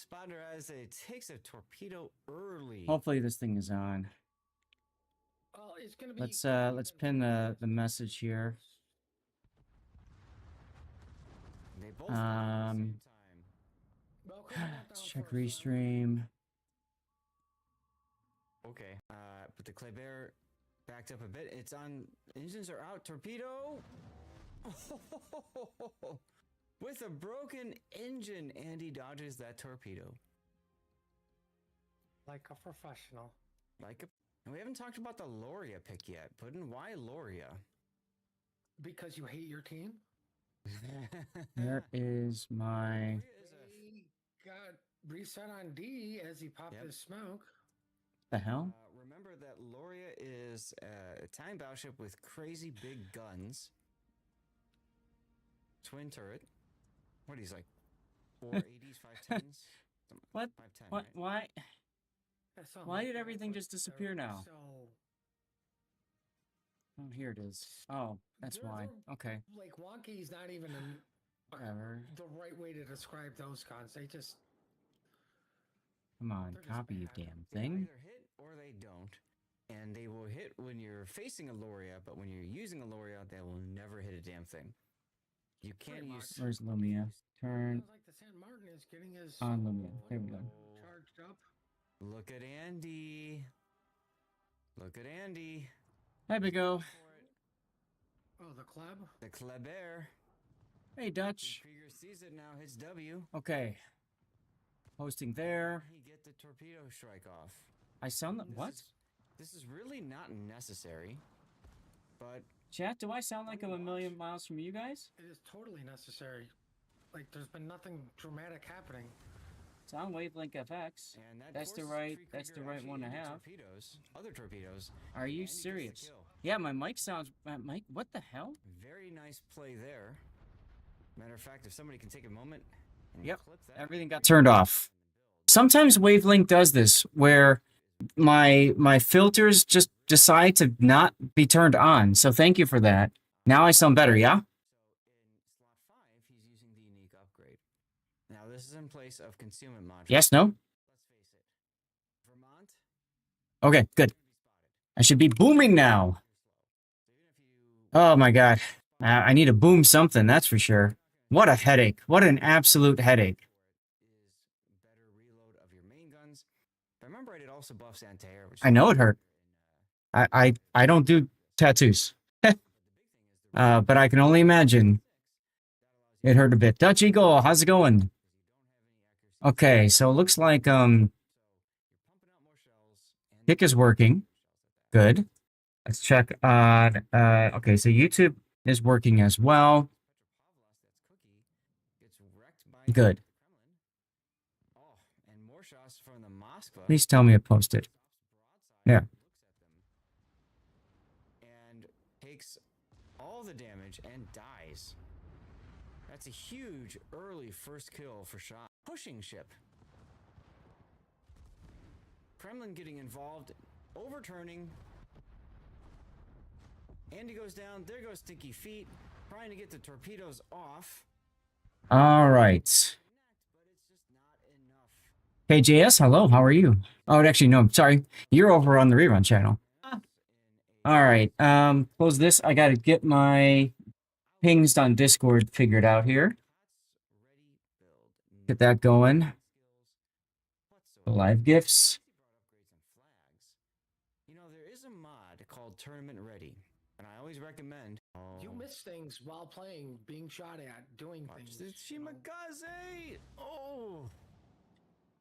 Spotter as it takes a torpedo early. Hopefully this thing is on. Well, it's gonna be Let's pin the message here. They both at the same time. Let's check restream. Okay, but the Kleber backed up a bit. It's on. Engines are out. Torpedo. With a broken engine, Andy dodges that torpedo. like a professional. And we haven't talked about the Loria pick yet. Puddin', why Loria? Because you hate your team? There is my... He got reset on D as he popped his smoke. The hell? Remember that Loria is a Italian battleship with crazy big guns. Twin turret. What he's like? 480s, 510s? What? 510, What? right? Why did everything just disappear now? Oh, here it is. Oh, that's why. Okay. Like, wonky is not even Whatever. the right way to describe those guns. They just... Come on, They're just copy you bad. damn They thing. either hit or they don't. And they will hit when you're facing a Loria, but when you're using a Loria, they will never hit a damn thing. You can't Pretty use... Where's Lumia? Turn Sounds like the San Martin is getting his on Lumia. There we go. charged up. Look at Andy. Look at Andy. There we go. Oh, the club? The Kleber. Hey, Dutch. Krieger sees it now, hits W. Okay. Posting there. He get the torpedo strike off. I sound like... What? This is really not necessary, but... Chat, do I sound like I'm a million miles from you guys? It is totally necessary. Like, there's been nothing dramatic happening. It's on Wavelength FX. And that That's the forces right- Tree that's the Krieger right actually one to into have. Other torpedoes. Are you and he gets the serious? kill. Yeah, my mic sounds... Mike, what the hell? Very nice play there. Matter of fact, if somebody can take a moment and Yep, clip that... everything got turned off. Sometimes Wavelength does this, where my filters just decide to not be turned on. So thank you for that. Now I sound better, yeah? In slot 5, he's using the unique upgrade. Now, this is in place of concealment module. Yes, no? Let's face it. Vermont... Okay, good. I should be booming now. Oh my god. I need to boom something, that's for sure. What a headache. What an absolute headache. Is better reload of your main guns. If I remember right, it also buffs anti-air. I know it hurt. I don't do tattoos. But I can only imagine. It hurt a bit. Dutch Eagle, how's it going? Okay, so it looks like kick is working. Good. Let's check on okay, so YouTube is working as well. Good. Please tell me it posted. Yeah. And takes all the damage and dies. That's a huge early first kill for shot. Pushing ship. Kremlin getting involved, overturning. Andy goes down, there goes Stinky Feet, trying to get the torpedoes off. All right. KJS, hello, how are you? Oh, actually, no, sorry. You're over on the rerun channel. All right, close this. I got to get my pings on Discord figured out here. Get that going. The live gifts. You know, there is a mod called Tournament Ready, and I always recommend... You miss things while playing, being shot at, doing things. It's Shimagaze! Oh!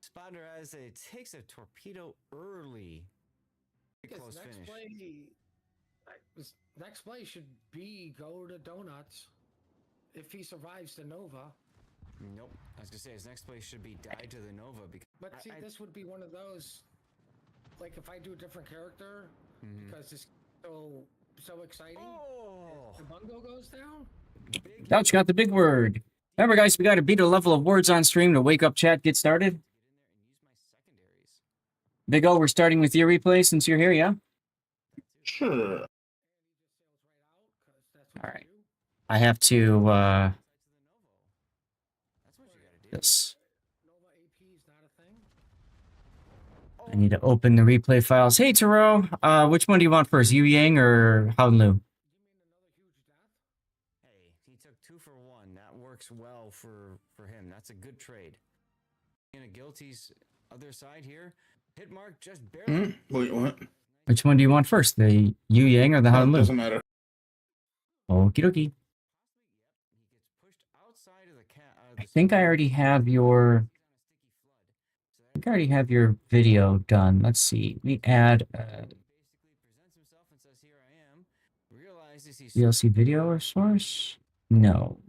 Spotter as it takes a torpedo early. Close finish. Next play should be go to Donuts. If he survives the Nova. Nope. I was gonna say his next play should be die to the Nova. Because But see, this would be one of those. Like if I do a different character, because it's so exciting. Oh! The bungo goes down. Dutch got the big word. Remember, guys, we got to beat a level of words on stream to wake up chat, get started. Big O, we're starting with your replay since you're here, yeah? Sure. All right. I have to, this. Nova APs that a thing? I need to open the replay files. Hey, Taro. Which one do you want first, Yu Yang or Hao Lu? You mean another huge death? Hey, he took 2 for 1. That works well for him. That's a good trade. In a Guilty's other side here, hit mark just barely. Wait, what? Which one do you want first, the Yu Yang or the Hao Lu? Doesn't matter. Okie dokie. He gets pushed outside of the I think I already have your. I think I already have your video done. Let's see. We add basically presents himself and says, "Here I am." Realizes he's DLC video or source. No.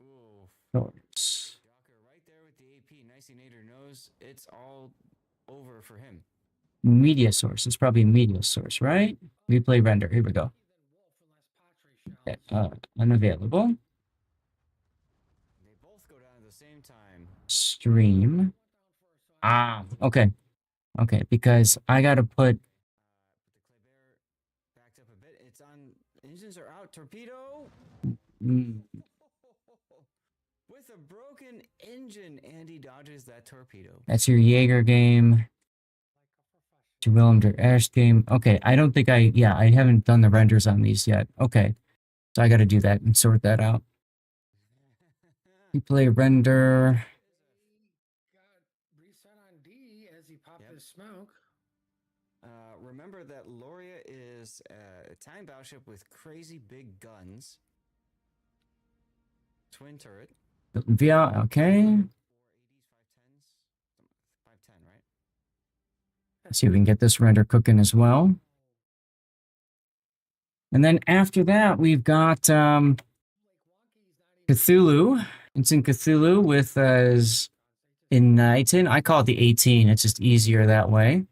Ooh, Source. Jocker right there with the AP. Nicey Nader knows it's all over for him. Media source. It's probably a media source, right? Replay render. Here we go. Then wolf and less patry shells. Unavailable. They both go down at the same time. Stream. Ah, okay. Okay, because I gotta put. But the Kleber backed up a bit. It's on. Engines are out. Torpedo. With a broken engine, Andy dodges that torpedo. That's your Jaeger game. Your Willem der Ash game. Okay, I don't think I haven't done the renders on these yet. Okay. So I gotta do that and sort that out. Replay render. Got reset on D as he popped Yep. his smoke. Remember that Loria is a time battleship with crazy big guns. Twin turret. Yeah, okay. 480s, 510s. 510, right? Let's see if we can get this render cooking as well. And then after that, we've got Cthulhu. It's in Cthulhu with in 18. I call it the 18. It's just easier that way.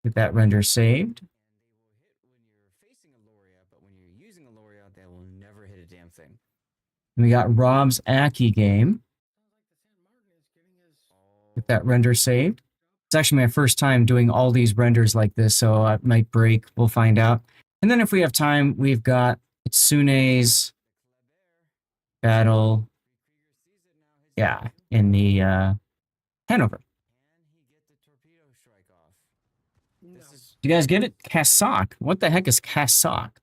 Get that render saved. And they will hit when you're facing a Loria, but when you're using a Loria, they will never hit a damn thing. And we got Rob's Aki game. Get that render saved. It's actually my first time doing all these renders like this, so it might break. We'll find out. And then if we have time, we've got Tsune's battle. Yeah, in the Hanover. Can he get the torpedo strike off? No. This is Do you guys get it? Cassock. What the heck is Cassock?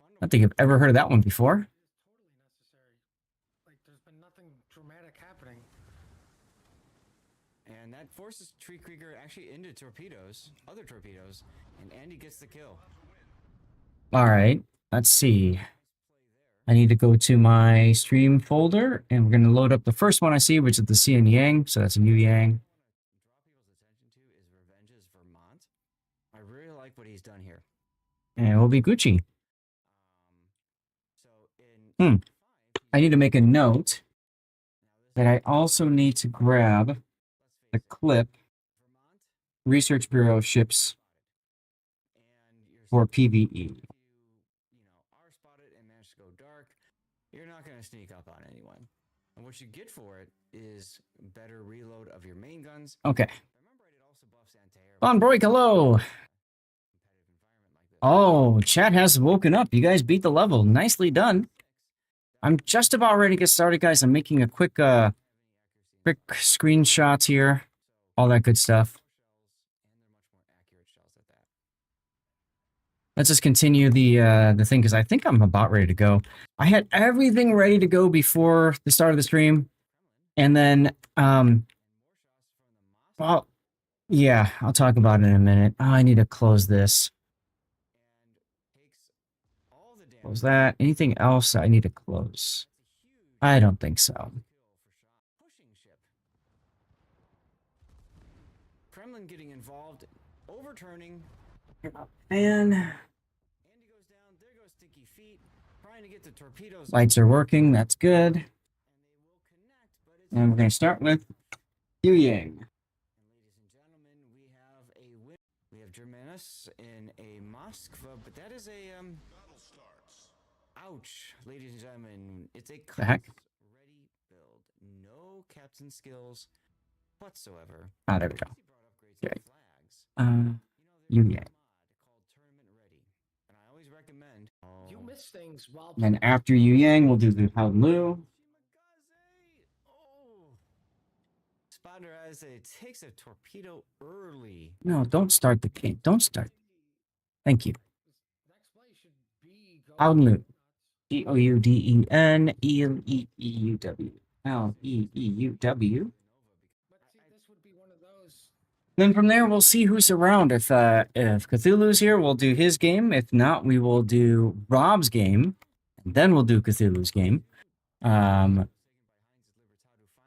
I don't think I've ever heard of that one before. Totally necessary. Like there's been nothing dramatic happening. And that forces Tree Krieger actually into torpedoes, other torpedoes, and Andy gets the kill. All right, let's see. I need to go to my stream folder, and we're going to load up the first one I see, which is the CN Yang. So that's a new Yang. Draw people's attention to is Revenge's Vermont. I really like what he's done here. And we'll be Gucci. So in Hmm. 5, I need to make a note that I also need to grab the clip Vermont Research Bureau ships and you're for supposed PvE. to, R spot it and manage to go dark, you're not going to sneak up on anyone. And what you get for it is better reload of your main guns. Okay. Remember, it also buffs anti-air. On break, hello. Competitive environment like this. Oh, chat has woken up. You guys beat the level. Nicely done. I'm just about ready to get started, guys. I'm making a quick screenshots here. All that good stuff. Let's just continue the thing because I think I'm about ready to go. I had everything ready to go before the start of the stream, and then well, yeah, I'll talk about it in a minute. Oh, I need to close this. Close that. Anything else I need to close? I don't think so. Kremlin getting involved, overturning. And Andy goes down. There goes Sticky Feet, trying to get the torpedoes. lights are working. That's good. And they will connect, but it's And we're going to start with Yu Yang. And ladies and gentlemen, we have a win. We have Germanus in a Moskva, but that is a ouch, ladies and gentlemen. It's a The heck? ready build. No captain skills whatsoever. Ah, there we go. He brought upgrades to Okay. flags. Yu There's a Yang. mod called Tournament Ready, and I always recommend. You miss things while And then after Yu Yang, we'll do the Hao Lu. realize that it takes a torpedo early. No, don't start the game. Don't start. Thank you. Next play should be Outlook. Goudeneeuw. Leeuw. But see, this would be one of those. Then from there, we'll see who's around. If Cthulhu's here, we'll do his game. If not, we will do Rob's game. And then we'll do Cthulhu's game.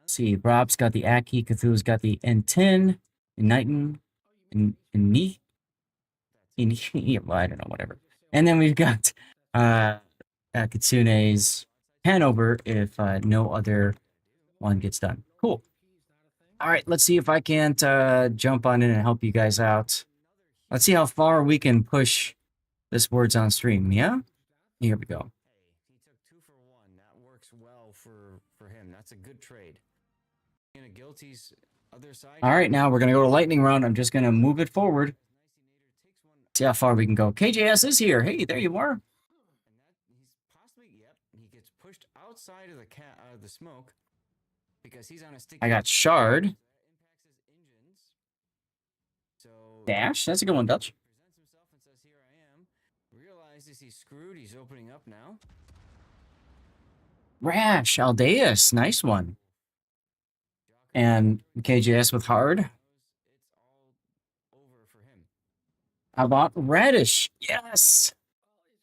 See, Rob's got the Aki, Cthulhu's got the N10, Nighton, and Ni. Well, I don't know, whatever. And then we've got Kitsune's Hanover if no other one gets done. Cool. All right, let's see if I can't jump on in and help you guys out. Let's see how far we can push this Words on Stream, yeah? Here we go. He took 2 for 1. That works well for him. That's a good trade. In a guilty's other side. All right, now we're going to go to lightning round. I'm just going to move it forward. See how far we can go. KJS is here. Hey, there you are. And that he's possibly, yep, he gets pushed outside of the smoke because he's on a sticky. I got Shard. That impacts his engines. So Dash. That's a good one, Dutch. presents himself and says, "Here I am." Realizes he's screwed. He's opening up now. Rash. Aldeus. Nice one. And KJS with Hard. It's all over for him. How about Radish? Yes. It's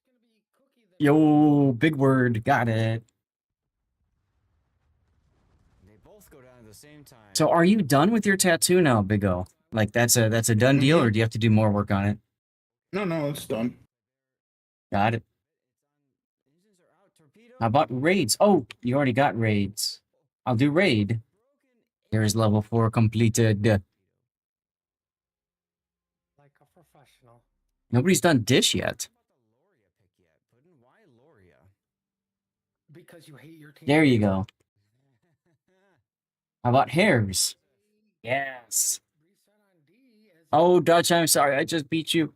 gonna be Cookie then. Yo, big word. Got it. They both go down at the same time. So are you done with your tattoo now, Big O? Like that's a done deal, or do you have to do more work on it? No, it's done. Got it. Engines are out. Torpedo. How about raids? Oh, you already got raids. I'll do raid. There is level 4 completed. Like a professional. Nobody's done dish yet. Why Loria? Because you hate your team. There you go. How about hairs? Yes. Reset on D as Oh, Dutch, I'm sorry. I just beat you.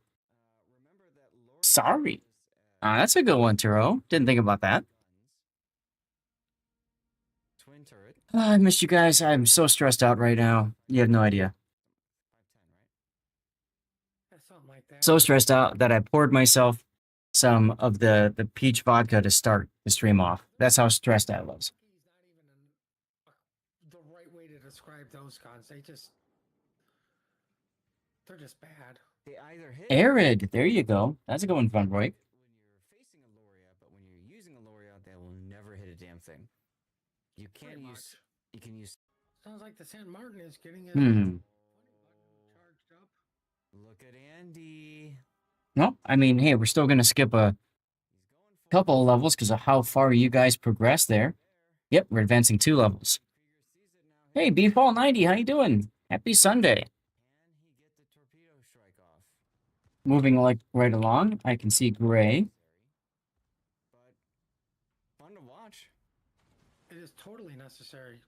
Remember that Loria Sorry. was, That's a good one, Turo. Didn't think about that. twin turret. I missed you guys. I'm so stressed out right now. You have no idea. 510, right? something like that. So stressed out that I poured myself some of the peach vodka to start the stream off. That's how stressed I was. Cookie's not even the right way to describe those guns. They're just bad. They either hit Arid. There you go. That's a good one, Fun Boy. when you're facing a Loria, but when you're using a Loria, they will never hit a damn thing. You Pretty can much. use. You can use. Sounds like the San Martin is getting his Hmm. charged up. Look at Andy. No, I mean, hey, we're still gonna skip a He's going for couple of levels because of how far you guys progressed there. Yep, we're advancing 2 levels. Hey, Beefball 90, how you doing? Happy Sunday. Can he get the torpedo strike off? Moving like right along, I can see Gray. But fun to watch. It is totally necessary.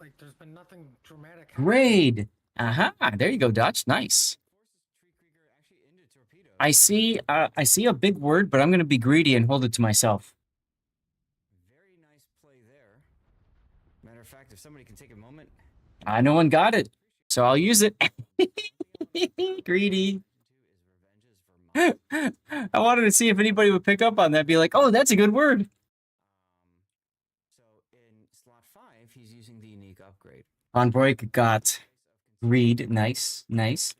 Like there's been nothing dramatic. happening. Raid. Aha, there you go, Dutch. Nice. Forces Tree Krieger actually into torpedo. I see a big word, but I'm gonna be greedy and hold it to myself. Very nice play there. Matter of fact, if somebody can take a moment. No one got it, so I'll use it. Greedy. Is revenges for I wanted to see if anybody would pick up on that. Be like, oh, that's a good word. So in slot 5, he's using the unique upgrade. Von Broik got Reed. Nice, nice.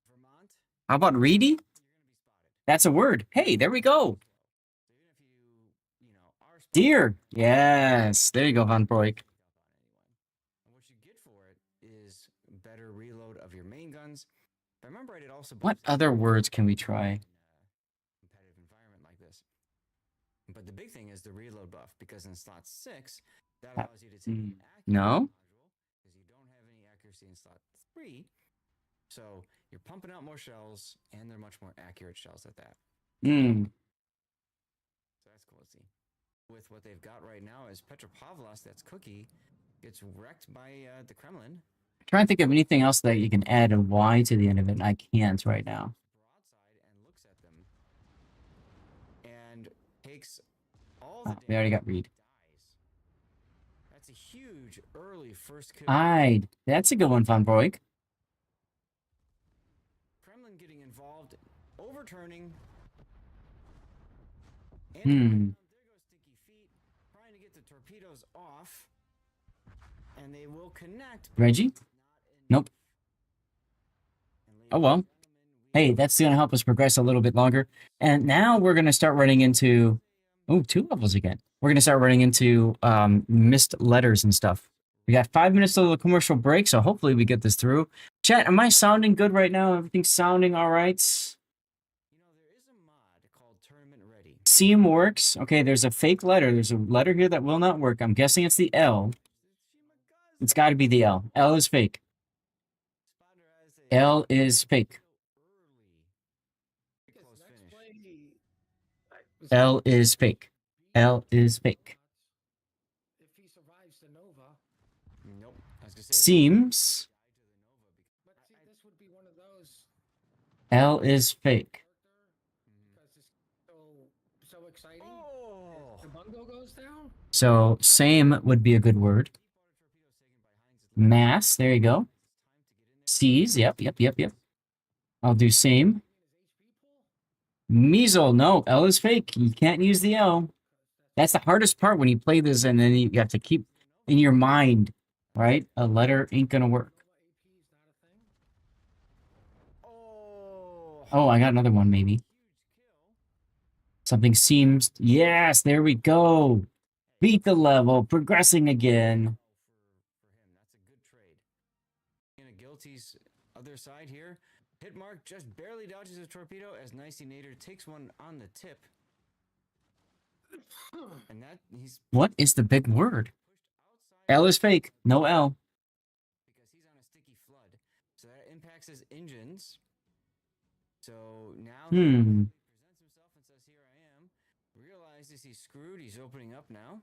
Vermont, How about Reedy? you're gonna be spotted. That's a word. Hey, there we go. So even if you are spotted, Deer. Yes, there you go, Von Broik. and what you get for it is better reload of your main guns. If I remember right, it also What bumps up other your words can we in try? a competitive environment like this. But the big thing is the reload buff, because in slot 6, that Uh, allows you to take the accuracy no. module, because you don't have any accuracy in slot 3. So you're pumping out more shells, and they're much more accurate shells at that. Hmm. So that's cool to see. With what they've got right now is Petropavlos, that's Cookie, gets wrecked by the Kremlin. Trying to think of anything else that you can add a Y to the end of it, and I can't right now. Broadside and looks at them and takes all Oh, the we already damage got Reed. and dies. That's a huge early first kill. That's a good one, Von Broik. Kremlin getting involved, overturning. And Hmm. there goes Sticky Feet, trying to get the torpedoes off. And they will connect. Reggie? Nope. Oh, well. Hey, that's going to help us progress a little bit longer. And now we're going to start running into... Oh, 2 levels again. We're going to start running into missed letters and stuff. We got 5 minutes till the commercial break, so hopefully we get this through. Chat, am I sounding good right now? Everything's sounding all right? You know, there is a mod called Tournament Ready. Seam works. Okay, there's a fake letter. There's a letter here that will not work. I'm guessing it's the L. It's got to be the L. L is fake. L is fake. L is fake. L is fake. If he survives the Nova. Nope. I was gonna say, Seems But see, this would be one of those L is fake. because it's so exciting. oh! The bungo goes down. So same would be a good word. Mass, there you go. C's, yep. I'll do same. Measle, no, L is fake. You can't use the L. That's the hardest part when you play this, and then you have to keep in your mind, right? A letter ain't gonna work. Oh, I got another one, maybe. Something seems... Yes, there we go. Beat the level, progressing again. That's a good trade. In a Guilty's other side here, Hitmark just barely dodges a torpedo as Nicey Nader takes one on the tip. And that he's What is the big word? outside L is fake. No L. because he's on a sticky flood. So that impacts his engines. So now he presents himself and says, "Here I am." Realizes he's screwed. He's opening up now.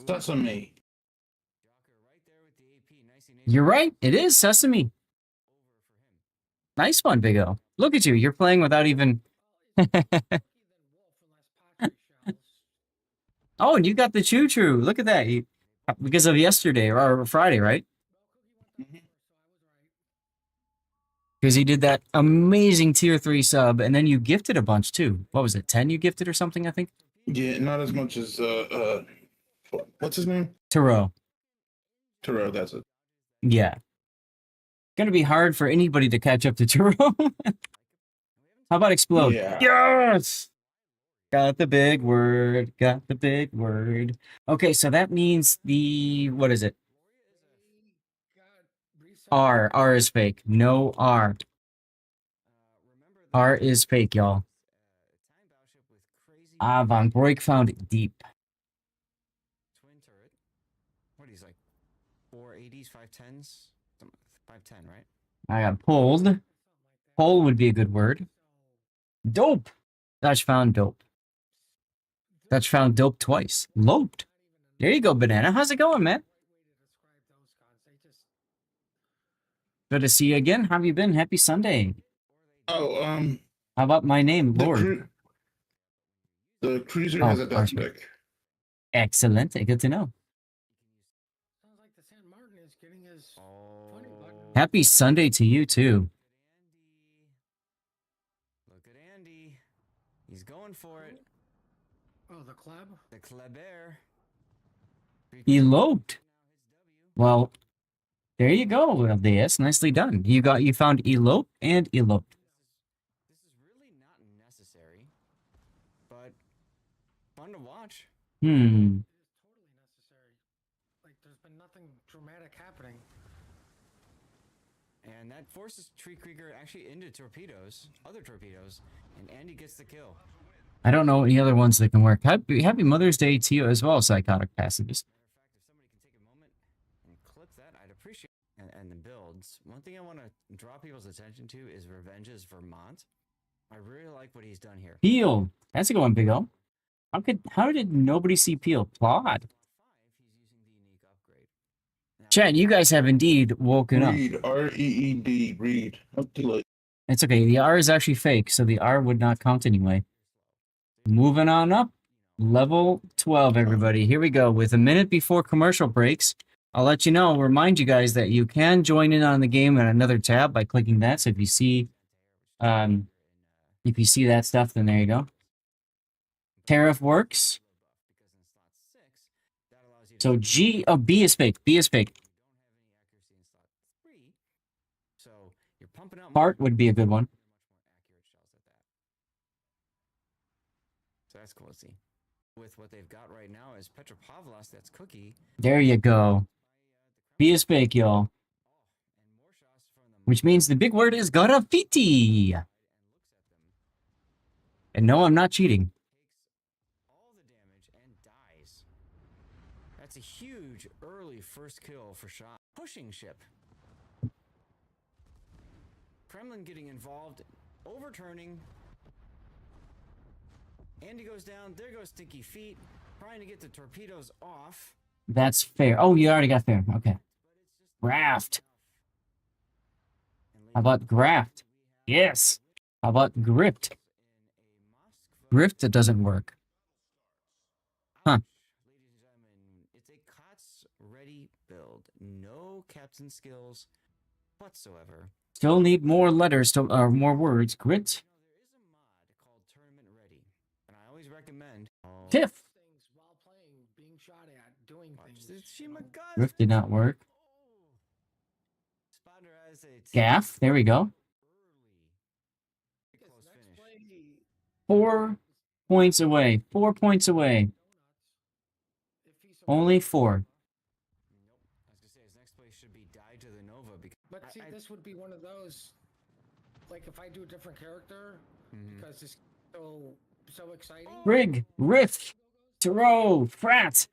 Sesame. Jocker right there with the AP. Nicey Nader You're right. It is Sesame. over for him. Nice one, Big O. Look at you. You're playing without even... Oh, and you got the choo-choo. Look at that. You, because of yesterday or Friday, right? Because he did that amazing tier 3 sub, and then you gifted a bunch too. What was it, 10 you gifted or something, I think? Yeah, not as much as what's his name? Taro. Taro, that's it. Yeah. Gonna be hard for anybody to catch up to Taro. How about explode? Yeah. Yes! Got the big word. Got the big word. Okay, so that means the... What is it? R. R is fake. No R. R is fake, y'all. Ah, Von Broik found it deep. Twin turret. What he's like 480s, 510s? 510, right? I got pulled. Pull would be a good word. Dope. Dutch found dope. Dutch found dope twice. Loped. There you go, Banana. How's it going, man? Good to see you again. How have you been? Happy Sunday. Oh, How about my name, Lord? The cruiser Oh, has a dot Archie. spec. Excellent. Good to know. Sounds like the San Martin is getting his Oh. funny button. Happy Sunday to you, too. Look at Andy. He's going for it. Oh, the club. The Kleber. Eloped. Well, there you go, LDS. Nicely done. You found elope and eloped. This is really not necessary, but fun to watch. Hmm. It is totally necessary. Like, there's been nothing dramatic happening. And that forces Tree Krieger actually into torpedoes, other torpedoes, and Andy gets the kill. I don't know any other ones that can work. Happy Mother's Day to you as well, Psychotic Passages. Matter of fact, if somebody can take a moment and clip that, I'd appreciate it. And the builds. One thing I want to draw people's attention to is Revenge's Vermont. I really like what he's done here. Peel. That's a good one, Big O. How did nobody see Peel? Plod. He's using the unique upgrade. Now, Chad, you guys have indeed woken up. Reed, R-E-E-D, Reed. Up to late. It's okay. The R is actually fake, so the R would not count anyway. Moving on up. Level 12, everybody. Here we go. With a minute before commercial breaks, I'll let you know, remind you guys that you can join in on the game at another tab by clicking that. So if you see that stuff, then there you go. Tariff works. So B is fake. B is fake. Part would be a good one. So that's cool to see. With what they've got right now is Petropavlos, that's Cookie. There you go. B is fake, y'all. Which means the big word is graffiti. And no, I'm not cheating. All the damage and dies. That's a huge early first kill for Shot. Pushing ship. Kremlin getting involved, overturning. Andy goes down, there goes Stinky Feet, trying to get the torpedoes off. That's fair. Oh, you already got fair. Okay. Graft. How about graft? Yes. How about gripped? Grift, that doesn't work. Huh. Ladies and gentlemen, it's a COTS ready build. No captain skills whatsoever. Still need more letters to, or more words. Grit. There is a mod called Tournament Ready, and I always recommend. Tiff. Things while playing, being shot at, doing Watch things. this Shimagaze. Grift did not work. Spotter has a Gaff. There we go. Because close next finish. play, 4 points away. 4 points away. if he's Only 4. Nope. I was gonna say his next play should be die to the Nova because. But see, this would be one of those, like if I do a different character, because it's so exciting. Rig. Rift. Tarot. Frat.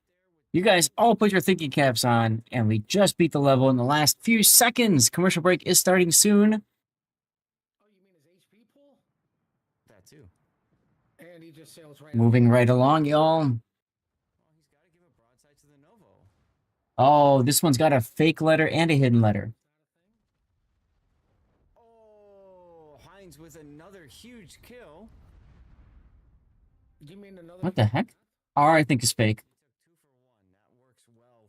You guys all put your thinking caps on, and we just beat the level in the last few seconds. Commercial break is starting soon. Oh, you mean his HP pool? That too. And he just sails right. Moving right along, y'all. Well, he's got to give a broadside to the Novo. Oh, this one's got a fake letter and a hidden letter. Oh, Hines with another huge kill. Do you mean another? What the heck? R, I think, is fake. He took 2 for 1. That works well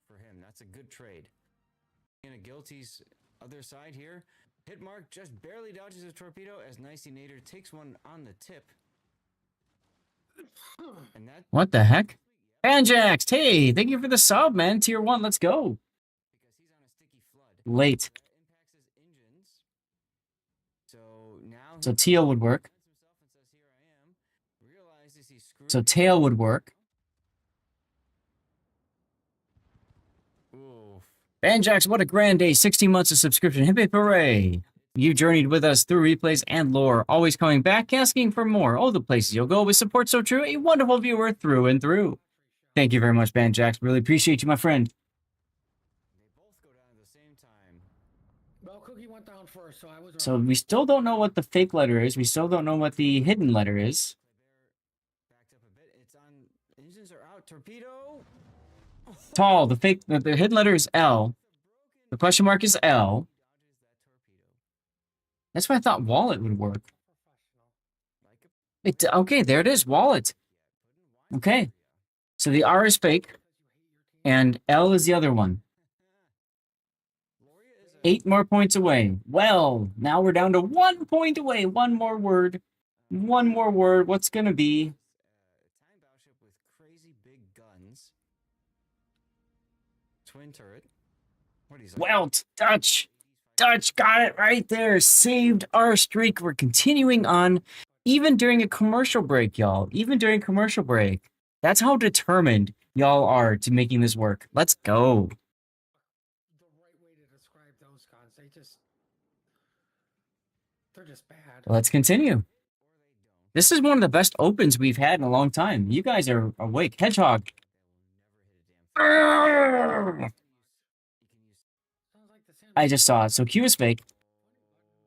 for him. That's a good trade. In a Guilty's other side here, Hitmark just barely dodges a torpedo as Nicey Nader takes one on the tip. And that What the heck? Banjax, hey, thank you for the sub, man. Tier 1, let's go. because he's on a sticky flood. Late. That impacts his engines. So now So he teal would work. presents himself and says, "Here I am." Realizes he's screwed. So tail would work. Oof. Banjax, what a grand day. 16 months of subscription. Hip hip hooray. You journeyed with us through replays and lore, always coming back, asking for more. Oh, the places you'll go with support so true. A wonderful viewer through and through. Thank you very much, Banjax. Really appreciate you, my friend. They both go down at the same time. Well, Cookie went down first, so I was. So we still don't know what the fake letter is. We still don't know what the hidden letter is. Backed up a bit. It's on. Engines are out. Torpedo. Tall. The hidden letter is L. The question mark is L. That's why I thought wallet would work. Okay, there it is. Wallet. Okay. So the R is fake, and L is the other one. 8 more points away. Well, now we're down to 1 point away. One more word. One more word. What's going to be? Time battleship with crazy big guns. Twin turret. What is Welt. Dutch. Dutch got it right there. Saved our streak. We're continuing on, even during a commercial break, y'all. Even during commercial break. That's how determined y'all are to making this work. Let's go. The right way to describe those guns. They're just bad. Let's continue. This is one of the best opens we've had in a long time. You guys are awake. Hedgehog. Arrgh! Sounds like the sound I just saw it. So Q is fake.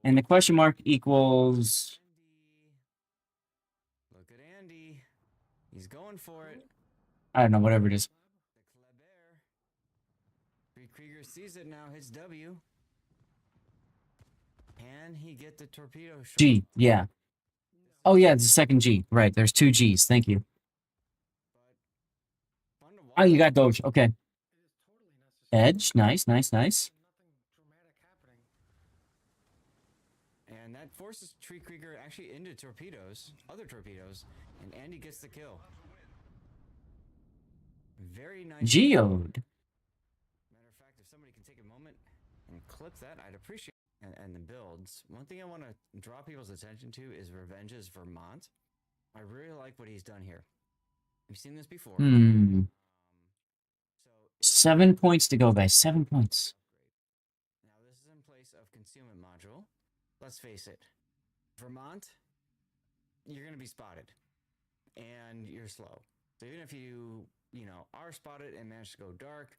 And the question mark equals... Look at Andy. He's going for it. I don't know, whatever it is. The Kleber. Reed Krieger sees it now. Hits W. Can he get the torpedo shot? G, yeah. Oh, yeah, it's the second G. Right, there's 2 Gs. Thank you. Oh, you got Doge. Okay. It is totally necessary. Edge. Nice, nice, nice. Nothing dramatic happening. And that forces Tree Krieger actually into torpedoes, other torpedoes, and Andy gets the kill. Very nice. Geode. Matter of fact, if somebody can take a moment and clip that, I'd appreciate it. And the builds. One thing I want to draw people's attention to is Revenge's Vermont. I really like what he's done here. We've seen this before. So 7 points to go, guys. 7 points. now this is in place of concealment module. Let's face it, Vermont, you're gonna be spotted, and you're slow. So even if you are spotted and manage to go dark,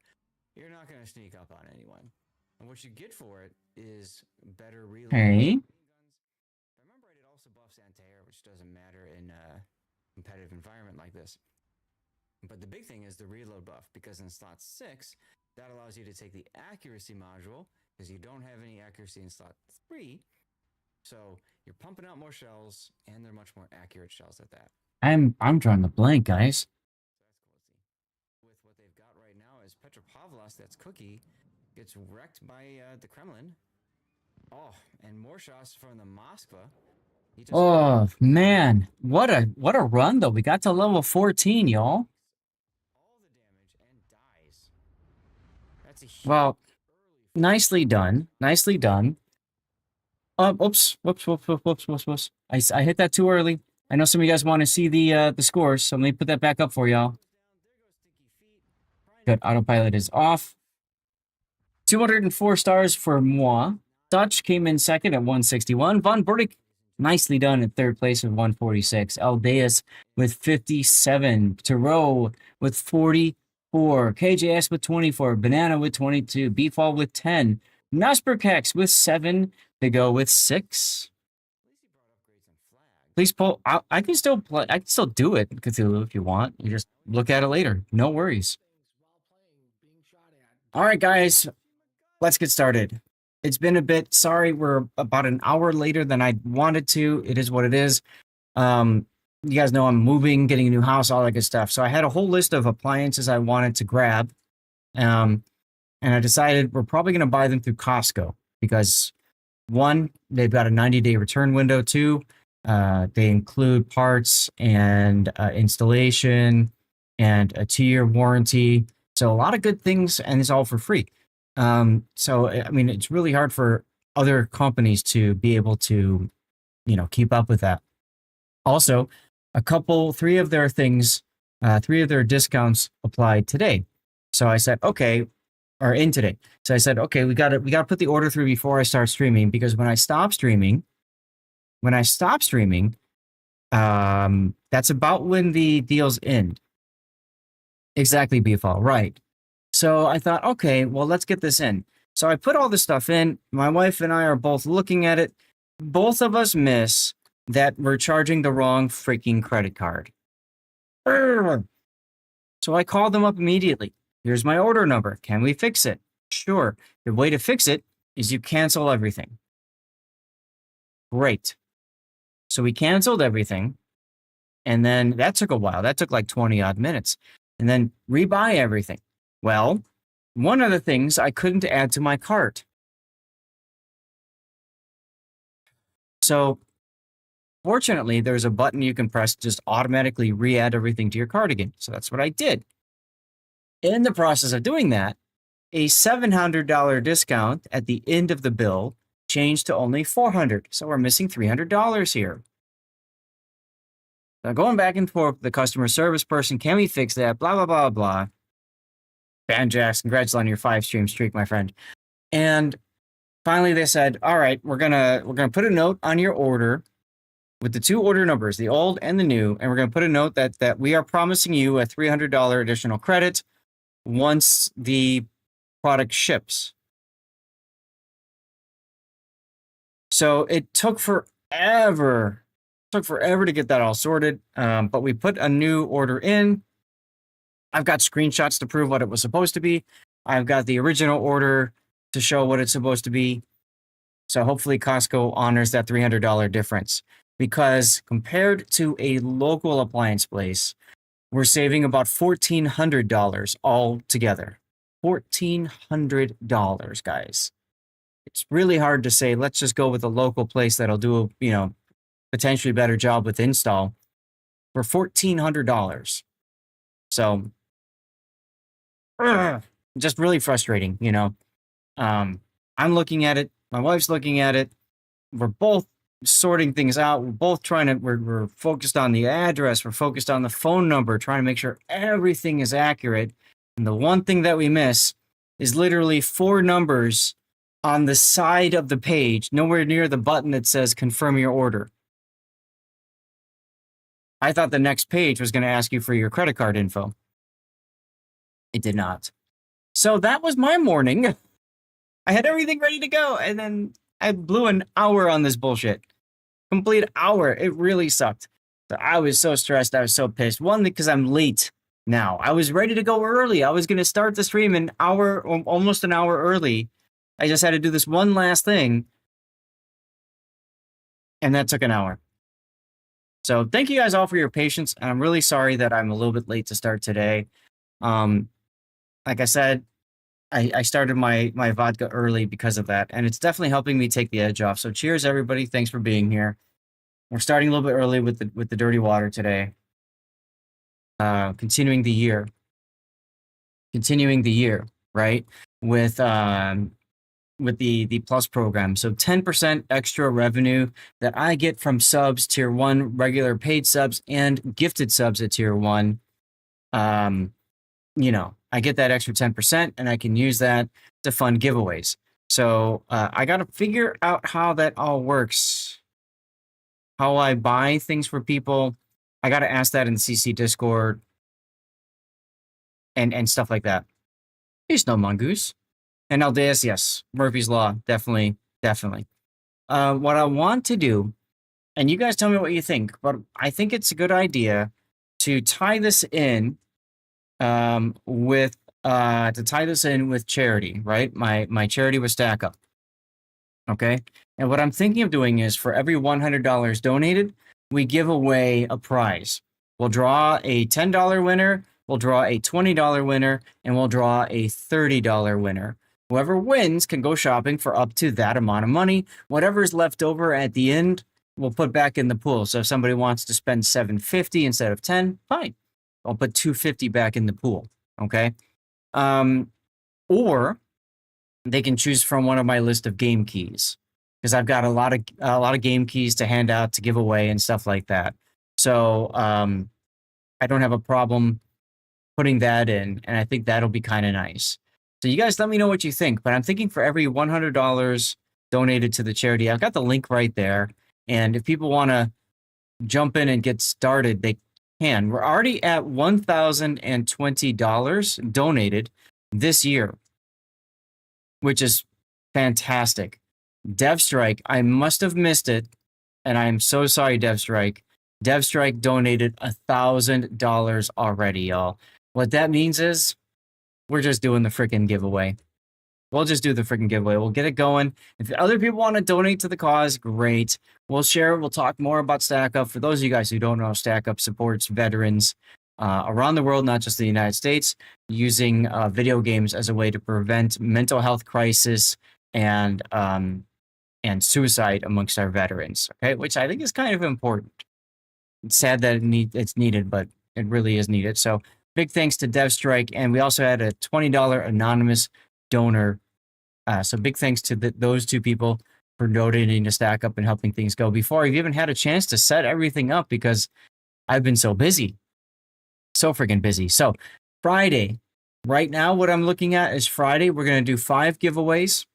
you're not gonna sneak up on anyone. And what you get for it is better reload. Hey. Guns. If I remember right, it also buffs anti-air, which doesn't matter in a competitive environment like this. But the big thing is the reload buff, because in slot 6, that allows you to take the accuracy module, because you don't have any accuracy in slot 3. So you're pumping out more shells, and they're much more accurate shells at that. I'm drawing a blank, guys. So that's cool. Let's see. With what they've got right now is Petropavlos, that's Cookie, gets wrecked by the Kremlin. Oh, and more shots from the Moskva. He just Oh man, what a run though. We got to level 14, y'all. all the damage and dies. That's a huge Well, early nicely done. Nicely done. Oops. Whoops. I hit that too early. I know some of you guys want to see the scores, so let me put that back up for y'all. Good. Autopilot is off. 204 stars for moi. Dutch came in second at 161. Von Burdick, nicely done at third place with 146. Aldeus with 57. Tarot with 44. KJS with 24. Banana with 22. Beefall with 10. Nasperkex with 7. Bigo with 6. Please pull. I can still play. I can still do it, Cthulhu, if you want. You just look at it later. No worries. All right, guys. Let's get started. It's been a bit. Sorry, we're about an hour later than I wanted to. It is what it is. You guys know I'm moving, getting a new house, all that good stuff. So I had a whole list of appliances I wanted to grab. And I decided we're probably going to buy them through Costco because, one, they've got a 90-day return window. Two, they include parts and installation and a 2-year warranty. So a lot of good things, and it's all for free. So, I mean, it's really hard for other companies to be able to, keep up with that. Also, three of their discounts applied today. So I said, okay, or in today. So I said, okay, we got to put the order through before I start streaming, because when I stop streaming, that's about when the deals end. Exactly, Beefall, right. So I thought, okay, well, let's get this in. So I put all this stuff in. My wife and I are both looking at it. Both of us miss that we're charging the wrong freaking credit card. So I called them up immediately. Here's my order number. Can we fix it? Sure. The way to fix it is you cancel everything. Great. So we canceled everything. And then that took a while. That took like 20 odd minutes. And then rebuy everything. Well, one of the things I couldn't add to my cart. So, fortunately, there's a button you can press to just automatically re-add everything to your cart again. So that's what I did. In the process of doing that, a $700 discount at the end of the bill changed to only $400. So we're missing $300 here. Now going back and forth with the customer service person, can we fix that? Blah, blah, blah, blah. Banjax, congrats on your 5-stream streak, my friend. And finally they said, all right, we're gonna put a note on your order with the 2 order numbers, the old and the new, and we're gonna put a note that we are promising you a $300 additional credit once the product ships. So it took forever. To get that all sorted, but we put a new order in. I've got screenshots to prove what it was supposed to be. I've got the original order to show what it's supposed to be. So hopefully Costco honors that $300 difference. Because compared to a local appliance place, we're saving about $1,400 all together. $1,400, guys. It's really hard to say, let's just go with a local place that'll do a, potentially better job with install for $1,400. So, just really frustrating, I'm looking at it. My wife's looking at it. We're both sorting things out. We're both we're focused on the address. We're focused on the phone number, trying to make sure everything is accurate. And the one thing that we miss is literally 4 numbers on the side of the page, nowhere near the button that says confirm your order. I thought the next page was going to ask you for your credit card info. It did not. So that was my morning. I had everything ready to go, and then I blew an hour on this bullshit. Complete hour. It really sucked. So I was so stressed. I was so pissed. One, because I'm late now. I was ready to go early. I was going to start the stream an hour, almost an hour early. I just had to do this one last thing, and that took an hour. So thank you guys all for your patience, and I'm really sorry that I'm a little bit late to start today. Like I said, I started my vodka early because of that, and it's definitely helping me take the edge off. So cheers, everybody. Thanks for being here. We're starting a little bit early with the dirty water today. Continuing the year, right? With the Plus program. So 10% extra revenue that I get from subs, tier 1, regular paid subs, and gifted subs at tier 1. I get that extra 10%, and I can use that to fund giveaways. So I got to figure out how that all works. How I buy things for people. I got to ask that in the CC Discord and stuff like that. Peace, no mongoose. And Aldeus, yes. Murphy's Law, definitely. What I want to do, and you guys tell me what you think, but I think it's a good idea to tie this in with charity, right? My charity with Stack Up. Okay? And what I'm thinking of doing is for every $100 donated, we give away a prize. We'll draw a $10 winner, we'll draw a $20 winner, and we'll draw a $30 winner. Whoever wins can go shopping for up to that amount of money. Whatever's left over at the end, we'll put back in the pool. So if somebody wants to spend $750 instead of $10, fine. I'll put $250 back in the pool. Okay. Or they can choose from one of my list of game keys, because I've got a lot of game keys to hand out, to give away, and stuff like that. So I don't have a problem putting that in, and I think that'll be kind of nice. So you guys let me know what you think, but I'm thinking for every $100 donated to the charity, I've got the link right there, and if people want to jump in and get started, they can. We're already at $1,020 donated this year, which is fantastic. DevStrike, I must have missed it, and I am so sorry, DevStrike. DevStrike donated $1,000 already, y'all. What that means is we're just doing the freaking giveaway. We'll just do the freaking giveaway. We'll get it going. If other people want to donate to the cause, great. We'll share. We'll talk more about Stack Up. For those of you guys who don't know, Stack Up supports veterans around the world, not just the United States, using video games as a way to prevent mental health crisis and suicide amongst our veterans. Okay, which I think is kind of important. It's sad that it's needed, but it really is needed. So big thanks to DevStrike, and we also had a $20 anonymous donor. So big thanks to those two people for donating to Stack Up and helping things go before I've even had a chance to set everything up, because I've been so busy. So freaking busy. So Friday, right now what I'm looking at is Friday, we're going to do 5 giveaways.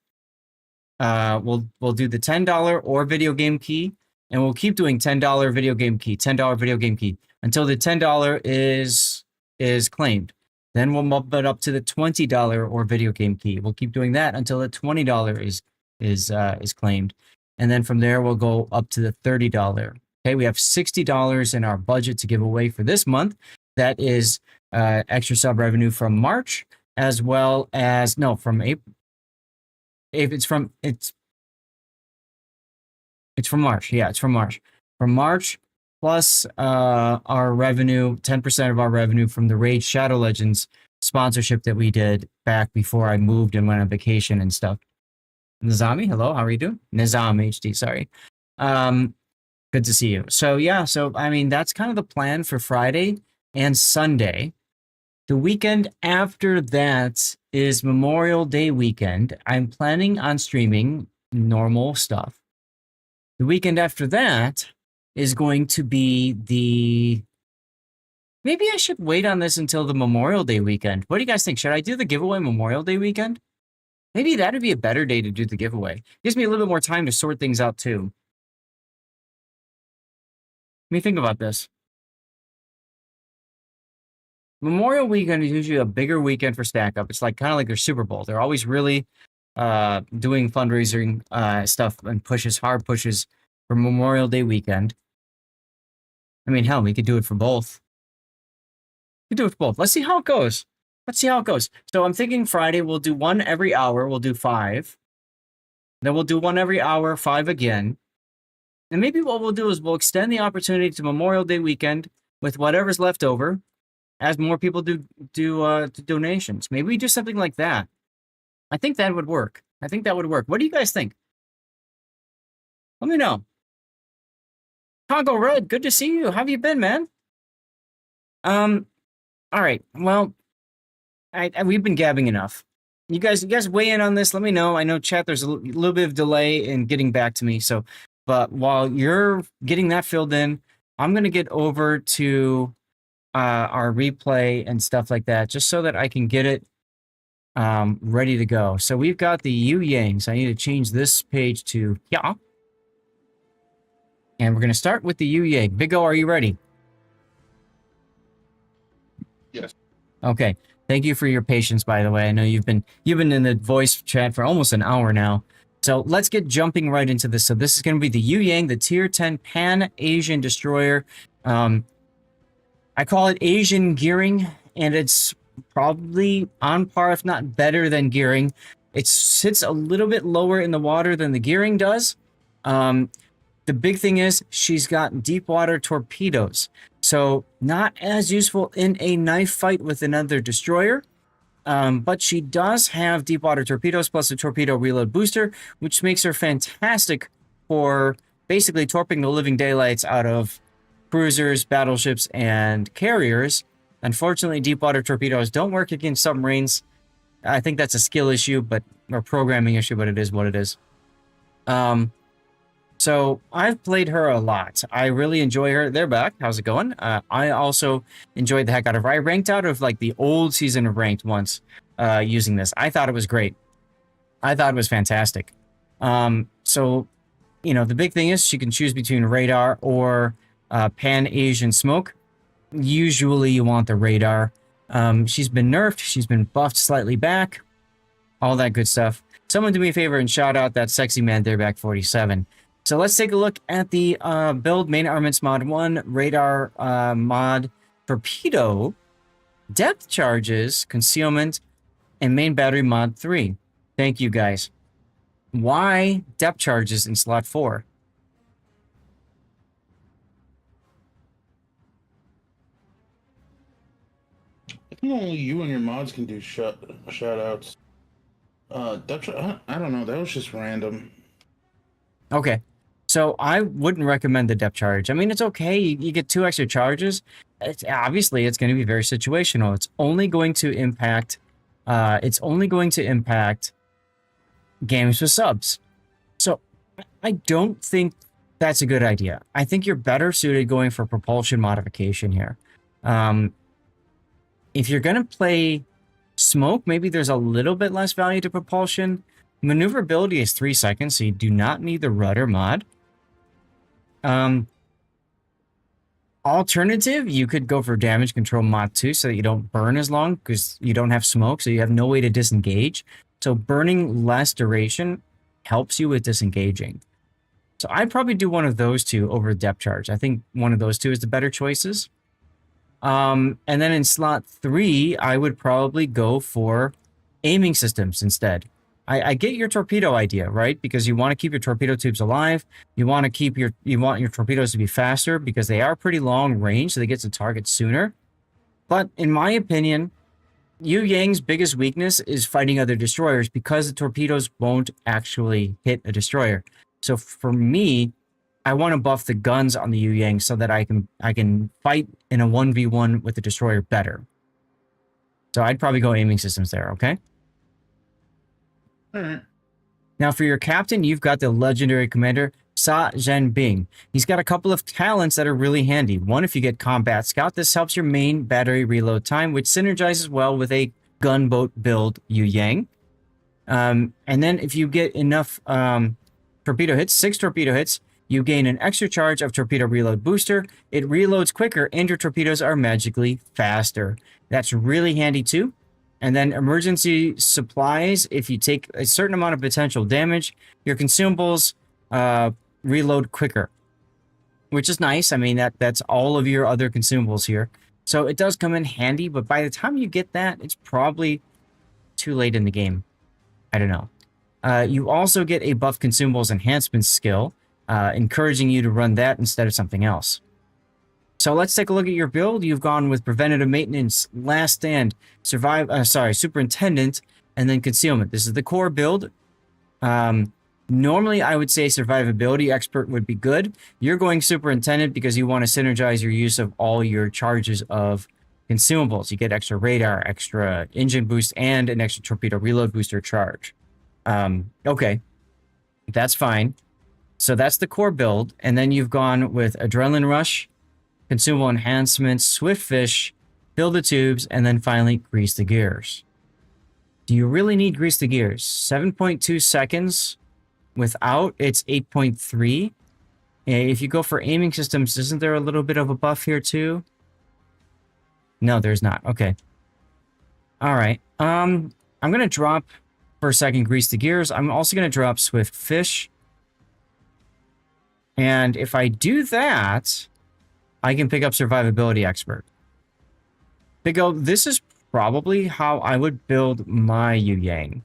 We'll do the $10 or video game key, and we'll keep doing $10 video game key, $10 video game key until the $10 is claimed. Then we'll bump it up to the $20 or video game key. We'll keep doing that until the $20 is claimed. And then from there, we'll go up to the $30. Okay, we have $60 in our budget to give away for this month. That is extra sub revenue from March, as well as, no, from April. It's from March. Yeah, it's from March. From March plus our revenue, 10% of our revenue from the Raid Shadow Legends sponsorship that we did back before I moved and went on vacation and stuff. Nizami, hello, how are you doing? Nizam HD, sorry. Good to see you. So yeah, so I mean, that's kind of the plan for Friday and Sunday. The weekend after that is Memorial Day weekend. I'm planning on streaming normal stuff. The weekend after that is going to be the... Maybe I should wait on this until the Memorial Day weekend. What do you guys think? Should I do the giveaway Memorial Day weekend? Maybe that'd be a better day to do the giveaway. Gives me a little bit more time to sort things out too. Let me think about this. Memorial weekend is usually a bigger weekend for Stack Up. It's like kind of like their Super Bowl. They're always really doing fundraising stuff and hard pushes for Memorial Day weekend. I mean, hell, we could do it for both. We could do it for both. Let's see how it goes. Let's see how it goes. So I'm thinking Friday we'll do one every hour. We'll do 5. Then we'll do one every hour, 5 again. And maybe what we'll do is we'll extend the opportunity to Memorial Day weekend with whatever's left over as more people do donations. Maybe we do something like that. I think that would work. I think that would work. What do you guys think? Let me know. Congo Red, good to see you. How have you been, man? All right. Well, we've been gabbing enough. You guys weigh in on this. Let me know. I know chat. There's a little bit of delay in getting back to me. So, but while you're getting that filled in, I'm gonna get over to our replay and stuff like that, just so that I can get it ready to go. So we've got the Yu Yangs. I need to change this page to yeah. And we're gonna start with the Yu Yang. Big O, are you ready? Yes. Okay. Thank you for your patience, by the way. I know you've been in the voice chat for almost an hour now. So let's get jumping right into this. So this is going to be the Yu Yang, the Tier 10 Pan-Asian Destroyer. I call it Asian gearing, and it's probably on par, if not better than gearing. It sits a little bit lower in the water than the gearing does. The big thing is she's got deep water torpedoes. So not as useful in a knife fight with another destroyer. But she does have deep water torpedoes plus a torpedo reload booster, which makes her fantastic for basically torping the living daylights out of cruisers, battleships, and carriers. Unfortunately, deep water torpedoes don't work against submarines. I think that's a skill issue, or programming issue, but it is what it is. So I've played her a lot. I really enjoy her. They're back. How's it going? I also enjoyed the heck out of her. I ranked out of like the old season of Ranked once using this. I thought it was great. I thought it was fantastic. So, you know, the big thing is she can choose between radar or Pan-Asian smoke. Usually you want the radar. She's been nerfed. She's been buffed slightly back. All that good stuff. Someone do me a favor and shout out that sexy man there back 47. So let's take a look at the build. Main armaments mod 1, radar mod, torpedo, depth charges, concealment, and main battery mod 3. Thank you guys. Why depth charges in slot 4? I think only you and your mods can do shout outs. I don't know. That was just random. Okay. So I wouldn't recommend the depth charge. I mean, it's okay. You get 2 extra charges. Obviously, it's going to be very situational. It's only going to impact games with subs. So I don't think that's a good idea. I think you're better suited going for propulsion modification here. If you're going to play smoke, maybe there's a little bit less value to propulsion. Maneuverability is 3 seconds, so you do not need the rudder mod. Alternative, you could go for damage control mod 2 so that you don't burn as long because you don't have smoke, so you have no way to disengage. So burning less duration helps you with disengaging. So I'd probably do one of those 2 over depth charge. I think one of those 2 is the better choices. And then in slot 3, I would probably go for aiming systems instead. I get your torpedo idea, right? Because you want to keep your torpedo tubes alive. You want your torpedoes to be faster because they are pretty long range, so they get to target sooner. But in my opinion, Yu Yang's biggest weakness is fighting other destroyers because the torpedoes won't actually hit a destroyer. So for me, I want to buff the guns on the Yu Yang so that I can fight in a 1v1 with the destroyer better. So I'd probably go aiming systems there, okay? All right. Now for your captain, you've got the legendary commander, Sa Zhenbing. He's got a couple of talents that are really handy. One, if you get combat scout, this helps your main battery reload time, which synergizes well with a gunboat build Yu Yang. And then if you get enough torpedo hits, 6 torpedo hits, you gain an extra charge of torpedo reload booster. It reloads quicker and your torpedoes are magically faster. That's really handy too. And then emergency supplies, if you take a certain amount of potential damage, your consumables reload quicker, which is nice. I mean, that's all of your other consumables here. So it does come in handy, but by the time you get that, it's probably too late in the game. I don't know. You also get a buff consumables enhancement skill, encouraging you to run that instead of something else. So let's take a look at your build. You've gone with preventative maintenance, last stand, superintendent, and then concealment. This is the core build. Normally, I would say survivability expert would be good. You're going superintendent because you want to synergize your use of all your charges of consumables. You get extra radar, extra engine boost, and an extra torpedo reload booster charge. Okay, that's fine. So that's the core build. And then you've gone with adrenaline rush, consumable enhancements, swift fish, fill the tubes, and then finally grease the gears. Do you really need grease the gears? 7.2 seconds. Without, it's 8.3. If you go for aiming systems, isn't there a little bit of a buff here too? No, there's not. Okay. All right. I'm going to drop for a second grease the gears. I'm also going to drop swift fish. And if I do that, I can pick up survivability expert. Big O, this is probably how I would build my Yu Yang.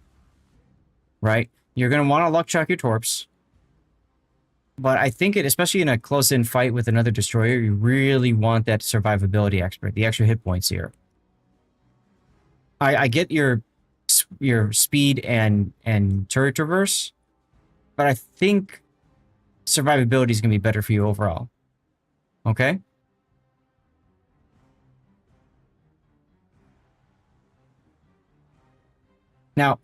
Right? You're going to want to luck chuck your torps. But I think especially in a close-in fight with another destroyer, you really want that survivability expert, the extra hit points here. I get your speed and turret traverse, but I think survivability is going to be better for you overall. Okay? Now,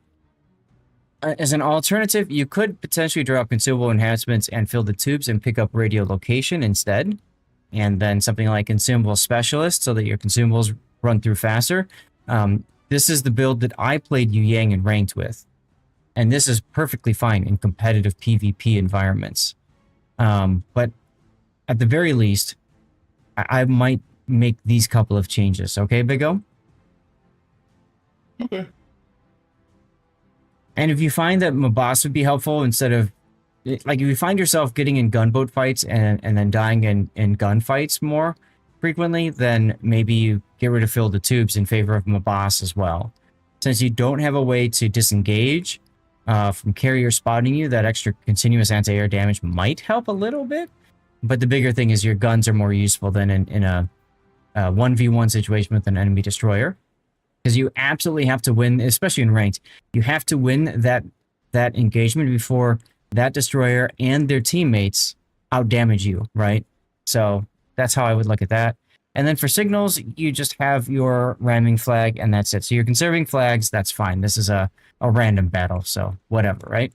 as an alternative, you could potentially drop consumable enhancements and fill the tubes and pick up radio location instead. And then something like consumable specialist so that your consumables run through faster. This is the build that I played Yu Yang and ranked with. And this is perfectly fine in competitive PvP environments. But at the very least, I might make these couple of changes. Okay, Big O? Okay. And if you find that Mabas would be helpful instead of... Like, if you find yourself getting in gunboat fights and then dying in gunfights more frequently, then maybe you get rid of fill the tubes in favor of Mabas as well. Since you don't have a way to disengage from carrier spotting you, that extra continuous anti-air damage might help a little bit. But the bigger thing is your guns are more useful than in a 1v1 situation with an enemy destroyer. Because you absolutely have to win, especially in ranked, you have to win that engagement before that destroyer and their teammates outdamage you, right? So that's how I would look at that. And then for signals, you just have your ramming flag, and that's it. So you're conserving flags, that's fine. This is a random battle, so whatever, right?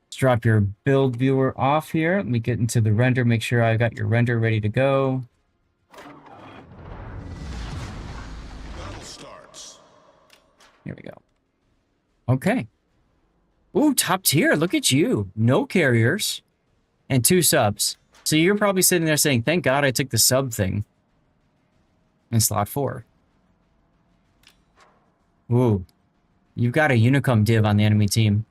Let's drop your build viewer off here. Let me get into the render, make sure I've got your render ready to go. Here we go. Okay. Ooh, top tier. Look at you. No carriers and 2 subs. So you're probably sitting there saying, thank God I took the sub thing in slot 4. Ooh. You've got a Unicum div on the enemy team.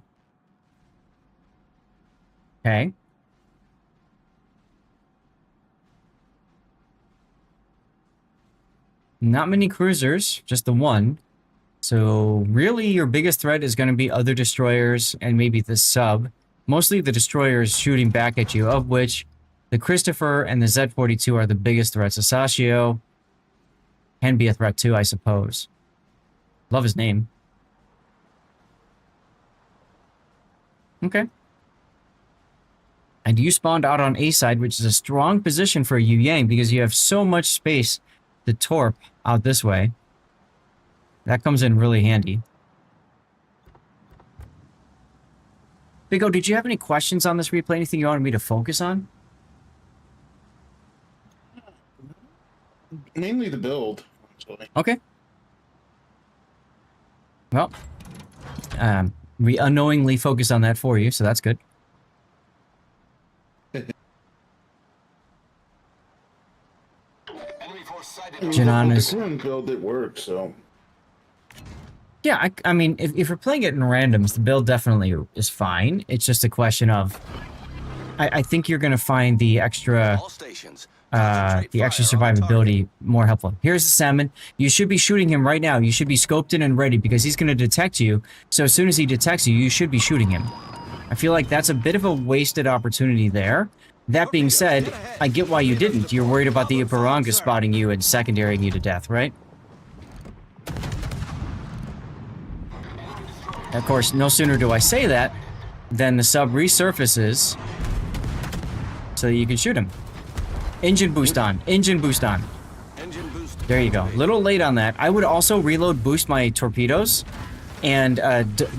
Okay. Not many cruisers, just the one. So really your biggest threat is going to be other destroyers and maybe the sub. Mostly the destroyers shooting back at you, of which the Christopher and the Z-42 are the biggest threats. Asashio can be a threat too, I suppose. Love his name. Okay. And you spawned out on A side, which is a strong position for Yu Yang because you have so much space to torp out this way. That comes in really handy. Big O, did you have any questions on this replay? Anything you wanted me to focus on? Mainly the build. Actually. Okay. Well, we unknowingly focus on that for you, so that's good. Janan is... The current build, it works, so... Yeah, I mean, if you're playing it in randoms, the build definitely is fine. It's just a question of... I think you're going to find the extra survivability more helpful. Here's the salmon. You should be shooting him right now. You should be scoped in and ready because he's going to detect you. So as soon as he detects you, you should be shooting him. I feel like that's a bit of a wasted opportunity there. That being said, I get why you didn't. You're worried about the Iparanga spotting you and secondarying you to death, right? Of course, no sooner do I say that than the sub resurfaces so that you can shoot him. Engine boost on. Engine boost on. There you go. Little late on that. I would also reload boost my torpedoes and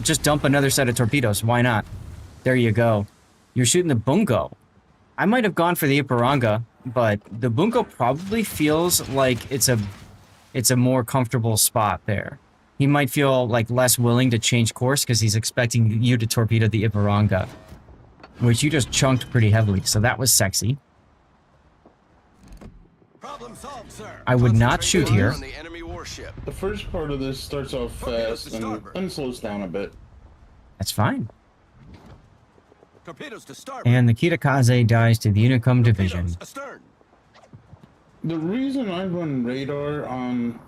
just dump another set of torpedoes. Why not? There you go. You're shooting the bungo. I might have gone for the Iparanga, but the bungo probably feels like it's a more comfortable spot there. He might feel like less willing to change course because he's expecting you to torpedo the Iparanga, which you just chunked pretty heavily, so that was sexy. Problem solved, sir. I would not shoot here. On the enemy warship. The first part of this starts off fast and then slows down a bit. That's fine. Torpedoes to starboard. And the Kitakaze dies to the Unicum division. Torpedoes astern. The reason I run radar on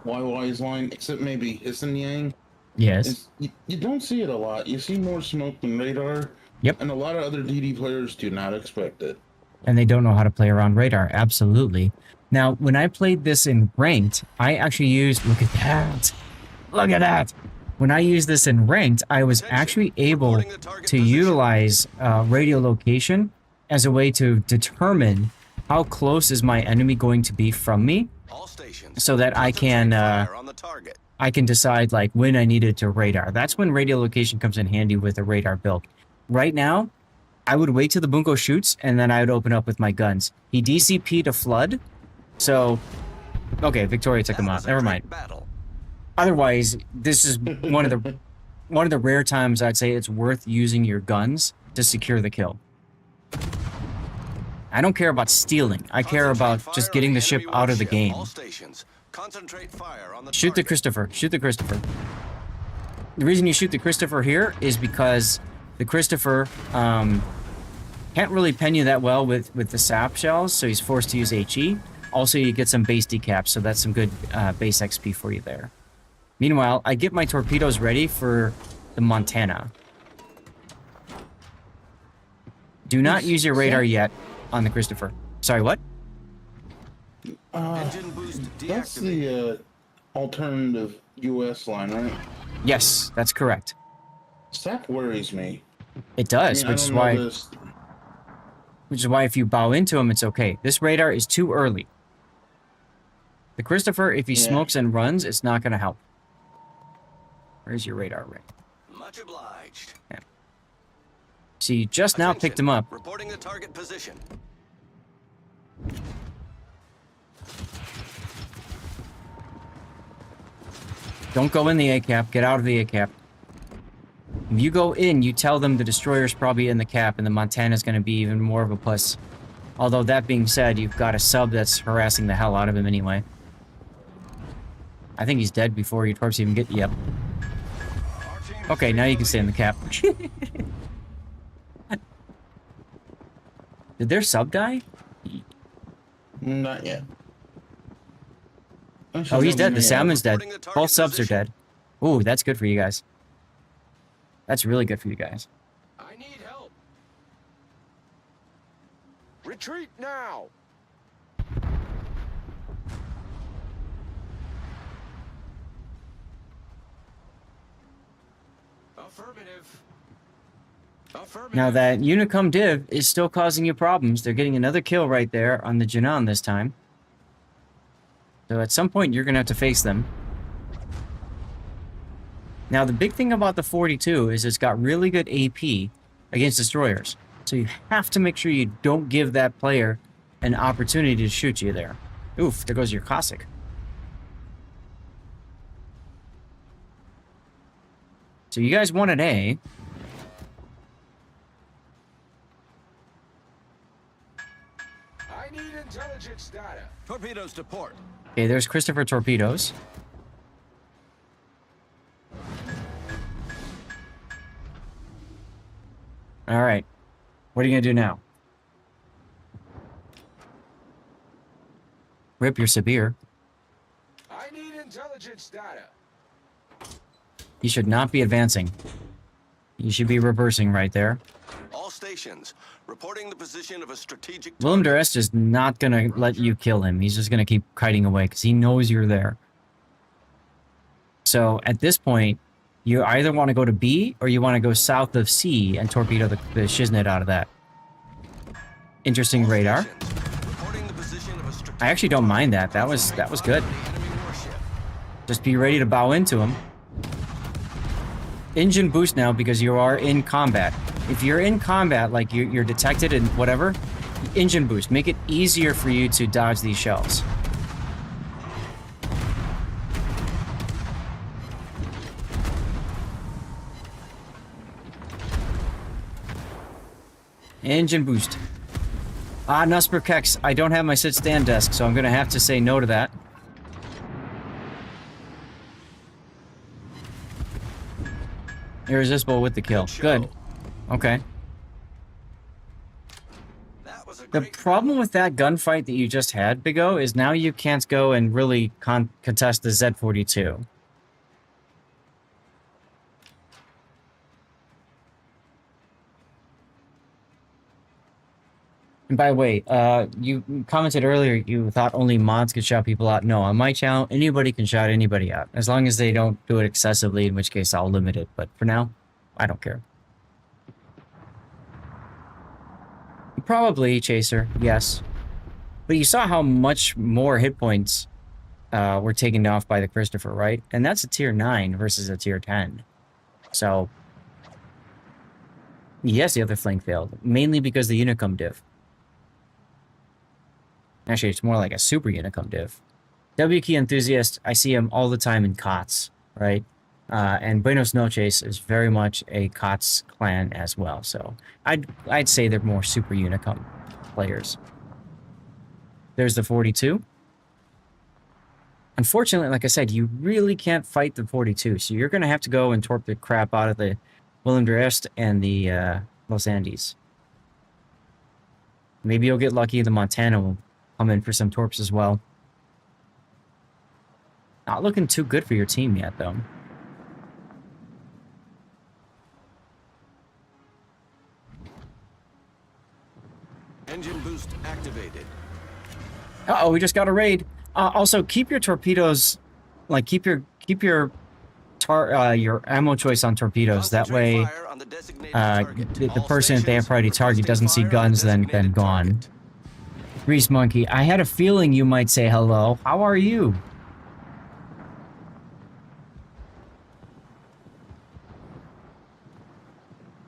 YY's line, except maybe Hiss and Yang, Yes. is you don't see it a lot. You see more smoke than radar. Yep. And a lot of other DD players do not expect it. And they don't know how to play around radar. Absolutely. Now, when I played this in ranked, I actually used... Look at that. Look at that. When I used this in ranked, I was actually able to utilize radiolocation as a way to determine how close is my enemy going to be from me, so that I can decide like when I needed to radar. That's when radiolocation comes in handy with a radar build. Right now, I would wait till the bunko shoots and then I would open up with my guns. He DCP'd a flood, so okay, Victoria took him out. Never mind. Otherwise, this is one of the rare times I'd say it's worth using your guns to secure the kill. I don't care about stealing. I care about just getting the ship out of the game. Shoot the Christopher. Shoot the Christopher. The reason you shoot the Christopher here is because the Christopher can't really pen you that well with the sap shells, so he's forced to use HE. Also, you get some base decaps, so that's some good base XP for you there. Meanwhile, I get my torpedoes ready for the Montana. Do not use your radar yet on the Christopher. Sorry, what? That's the alternative US line, right? Yes, that's correct. That worries me. It does, which is why if you bow into him, it's okay. This radar is too early. The Christopher, if he smokes and runs, it's not going to help. Where's your radar ring? Much obliged. Yeah. See, you just now picked him up. Reporting the target position. Don't go in the A-cap. Get out of the A-cap. If you go in, you tell them the destroyer's probably in the cap and the Montana's going to be even more of a puss. Although, that being said, you've got a sub that's harassing the hell out of him anyway. I think he's dead before your torps even get... Yep. Okay, now you can stay in the cap. Did their sub die? Not yet. Oh, he's dead. The Yeah. salmon's dead. Reporting the target Both subs are position. dead. Ooh, that's good for you guys. That's really good for you guys. I need help. Retreat now. Affirmative. Affirmative. Now that Unicum div is still causing you problems. They're getting another kill right there on the Janan this time. So at some point, you're going to have to face them. Now, the big thing about the 42 is it's got really good AP against destroyers. So you have to make sure you don't give that player an opportunity to shoot you there. Oof, there goes your Cossack. So you guys won an A. I need intelligence data. Torpedoes to port. Okay, there's Christopher Torpedoes. All right. What are you going to do now? Rip your Sabir. I need intelligence data. You should not be advancing. You should be reversing right there. All stations reporting the position of a strategic Willem target. Durest is not going to let you kill him. He's just going to keep kiting away because he knows you're there. So at this point, you either want to go to B or you want to go south of C and torpedo the shiznit out of that. Interesting All radar. stations reporting the position of a strategic I actually don't mind that. That was good. enemy warship. Just be ready to bow into him. Engine boost now because you are in combat. If you're in combat, like you're detected and whatever, engine boost. Make it easier for you to dodge these shells. Engine boost. Ah, Nusper Kex. I don't have my sit-stand desk, so I'm going to have to say no to that. Irresistible with the kill. Good. Okay. That was a The great problem with that gunfight that you just had, Big O, is now you can't go and really contest the Z-42. And by the way, you commented earlier you thought only mods could shout people out. No, on my channel, anybody can shout anybody out. As long as they don't do it excessively, in which case I'll limit it. But for now, I don't care. Probably, Chaser, yes. But you saw how much more hit points were taken off by the Christopher, right? And that's a tier 9 versus a tier 10. So, yes, the other flank failed. Mainly because the Unicum div. Actually, it's more like a super Unicum div. W Key Enthusiast, I see him all the time in COTS, right? And Buenos Noches is very much a COTS clan as well. So I'd say they're more super Unicum players. There's the 42. Unfortunately, like I said, you really can't fight the 42. So you're going to have to go and torp the crap out of the Willem Durest and the Los Andes. Maybe you'll get lucky. The Montana will come in for some torps as well. Not looking too good for your team yet, though. engine boost activated. Uh-oh, we just got a raid. Also, keep your torpedoes, like keep your ammo choice on torpedoes. That Concentrate way, fire on the designated target. the All person at the stations priority target doesn't see requesting fire on guns, the then designated gone. target. Grease Monkey, I had a feeling you might say hello. How are you?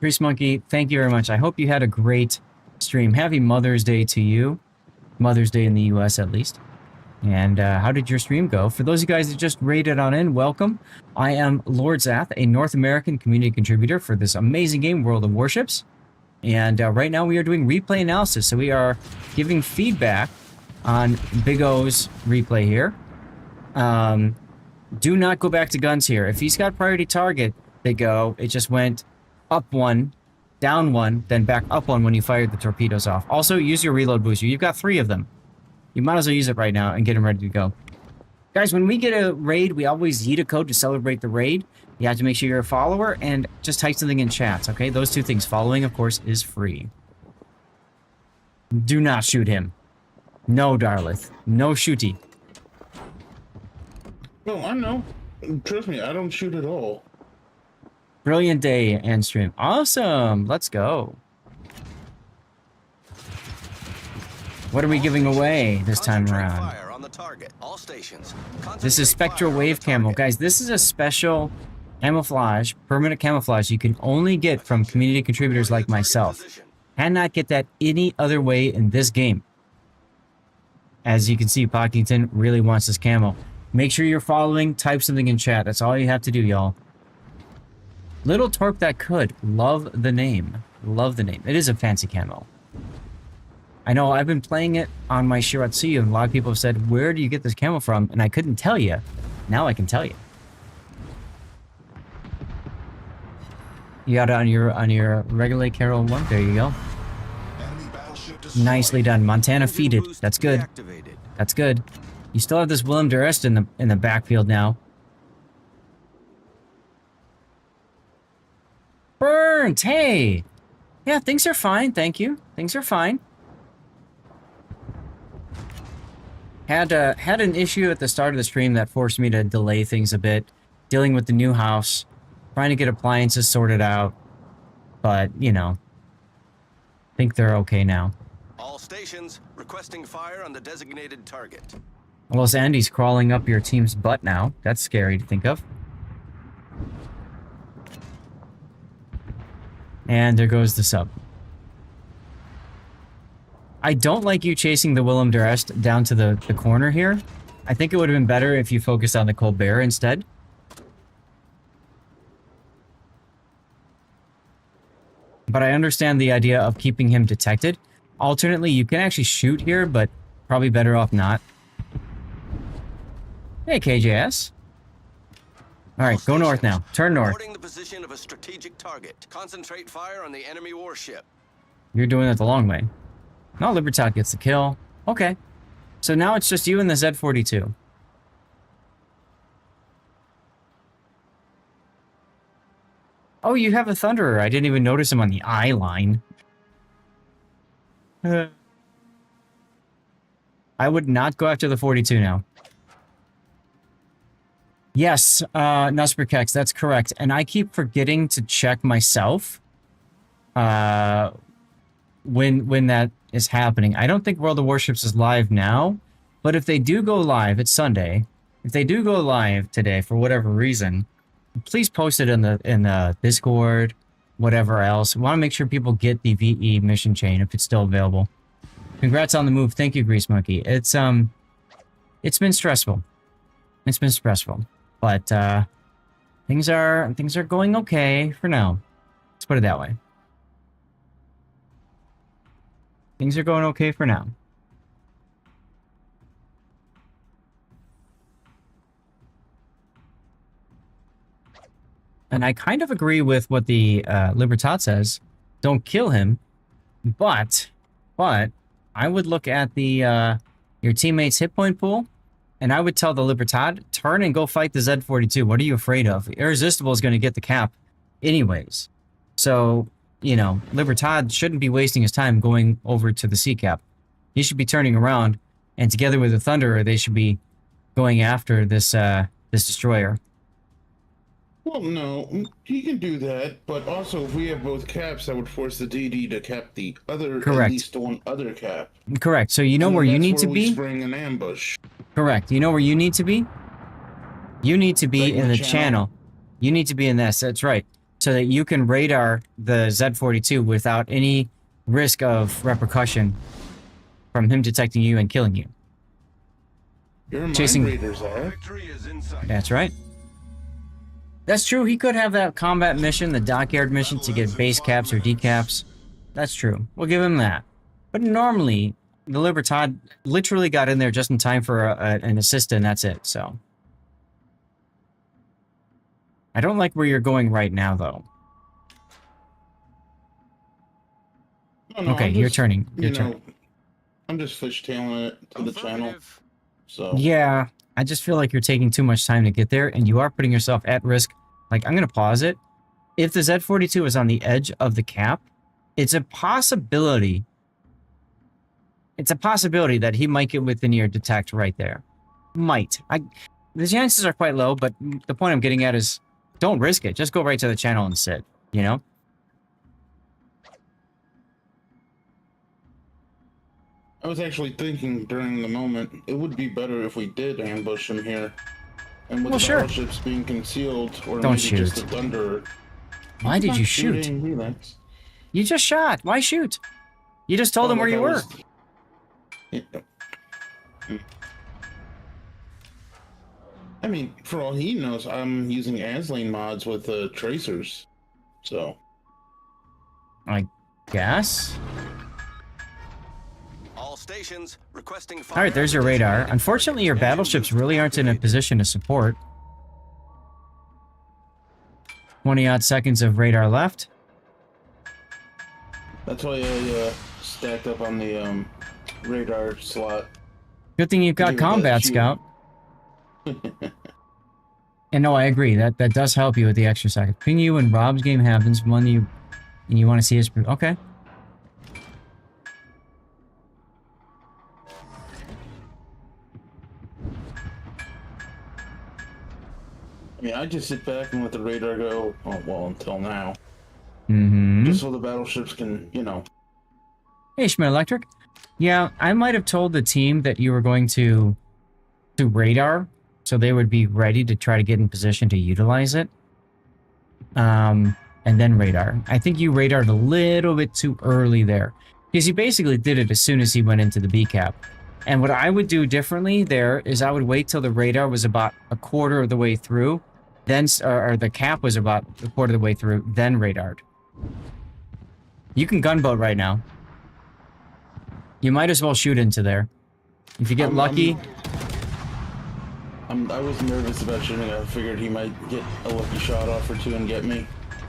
Grease Monkey, thank you very much. I hope you had a great stream. Happy Mother's Day to you. Mother's Day in the US, at least. And how did your stream go? For those of you guys that just raided on in, welcome. I am Lord Zath, a North American community contributor for this amazing game, World of Warships. And right now we are doing replay analysis. So we are giving feedback on Big O's replay here. Do not go back to guns here. If he's got priority target, Big O, it just went up one, down one, then back up one when you fired the torpedoes off. Also, use your reload booster. You've got 3 of them. You might as well use it right now and get them ready to go. Guys, when we get a raid, we always yeet a code to celebrate the raid. You have to make sure you're a follower and just type something in chat, okay? Those two things. Following, of course, is free. Do not shoot him. No, Darlith. No shooty. No, I know. Trust me, I don't shoot at all. Brilliant day and stream. Awesome. Let's go. What are we giving away this time around? Fire on the target. All stations. This is Spectral Wave Camo. Guys, this is a special camouflage, permanent camouflage you can only get from community contributors like myself. Cannot get that any other way in this game. As you can see, Pockington really wants this camo. Make sure you're following, type something in chat. That's all you have to do, y'all. Little Torp That Could. Love the name. Love the name. It is a fancy camo. I know I've been playing it on my Shiratsuyu, and a lot of people have said, where do you get this camo from? And I couldn't tell you. Now I can tell you. You got it on your regular Carol 1. There you go. Nicely done. Montana feeded. That's good. That's good. You still have this Willem Durest in the backfield now. Burnt! Hey! Yeah, things are fine, thank you. Things are fine. Had an issue at the start of the stream that forced me to delay things a bit. Dealing with the new house. Trying to get appliances sorted out. But, you know. I think they're okay now. All stations requesting fire on the designated target. Well, Andy's crawling up your team's butt now. That's scary to think of. And there goes the sub. I don't like you chasing the Willem Durest down to the corner here. I think it would have been better if you focused on the Colbert instead. But I understand the idea of keeping him detected. Alternately, you can actually shoot here, but probably better off not. Hey, KJS. Alright, go north now. Turn north. The position of a strategic target. Concentrate fire on the enemy warship. You're doing it the long way. No, Libertad gets the kill. Okay. So now it's just you and the Z42. Oh, you have a Thunderer. I didn't even notice him on the eye line. I would not go after the 42 now. Yes, Nusperkex, that's correct. And I keep forgetting to check myself when that is happening. I don't think World of Warships is live now, but if they do go live, it's Sunday. If they do go live today for whatever reason, please post it in the Discord, whatever else. We want to make sure people get the VE mission chain if it's still available. Congrats on the move. Thank you, Grease Monkey. It's been stressful. It's been stressful. But things are going okay for now. Let's put it that way. Things are going okay for now. And I kind of agree with what the Libertad says. Don't kill him, but I would look at the your teammate's hit point pool. And I would tell the Libertad, turn and go fight the Z42. What are you afraid of? Irresistible is going to get the cap anyways. So, you know, Libertad shouldn't be wasting his time going over to the C cap. He should be turning around, and together with the Thunderer, they should be going after this this destroyer. Well, no, you can do that, but also if we have both caps, that would force the DD to cap the other, Correct. At least one other cap. Correct. So you know where you need to be? Spring an ambush. Correct. You know where you need to be? You need to be Like in the channel. You need to be in this. That's right. So that you can radar the Z42 without any risk of repercussion from him detecting you and killing you. Your mind Chasing- raiders are. Victory is in sight. That's right. That's true. He could have that combat mission, the dockyard mission, to get base caps or decaps. That's true. We'll give him that. But normally, the Libertad literally got in there just in time for an assist, and that's it, so. I don't like where you're going right now, though. No, Okay, I'm you're just, turning. you You're turning. know, I'm just fishtailing it to the channel. So Yeah, I just feel like you're taking too much time to get there, and you are putting yourself at risk. Like, I'm going to pause it. If the Z42 is on the edge of the cap, it's a possibility. It's a possibility that he might get within your detect right there. Might. The chances are quite low, but the point I'm getting at is don't risk it. Just go right to the channel and sit, you know? I was actually thinking during the moment, it would be better if we did ambush him here. And with Well, the sure. battleships being concealed, or Don't maybe shoot. just the Thunderer. Why did you shoot? Shooting, relax. You just shot. Why shoot? You just told him where like you I were. was- Yeah. I mean, for all he knows, I'm using Aslane mods with tracers. So. I guess. All stations requesting fire. All right, there's your radar. Unfortunately, your battleships really aren't in a position to support. 20-odd seconds of radar left. That's why I stacked up on the radar slot. Good thing you've got Give it that Combat shoot. Scout. And no, I agree. That does help you with the extra second. Ping you when Rob's game happens, when you want to see his... Okay. I mean, I just sit back and let the radar go, oh, well, until now. Mm-hmm. Just so the battleships can, you know. Hey, Schmidt Electric. Yeah, I might have told the team that you were going to radar, so they would be ready to try to get in position to utilize it. And then radar. I think you radared a little bit too early there, because he basically did it as soon as he went into the B cap. And what I would do differently there is I would wait till the radar was about a quarter of the way through, then or the cap was about a quarter of the way through, then radared. You can gunboat right now. You might as well shoot into there. If you get lucky... I was nervous about shooting. I figured he might get a lucky shot off or two and get me.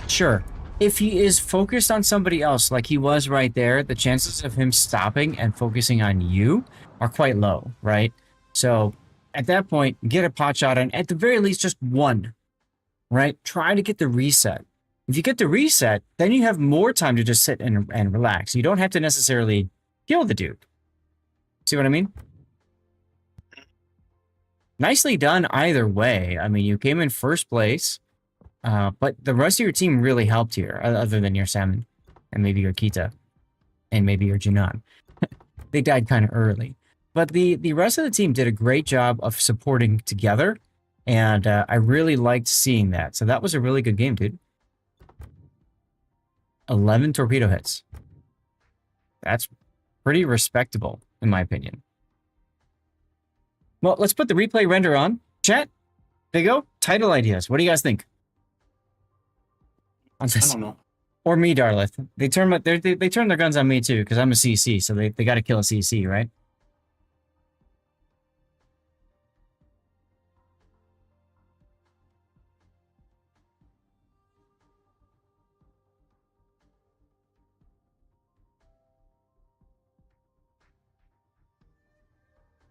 Sure. If he is focused on somebody else, like he was right there, the chances of him stopping and focusing on you are quite low, right? So, at that point, get a pot shot on, at the very least, just one, right? Try to get the reset. If you get the reset, then you have more time to just sit and relax. You don't have to necessarily kill the dude. See what I mean? Nicely done either way. I mean, you came in first place, but the rest of your team really helped here, other than your Salmon, and maybe your Kita, and maybe your Junan. They died kind of early. But the rest of the team did a great job of supporting together, and I really liked seeing that. So that was a really good game, dude. 11 torpedo hits. That's pretty respectable, in my opinion. Well, let's put the replay render on. Chat, there you go. Title ideas. What do you guys think? On I this? don't know. Or me, Darlith. They turn their guns on me too, because I'm a CC, so they got to kill a CC, right?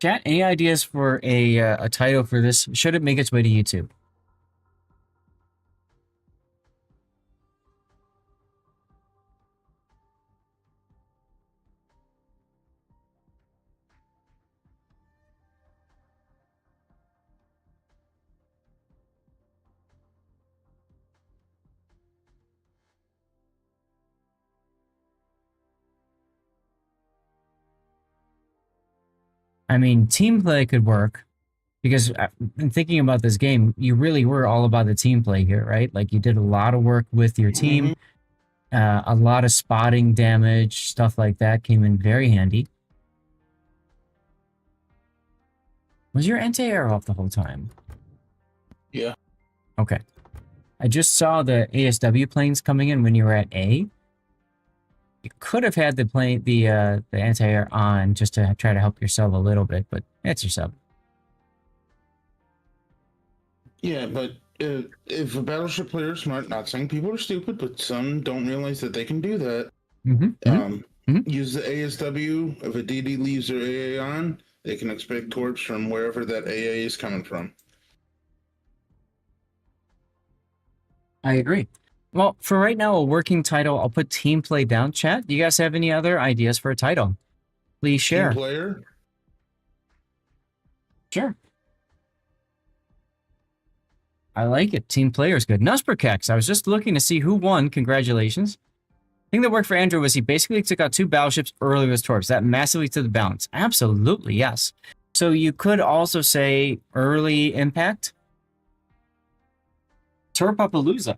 Chat, any ideas for a title for this? Should it make its way to YouTube? I mean, team play could work, because in thinking about this game, you really were all about the team play here, right? Like, you did a lot of work with your team. A lot of spotting damage, stuff like that came in very handy. Was your anti-air off the whole time? Yeah. Okay. I just saw the ASW planes coming in when you were at A. You could have had the anti-air on just to try to help yourself a little bit, but that's your sub. Yeah, but if a battleship player is smart, not saying people are stupid, but some don't realize that they can do that. Mm-hmm. Use the ASW. If a DD leaves their AA on, they can expect torps from wherever that AA is coming from. I agree. Well, for right now, a working title, I'll put team play down. Chat, do you guys have any other ideas for a title? Please share. Team player. Sure. I like it. Team player is good. Nusperkex, I was just looking to see who won. Congratulations. The thing that worked for Andrew was he basically took out 2 battleships early with torps. That massively to the balance. Absolutely, yes. So you could also say early impact. Torpapalooza.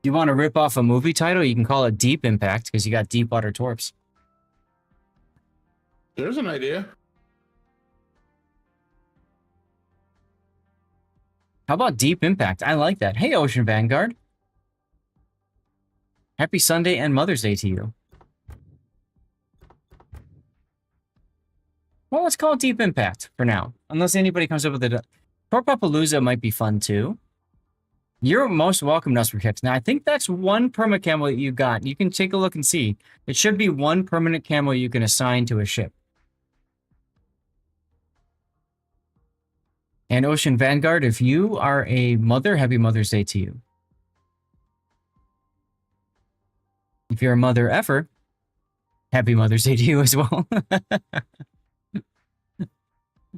You want to rip off a movie title, you can call it Deep Impact because you got deep water torps. There's an idea. How about Deep Impact? I like that. Hey, Ocean Vanguard. Happy Sunday and Mother's Day to you. Well, let's call it Deep Impact for now. Unless anybody comes up with it. Torpapalooza might be fun too. You're most welcome, Nusperkex. Now, I think that's 1 perma camo that you got. You can take a look and see. It should be 1 permanent camo you can assign to a ship. And Ocean Vanguard, if you are a mother, happy Mother's Day to you. If you're a mother effer, happy Mother's Day to you as well.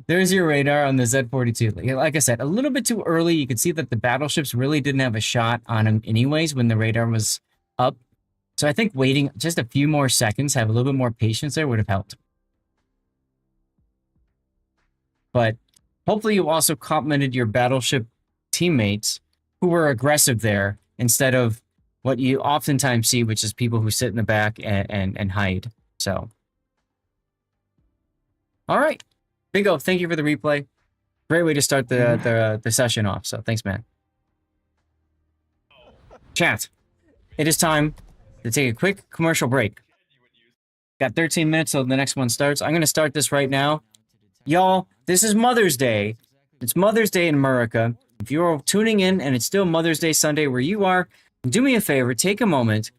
There's your radar on the Z42. Like I said, a little bit too early. You could see that the battleships really didn't have a shot on them anyways when the radar was up. So I think waiting just a few more seconds, have a little bit more patience there would have helped. But hopefully you also complimented your battleship teammates who were aggressive there instead of what you oftentimes see, which is people who sit in the back and hide. So, all right. Bingo, thank you for the replay. Great way to start the session off. So thanks, man. Chat, it is time to take a quick commercial break. Got 13 minutes till the next one starts. I'm going to start this right now. Y'all, this is Mother's Day. It's Mother's Day in America. If you're tuning in and it's still Mother's Day Sunday where you are, do me a favor, take a moment,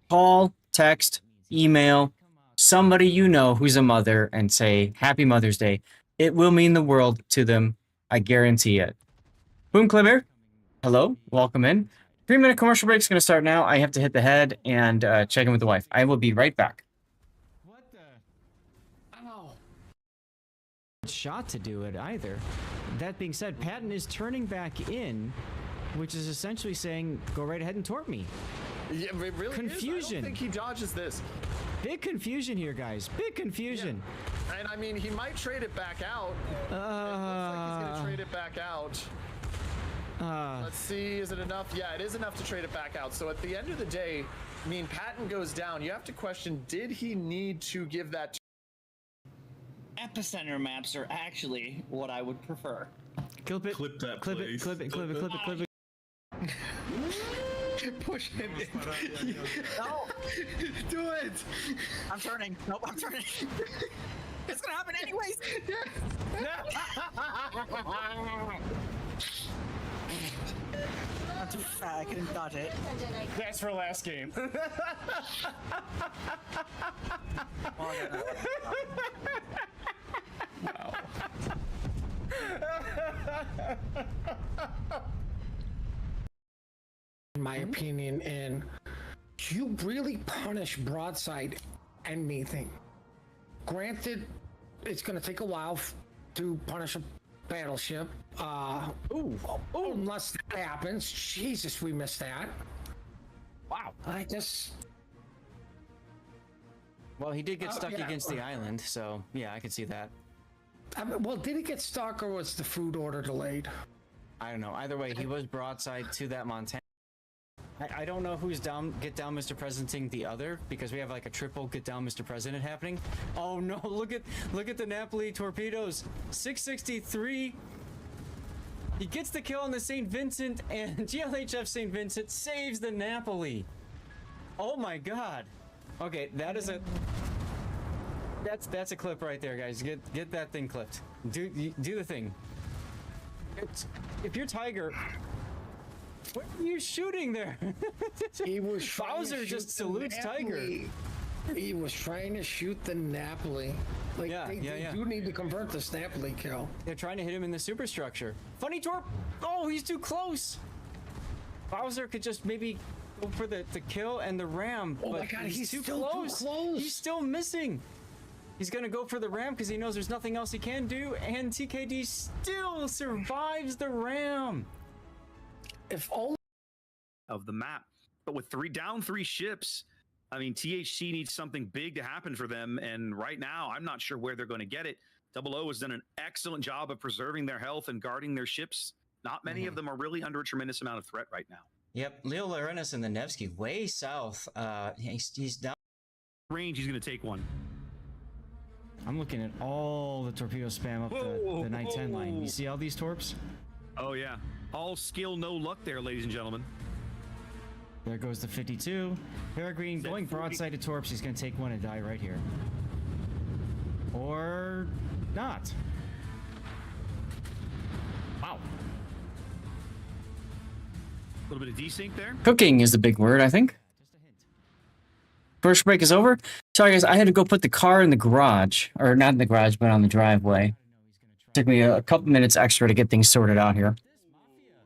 call, text, email, somebody you know who's a mother and say, Happy Mother's Day. It will mean the world to them. I guarantee it. Boom Climber, hello, welcome in. 3-minute commercial break is going to start now. I have to hit the head and check in with the wife. I will be right back. What the? Ow. Shot to do it either. That being said, Patton is turning back in, which is essentially saying, go right ahead and torp me. Yeah, it really Confusion. is. I don't think he dodges this. Big confusion here, guys. Big confusion. Yeah. And I mean, he might trade it back out. It looks like he's going to trade it back out. Let's see, is it enough? Yeah, it is enough to trade it back out. So at the end of the day, I mean, Patton goes down. You have to question, did he need to give that? Epicenter maps are actually what I would prefer. Clip it. Clip that, Clip it. please. Clip it. Clip it. Clip it. Clip it. Push him in. No! Do it! I'm turning. Nope, I'm turning. It's gonna happen anyways! I'm too fat, I couldn't dodge it. That's for last game. Wow. In my opinion, and you really punish broadside anything. Granted, it's going to take a while to punish a battleship. Unless that happens. Jesus, we missed that. Wow. Well, he did get stuck against the island, so yeah, I could see that. Well, did he get stuck or was the food order delayed? I don't know. Either way, he was broadside to that Montana. I don't know who's down, get down Mr. Presidenting the other, because we have like a triple get down Mr. President happening. Oh no, look at the Napoli torpedoes. 663. He gets the kill on the St. Vincent, and GLHF St. Vincent saves the Napoli. Oh my god. Okay, that is a that's a clip right there, guys. Get that thing clipped. Do the thing. If you're Tiger, What are you shooting there? He was trying to Bowser shoot just the salutes Tiger. Napoli. He was trying to shoot the Napoli. Like, Yeah, they yeah. do need to convert this Napoli kill. They're trying to hit him in the superstructure. Funny torp! Oh, he's too close! Bowser could just maybe go for the kill and the ram, Oh but my God, he's too still close. too close. He's still missing. He's gonna go for the ram because he knows there's nothing else he can do, and TKD still survives the ram. If only of the map. But with down three ships, I mean, THC needs something big to happen for them. And right now, I'm not sure where they're going to get it. Double O has done an excellent job of preserving their health and guarding their ships. Not many of them are really under a tremendous amount of threat right now. Yep, Leo Larenas and the Nevsky way south. He's down Range, he's going to take one. I'm looking at all the torpedo spam up the 910 line. You see all these torps? Oh, yeah. All skill, no luck there, ladies and gentlemen. There goes the 52. Peregrine going broadside to torps. He's going to take one and die right here. Or not. Wow. A little bit of desync there. Cooking is the big word, I think. First break is over. Sorry, guys. I had to go put the car in the garage. Or not in the garage, but on the driveway. Took me a couple minutes extra to get things sorted out here.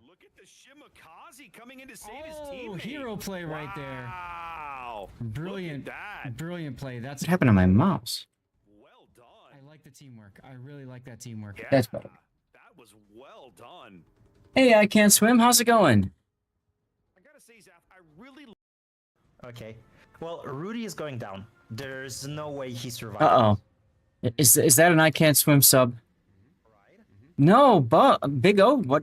Look at the Shimakaze coming in to save his team. Hero play right there. Wow. Brilliant. Look at that. Brilliant play. That's What happened to my mouse? Well done. I like the teamwork. I really like that teamwork. Yeah, That's better. That was well done. Hey, I can't swim. How's it going? I gotta say, Zaf, I really Okay. Well, Rudy is going down. There's no way he survives. Uh-oh. Is that an I can't swim sub? Right? No, but Big O, what?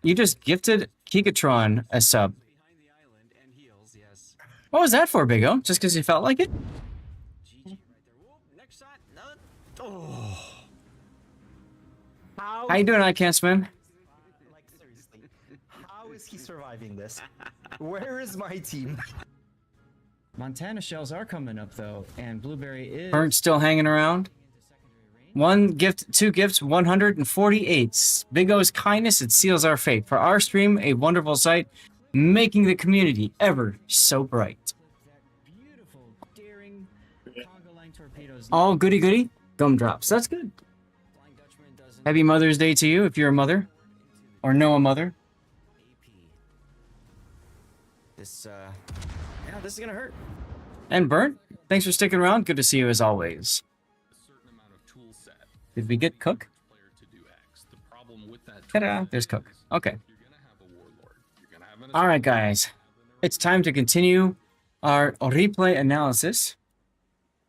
You just gifted Kikatron a sub. Behind the island and heals, yes. What was that for, Big O? Just because you felt like it? GG right there. Whoop, next shot. No. Oh. How you doing, I can't swim? Like, seriously. How is he surviving this? Where is my team? Montana shells are coming up, though. And Blueberry is... Burnt still hanging around? One gift, two gifts, 148. Big O's kindness, it seals our fate. For our stream, a wonderful sight, making the community ever so bright. Beautiful, daring conga line torpedoes. All goody goody? Gumdrops. That's good. Flying Dutchman doesn't Happy Mother's Day to you if you're a mother. Or know a mother. AP. This yeah, this is gonna hurt. And Burnt, thanks for sticking around. Good to see you as always. Did we get Cook? Ta-da, there's Cook. Okay. Alright, guys. It's time to continue our replay analysis.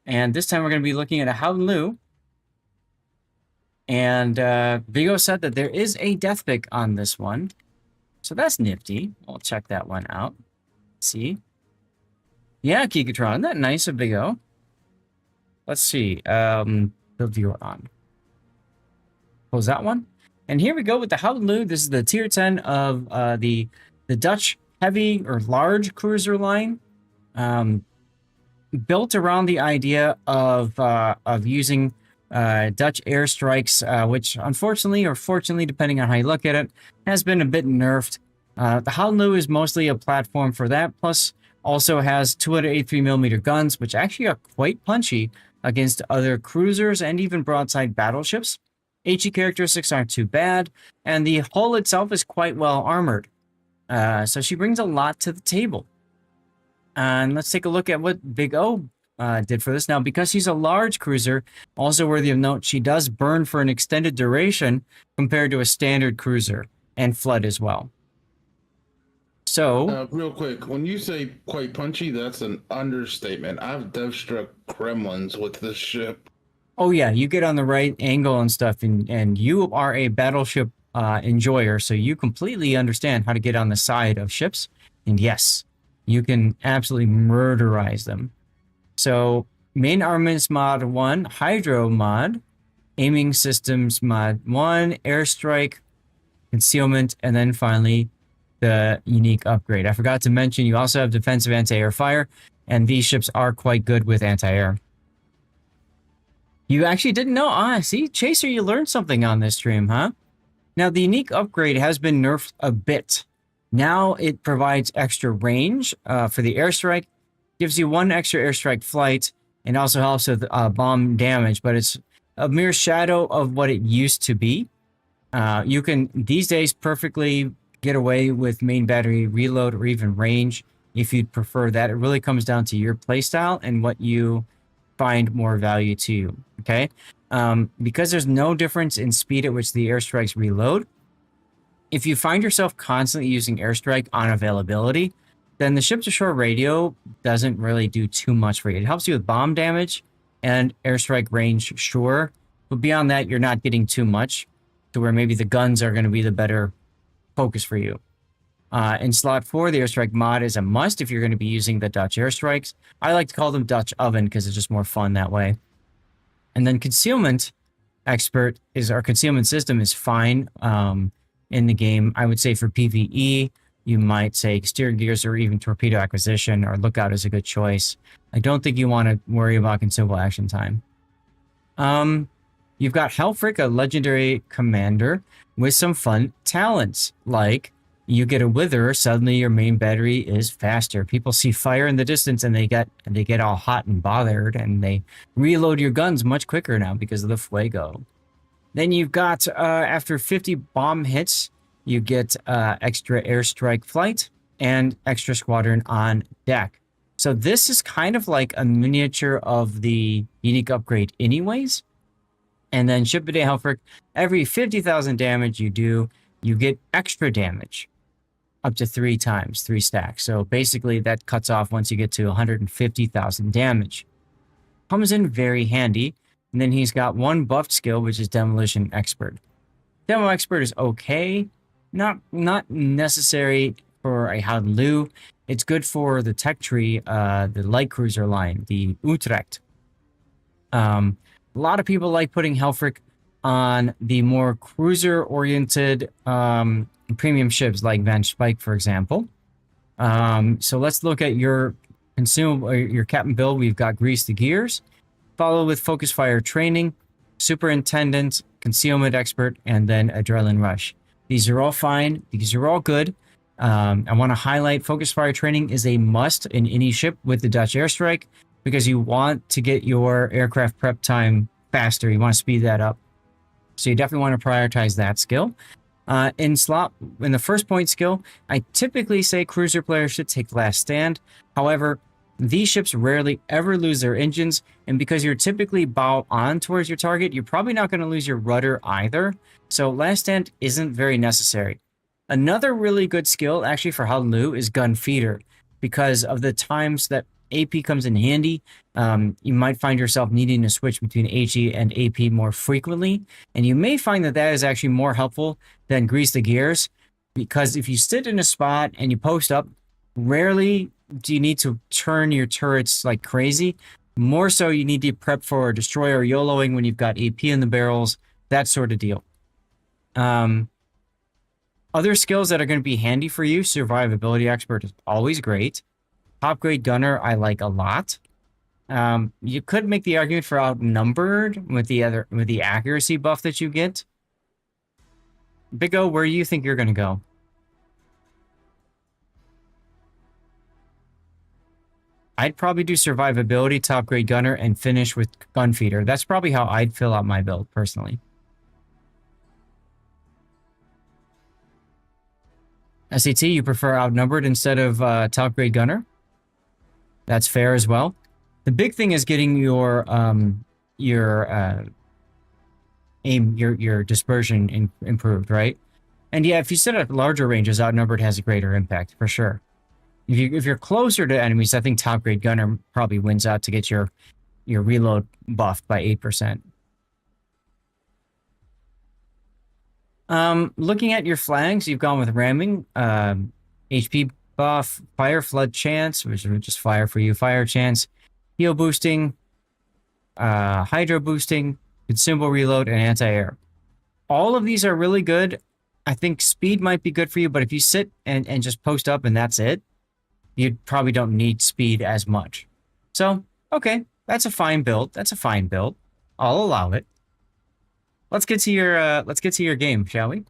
And this time we're going to be looking at a Howden Lu. And Big O said that there is a death pick on this one. So that's nifty. We'll check that one out. See? Yeah, Kikatron. Isn't that nice of Big O? Let's see. Build viewer on. Close that one. And here we go with the Howden Lu. This is the tier 10 of the Dutch heavy or large cruiser line. Built around the idea of using Dutch airstrikes, which unfortunately or fortunately, depending on how you look at it, has been a bit nerfed. The Howden Lu is mostly a platform for that, plus also has 283mm guns, which actually are quite punchy against other cruisers and even broadside battleships. HE characteristics aren't too bad, and the hull itself is quite well armored. So she brings a lot to the table. And let's take a look at what Big O did for this. Now, because she's a large cruiser, also worthy of note, she does burn for an extended duration compared to a standard cruiser, and flood as well. So, Real quick, when you say quite punchy, that's an understatement. I've dev-struck gremlins with this ship. oh yeah, you get on the right angle and stuff, and you are a battleship enjoyer, so you completely understand how to get on the side of ships. And yes, you can absolutely murderize them. So, main armaments mod 1, hydro mod, aiming systems mod 1, airstrike, concealment, and then finally the unique upgrade. I forgot to mention you also have defensive anti-air fire, and these ships are quite good with anti-air. You actually didn't know? Ah, see, Chaser, you learned something on this stream, huh? Now, the unique upgrade has been nerfed a bit Now it provides extra range for the airstrike, gives you 1 extra airstrike flight, and also helps with bomb damage, but it's a mere shadow of what it used to be. You can, these days, perfectly get away with main battery reload or even range if you'd prefer that. It really comes down to your playstyle and what you find more value to you, okay? Because there's no difference in speed at which the airstrikes reload, if you find yourself constantly using airstrike on availability, then the ship-to-shore radio doesn't really do too much for you. It helps you with bomb damage and airstrike range, sure, but beyond that, you're not getting too much to where maybe the guns are going to be the better focus for you. In slot 4, the airstrike mod is a must if you're going to be using the Dutch airstrikes. I like to call them Dutch oven because it's just more fun that way. And then concealment expert is, our concealment system is fine in the game. I would say for PvE, you might say steering gears or even torpedo acquisition or lookout is a good choice. I don't think you want to worry about consumable action time. You've got Helfric, a legendary commander with some fun talents, like you get a wither, suddenly your main battery is faster. People see fire in the distance and they get all hot and bothered, and they reload your guns much quicker now because of the fuego. Then you've got, after 50 bomb hits, you get extra airstrike flight and extra squadron on deck. So this is kind of like a miniature of the unique upgrade anyways. And then Ship a Day Helfric, every 50,000 damage you do, you get extra damage. Up to 3 times, 3 stacks. So basically that cuts off once you get to 150,000 damage. Comes in very handy. And then he's got 1 buffed skill, which is Demolition Expert. Demo Expert is okay. Not necessary for a Houdenloo. It's good for the tech tree, the light cruiser line, the Utrecht. A lot of people like putting Helfric on the more cruiser-oriented premium ships like Van Spijk, for example. So let's look at your consumable, your captain build. We've got Grease the Gears, followed with Focus Fire Training, Superintendent, Concealment Expert, and then Adrenaline Rush. These are all fine. These are all good. I want to highlight Focus Fire Training is a must in any ship with the Dutch airstrike because you want to get your aircraft prep time faster. You want to speed that up. So you definitely want to prioritize that skill. In the first point skill, I typically say cruiser players should take Last Stand. However, these ships rarely ever lose their engines, and because you're typically bow on towards your target, you're probably not going to lose your rudder either. So Last Stand isn't very necessary. Another really good skill, actually, for Houdenloo is Gun Feeder. Because of the times that AP comes in handy, you might find yourself needing to switch between HE and AP more frequently. And you may find that that is actually more helpful than Grease the Gears. Because if you sit in a spot and you post up, rarely do you need to turn your turrets like crazy. More so, you need to prep for a destroyer YOLOing when you've got AP in the barrels, that sort of deal. Other skills that are going to be handy for you, Survivability Expert is always great. Top Grade Gunner, I like a lot. You could make the argument for Outnumbered with the accuracy buff that you get. Big O, where do you think you're going to go? I'd probably do Survivability, Top Grade Gunner, and finish with Gun Feeder. That's probably how I'd fill out my build, personally. SAT, you prefer Outnumbered instead of Top Grade Gunner? That's fair as well. The big thing is getting your aim, your dispersion improved, right? And yeah, if you set up larger ranges, Outnumbered has a greater impact, for sure. If you're closer to enemies, I think Top Grade Gunner probably wins out to get your reload buffed by 8%. Looking at your flags, you've gone with ramming, HP buff, fire flood chance, which is just fire for you, fire chance, heal boosting, hydro boosting, consumable reload, and anti-air. All of these are really good. I think speed might be good for you, but if you sit and just post up and that's it, you probably don't need speed as much. So, okay, that's a fine build. That's a fine build. I'll allow it. Let's get to your game, shall we?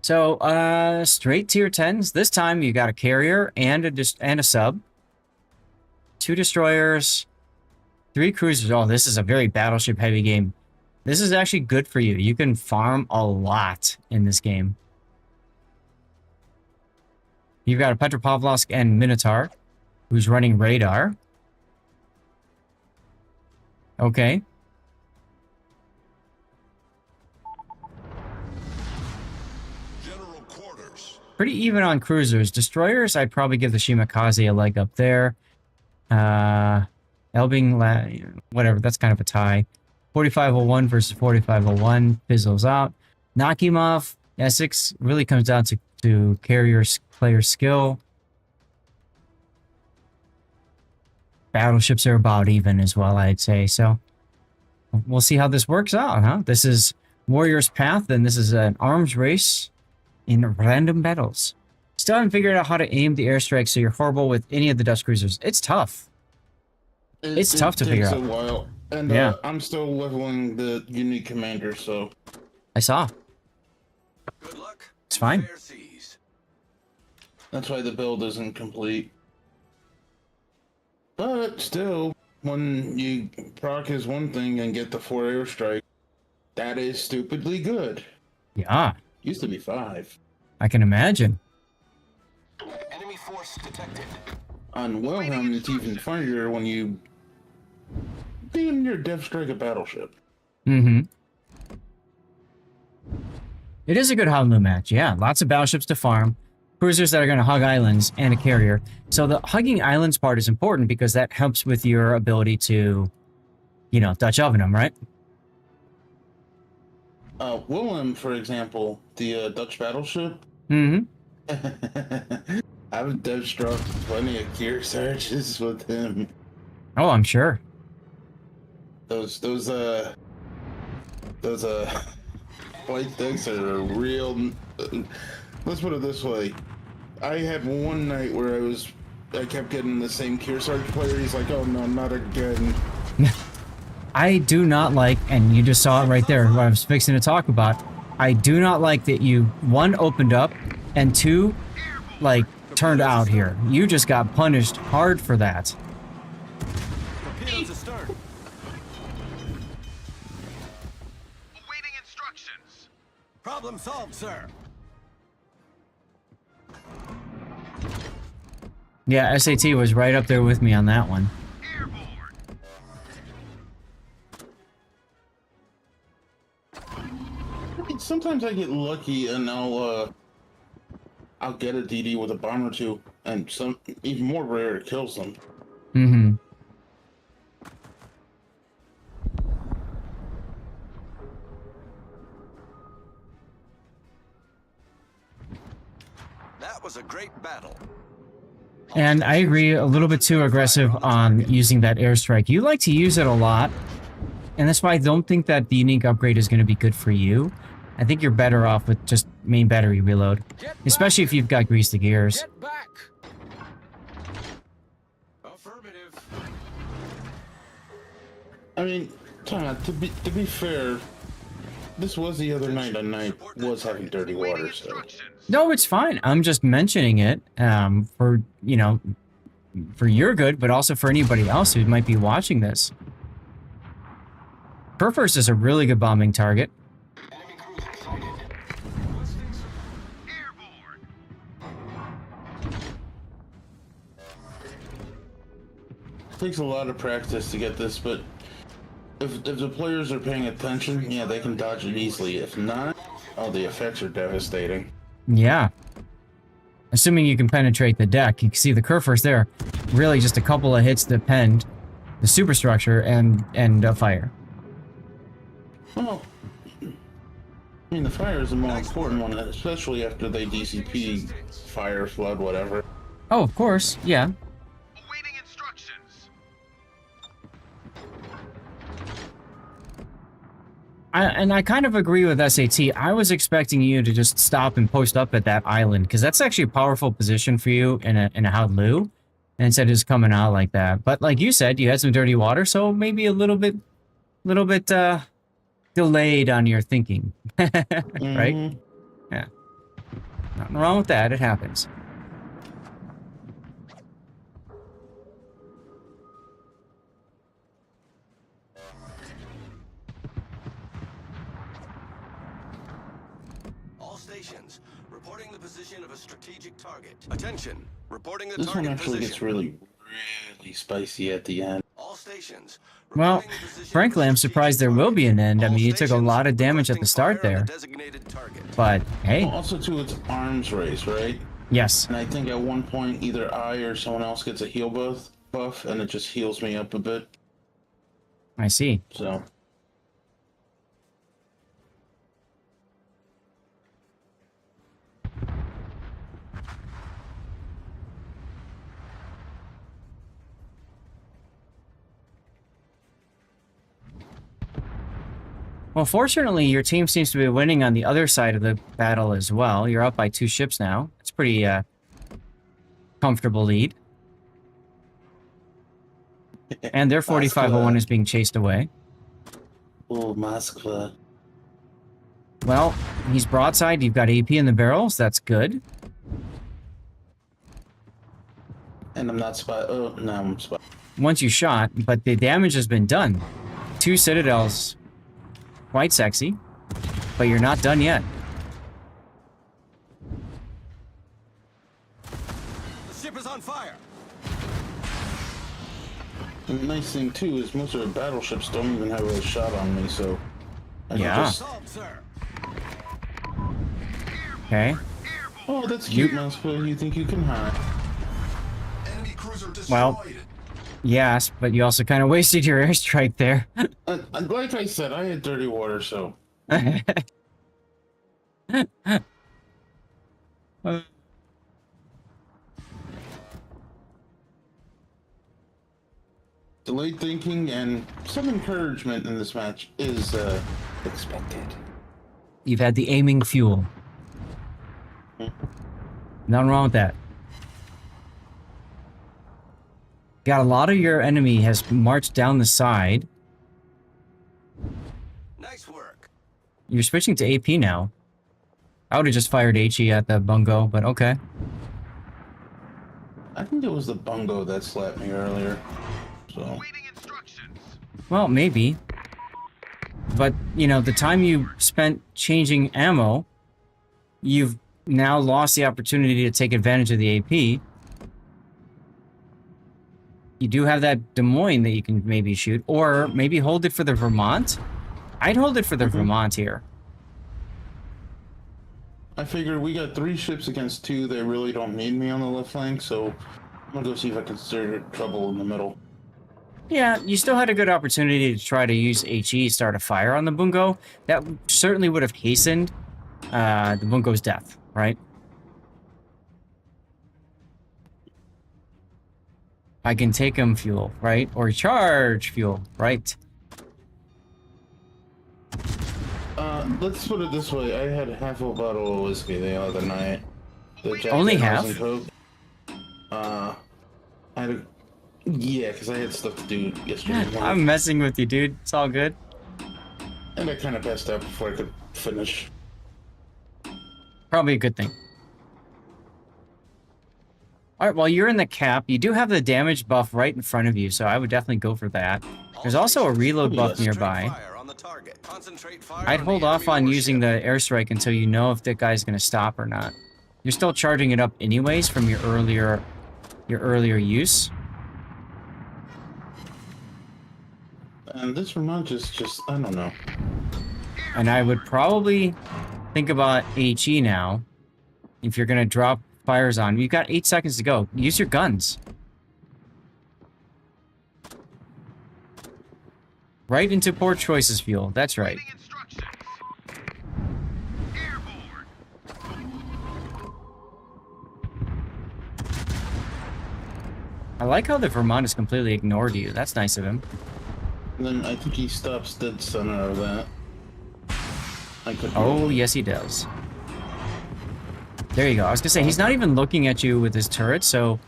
So, straight tier 10s. This time you got a carrier and a sub. 2 destroyers, 3 cruisers. Oh, this is a very battleship heavy game. This is actually good for you. You can farm a lot in this game. You've got a Petropavlovsk and Minotaur, who's running radar. Okay. General quarters. Pretty even on cruisers. Destroyers, I'd probably give the Shimakaze a leg up there. Elbing, whatever, that's kind of a tie. 4501 versus 4501 fizzles out. Nakimov, Essex really comes down to carrier player skill. Battleships are about even as well, I'd say. So we'll see how this works out, huh? This is Warrior's Path, and this is an arms race in random battles. Still haven't figured out how to aim the airstrike, so you're horrible with any of the Dutch cruisers. It's tough. It's tough to figure out. It takes a while. And yeah. I'm still leveling the unique commander, so... I saw. Good luck. It's fine. Fair seas. That's why the build isn't complete. But still, when you proc is one thing and get the 4 airstrike, that is stupidly good. Yeah. Used to be 5. I can imagine. Enemy force detected. On Wilhelm, it's even funnier when you beam your dev strike a battleship. Mm-hmm. It is a good Honolulu match, yeah. Lots of battleships to farm, cruisers that are going to hug islands, and a carrier. So the hugging islands part is important because that helps with your ability to, you know, Dutch oven them, right? Willem, for example, the Dutch battleship. Mm-hmm. I've dev struck plenty of gear searches with him. Oh, I'm sure. Those flight decks are a real. Let's put it this way: I had one night where I kept getting the same Kearsarge player. He's like, "Oh no, not again." I do not like, and you just saw it right there, what I was fixing to talk about. I do not like that you, 1, opened up, and 2, like, turned out here. You just got punished hard for that. Torpedoes astern. Awaiting instructions. Problem solved, sir. Yeah, SAT was right up there with me on that one. Sometimes I get lucky and I'll get a DD with a bomb or 2, and some even more rare it kills them. Mm-hmm. That was a great battle. And I agree, a little bit too aggressive on using that airstrike. You like to use it a lot, and that's why I don't think that the unique upgrade is going to be good for you. I think you're better off with just main battery reload, especially if you've got grease the gears. Get back. Affirmative. I mean, to be fair, this was the other night, and I was having dirty water, so. No, it's fine. I'm just mentioning it for, you know, for your good, but also for anybody else who might be watching this. Purfirst is a really good bombing target. It takes a lot of practice to get this, but if the players are paying attention, yeah, they can dodge it easily. If not, oh, the effects are devastating. Yeah. Assuming you can penetrate the deck. You can see the Kurfürst there. Really just a couple of hits that penned the superstructure and a fire. Well, I mean, the fire is the more important one, especially after they DCP fire, flood, whatever. Oh, of course, yeah. I kind of agree with SAT. I was expecting you to just stop and post up at that island, because that's actually a powerful position for you in a Haodlu, and instead of just coming out like that. But like you said, you had some dirty water, so maybe a little bit delayed on your thinking, right? Yeah. Nothing wrong with that. It happens. All stations, reporting the position of a strategic target. Attention, reporting the This one target actually position. gets really spicy at the end. All stations. Well, reporting the position of frankly, a I'm strategic surprised there will target. be an end. I All mean, you took a stations lot of damage at the requesting start fire on there. the designated target. But, hey, Well, also, too, it's arms race, right? yes. And I think at one point, either I or someone else gets a heal buff, and it just heals me up a bit. I see. So, Well, fortunately, your team seems to be winning on the other side of the battle as well. You're up by 2 ships now. It's pretty comfortable lead. And their 4501 is being chased away. oh, Moskva. Well, he's broadside. You've got AP in the barrels. That's good. And I'm not spot. Oh, no, I'm spot. Once you shot, but the damage has been done. 2 citadels. Quite sexy. But you're not done yet. The ship is on fire. And the nice thing, too, is most of the battleships don't even have a shot on me, so... I can Yeah. just- Solved, sir. Okay. Oh, that's cute, Moskva. You think you can hide. Enemy cruiser destroyed. Well, yes, but you also kind of wasted your airstrike there. Like I said, I had dirty water, so... Delayed thinking and some encouragement in this match is expected. You've had the aiming fuel. Nothing wrong with that. Got a lot of your enemy has marched down the side. Nice work. You're switching to AP now. I would have just fired HE at the bungo, but okay. I think it was the bungo that slapped me earlier. So Waiting instructions. Well, maybe. But, you know, the time you spent changing ammo, you've now lost the opportunity to take advantage of the AP. You do have that Des Moines that you can maybe shoot, or maybe hold it for the Vermont. I'd hold it for the Vermont here. I figured we got 3 ships against 2. They really don't need me on the left flank, so I'm gonna go see if I can steer trouble in the middle. Yeah, you still had a good opportunity to try to use HE, start a fire on the bungo. That certainly would have hastened the bungo's death, right? I can take him fuel, right? Or charge fuel, right? Let's put it this way. I had half a bottle of whiskey the other night. The Jack Only Daniels half? and Coke. I had a... Yeah, because I had stuff to do yesterday morning. I'm messing with you, dude. It's all good. And I kind of passed out before I could finish. Probably a good thing. Alright, while you're in the cap, you do have the damage buff right in front of you, so I would definitely go for that. There's also a reload buff nearby. I'd hold off on using the airstrike until you know if that guy's going to stop or not. You're still charging it up anyways from your earlier use. And this Vermont is just, I don't know. And I would probably think about HE now. If you're going to drop fires on. You've got 8 seconds to go. Use your guns. Right into poor choices fuel. That's right. I like how the Vermont has completely ignored you. That's nice of him. And then I think he stops dead center of that. I could. Oh, yes he does. There you go. I was gonna say, he's not even looking at you with his turret, so,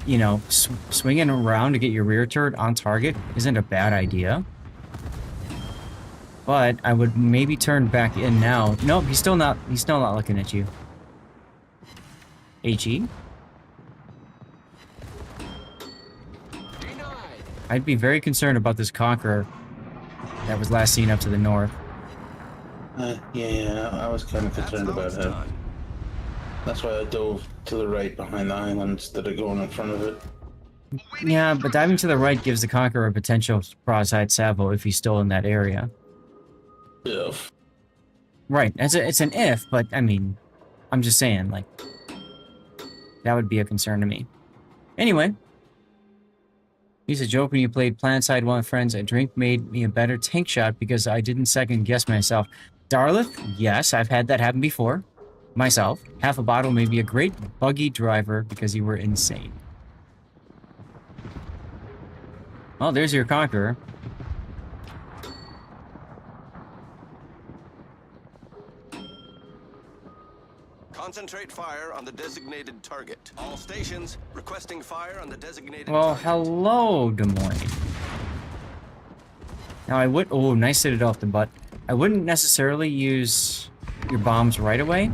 you know, swinging around to get your rear turret on target isn't a bad idea. But I would maybe turn back in now. Nope, he's still not looking at you. HE. I'd be very concerned about this Conqueror that was last seen up to the north. Yeah, I was kind of concerned about him. That's why I dove to the right behind the island instead of going in front of it. Yeah, but diving to the right gives the Conqueror a potential broadside salvo if he's still in that area. If. Right, it's an if, but I mean, I'm just saying, like, that would be a concern to me. Anyway, used a joke when you played Planetside 1 with friends. A drink made me a better tank shot because I didn't second guess myself. Darlith, yes, I've had that happen before. Myself, half a bottle made me a great buggy driver because you were insane. Oh, there's your Conqueror. Concentrate fire on the designated target. All stations requesting fire on the designated Well, target. hello, Des Moines. Now I would... Oh, nice citadel off the butt. I wouldn't necessarily use your bombs right away.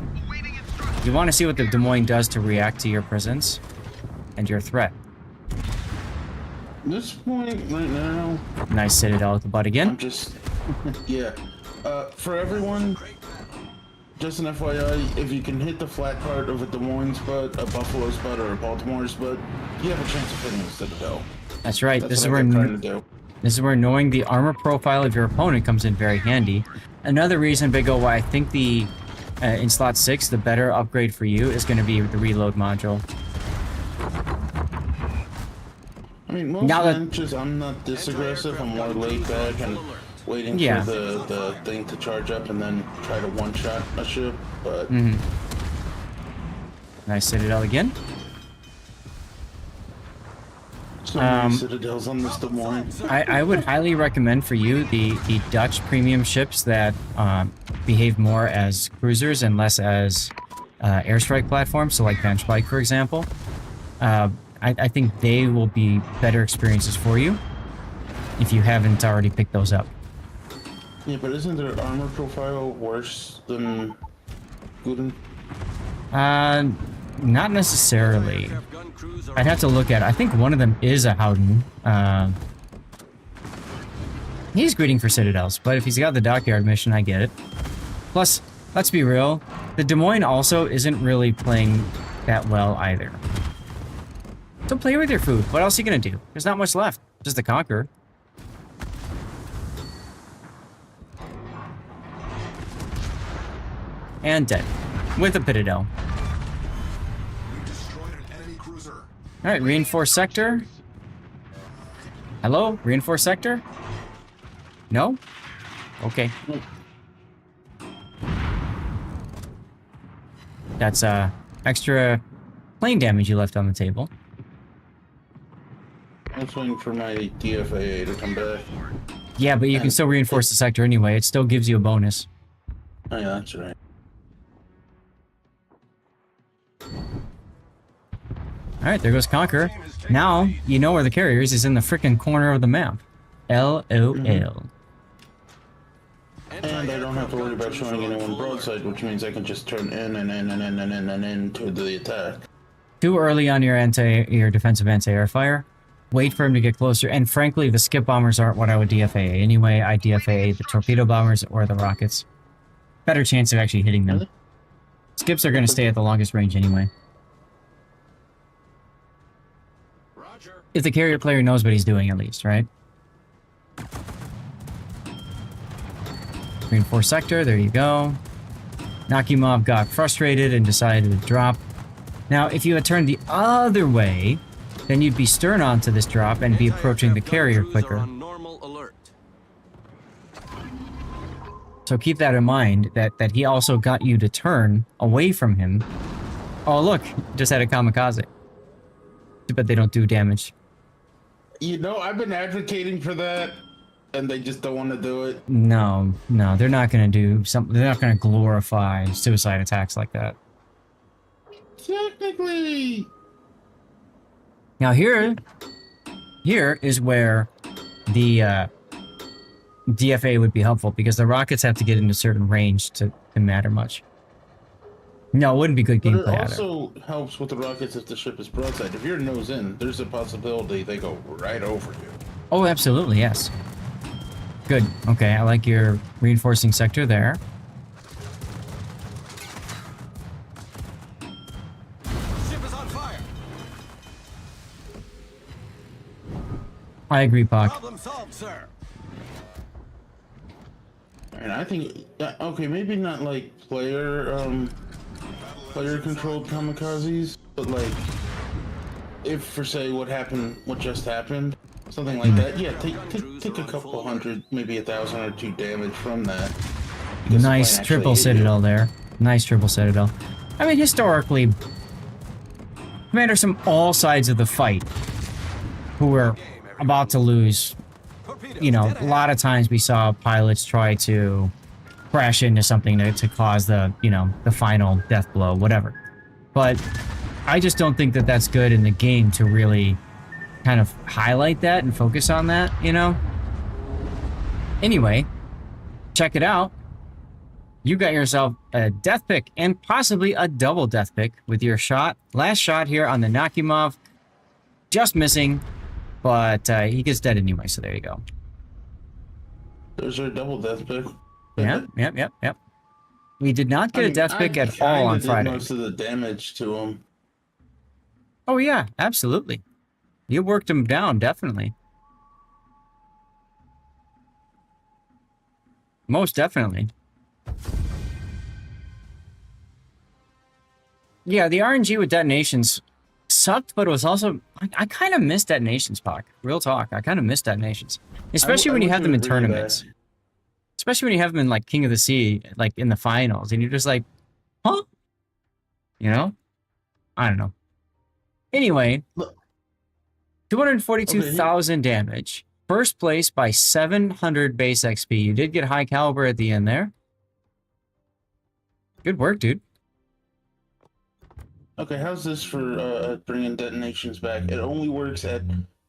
You want to see what the Des Moines does to react to your presence and your threat. This point right now, Nice citadel at the butt again. I'm just... yeah. For everyone, just an FYI, if you can hit the flat part of a Des Moines butt, a Buffalo's butt, or a Baltimore's butt, you have a chance of hitting the citadel. That's right. That's what I'm trying to do. This is where knowing the armor profile of your opponent comes in very handy. Another reason, Big O, why I think the in slot 6, the better upgrade for you is going to be the reload module. I mean, most matches I'm not this aggressive. I'm more laid back and waiting for the thing to charge up and then try to one-shot a ship, but... Nice citadel again. So many citadels on this Des Moines. I would highly recommend for you the Dutch premium ships that behave more as cruisers and less as airstrike platforms, so like Benchbike, for example. I think they will be better experiences for you if you haven't already picked those up. Yeah, but isn't their armor profile worse than Guden? Not necessarily. I'd have to look at it. I think one of them is a Howden. He's greeting for citadels, but if he's got the dockyard mission, I get it. Plus, let's be real, the Des Moines also isn't really playing that well either. So play with your food. What else are you gonna do? There's not much left. Just the Conqueror. And dead. With a Citadel. Alright, reinforced sector. Hello? Reinforced sector? No? Okay. That's extra plane damage you left on the table. I'm just waiting for my DFAA to come back. Yeah, but you can still reinforce the sector anyway. It still gives you a bonus. Oh yeah, that's right. Alright, there goes Conqueror. Now, you know where the carrier is. He's in the frickin' corner of the map. LOL. And I don't have to worry about showing anyone broadside, which means I can just turn in and into the attack. Too early on your defensive anti-air fire. Wait for him to get closer. And frankly, the skip bombers aren't what I would DFA anyway. I DFA the torpedo bombers or the rockets. Better chance of actually hitting them. Skips are going to stay at the longest range anyway. If the carrier player knows what he's doing, at least, right? Reinforced sector, there you go. Nakimov got frustrated and decided to drop. Now, if you had turned the other way, then you'd be stern onto this drop and be approaching the carrier quicker. So keep that in mind, that he also got you to turn away from him. Oh, look, just had a kamikaze. But they don't do damage. You know, I've been advocating for that, and they just don't want to do it. No, they're not going to do something. They're not going to glorify suicide attacks like that. Technically. Now here is where the DFA would be helpful, because the rockets have to get into certain range to matter much. No, it wouldn't be good But it gameplay either. also helps with the rockets if the ship is broadside. If you're nose in, there's a possibility they go right over you. Oh, absolutely, yes. Good. Okay, I like your reinforcing sector there. Ship is on fire. I agree, Pac. Problem solved, sir. And I think, okay, maybe not like player-controlled kamikazes, but like, if for say what just happened, something like that, yeah, take a couple hundred, maybe 1,000 or 2 damage from that. because the Nice plane triple actually hit you. citadel there. Nice triple citadel. I mean, historically, commanders from all sides of the fight who were about to lose, you know, a lot of times we saw pilots try to crash into something to cause the, you know, the final death blow, whatever. But I just don't think that that's good in the game to really kind of highlight that and focus on that, you know? Anyway, check it out. You got yourself a death pick and possibly a double death pick with your shot. Last shot here on the Nakimov. Just missing, but he gets dead anyway, so there you go. There's our double death pick. Yep. We did not get a death pick at all on Friday. Most of the damage to him. Oh yeah, absolutely. You worked him down, definitely. Most definitely. Yeah, the RNG with detonations sucked, but it was also... I kind of miss detonations, Pac. Real talk. I kind of miss detonations. Especially when you have them in tournaments. Especially when you have them in, like, King of the Sea, like, in the finals. And you're just like, huh? You know? I don't know. Anyway, 242,000 damage. First place by 700 base XP. You did get high caliber at the end there. Good work, dude. Okay, how's this for bringing detonations back? It only works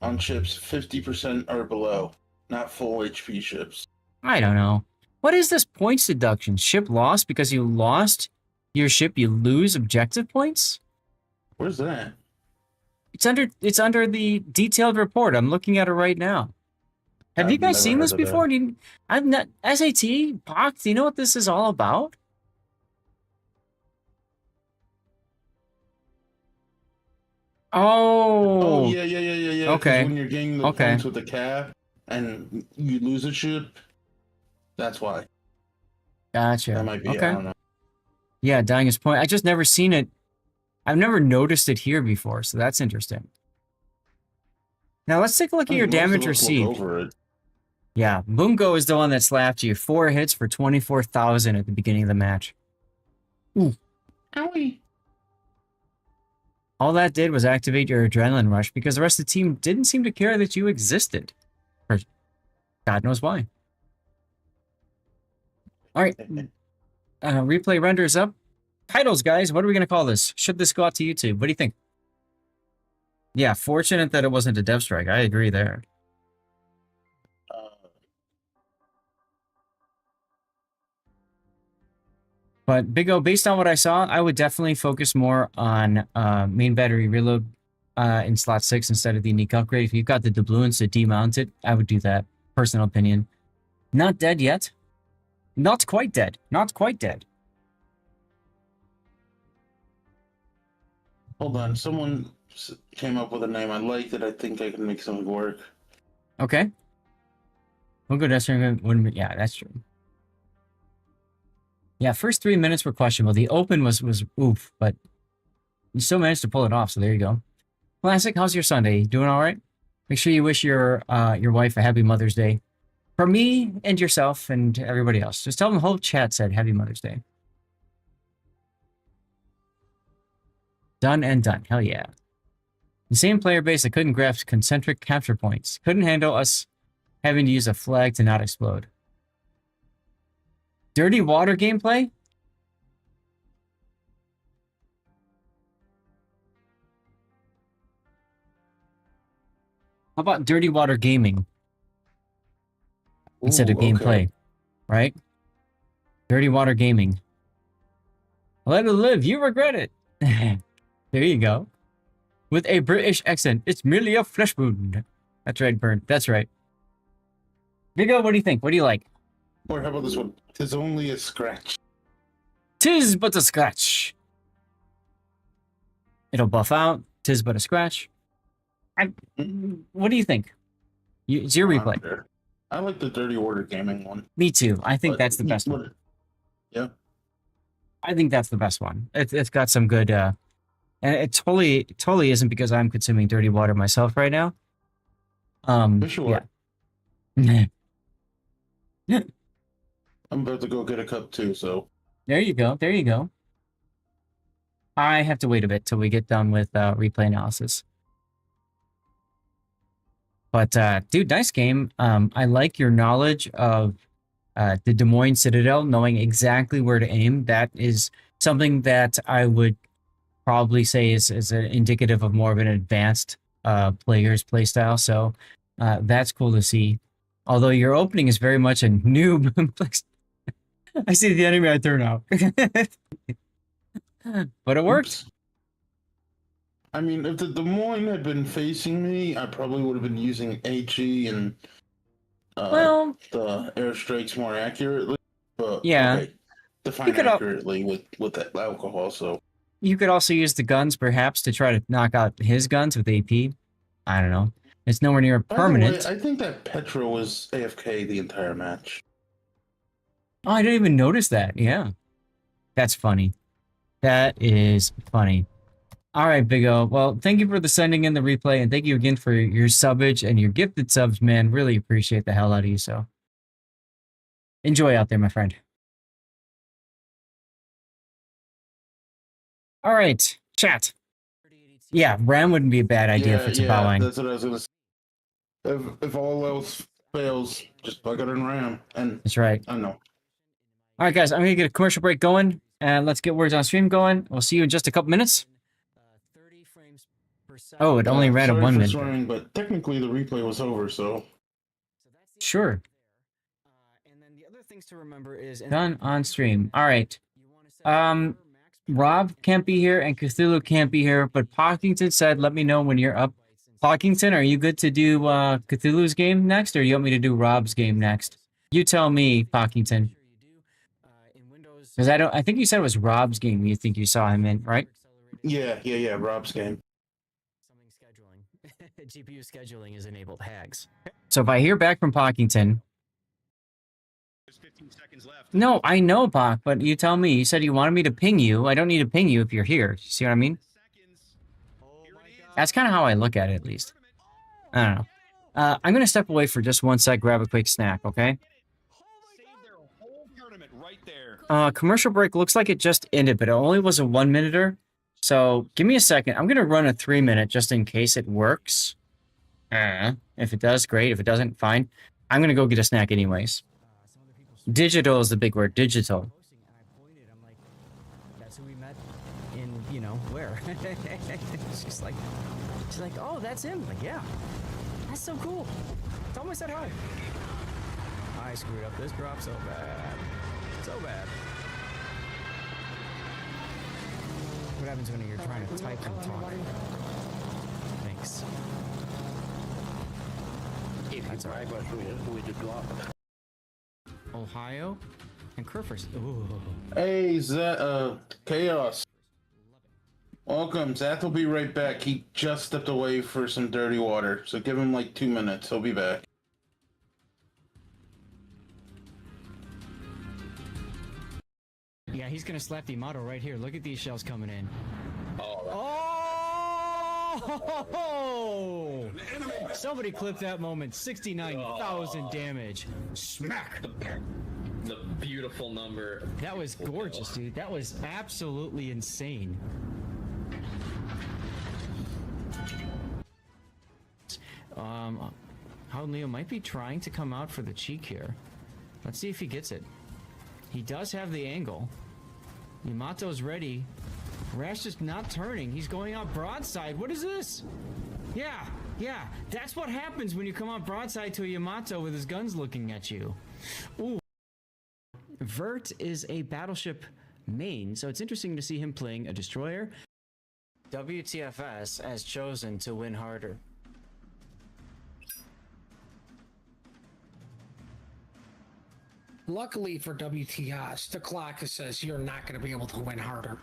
on ships 50% or below, not full HP ships. I don't know. What is this points deduction? Ship lost because you lost your ship, you lose objective points? Where's that? It's under the detailed report. I'm looking at it right now. Have you guys seen this before? I've not SAT, Pac, do you know what this is all about? Oh, yeah. Okay. When you're getting the points with the cap and you lose a ship, that's why. Gotcha. That might be. Okay. I don't know. Yeah, dying is point. I just never seen it. I've never noticed it here before, so that's interesting. Now let's take a look at your damage received. Yeah, Bungo is the one that slapped you. 4 hits for 24,000 at the beginning of the match. Ooh. Owie. All that did was activate your adrenaline rush because the rest of the team didn't seem to care that you existed. Or God knows why. All right. Replay renders up. Titles, guys. What are we going to call this? Should this go out to YouTube? What do you think? Yeah, fortunate that it wasn't a dev strike. I agree there. But Big O, based on what I saw, I would definitely focus more on main battery reload in slot 6 instead of the unique upgrade. If you've got the doubloons to demount it, I would do that. Personal opinion. Not dead yet. Not quite dead. Not quite dead. Hold on. Someone came up with a name. I like that. I think I can make something work. Okay. We'll go down. Yeah, that's true. Yeah, first 3 minutes were questionable. The open was oof, but you still managed to pull it off, so there you go. Classic, how's your Sunday? Doing all right? Make sure you wish your wife a happy Mother's Day. From me and yourself and everybody else. Just tell them the whole chat said happy Mother's Day. Done and done. Hell yeah. The same player base that couldn't grasp concentric capture points. Couldn't handle us having to use a flag to not explode. Dirty water gameplay? How about dirty water gaming? Instead of gameplay, right? Dirty water gaming. Let it live. You regret it. There you go. With a British accent. It's merely a flesh wound. That's right, Burn. That's right. Vigo, what do you think? What do you like? Or how about this one? Tis only a scratch. Tis but a scratch. It'll buff out. Tis but a scratch. What do you think? It's your replay. I like the Dirty Order Gaming one. Me too. I think that's the best one. Yeah. I think that's the best one. It's got some good, and it totally isn't because I'm consuming dirty water myself right now. Sure. Yeah. I'm about to go get a cup too, so. There you go. There you go. I have to wait a bit till we get done with replay analysis. But dude, nice game. I like your knowledge of the Des Moines Citadel, knowing exactly where to aim. That is something that I would probably say is indicative of more of an advanced player's playstyle. So that's cool to see. Although your opening is very much a noob. I see the enemy I turn out. But it worked. I mean, if the Des Moines had been facing me, I probably would have been using HE and the airstrikes more accurately. But yeah, okay, define accurately with that alcohol. So you could also use the guns, perhaps, to try to knock out his guns with AP. I don't know. It's nowhere near permanent. I think that Petra was AFK the entire match. Oh, I didn't even notice that. Yeah, that's funny. That is funny. All right, Big O. Well, thank you for the sending in the replay, and thank you again for your subbage and your gifted subs, man. Really appreciate the hell out of you, so. Enjoy out there, my friend. All right, chat. Yeah, RAM wouldn't be a bad idea for Tabawang. That's what I was going to say. If all else fails, just plug it in RAM. And that's right. I know. All right, guys, I'm going to get a commercial break going, and let's get Words on Stream going. We'll see you in just a couple minutes. Oh, it only ran at 1 minute. Swearing, but technically the replay was over, so. Sure. And then the other things to remember is done on stream. All right. Rob can't be here and Cthulhu can't be here, but Pockington said, "Let me know when you're up." Pockington, are you good to do Cthulhu's game next, or you want me to do Rob's game next? You tell me, Pockington. Because I think you said it was Rob's game. You think you saw him in, right? Yeah. Rob's game. GPU scheduling is enabled hags. So if I hear back from Pockington, there's 15 seconds left. No, I know, Pock, but you tell me. You said you wanted me to ping you. I don't need to ping you if you're here. You see what I mean? That's kind of how I look at it, at least. I don't know. I'm gonna step away for just 1 sec, grab a quick snack, okay? Commercial break looks like it just ended, but it only was a 1 minuter. So give me a second. I'm gonna run a 3 minute just in case it works. If it does, great. If it doesn't, fine. I'm gonna go get a snack anyways. Digital is the big word. Digital. I'm like, that's who we met in, where? she's like, oh, that's him. Like, yeah, that's so cool. Tell him I said hi. I screwed up this drop so bad. So bad. What happens when you're trying to type and talk? Thanks. That's all right. Ohio and Kerfers. Ooh. Hey, Chaos. Welcome. Zath will be right back. He just stepped away for some dirty water, so give him like 2 minutes. He'll be back. Yeah, he's gonna slap the motto right here. Look at these shells coming in. Oh! Somebody clip that moment. 69,000 damage. Smack! The beautiful number. That was gorgeous, dude. That was absolutely insane. How Leo might be trying to come out for the cheek here. Let's see if he gets it. He does have the angle. Yamato's ready. Rash is not turning. He's going out broadside. What is this? Yeah. That's what happens when you come out broadside to a Yamato with his guns looking at you. Ooh. Vert is a battleship main, so it's interesting to see him playing a destroyer. WTFS has chosen to win harder. Luckily for WTS, the clock says you're not going to be able to win harder.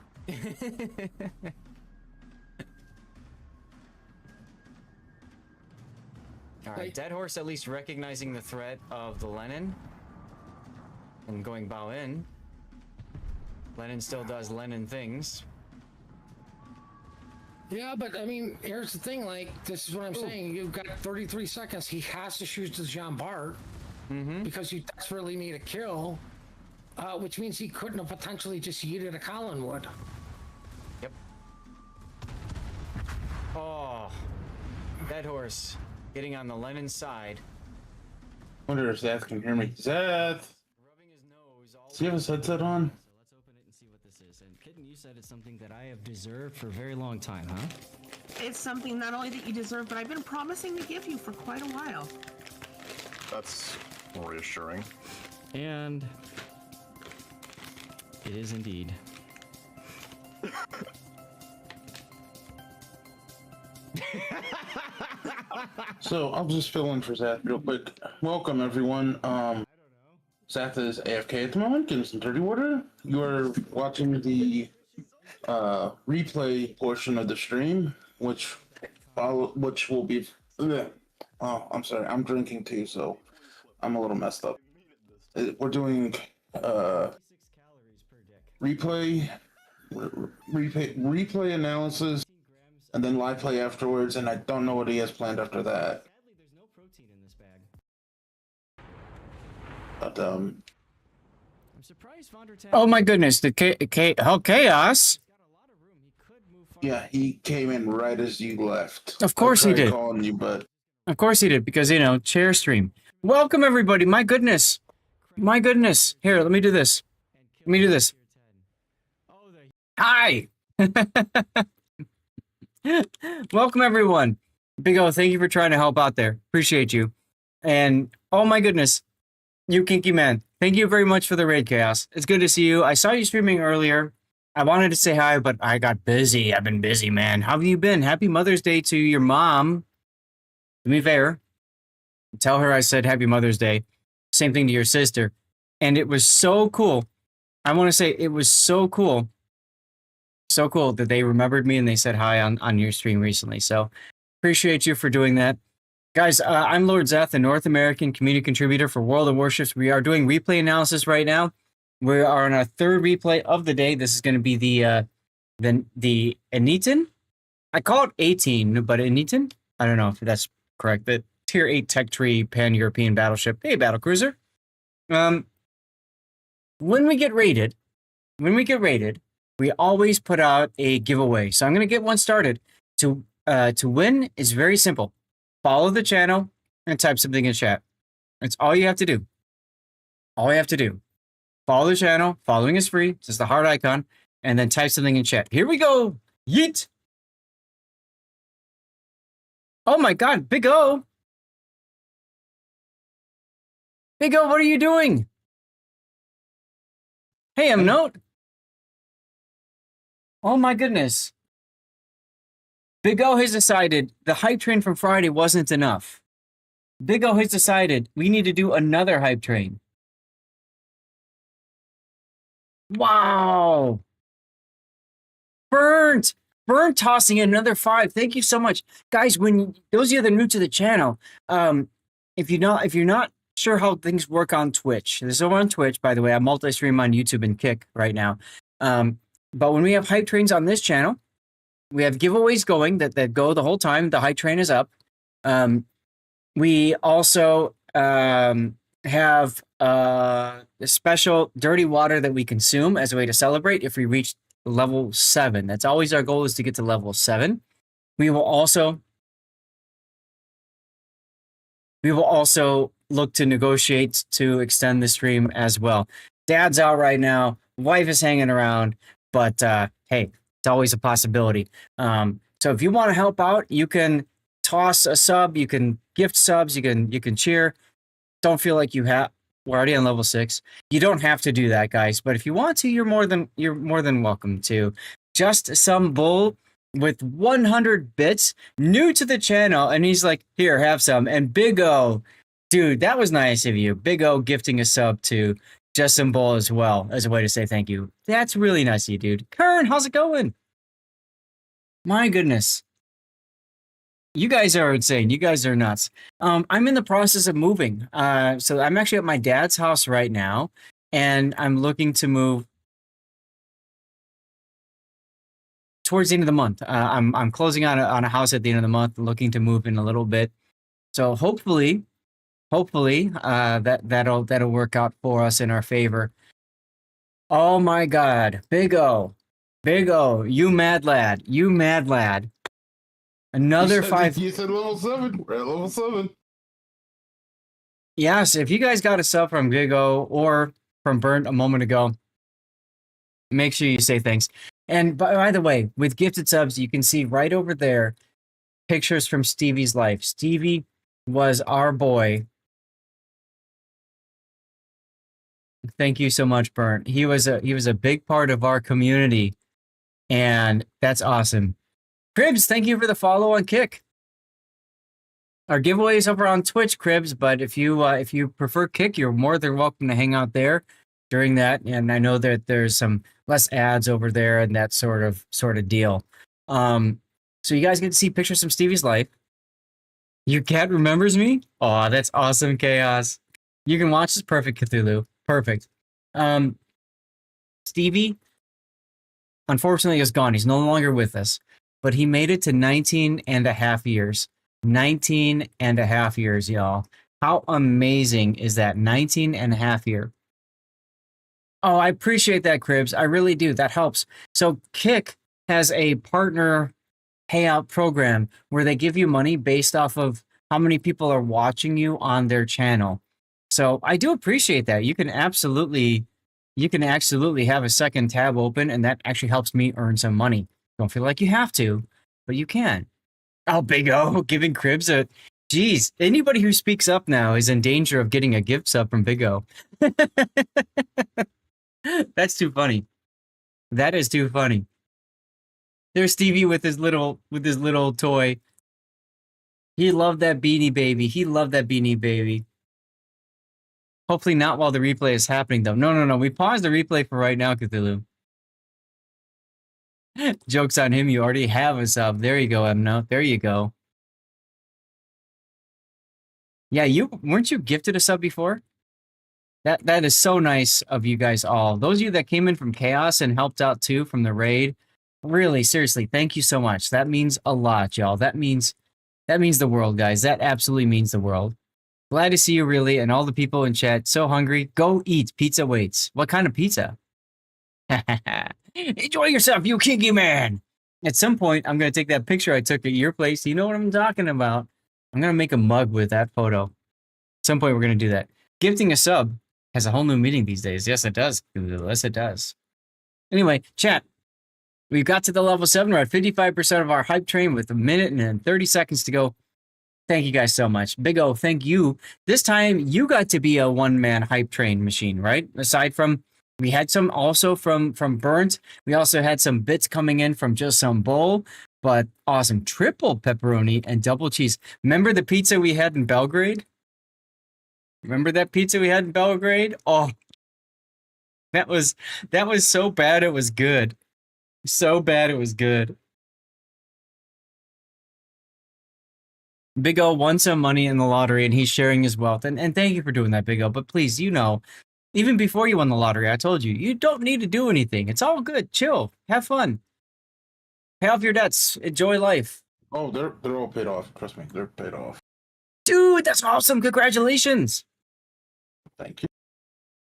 All right, Dead Horse at least recognizing the threat of the Lenin and going bow in. Lenin still does Lenin things. Yeah, but I mean, here's the thing. Like, this is what I'm saying. You've got 33 seconds. He has to shoot the Jean Bart because you desperately need a kill, which means he couldn't have potentially just yeeted a Collinwood. Yep. Oh, Dead Horse getting on the Lenin side. Wonder if Zath can hear me. Zath! Does he have his headset on? So let's open it and see what this is. And Kitten, you said it's something that I have deserved for a very long time, huh? It's something not only that you deserve, but I've been promising to give you for quite a while. That's reassuring. And it is indeed. So I'll just fill in for Zath real quick. Welcome everyone. Zath is AFK at the moment, getting some dirty water. You are watching the replay portion of the stream, which will be. Oh, I'm sorry. I'm drinking too, so I'm a little messed up. We're doing replay analysis, and then live play afterwards. And I don't know what he has planned after that. Sadly, there's no protein in this bag. But I'm surprised Vondertag. Oh my goodness, the chaos. yeah, he came in right as you left. Of course he I tried did. calling you, but Of course he did, because, you know, chair stream. Welcome, everybody. My goodness. My goodness. Here, let me do this. Let me do this. Hi. Welcome, everyone. Big O, thank you for trying to help out there. Appreciate you. And, oh my goodness, you kinky man. Thank you very much for the raid, Chaos. It's good to see you. I saw you streaming earlier. I wanted to say hi, but I got busy. I've been busy, man. How have you been? Happy Mother's Day to your mom. To be fair, tell her I said Happy Mother's Day. Same thing to your sister. And it was so cool. I want to say it was so cool. So cool that they remembered me and they said hi on your stream recently. So appreciate you for doing that. Guys, I'm Lord Zeth, a North American community contributor for World of Warships. We are doing replay analysis right now. We are on our third replay of the day. This is going to be the Anitan. I call it 18, but Anitan? I don't know if that's correct. The Tier 8 Tech Tree Pan-European battleship. Hey, battlecruiser. When we get rated, we always put out a giveaway. So I'm going to get one started. To win is very simple. Follow the channel and type something in chat. That's all you have to do. All you have to do. Follow the channel. Following is free. It's just the heart icon. And then type something in chat. Here we go. Yeet. Oh my God. Big O. Big O, what are you doing? Hey, Note. Oh my goodness. Big O has decided the hype train from Friday wasn't enough. Big O has decided we need to do another hype train. Wow. Burnt tossing in another 5. Thank you so much. Guys, when those of you that are new to the channel, if you're not sure how things work on Twitch, this is over on Twitch, by the way. I multi-stream on YouTube and Kick right now. But when we have hype trains on this channel, we have giveaways going that go the whole time. The hype train is up. We also have a special dirty water that we consume as a way to celebrate if we reach level 7. That's always our goal, is to get to level 7. We will also look to negotiate to extend the stream as well. Dad's out right now. Wife is hanging around. But hey, it's always a possibility. So if you want to help out, you can toss a sub, you can gift subs, you can cheer. Don't feel like you have We're already on level 6. You don't have to do that, guys. But if you want to, you're more than welcome to. Just some bull with 100 bits, new to the channel, and he's like, "Here, have some." And Big O, dude, that was nice of you. Big O gifting a sub to Just Some Bull as well as a way to say thank you. That's really nice of you, dude. Kern, how's it going? My goodness. You guys are insane. You guys are nuts. I'm in the process of moving. So I'm actually at my dad's house right now, and I'm looking to move towards the end of the month. I'm closing on a house at the end of the month, looking to move in a little bit. So hopefully, that'll work out for us in our favor. Oh my God, Big O, you mad lad. Another 5. You said level 7. We're at level 7. Yes, if you guys got a sub from Big O or from Burnt a moment ago, make sure you say thanks. And by the way, with gifted subs, you can see right over there pictures from Stevie's life. Stevie was our boy. Thank you so much, Burnt. He was a big part of our community, and that's awesome. Cribs, thank you for the follow on Kick. Our giveaway is over on Twitch, Cribs, but if you prefer Kick, you're more than welcome to hang out there during that. And I know that there's some less ads over there and that sort of deal. So you guys get to see pictures from Stevie's life. Your cat remembers me? Oh, that's awesome, Chaos. You can watch this perfect Cthulhu. Perfect. Stevie, unfortunately, is gone. He's no longer with us. But he made it to 19 and a half years. 19 and a half years, y'all. How amazing is that? 19 and a half year. Oh, I appreciate that, Cribs. I really do. That helps. So Kick has a partner payout program where they give you money based off of how many people are watching you on their channel. So I do appreciate that. You can absolutely have a second tab open, and that actually helps me earn some money. Don't feel like you have to, but you can. Oh, Big O, giving Cribs a... Geez, anybody who speaks up now is in danger of getting a gift sub from Big O. That's too funny. That is too funny. There's Stevie with his little toy. He loved that Beanie Baby. Hopefully not while the replay is happening, though. No. We paused the replay for right now, Cthulhu. Joke's on him. You already have a sub. There you go, Emno. There you go. Yeah, weren't you gifted a sub before? That is so nice of you guys all. Those of you that came in from Chaos and helped out too from the raid, really, seriously, thank you so much. That means a lot, y'all. That means the world, guys. That absolutely means the world. Glad to see you, really, and all the people in chat. So hungry. Go eat. Pizza waits. What kind of pizza? Enjoy yourself, you kinky man. At some point, I'm going to take that picture I took at your place. You know what I'm talking about. I'm going to make a mug with that photo. At some point, we're going to do that. Gifting a sub has a whole new meaning these days. Yes, it does. Yes, it does. Anyway, chat. We've got to the level 7. We're at 55% of our hype train with a minute and 30 seconds to go. Thank you guys so much. Big O, thank you. This time, you got to be a one-man hype train machine, right? Aside from... We had some also from Burnt. We also had some bits coming in from Just Some Bull, but awesome. Triple pepperoni and double cheese. Remember the pizza we had in Belgrade? Oh, that was so bad it was good. So bad it was good. Big O won some money in the lottery and he's sharing his wealth. And thank you for doing that, Big O. But please, even before you won the lottery, I told you, you don't need to do anything. It's all good. Chill. Have fun. Pay off your debts. Enjoy life. Oh, they're all paid off. Trust me, they're paid off. Dude, that's awesome. Congratulations. Thank you.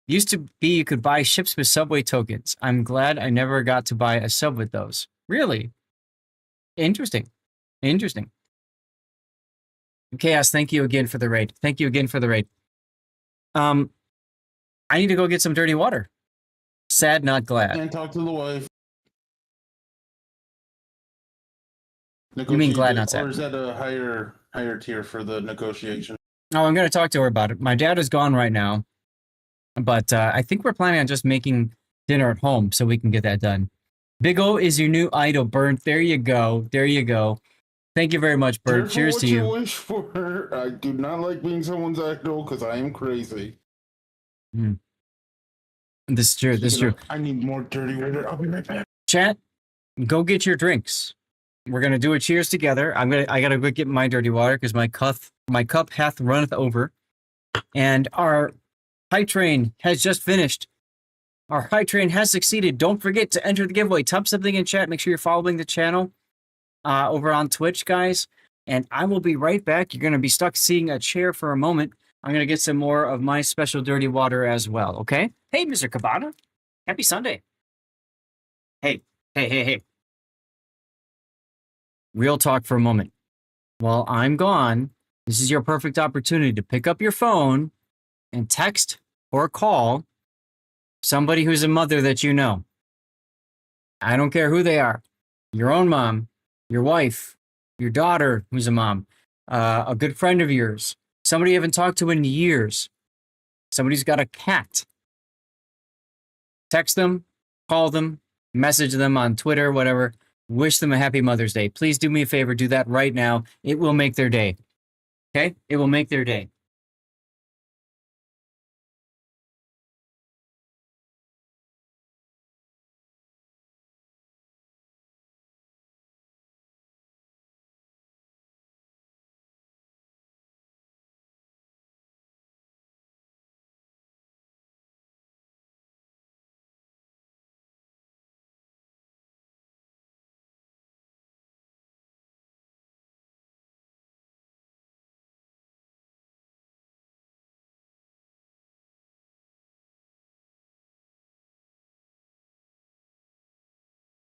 Used to be you could buy ships with subway tokens. I'm glad I never got to buy a sub with those. Really? Interesting. Chaos, thank you again for the raid. I need to go get some dirty water. Sad, not glad. And talk to the wife. You mean glad, not sad? Or is that a higher tier for the negotiation? Oh, I'm going to talk to her about it. My dad is gone right now. But I think we're planning on just making dinner at home so we can get that done. Big O is your new idol, Burnt. There you go. There you go. Thank you very much, Burnt. Careful Cheers what to you. wish for. I do not like being someone's idol because I am crazy. This is true. This is true. I need more dirty water. I'll be right back. Chat, go get your drinks. We're gonna do a cheers together. I gotta go get my dirty water because my cup hath runneth over. And our hype train has just finished. Our hype train has succeeded. Don't forget to enter the giveaway. Type something in chat. Make sure you're following the channel over on Twitch, guys. And I will be right back. You're gonna be stuck seeing a chair for a moment. I'm gonna get some more of my special dirty water as well. Okay? Hey, Mr. Cabana. Happy Sunday. Hey. Real talk for a moment. While I'm gone, this is your perfect opportunity to pick up your phone and text or call somebody who's a mother that you know. I don't care who they are. Your own mom, your wife, your daughter who's a mom, a good friend of yours, somebody you haven't talked to in years, somebody's got a cat. Text them, call them, message them on Twitter, whatever. Wish them a happy Mother's Day. Please do me a favor. Do that right now. It will make their day. Okay? It will make their day.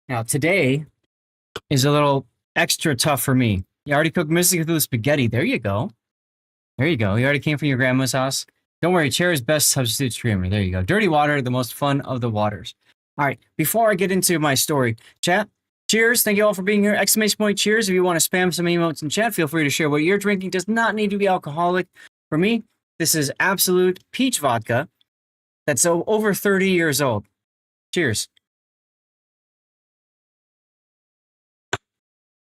Now, today is a little extra tough for me. You already cooked Mystic through spaghetti. There you go. There you go. You already came from your grandma's house. Don't worry, Chair is best substitute streamer. There you go. Dirty water, the most fun of the waters. All right, before I get into my story, chat, cheers. Thank you all for being here. Exclamation point cheers. If you want to spam some emotes in chat, feel free to share what you're drinking. Does not need to be alcoholic. For me, this is absolute peach vodka that's over 30 years old. Cheers.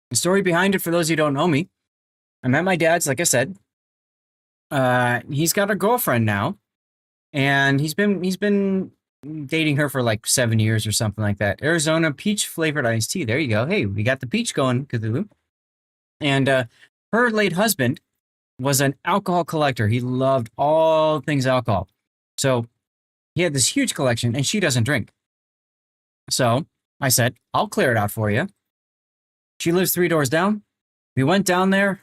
The story behind it, for those who don't know me, I'm at my dad's, like I said. He's got a girlfriend now, and he's been dating her for like 7 years or something like that. Arizona peach flavored iced tea. There you go. Hey, we got the peach going, Cthulhu. And her late husband was an alcohol collector. He loved all things alcohol. So he had this huge collection, and she doesn't drink. So I said, I'll clear it out for you. She lives 3 doors down. We went down there,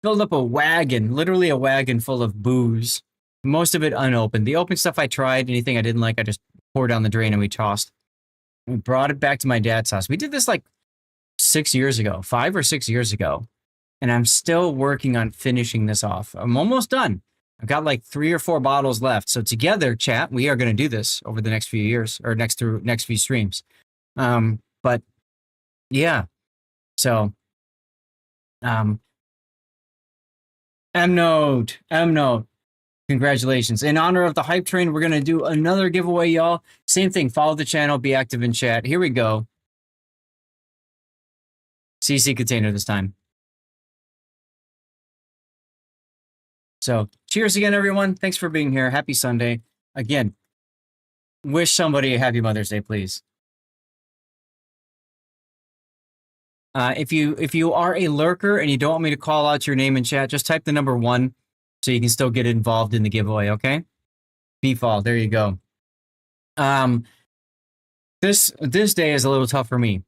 filled up a wagon, literally a wagon full of booze. Most of it unopened. The open stuff I tried, anything I didn't like, I just poured down the drain and we tossed. We brought it back to my dad's house. We did this like 6 years ago, 5 or 6 years ago. And I'm still working on finishing this off. I'm almost done. I've got like 3 or 4 bottles left. So together, chat, we are going to do this over the next few years or next few streams. But yeah. So, M Note. Congratulations. In honor of the hype train, we're going to do another giveaway, y'all. Same thing. Follow the channel. Be active in chat. Here we go. CC container this time. So, cheers again, everyone. Thanks for being here. Happy Sunday. Again, wish somebody a happy Mother's Day, please. If you are a lurker and you don't want me to call out your name in chat, just type the number 1 so you can still get involved in the giveaway, okay? Beefall, there you go. This day is a little tough for me.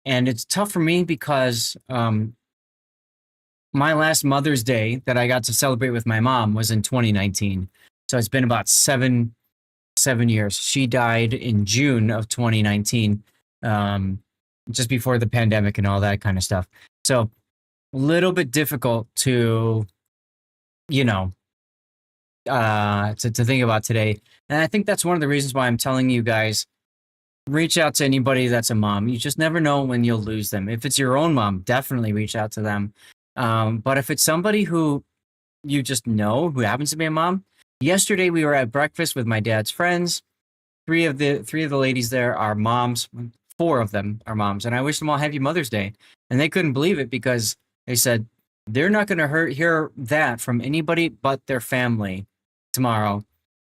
And it's tough for me because my last Mother's Day that I got to celebrate with my mom was in 2019. So it's been about seven years. She died in June of 2019. Just before the pandemic and all that kind of stuff. So a little bit difficult to, to think about today. And I think that's one of the reasons why I'm telling you guys, reach out to anybody that's a mom. You just never know when you'll lose them. If it's your own mom, definitely reach out to them. But if it's somebody who you just know who happens to be a mom. Yesterday we were at breakfast with my dad's friends. Three of the ladies there are moms. 4 of them are moms, and I wish them all Happy Mother's Day. And they couldn't believe it because they said they're not going to hear that from anybody but their family tomorrow,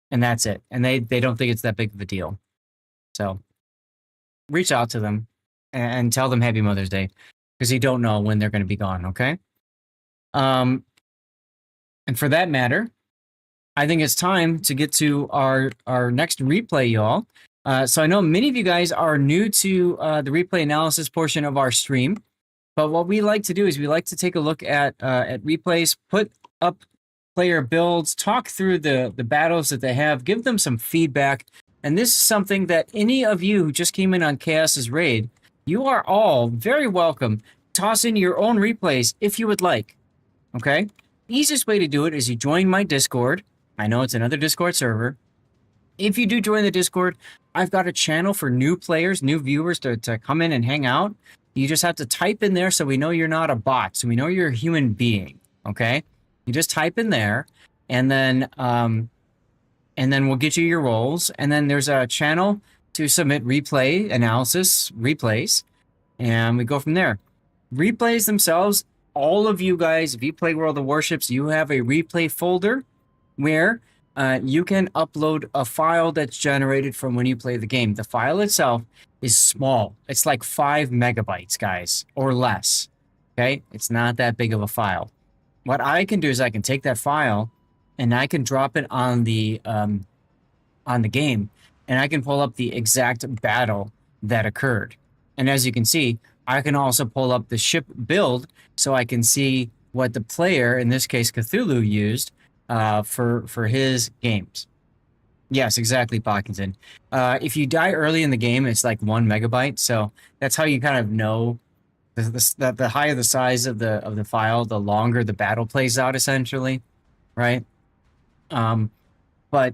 and that's it. And they don't think it's that big of a deal. So reach out to them and tell them Happy Mother's Day because you don't know when they're going to be gone. Okay. And for that matter, I think it's time to get to our next replay, y'all. So I know many of you guys are new to the replay analysis portion of our stream, but what we like to do is we like to take a look at replays, put up player builds, talk through the battles that they have, give them some feedback. And this is something that any of you who just came in on Chaos's raid, you are all very welcome. Toss in your own replays if you would like. Okay? Easiest way to do it is you join my Discord. I know it's another Discord server. If you do join the Discord, I've got a channel for new players, new viewers to come in and hang out. You just have to type in there so we know you're not a bot, so we know you're a human being, okay? You just type in there, and then we'll get you your roles, and then there's a channel to submit replay analysis, replays, and we go from there. Replays themselves, all of you guys, if you play World of Warships, you have a replay folder where you can upload a file that's generated from when you play the game. The file itself is small. It's like 5 megabytes, guys, or less. Okay? It's not that big of a file. What I can do is I can take that file and I can drop it on the game, and I can pull up the exact battle that occurred. And as you can see, I can also pull up the ship build so I can see what the player, in this case Cthulhu, used for his games. Yes, exactly, Parkinson. If you die early in the game, it's like 1 megabyte. So that's how you kind of know the higher the size of the file, the longer the battle plays out, essentially, right? But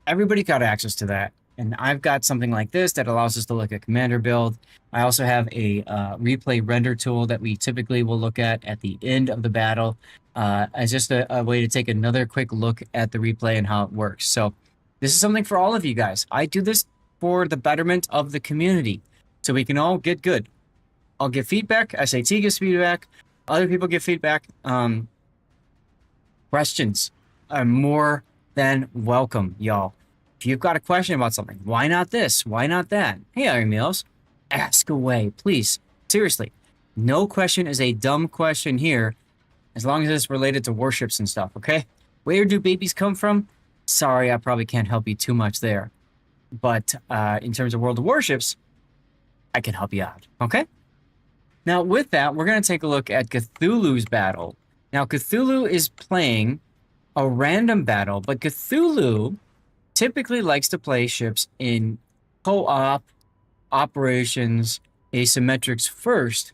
everybody got access to that. And I've got something like this that allows us to look at commander build. I also have a replay render tool that we typically will look at the end of the battle as just a way to take another quick look at the replay and how it works. So this is something for all of you guys. I do this for the betterment of the community so we can all get good. I'll give feedback. SAT gives feedback. Other people give feedback. Questions are more than welcome, y'all. If you've got a question about something, why not this? Why not that? Hey, Iron Meals, ask away, please. Seriously, no question is a dumb question here, as long as it's related to warships and stuff, okay? Where do babies come from? Sorry, I probably can't help you too much there. But in terms of World of Warships, I can help you out, okay? Now, with that, we're going to take a look at Cthulhu's battle. Now, Cthulhu is playing a random battle, but Cthulhu typically likes to play ships in co-op, operations, asymmetrics first,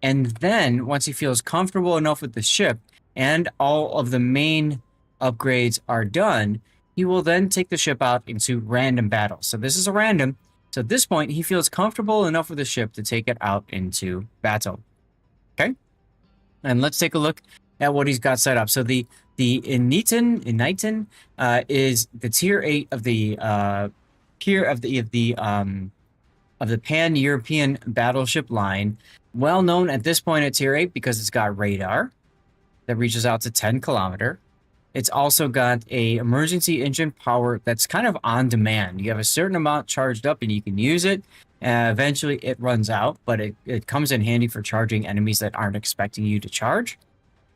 and then once he feels comfortable enough with the ship and all of the main upgrades are done, he will then take the ship out into random battles. So this is a random. So at this point, he feels comfortable enough with the ship to take it out into battle. Okay? And let's take a look at what he's got set up. So the Initan is the tier 8 of the Pan-European battleship line. Well known at this point at tier 8 because it's got radar that reaches out to 10 kilometer. It's also got a emergency engine power that's kind of on demand. You have a certain amount charged up and you can use it. Eventually it runs out, but it comes in handy for charging enemies that aren't expecting you to charge.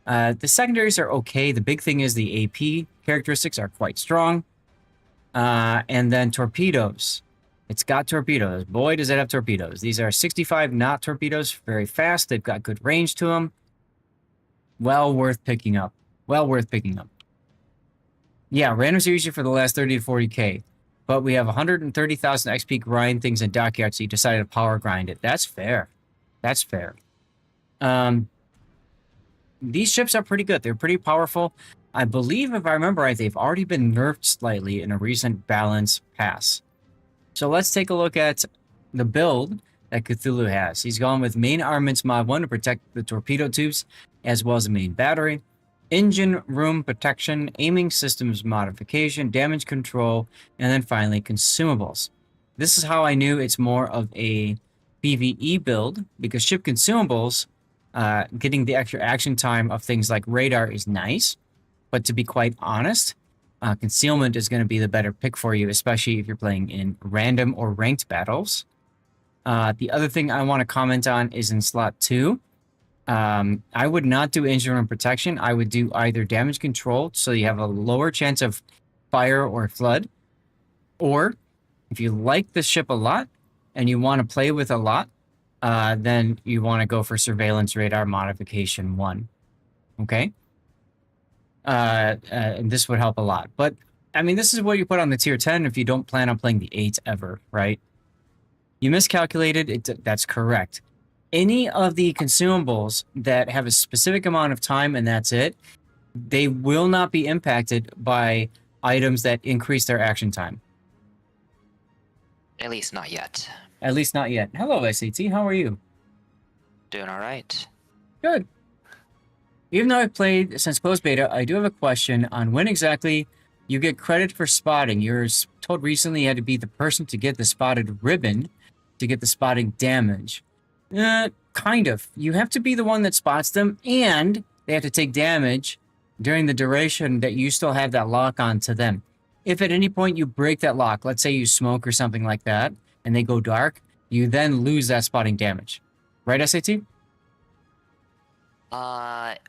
The secondaries are okay. The big thing is the AP characteristics are quite strong. And then torpedoes. It's got torpedoes. Boy, does it have torpedoes. These are 65 knot torpedoes, very fast. They've got good range to them. Well worth picking up. Well worth picking up. Yeah, randoms are usually for the last 30 to 40k. But we have 130,000 XP grind things in Dockyard, so you decided to power grind it. That's fair. That's fair. These ships are pretty good. They're pretty powerful. I believe, if I remember right, they've already been nerfed slightly in a recent balance pass. So let's take a look at the build that Cthulhu has. He's gone with main armaments mod 1 to protect the torpedo tubes, as well as the main battery. engine room protection, aiming systems modification, damage control, and then finally consumables. This is how I knew it's more of a PvE build, because ship consumables, getting the extra action time of things like radar is nice, but to be quite honest, concealment is going to be the better pick for you, especially if you're playing in random or ranked battles. The other thing I want to comment on is in slot 2. I would not do engine room protection. I would do either damage control, so you have a lower chance of fire or flood, or if you like the ship a lot and you want to play with a lot, then you want to go for surveillance radar modification 1. Okay? And this would help a lot. But, I mean, this is what you put on the tier 10 if you don't plan on playing the 8 ever, right? You miscalculated. That's correct. Any of the consumables that have a specific amount of time and that's it, they will not be impacted by items that increase their action time. At least not yet. At least not yet. Hello, SAT. How are you? Doing all right. Good. Even though I've played since post-beta, I do have a question on when exactly you get credit for spotting. You're told recently you had to be the person to get the spotted ribbon to get the spotting damage. Kind of. You have to be the one that spots them, and they have to take damage during the duration that you still have that lock on to them. If at any point you break that lock, let's say you smoke or something like that, and they go dark, you then lose that spotting damage. Right, SAT?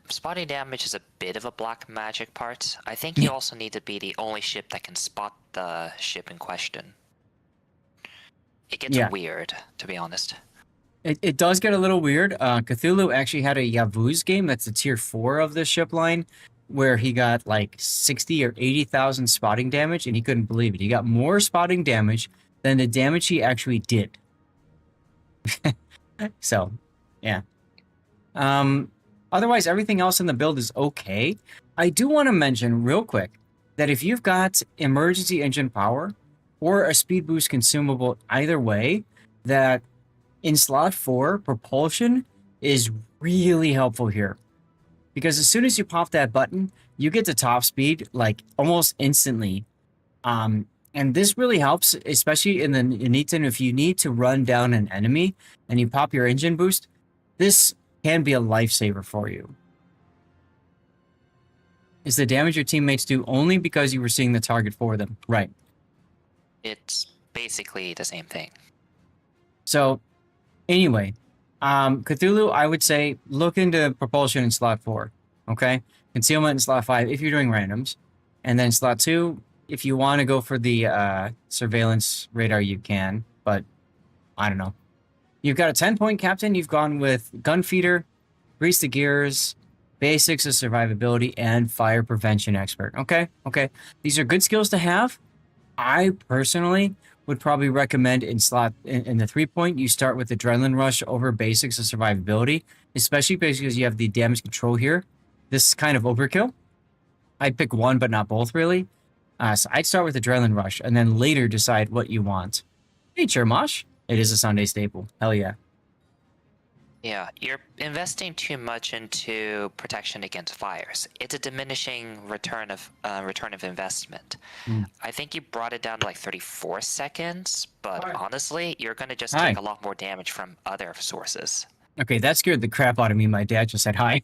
Spotting damage is a bit of a black magic part. I think you also need to be the only ship that can spot the ship in question. It gets weird, to be honest. It does get a little weird. Cthulhu actually had a Yavuz game, that's the tier 4 of the ship line, where he got like 60 or 80,000 spotting damage, and he couldn't believe it. He got more spotting damage than the damage he actually did. So, yeah. Otherwise, everything else in the build is okay. I do want to mention real quick that if you've got emergency engine power or a speed boost consumable either way, that in slot 4, propulsion is really helpful here. Because as soon as you pop that button, you get to top speed like almost instantly. And this really helps, especially in the Initan, if you need to run down an enemy and you pop your engine boost, this can be a lifesaver for you. Is the damage your teammates do only because you were seeing the target for them? Right. It's basically the same thing. So, anyway, Cthulhu, I would say look into propulsion in slot 4, okay? Concealment in slot 5 if you're doing randoms. And then slot 2, if you want to go for the surveillance radar, you can. But, I don't know. You've got a 10-point captain. You've gone with gun feeder, grease the gears, basics of survivability, and fire prevention expert. Okay, okay. These are good skills to have. I personally would probably recommend in slot in the 3-point, you start with adrenaline rush over basics of survivability, especially because you have the damage control here. This is kind of overkill. I'd pick one, but not both really. So I'd start with adrenaline rush and then later decide what you want. Hey, Chermosh. It is a Sunday staple. Hell yeah. Yeah, you're investing too much into protection against fires. It's a diminishing return of investment. I think you brought it down to like 34 seconds, but honestly, you're going to just take a lot more damage from other sources. Okay, that scared the crap out of me. My dad just said hi.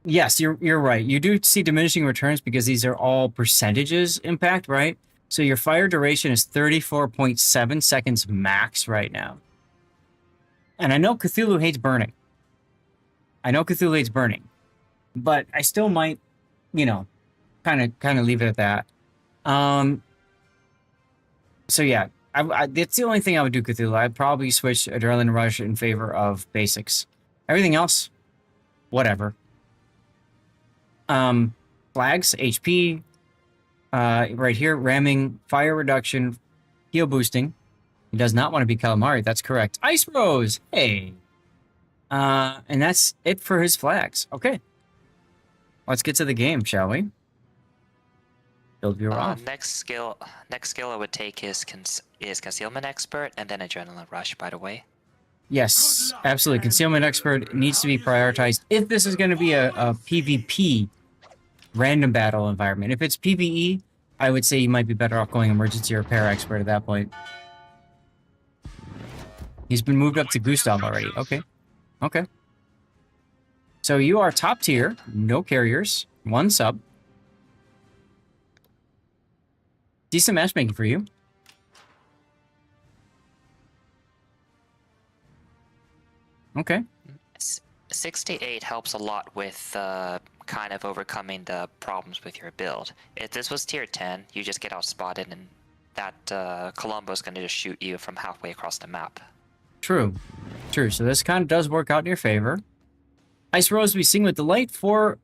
Yes, you're right. You do see diminishing returns because these are all percentages impact, right? So your fire duration is 34.7 seconds max right now. And I know Cthulhu hates burning. But I still might, you know, kind of leave it at that. So yeah, that's the only thing I would do, Cthulhu. I'd probably switch Adrenaline Rush in favor of basics. Everything else, whatever. Flags, HP, right here, ramming, fire reduction, heal boosting. He does not want to be calamari. That's correct. Ice Rose. Hey. And that's it for his flags. Okay. Let's get to the game, shall we? Build viewer off. Next skill I would take is concealment expert and then adrenaline rush. By the way. Yes, absolutely. Concealment expert needs to be prioritized if this is going to be a PvP random battle environment. If it's PvE, I would say you might be better off going emergency repair expert at that point. He's been moved up to Gustav already. Okay. Okay. So you are top tier, no carriers, 1 sub. Decent matchmaking for you. Okay. 68 helps a lot with kind of overcoming the problems with your build. If this was tier 10, you just get outspotted and that Columbo's going to just shoot you from halfway across the map. True. True. So this kind of does work out in your favor. Ice Rose, we sing with delight for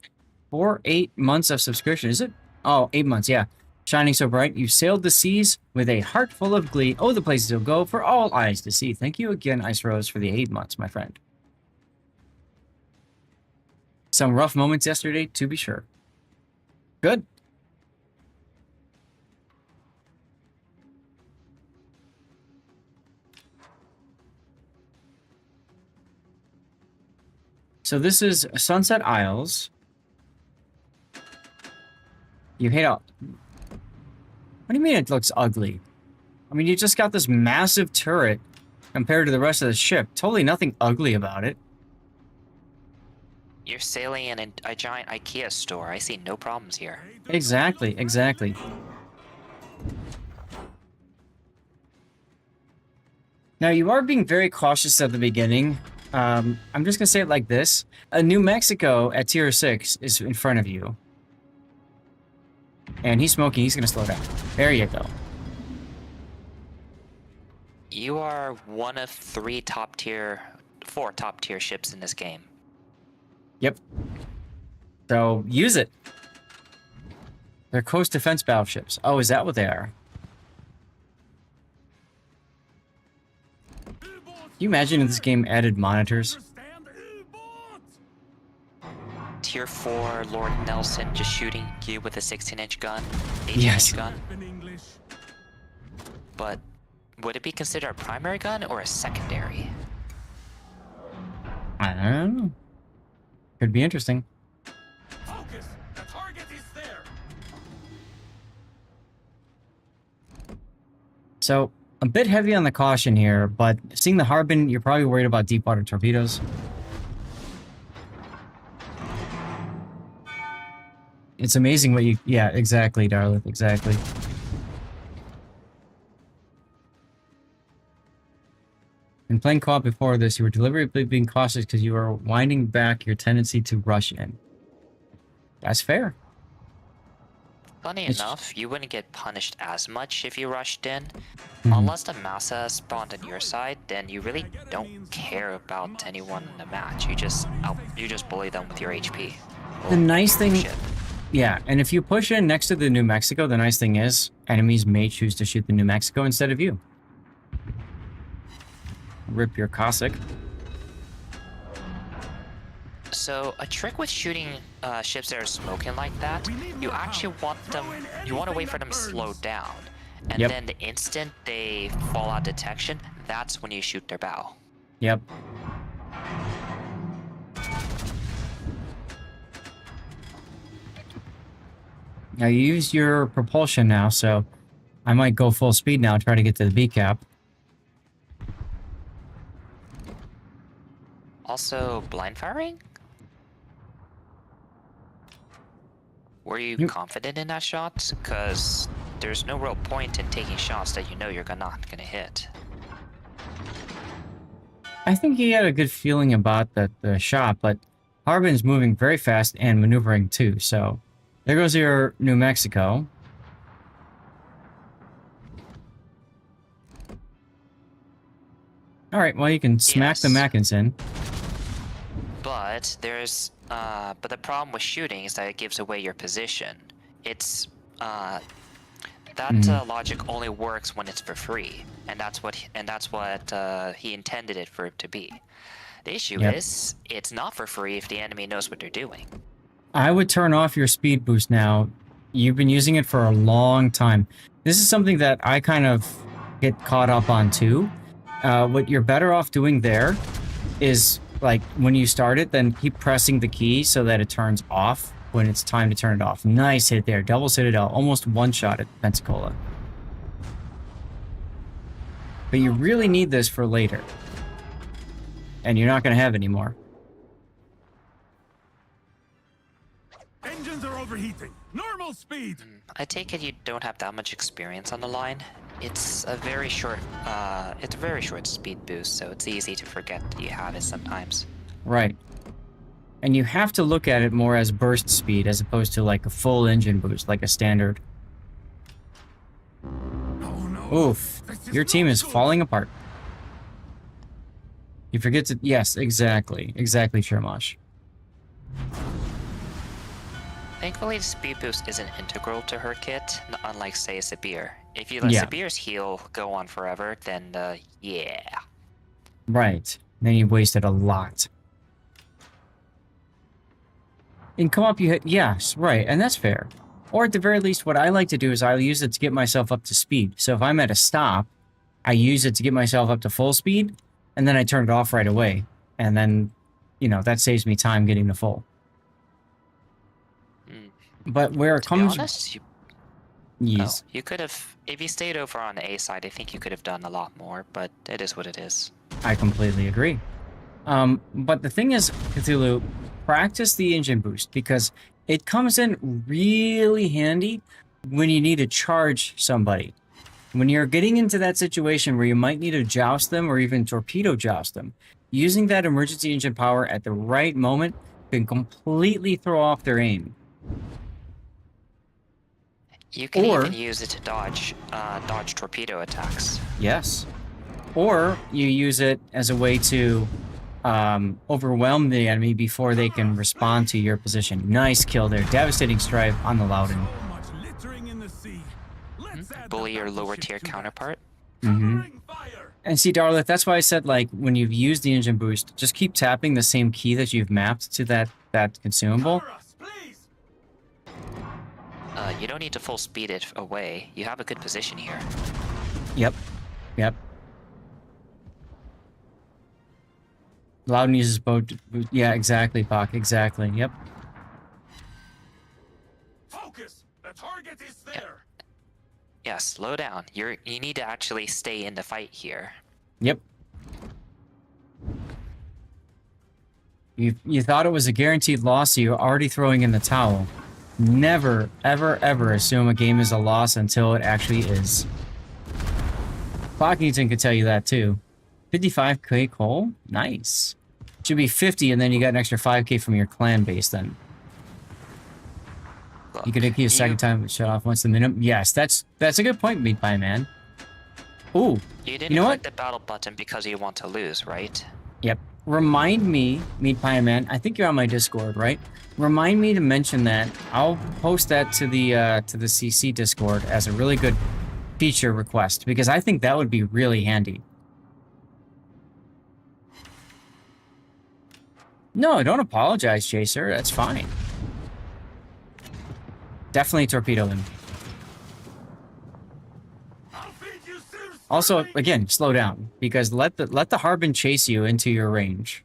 8 months of subscription. Is it? Oh, 8 months, yeah. Shining so bright, you sailed the seas with a heart full of glee. Oh, the places you'll go for all eyes to see. Thank you again, Ice Rose, for the 8 months, my friend. Some rough moments yesterday, to be sure. Good. So this is Sunset Isles. You hate all... What do you mean it looks ugly? I mean, you just got this massive turret compared to the rest of the ship. Totally nothing ugly about it. You're sailing in a giant IKEA store. I see no problems here. Exactly, exactly. Now, you are being very cautious at the beginning. I'm just going to say it like this. New Mexico at tier 6 is in front of you. And he's smoking. He's going to slow down. There you go. You are one of 4 top tier ships in this game. Yep. So, use it. They're coast defense battleships. Oh, is that what they are? Can you imagine if this game added monitors? Tier 4 Lord Nelson just shooting you with a 16-inch gun, 18-inch Yes. gun. But would it be considered a primary gun or a secondary? I don't know. Could be interesting. Focus! The target is there! So, a bit heavy on the caution here, but seeing the Harbin, you're probably worried about deep water torpedoes. It's amazing what you... Yeah, exactly, Darlith, exactly. In playing co-op before this, you were deliberately being cautious because you were winding back your tendency to rush in. That's fair. Funny enough, you wouldn't get punished as much if you rushed in. Mhm. Unless the massa spawned on your side, then you really don't care about anyone in the match. You just bully them with your HP. The nice thing... Shit. Yeah, and if you push in next to the New Mexico, the nice thing is, enemies may choose to shoot the New Mexico instead of you. Rip your Cossack. So a trick with shooting ships that are smoking like that, you actually want them, you want to wait for them to slow down. And Yep. then the instant they fall out of detection, that's when you shoot their bow. Yep. Now you use your propulsion now, so I might go full speed now, try to get to the B cap. Also, blind firing? Were you confident in that shot? Because there's no real point in taking shots that you know you're not gonna hit. I think he had a good feeling about the shot, but Harbin's moving very fast and maneuvering too, so there goes your New Mexico. Alright, well you can smack the Mackinson. But there's but the problem with shooting is that it gives away your position. It's that logic only works when it's for free, and that's what he intended it for it to be. The issue is it's not for free if the enemy knows what they're doing. I would turn off your speed boost now. You've been using it for a long time. This is something that I kind of get caught up on too. what you're better off doing there is, like, when you start it, then keep pressing the key so that it turns off when it's time to turn it off. Nice hit there. Double Citadel. Almost one-shot at Pensacola. But you really need this for later. And you're not going to have any more. Engines are overheating. Normal speed. I take it you don't have that much experience on the line. It's a very short speed boost, so it's easy to forget that you have it sometimes. Right. And you have to look at it more as burst speed as opposed to like a full engine boost, like a standard. Oh, no. Oof. Your team is falling apart. You forget to... Yes, exactly. Exactly, Shermosh. Thankfully, the speed boost isn't integral to her kit, unlike, say, Sabir. If you let Sabir's heal go on forever, then, yeah. Right. Then you wasted a lot. In co-op, you hit... Yes, right, and that's fair. Or at the very least, what I like to do is I'll use it to get myself up to speed. So if I'm at a stop, I use it to get myself up to full speed, and then I turn it off right away. And then, you know, that saves me time getting to full. But where it comes... To be honest, yes. You could have... If you stayed over on the A side, I think you could have done a lot more, but it is what it is. I completely agree. But the thing is, Cthulhu, practice the engine boost, because it comes in really handy when you need to charge somebody. When you're getting into that situation where you might need to joust them or even torpedo joust them, using that emergency engine power at the right moment can completely throw off their aim. You can even use it to dodge torpedo attacks. Yes. Or you use it as a way to overwhelm the enemy before they can respond to your position. Nice kill there. Devastating strike on the Loudon. Bully your lower tier counterpart. Mm-hmm. And see, Darla, that's why I said, like, when you've used the engine boost, just keep tapping the same key that you've mapped to that consumable. You don't need to full speed it away. You have a good position here. Yep. Yep. Loudon uses boat. Yeah, exactly, Bach. Exactly. Yep. Focus. The target is there. Yeah, slow down. You need to actually stay in the fight here. Yep. You thought it was a guaranteed loss, so you're already throwing in the towel. Never, ever, ever assume a game is a loss until it actually is. Bockington could tell you that too. 55k coal? Nice. Should be 50, and then you got an extra 5k from your clan base then. You could hit a second time shut off once a minute. Yes, that's a good point, Meat Pie Man. Ooh, you didn't click the battle button because you want to lose, right? Yep. Remind me, Meat Pie Man, I think you're on my Discord, right? Remind me to mention that. I'll post that to the CC Discord as a really good feature request, because I think that would be really handy. No, don't apologize, Chaser. That's fine. Definitely torpedo him. Also, again, slow down, because let the Harbin chase you into your range.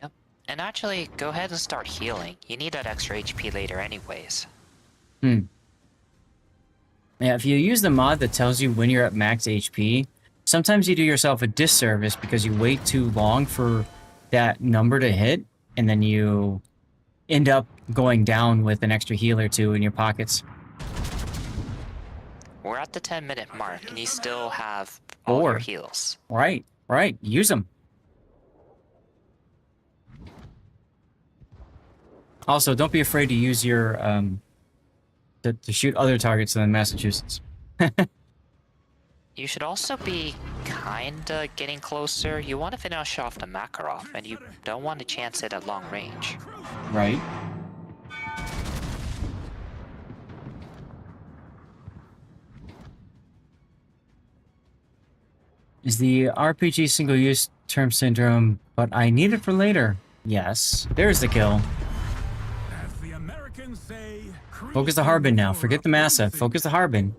Yep. And actually, go ahead and start healing. You need that extra HP later anyways. Yeah, if you use the mod that tells you when you're at max HP, sometimes you do yourself a disservice because you wait too long for that number to hit, and then you end up going down with an extra heal or two in your pockets. We're at the 10-minute mark, and you still have all your heals. Right. Use them. Also, don't be afraid to use your to shoot other targets than Massachusetts. You should also be kinda getting closer. You want to finish off the Makarov, and you don't want to chance it at long range. Right. Is the RPG single-use term syndrome, but I need it for later. Yes. There's the kill. As the Americans say, Focus the Harbin now. Forget the Massa. Focus the Harbin.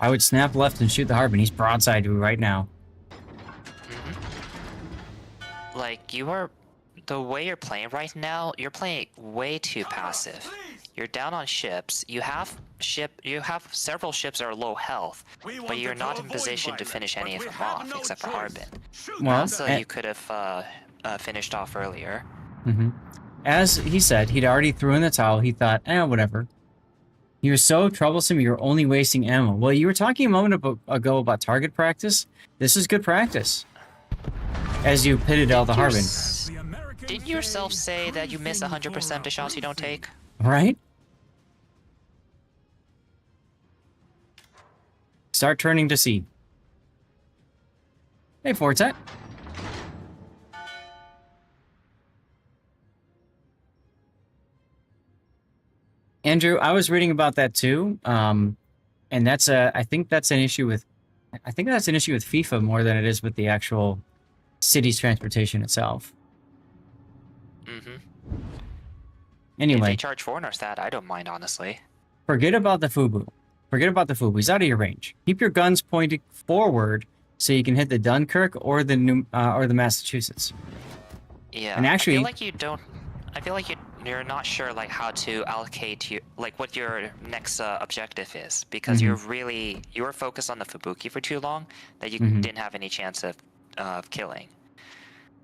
I would snap left and shoot the Harbin. He's broadside to me right now. Like, the way you're playing right now, you're playing way too passive. You're down on ships. You have several ships that are low health, but you're not in position to finish any of them off, except for Harbin. Well, So you could have finished off earlier. As he said, he'd already threw in the towel. He thought, whatever. He was so troublesome, you were only wasting ammo. Well, you were talking a moment ago about target practice. This is good practice. As you pitted out the Harbin. Didn't you yourself say that you miss 100% of the shots you don't take? Right? Start turning to sea. Hey, Fortet. Andrew, I was reading about that too, and that's I think that's an issue with FIFA more than it is with the actual city's transportation itself. Anyway, if they charge foreigners that, I don't mind, honestly. Forget about the FUBU. Forget about the FUBU. He's out of your range. Keep your guns pointed forward so you can hit the Dunkirk or the Massachusetts. Yeah, and actually, I feel like you're not sure like how to allocate what your next objective is, because you were focused on the Fubuki for too long that you didn't have any chance of killing.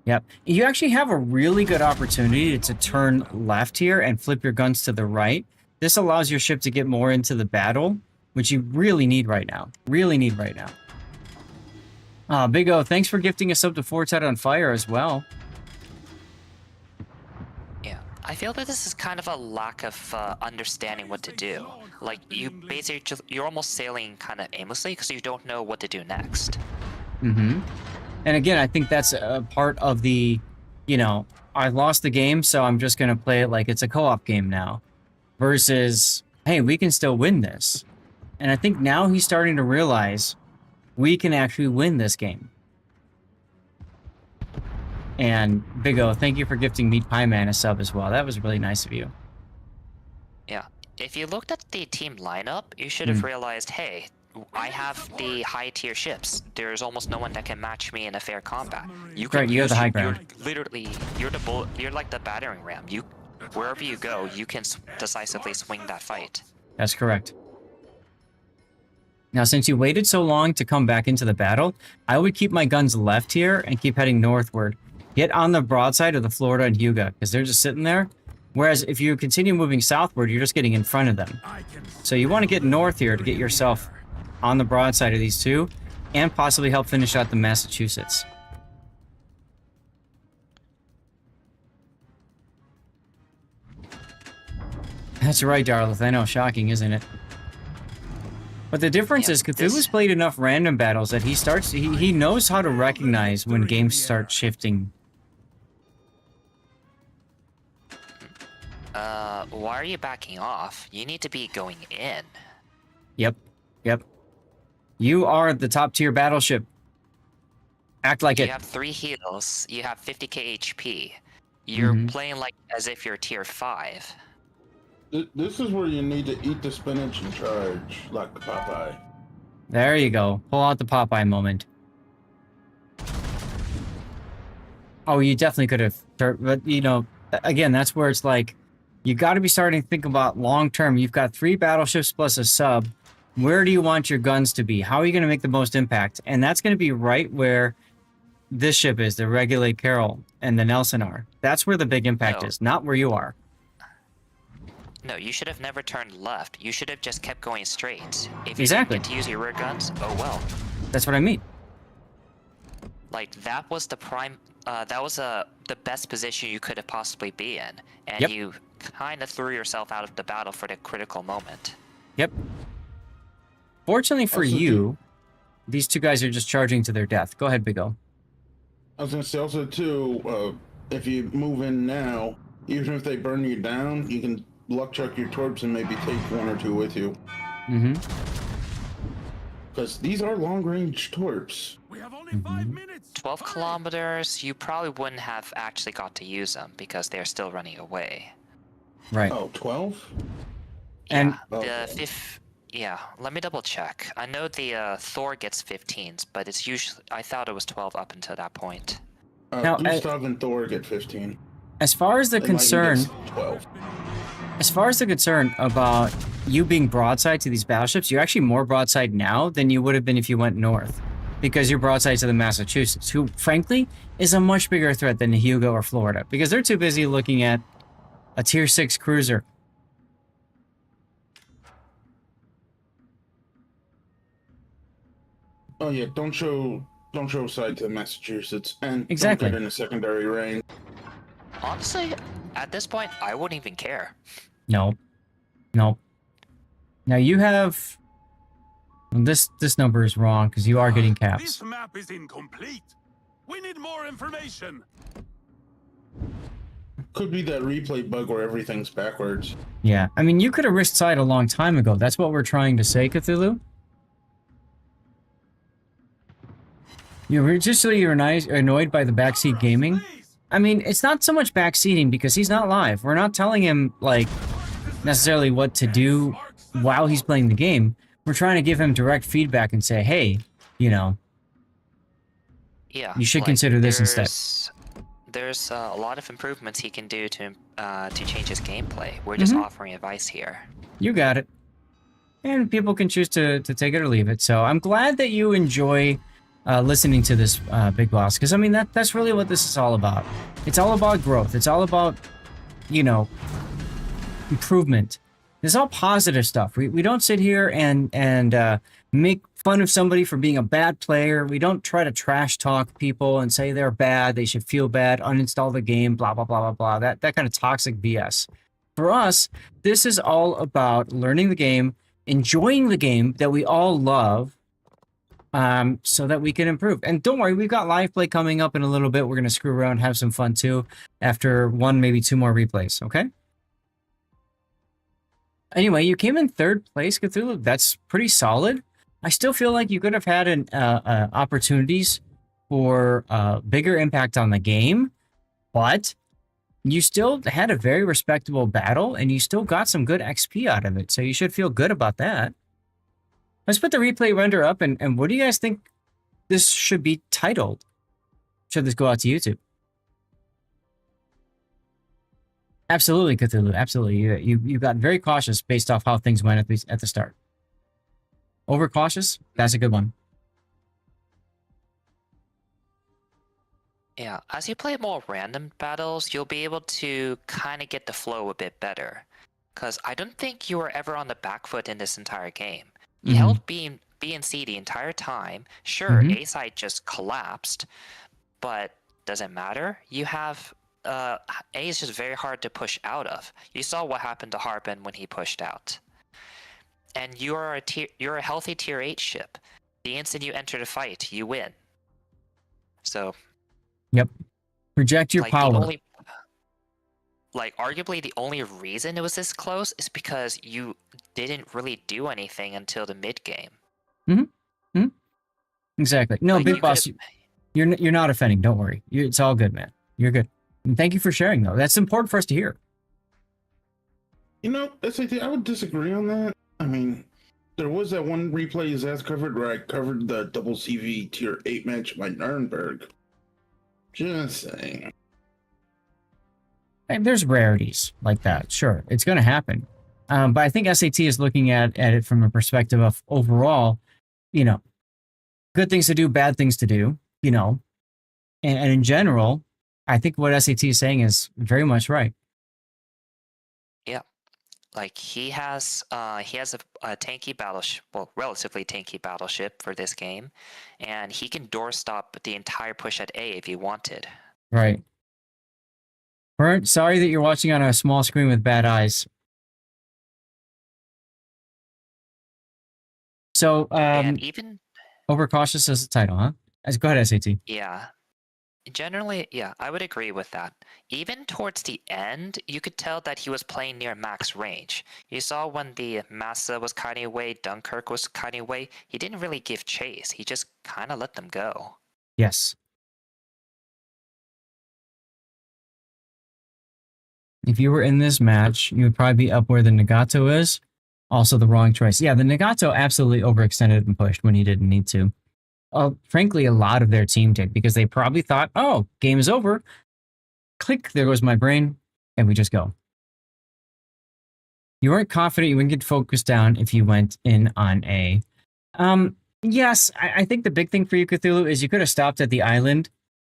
Yep. You actually have a really good opportunity to turn left here and flip your guns to the right. This allows your ship to get more into the battle, which you really need right now. Big O, thanks for gifting us up to Fortet on Fire as well. Yeah, I feel that this is kind of a lack of understanding what to do. Like, you're almost sailing kind of aimlessly because you don't know what to do next. And again, I think that's a part of the, I lost the game, so I'm just going to play it like it's a co-op game now. Versus, hey, we can still win this. And I think now he's starting to realize we can actually win this game. And Big O, thank you for gifting Meat Pie Man a sub as well. That was really nice of you. Yeah. If you looked at the team lineup, you should have realized, hey, I have the high tier ships. There's almost no one that can match me in a fair combat. You have the high ground. You're like the battering ram. Wherever you go, you can decisively swing that fight. That's correct. Now, since you waited so long to come back into the battle, I would keep my guns left here and keep heading northward. Get on the broadside of the Florida and Huga, because they're just sitting there. Whereas if you continue moving southward, you're just getting in front of them. So you want to get north here to get yourself on the broadside of these two, and possibly help finish out the Massachusetts. That's right, Darlith. I know, shocking, isn't it? But the difference is Cthulhu's played enough random battles that he knows how to recognize when games start shifting. Why are you backing off? You need to be going in. Yep. You are the top tier battleship. Act like it. You have 3 heals. You have 50k HP. You're playing like as if you're tier 5. This is where you need to eat the spinach and charge, like Popeye. There you go. Pull out the Popeye moment. Oh, you definitely could have. But, again, that's where it's like, you got to be starting to think about long term. You've got 3 battleships plus a sub. Where do you want your guns to be? How are you going to make the most impact? And that's going to be right where this ship is, the Regulate Carroll and the Nelson are. That's where the big impact is, not where you are. No, you should have never turned left. You should have just kept going straight. If you Exactly. didn't get to use your rear guns, oh well. That's what I mean. Like, that was the prime... that was the best position you could have possibly be in. And Yep. you kind of threw yourself out of the battle for the critical moment. Yep. Fortunately for you, these two guys are just charging to their death. Go ahead, Big O. I was going to say also, too, if you move in now, even if they burn you down, you can luck chuck your torps and maybe take 1 or 2 with you. Because these are long-range torps. We have only 5 minutes. 12 kilometers, you probably wouldn't have actually got to use them because they're still running away. Right. Oh, 12? And Yeah, let me double check. I know the Thor gets 15s, but it's usually I thought it was 12 up until that point. Now, Gustav and Thor get 15. As far as the And Mayhem concern, gets 12. as far as the concern about you being broadside to these battleships, you're actually more broadside now than you would have been if you went north, because you're broadside to the Massachusetts, who frankly is a much bigger threat than the Hugo or Florida, because they're too busy looking at a tier 6 cruiser. Oh yeah, don't show side to Massachusetts, and Exactly. don't get in a secondary range. Honestly, at this point, I wouldn't even care. No. Now you have this number is wrong because you are getting caps. This map is incomplete. We need more information. Could be that replay bug where everything's backwards. Yeah, I mean, you could have risked side a long time ago. That's what we're trying to say, Cthulhu. You're annoyed by the backseat gaming. I mean, it's not so much backseating because he's not live. We're not telling him, like, necessarily what to do while he's playing the game. We're trying to give him direct feedback and say, hey, you know, Yeah, you should like, consider this instead. There's a lot of improvements he can do to change his gameplay. We're just offering advice here. You got it. And people can choose to take it or leave it. So I'm glad that you enjoy listening to this Big Boss, because I mean that's really what this is all about. It's all about growth. It's all about, you know, improvement. It's all positive stuff. We don't sit here and make fun of somebody for being a bad player. We don't try to trash talk people and say they're bad, they should feel bad, uninstall the game, blah blah blah blah blah. That kind of toxic BS. For us, this is all about learning the game, enjoying the game that we all love, so that we can improve. And don't worry, we've got live play coming up in a little bit. We're going to screw around, have some fun too, after one, maybe two more replays, okay? Anyway, you came in 3rd place, Cthulhu. That's pretty solid. I still feel like you could have had opportunities for bigger impact on the game, but you still had a very respectable battle, and you still got some good XP out of it, so you should feel good about that. Let's put the replay render up, and what do you guys think this should be titled? Should this go out to YouTube? Absolutely, Cthulhu. Absolutely. You got very cautious based off how things went at the start. Overcautious? That's a good one. Yeah, as you play more random battles, you'll be able to kind of get the flow a bit better. Because I don't think you were ever on the back foot in this entire game. You held B and C the entire time. Sure, A side just collapsed, but does it matter? You have A is just very hard to push out of. You saw what happened to Sharpen when he pushed out. And you're a healthy tier 8 ship. The instant you enter the fight, you win. So, yep, project your power. Arguably the only reason it was this close is because you didn't really do anything until the mid game. Exactly. No, Big Boss, you're not offending. Don't worry. It's all good, man. You're good. And thank you for sharing, though. That's important for us to hear. You know, SAT, I would disagree on that. I mean, there was that one replay Zaz covered where I covered the double CV tier 8 match by Nuremberg. Just saying. And there's rarities like that. Sure, it's going to happen. But I think SAT is looking at it from a perspective of overall, you know, good things to do, bad things to do, you know. And in general, I think what SAT is saying is very much right. Yeah. Like he has a tanky battleship, well, relatively tanky battleship for this game, and he can doorstop the entire push at A if he wanted. Right. Burnt, sorry that you're watching on a small screen with bad eyes. So, and even overcautious as the title, huh? Go ahead, SAT. Yeah. Generally, yeah, I would agree with that. Even towards the end, you could tell that he was playing near max range. You saw when the Massa was cutting away, Dunkirk was cutting away, he didn't really give chase. He just kind of let them go. Yes. If you were in this match, you would probably be up where the Nagato is, Also the wrong choice. Yeah, the Nagato absolutely overextended and pushed when he didn't need to. Frankly, a lot of their team did because they probably thought, oh, game is over. Click, there goes my brain, and we just go. You weren't confident, you wouldn't get focused down if you went in on A. Yes, I think the big thing for you, Cthulhu, is you could have stopped at the island,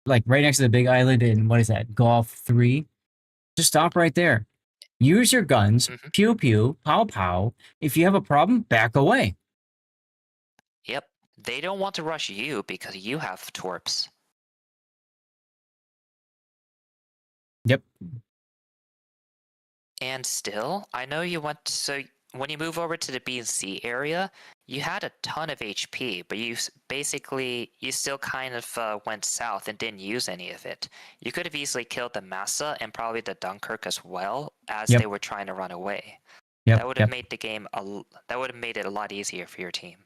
like right next to the big island in, what is that, Golf 3? Just stop right there. Use your guns, pew pew, pow pow. If you have a problem, back away. Yep. They don't want to rush you because you have torps. Yep. And still, I know you went, so when you move over to the B and C area, you had a ton of HP, but you still kind of went south and didn't use any of it. You could have easily killed the Massa and probably the Dunkirk as well as they were trying to run away. That would have made the game, that would have made it a lot easier for your team.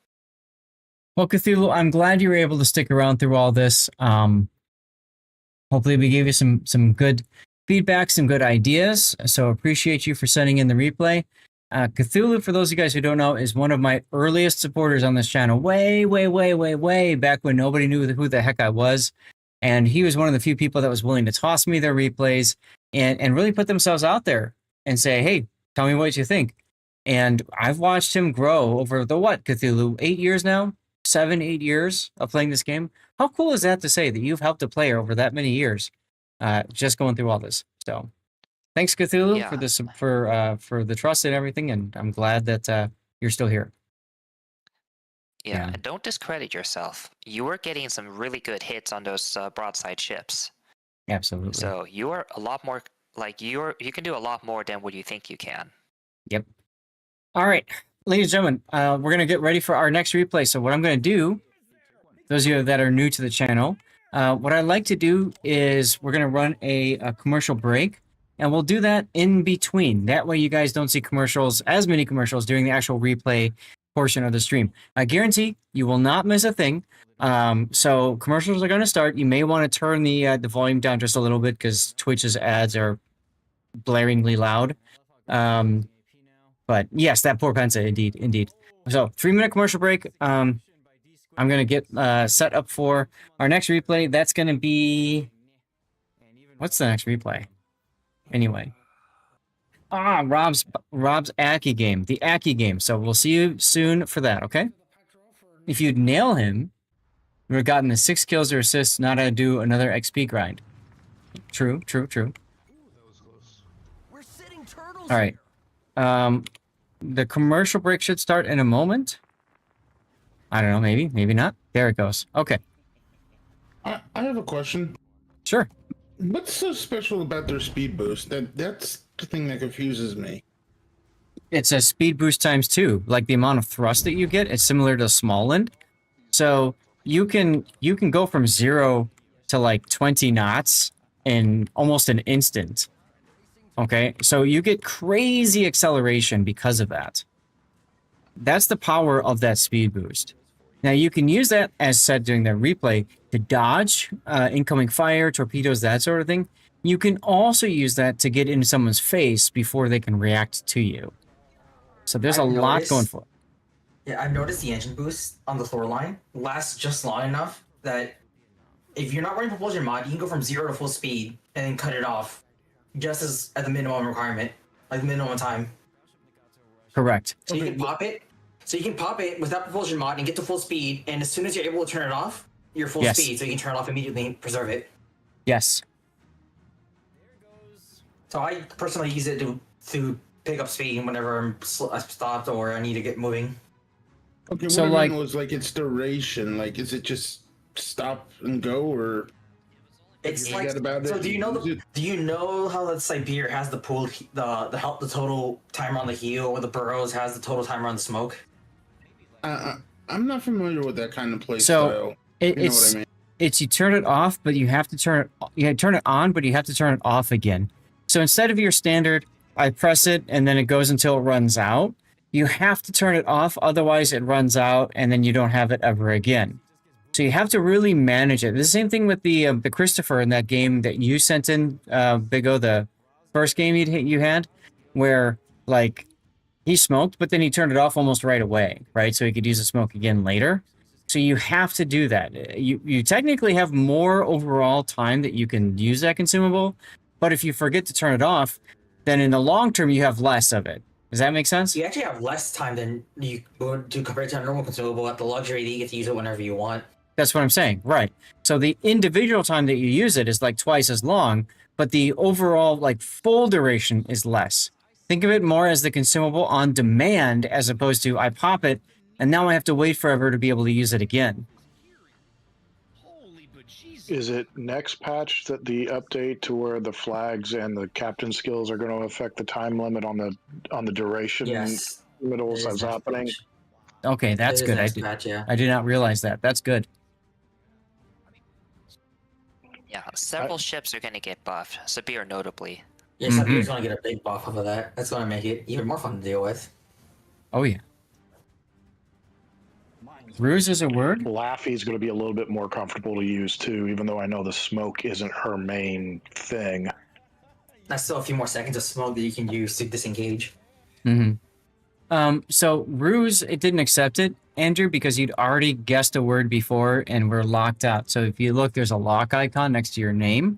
Well, Cthulhu, I'm glad you were able to stick around through all this. Hopefully we gave you some good feedback, some good ideas. So appreciate you for sending in the replay. Cthulhu, for those of you guys who don't know, is one of my earliest supporters on this channel. Way back when nobody knew who the heck I was. And he was one of the few people that was willing to toss me their replays and really put themselves out there and say, hey, tell me what you think. And I've watched him grow over the Cthulhu? 8 years now? 7, 8 years of playing this game. How cool is that to say that you've helped a player over that many years just going through all this? So thanks, Cthulhu, for this for the trust and everything, and I'm glad that you're still here. Yeah, and don't discredit yourself. You were getting some really good hits on those broadside ships. Absolutely. So you are a lot more you can do a lot more than what you think you can. Yep. All right, ladies and gentlemen, we're gonna get ready for our next replay. So what I'm gonna do, those of you that are new to the channel, what I'd like to do is we're gonna run a commercial break. And we'll do that in between. That way you guys don't see as many commercials during the actual replay portion of the stream. I guarantee you will not miss a thing. So commercials are going to start. You may want to turn the volume down just a little bit because Twitch's ads are blaringly loud. But yes, that poor Pensa, indeed. So 3-minute commercial break. I'm going to get set up for our next replay. That's going to be... What's the next replay? Anyway. Rob's Aki game. The Aki game. So we'll see you soon for that, okay? If you'd nail him, you would have gotten the 6 kills or assists, not to do another XP grind. True. Alright. The commercial break should start in a moment. I don't know, maybe not. There it goes. Okay. I have a question. Sure. What's so special about their speed boost? That's the thing that confuses me. It's a speed boost times 2. Like the amount of thrust that you get, it's similar to Smallland. So you can go from 0 to like 20 knots in almost an instant. Okay, so you get crazy acceleration because of that. That's the power of that speed boost. Now you can use that, as said during the replay, to dodge incoming fire, torpedoes, that sort of thing. You can also use that to get into someone's face before they can react to you. So there's a lot going for it. Yeah, I've noticed the engine boost on the Thor line lasts just long enough that if you're not running propulsion mod, you can go from 0 to full speed and then cut it off just as at the minimum requirement, like the minimum time. Correct. So you can pop it. So you can pop it without propulsion mod and get to full speed, and as soon as you're able to turn it off, you're full speed, so you can turn it off immediately and preserve it. Yes. So I personally use it to pick up speed whenever I'm stopped or I need to get moving. Okay, what I meant was like its duration. Like, is it just stop and go, or it's like about so? Do you know how the Siberia has the pool, the total timer on the heel, or the Burrows has the total timer on the smoke? I'm not familiar with that kind of play style. It's what I mean? It's you turn it off, but you have to turn it. You turn it on, but you have to turn it off again. So instead of your standard, I press it and then it goes until it runs out. You have to turn it off, otherwise it runs out, and then you don't have it ever again. So you have to really manage it. The same thing with the Christopher in that game that you sent in, Big O, the first game you had, where like he smoked, but then he turned it off almost right away, right? So he could use the smoke again later. So you have to do that. You technically have more overall time that you can use that consumable, but if you forget to turn it off, then in the long term you have less of it. Does that make sense? You actually have less time than you would do compared to a normal consumable. At the luxury that you get to use it whenever you want. That's what I'm saying, right? So the individual time that you use it is like twice as long, but the overall like full duration is less. Think of it more as the consumable on demand as opposed to I pop it and now I have to wait forever to be able to use it again. Is it next patch that the update to where the flags and the captain skills are going to affect the time limit on the duration? Yes. Middles that's happening. Okay, that's good. I did not realize that. That's good. Yeah, several ships are going to get buffed. Sabir notably. Yeah, Sabir's going to get a big buff off of that. That's going to make it even more fun to deal with. Oh yeah. Ruse is a word? Laffy's going to be a little bit more comfortable to use too, even though I know the smoke isn't her main thing. That's still a few more seconds of smoke that you can use to disengage. So Ruse, it didn't accept it, Andrew, because you'd already guessed a word before and we're locked out. So if you look, there's a lock icon next to your name,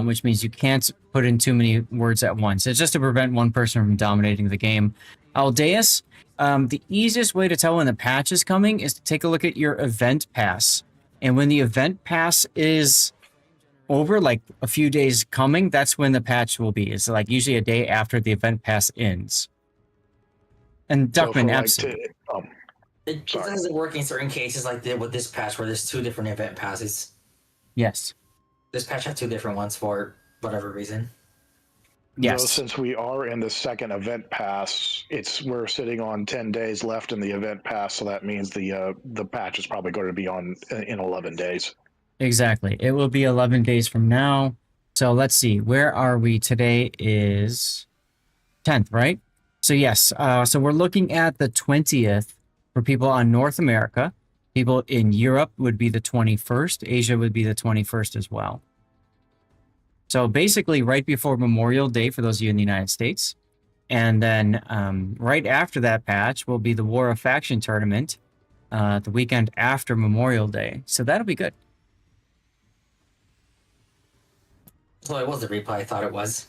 which means you can't put in too many words at once. It's just to prevent one person from dominating the game. Aldeus, the easiest way to tell when the patch is coming is to take a look at your event pass. And when the event pass is over, like a few days coming, that's when the patch will be. It's like usually a day after the event pass ends. And Duckman, absolutely. It doesn't work in certain cases like with this patch where there's two different event passes. Yes. This patch has two different ones for whatever reason. Yes. So since we are in the second event pass, we're sitting on 10 days left in the event pass, so that means the patch is probably going to be on in 11 days. Exactly. It will be 11 days from now. So let's see. Where are we? Today is 10th, right? So yes. So we're looking at the 20th for people on North America. People in Europe would be the 21st. Asia would be the 21st as well. So basically right before Memorial Day for those of you in the United States. And then right after that patch will be the War of Faction tournament the weekend after Memorial Day. So that'll be good. So it was the replay I thought it was.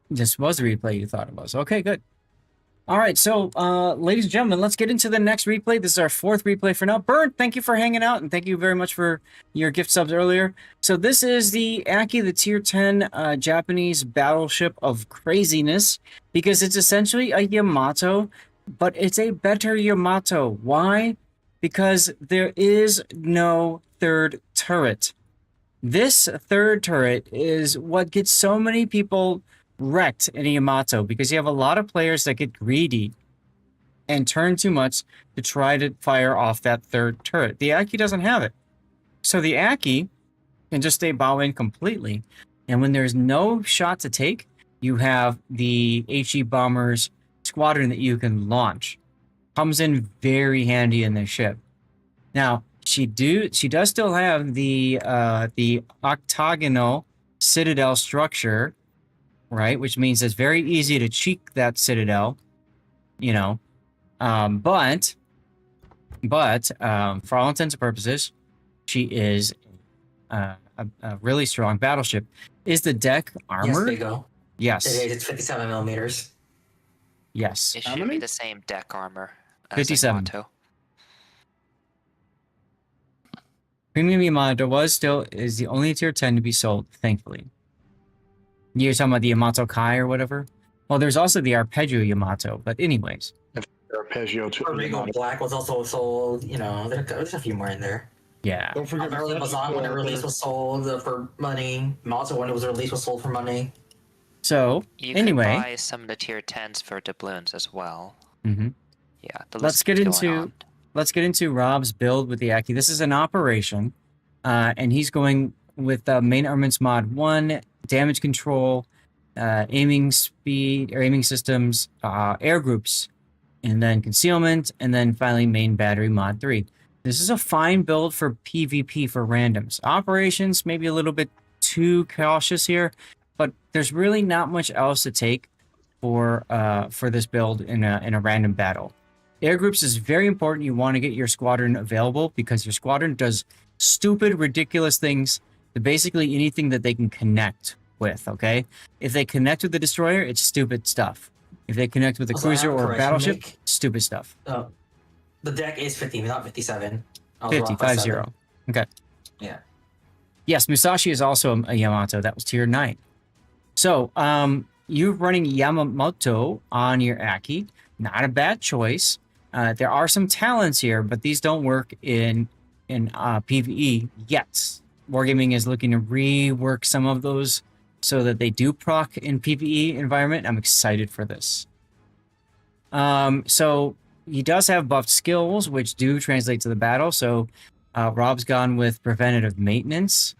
This was the replay you thought it was. Okay, good. All right, so ladies and gentlemen, let's get into the next replay. This is our fourth replay for now. Burn, thank you for hanging out, and thank you very much for your gift subs earlier. So this is the Aki, the Tier 10 Japanese battleship of craziness, because it's essentially a Yamato, but it's a better Yamato. Why? Because there is no third turret. This third turret is what gets so many people wrecked in a Yamato, because you have a lot of players that get greedy and turn too much to try to fire off that third turret. The Aki doesn't have it. So the Aki can just stay bow in completely. And when there's no shot to take, you have the HE bombers squadron that you can launch. Comes in very handy in this ship. Now, she does still have the octagonal citadel structure, right? Which means it's very easy to cheek that citadel, you know. But for all intents and purposes, she is a really strong battleship. Is the deck armored? Yes, they go. Yes. It is. It's 57 millimeters. Yes. It should be the same deck armor as 57. Yamato. Premium Yamato is the only tier 10 to be sold, thankfully. You're talking about the Yamato Kai or whatever? Well, there's also the Arpeggio Yamato, but anyways. Arpeggio too. Rigo Black was also sold. You know, there's a few more in there. Yeah. Don't forget Maryland Bazan when it released was sold for money. Malta when it was released was sold for money. So, You anyway. can buy some of the tier 10s for doubloons as well. Mm-hmm. Yeah, the Let's list get is going into on. let's get into Rob's build with the Aki. This is an operation, and he's going with main armaments mod 1, damage control, aiming speed or aiming systems, air groups, and then concealment, and then finally main battery mod 3. This is a fine build for PvP for randoms. Operations maybe a little bit too cautious here, but there's really not much else to take for this build in a random battle. Air groups is very important. You want to get your squadron available because your squadron does stupid, ridiculous things to basically anything that they can connect with, okay? If they connect with the destroyer, it's stupid stuff. If they connect with a Also, cruiser I have a or a correction to battleship, make. stupid stuff. The deck is 50, not 57. I was wrong 50, by 5 7. 0. Okay. Yeah. Yes, Musashi is also a Yamato. That was tier 9. So, you're running Yamamoto on your Aki. Not a bad choice. There are some talents here, but these don't work in PvE yet. Wargaming is looking to rework some of those so that they do proc in PvE environment. I'm excited for this. So he does have buffed skills, which do translate to the battle. So Rob's gone with preventative maintenance,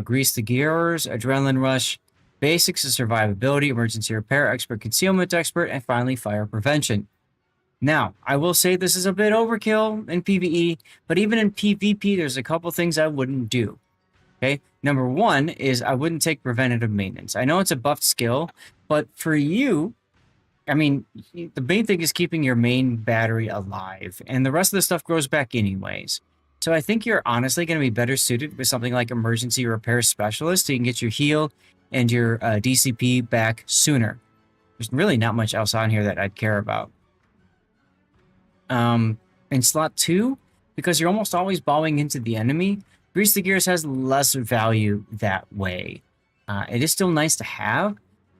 grease the gears, adrenaline rush, basics of survivability, emergency repair, expert concealment expert, and finally fire prevention. Now, I will say this is a bit overkill in PvE, but even in PvP, there's a couple things I wouldn't do. Okay, number one is I wouldn't take preventative maintenance. I know it's a buffed skill, but for you, I mean, the main thing is keeping your main battery alive, and the rest of the stuff grows back anyways. So I think you're honestly going to be better suited with something like emergency repair specialist, so you can get your heal and your DCP back sooner. There's really not much else on here that I'd care about. In slot 2, because you're almost always bowing into the enemy, Grease the Gears has less value that way. It is still nice to have,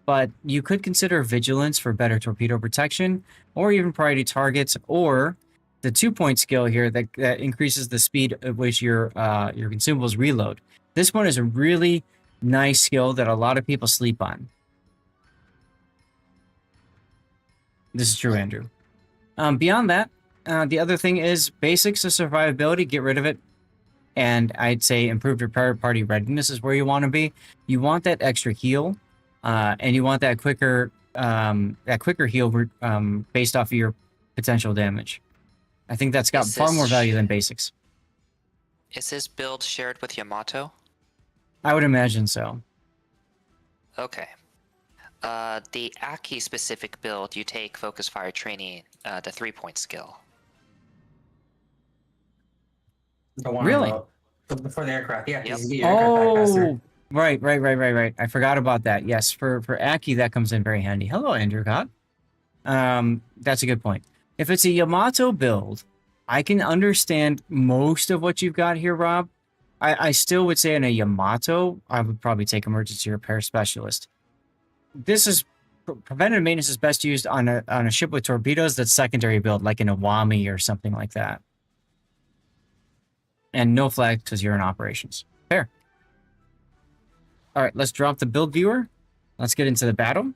but you could consider Vigilance for better torpedo protection, or even priority targets, or the 2-point skill here that increases the speed at which your consumables reload. This one is a really nice skill that a lot of people sleep on. This is true, Andrew. Beyond that, the other thing is basics of survivability, get rid of it. And I'd say improved repair party readiness is where you want to be. You want that extra heal, and you want that quicker heal based off of your potential damage. I think that's got far more value than basics. Is this build shared with Yamato? I would imagine so. Okay. The Aki specific build, you take focus fire training, the 3-point skill. The one really? For the aircraft, yeah. Yep. Oh, right. I forgot about that. Yes, for Aki, that comes in very handy. Hello, Andrew God. That's a good point. If it's a Yamato build, I can understand most of what you've got here, Rob. I still would say in a Yamato, I would probably take emergency repair specialist. This is preventative maintenance is best used on a ship with torpedoes that's secondary build, like an Iwami or something like that. And no flag because you're in operations. Fair. All right, let's drop the build viewer. Let's get into the battle.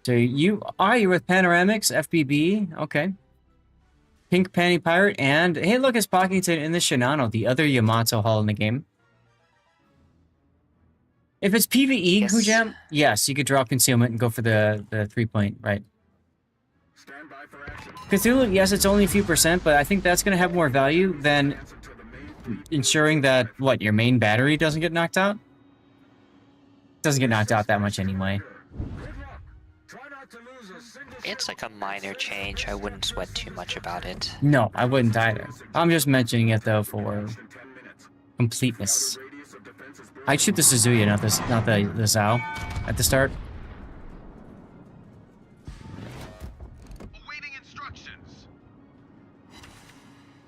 So you're with Panoramics, FBB, okay. Pink Panty Pirate, and hey, look, it's Pockington in the Shinano, the other Yamato hull in the game. If it's PvE, yes. Kujam, yes, you could drop concealment and go for the 3-point, right? Cthulhu, yes, it's only a few %, but I think that's going to have more value than ensuring that, your main battery doesn't get knocked out? Doesn't get knocked out that much anyway. It's like a minor change. I wouldn't sweat too much about it. No, I wouldn't either. I'm just mentioning it, though, for completeness. I'd shoot the Suzuya, not the Zao at the start.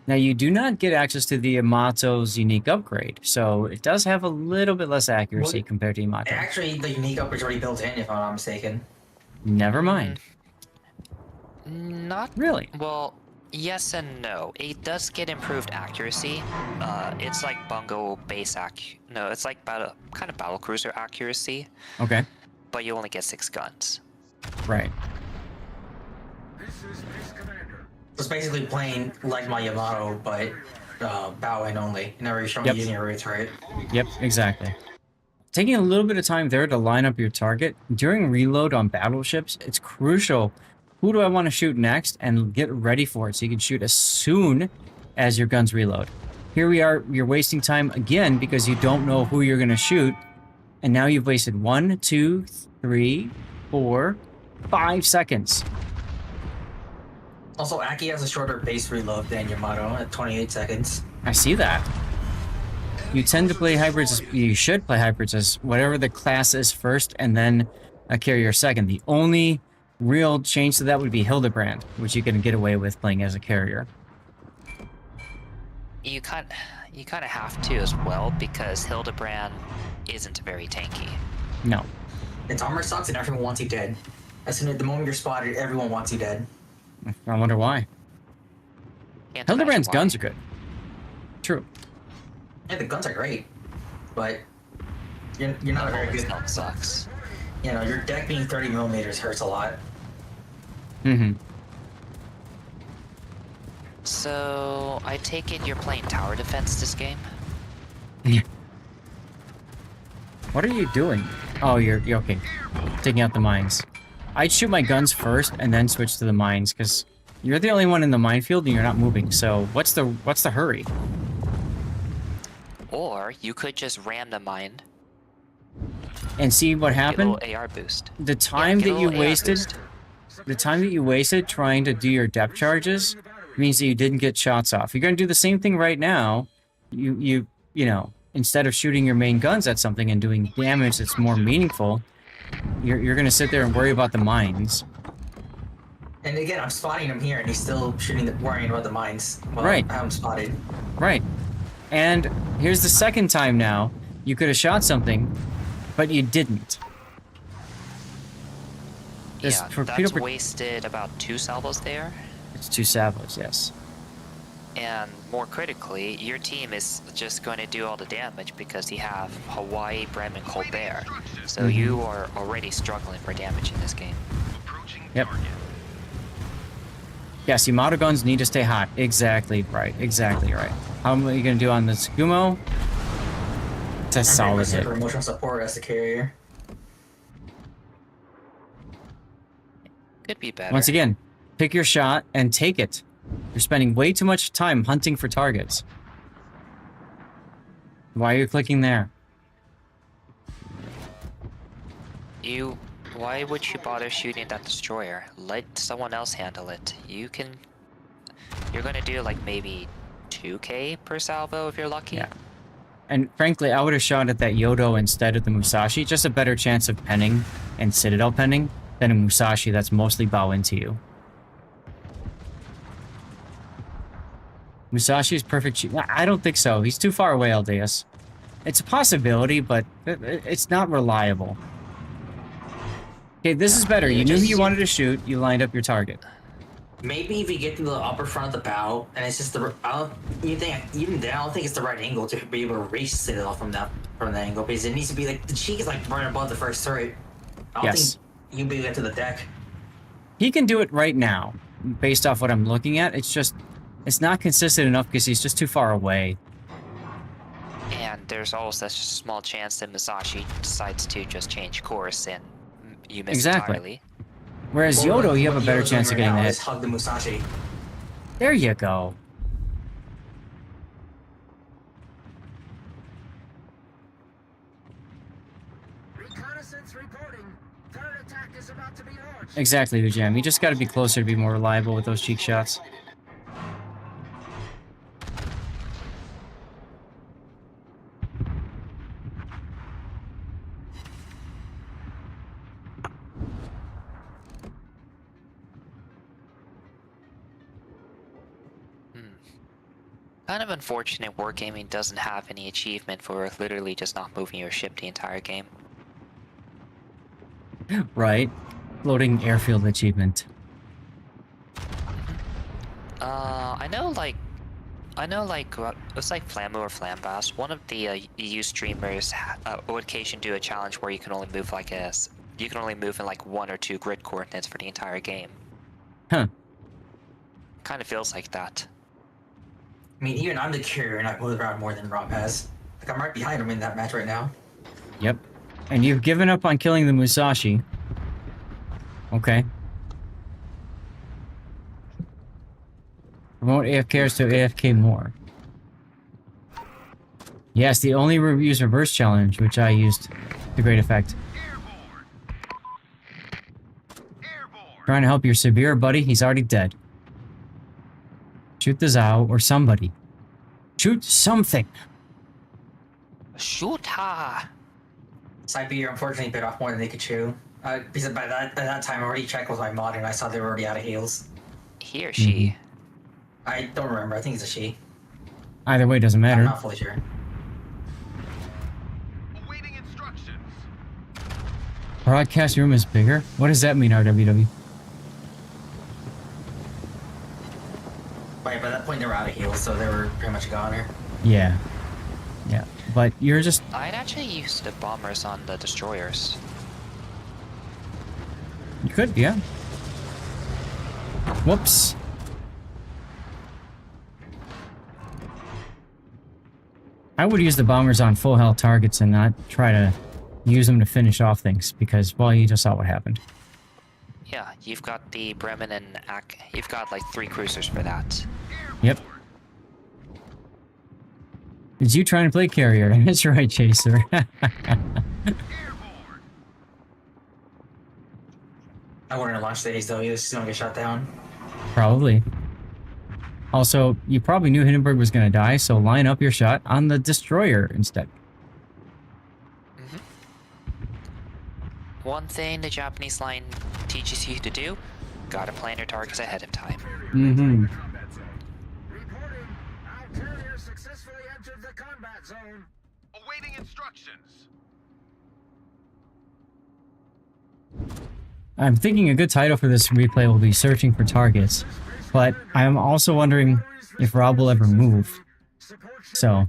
Now, you do not get access to the Yamato's unique upgrade, so it does have a little bit less accuracy compared to Yamato. Actually, the unique upgrade's already built in, if I'm not mistaken. Never mind. Not really. Well, yes and no. It does get improved accuracy. It's like Bungo base No, it's like kind of battle cruiser accuracy. Okay. But you only get 6 guns. Right. It's basically playing like my Yamato, but bow-in only. Never really showing you using your rear turret. Yep, exactly. Taking a little bit of time there to line up your target. During reload on battleships, it's crucial. Who do I want to shoot next? And get ready for it so you can shoot as soon as your guns reload. Here we are, you're wasting time again because you don't know who you're going to shoot. And now you've wasted 1, 2, 3, 4, 5 seconds. Also, Aki has a shorter base reload than Yamato at 28 seconds. I see that. You tend to play hybrids as, you should play hybrids as whatever the class is first and then a carrier second. The only real change to that would be Hildebrand, which you can get away with playing as a carrier. You kind of have to as well, because Hildebrand isn't very tanky. No. Its armor sucks and everyone wants you dead. As soon as the moment you're spotted, everyone wants you dead. I wonder why. Hildebrand's guns are good. True. Yeah, the guns are great, but you're not very good. Help sucks. You know, your deck being 30 millimeters hurts a lot. Mm-hmm. So, I take it you're playing tower defense this game? What are you doing? Oh, you're okay. Taking out the mines. I'd shoot my guns first and then switch to the mines, because you're the only one in the minefield and you're not moving, so what's the hurry? Or you could just ram the mine and see what happened. Get a little AR boost. The time that you wasted, trying to do your depth charges means that you didn't get shots off. You're gonna do the same thing right now. You know, instead of shooting your main guns at something and doing damage that's more meaningful, you're gonna sit there and worry about the mines. And again, I'm spotting him here, and he's still worrying about the mines. Well, Right. I'm spotted. Right. And here's the second time now. You could have shot something, but you didn't. This Yeah, torpedo that's wasted about 2 salvos there. It's 2 salvos, yes. And more critically, your team is just going to do all the damage because you have Hawaii, Bremen, Colbert. So you are already struggling for damage in this game. Yep. Yes, Yamato guns need to stay hot. Exactly right. Exactly right. How are you going to do on the Tsukumo? It's a solid hit. Emotional support as the carrier. Could be better. Once again, pick your shot and take it. You're spending way too much time hunting for targets. Why are you clicking there? Why would you bother shooting that destroyer? Let someone else handle it. You're gonna do like maybe 2k per salvo if you're lucky. Yeah. And frankly, I would have shot at that Yodo instead of the Musashi. Just a better chance of penning and Citadel penning than a Musashi that's mostly bow into you. Musashi's perfect. I don't think so. He's too far away, Aldeus. It's a possibility, but it's not reliable. Okay, this is better. You knew who you wanted to shoot. You lined up your target. Maybe if you get to the upper front of the bow, and it's just the even then I don't think it's the right angle to be able to reach Citadel from that angle, because it needs to be like the cheek is like right above the first turret. I don't think you can be get to the deck. He can do it right now, based off what I'm looking at. It's not consistent enough because he's just too far away. And there's also such a small chance that Musashi decides to just change course and you miss entirely. Whereas Yodo, you have a better chance of getting the hit. Hug the Musashi. There you go. Exactly, Ujam. You just got to be closer to be more reliable with those cheek shots. Kind of unfortunate Wargaming doesn't have any achievement for literally just not moving your ship the entire game. Right. Floating airfield achievement. I know it's like Flamu or Flambast. One of the EU streamers would occasionally do a challenge where you can only move in like 1 or 2 grid coordinates for the entire game. Huh. Kind of feels like that. I mean, even I'm the carrier and I move around more than Rob has. Like, I'm right behind him in that match right now. Yep. And you've given up on killing the Musashi. Okay. Promote AFKers to AFK more. Yes, the only use reverse challenge, which I used to great effect. Trying to help your severe buddy. He's already dead. Shoot the Zao or somebody. Shoot something. Shoot her. Siberia unfortunately bit off more than they could chew. Because by that time, I already checked with my mod and I saw they were already out of heals. He or she? I don't remember. I think it's a she. Either way, doesn't matter. I'm not fully sure. Broadcast room is bigger? What does that mean, RWW? By that point, they were out of heals, so they were pretty much a goner. Yeah. Yeah. But you're just... I'd actually use the bombers on the destroyers. You could, yeah. Whoops. I would use the bombers on full health targets and not try to use them to finish off things, because, well, you just saw what happened. Yeah, you've got the Bremen and you've got like 3 cruisers for that. Yep. It's you trying to play carrier. That's right, Chaser. I wouldn't launch the Ace though, he was just gonna get shot down. Probably. Also, you probably knew Hindenburg was going to die, so line up your shot on the destroyer instead. One thing the Japanese line teaches you to do, gotta plan your targets ahead of time. Mm-hmm. Carrier successfully entered the combat zone. Awaiting instructions. I'm thinking a good title for this replay will be Searching for Targets, but I'm also wondering if Rob will ever move. So...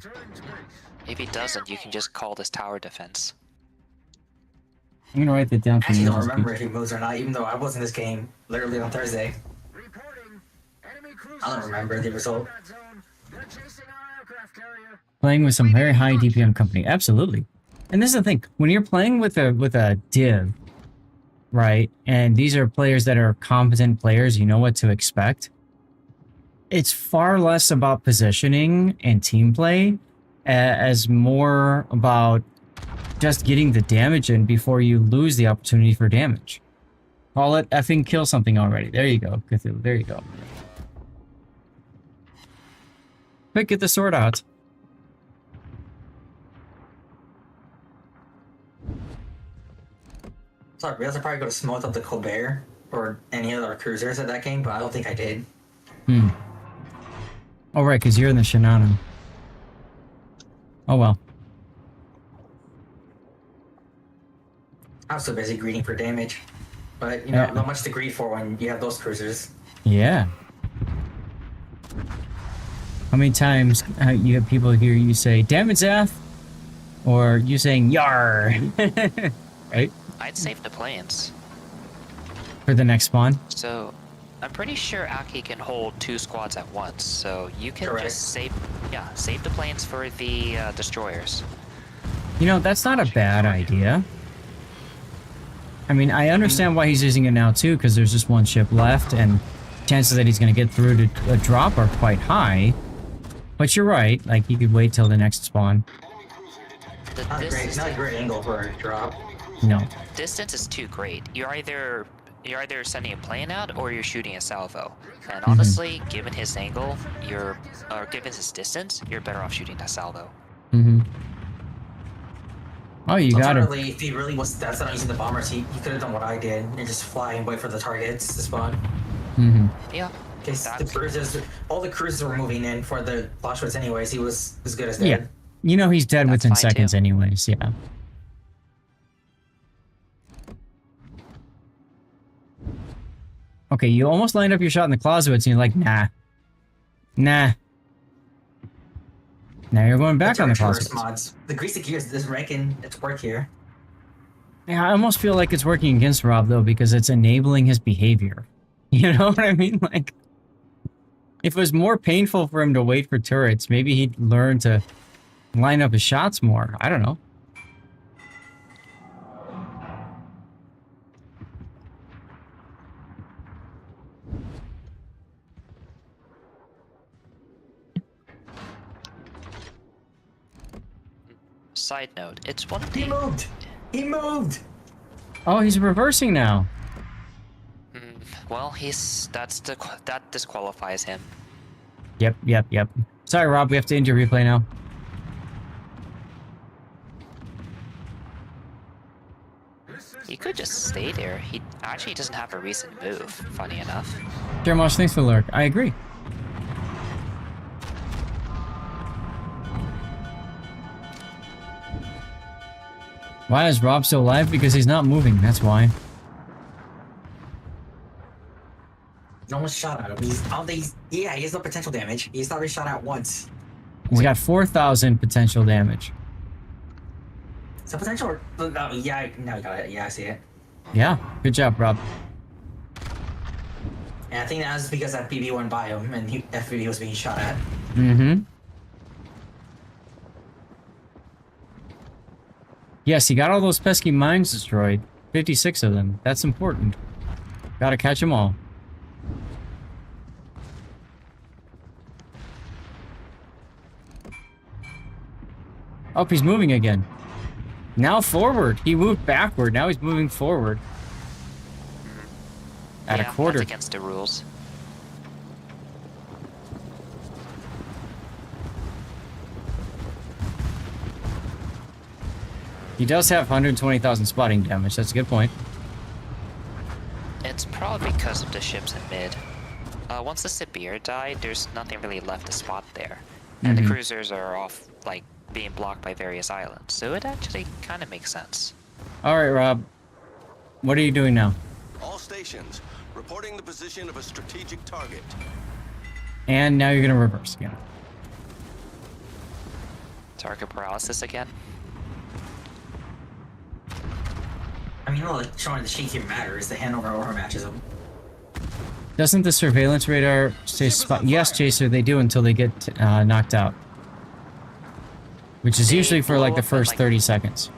If he doesn't, you can just call this tower defense. I'm gonna write that down for I actually you. don't remember if he moves or not, even though I was in this game literally on Thursday. I don't remember the result. Playing with some very high DPM company, absolutely. And this is the thing: when you're playing with a div, right, and these are players that are competent players, you know what to expect. It's far less about positioning and team play, as more about just getting the damage in before you lose the opportunity for damage. Call it effing kill something already. There you go, Cthulhu. There you go. Quick, get the sword out. Sorry, I was probably going to smoke up the Colbert or any other cruisers at that game, but I don't think I did. Hmm. Oh, right, because you're in the shenanigans. Oh, well. I'm so busy greeting for damage. But, you know, not much to greet for when you have those cruisers. Yeah. How many times you have people hear you say, "Damn it, Zath," or you saying "Yar," right? I'd save the planes. For the next spawn. So, I'm pretty sure Aki can hold 2 squads at once, so you can just save the planes for the destroyers. You know, that's not a bad idea. I mean, I understand why he's using it now too, because there's just one ship left, and chances that he's going to get through to a drop are quite high. But you're right, like, you could wait till the next spawn. Not a great angle for a drop. No. Distance is too great. You're either sending a plane out or you're shooting a salvo. And honestly, given his angle, given his distance, you're better off shooting a salvo. Mm-hmm. Oh, you got it. If he really was that's not using the bombers, he could have done what I did and just fly and wait for the targets to spawn. Mm-hmm. Yeah. Because the cruisers, all the cruisers were moving in for the Clausewitz anyways. He was as good as dead. Yeah. You know he's dead within seconds anyways, yeah. Okay, you almost lined up your shot in the Clausewitz and you're like, nah. Nah. Now you're going back on the Clausewitz. Mods. The greasy gears is ranking its work here. Yeah, I almost feel like it's working against Rob though, because it's enabling his behavior. You know what I mean? Like, if it was more painful for him to wait for turrets, maybe he'd learn to line up his shots more. I don't know. Side note, it's one thing. He moved. He moved. Oh, he's reversing now. Well, that disqualifies him. Yep. Sorry, Rob, we have to end your replay now. He could just stay there. He actually doesn't have a recent move, funny enough. Jermosh, thanks for the lurk. I agree. Why is Rob still alive? Because he's not moving, that's why. No one shot at him. I don't think he has no potential damage. He's not been shot at once. He's got 4,000 potential damage. So potential. Yeah, now I got it. Yeah, I see it. Yeah, good job, Rob. And I think that was because that BB went by him and FBB was being shot at. Mm-hmm. Yes, he got all those pesky mines destroyed. 56 of them. That's important. Gotta catch them all. Oh, he's moving again. Now forward. He moved backward. Now he's moving forward. At a quarter. That's against the rules. He does have 120,000 spotting damage. That's a good point. It's probably because of the ships in mid. Once the Sibir died, there's nothing really left to spot there. And the cruisers are off, like, being blocked by various islands. So it actually kind of makes sense. Alright, Rob. What are you doing now? All stations, reporting the position of a strategic target. And now you're going to reverse again. Target paralysis again? I mean, like, showing the sheet here matters. The Hanover overmatches them. Doesn't the surveillance radar say spot? Yes, Chaser, they do until they get knocked out. Which is usually for like the first 30 seconds.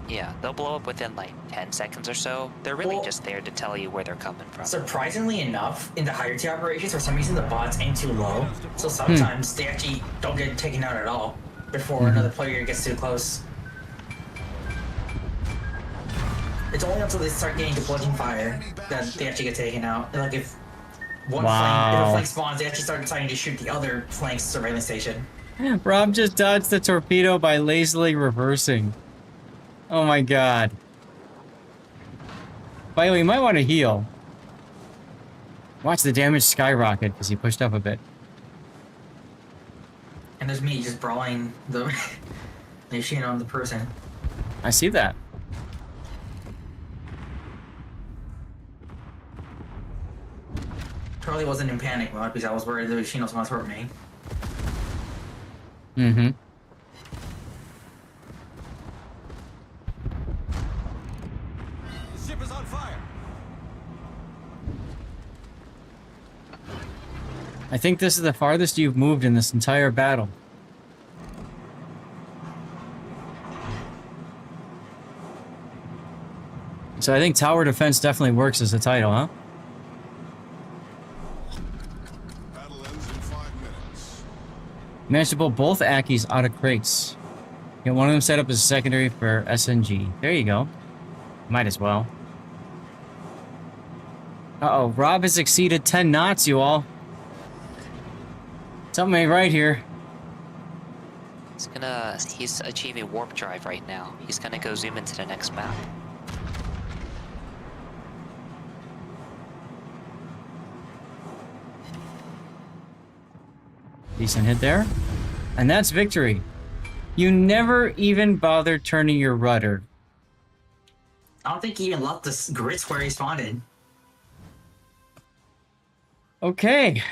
Yeah, they'll blow up within like 10 seconds or so. They're really just there to tell you where they're coming from. Surprisingly enough, in the higher tier operations, for some reason the bots aim too low. So sometimes they actually don't get taken out at all before another player gets too close. It's only until they start getting to bludgeon fire that they actually get taken out. Like if one flank spawns, they actually start deciding to shoot the other flank's surveillance station. Rob just dodged the torpedo by lazily reversing. Oh my god. By the way, you might want to heal. Watch the damage skyrocket because he pushed up a bit. And there's me just brawling the machine on the person. I see that. Charlie wasn't in panic mode because I was worried the machine was going to hurt me. Mm-hmm. The ship is on fire. I think this is the farthest you've moved in this entire battle. So I think tower defense definitely works as a title, huh? Managed to pull both Ackies out of crates. Get one of them set up as a secondary for SNG. There you go. Might as well. Uh-oh, Rob has exceeded 10 knots, you all. Something ain't right here. He's achieving warp drive right now. He's gonna go zoom into the next map. Decent hit there. And that's victory. You never even bothered turning your rudder. I don't think he even left the grits where he spawned in. Okay.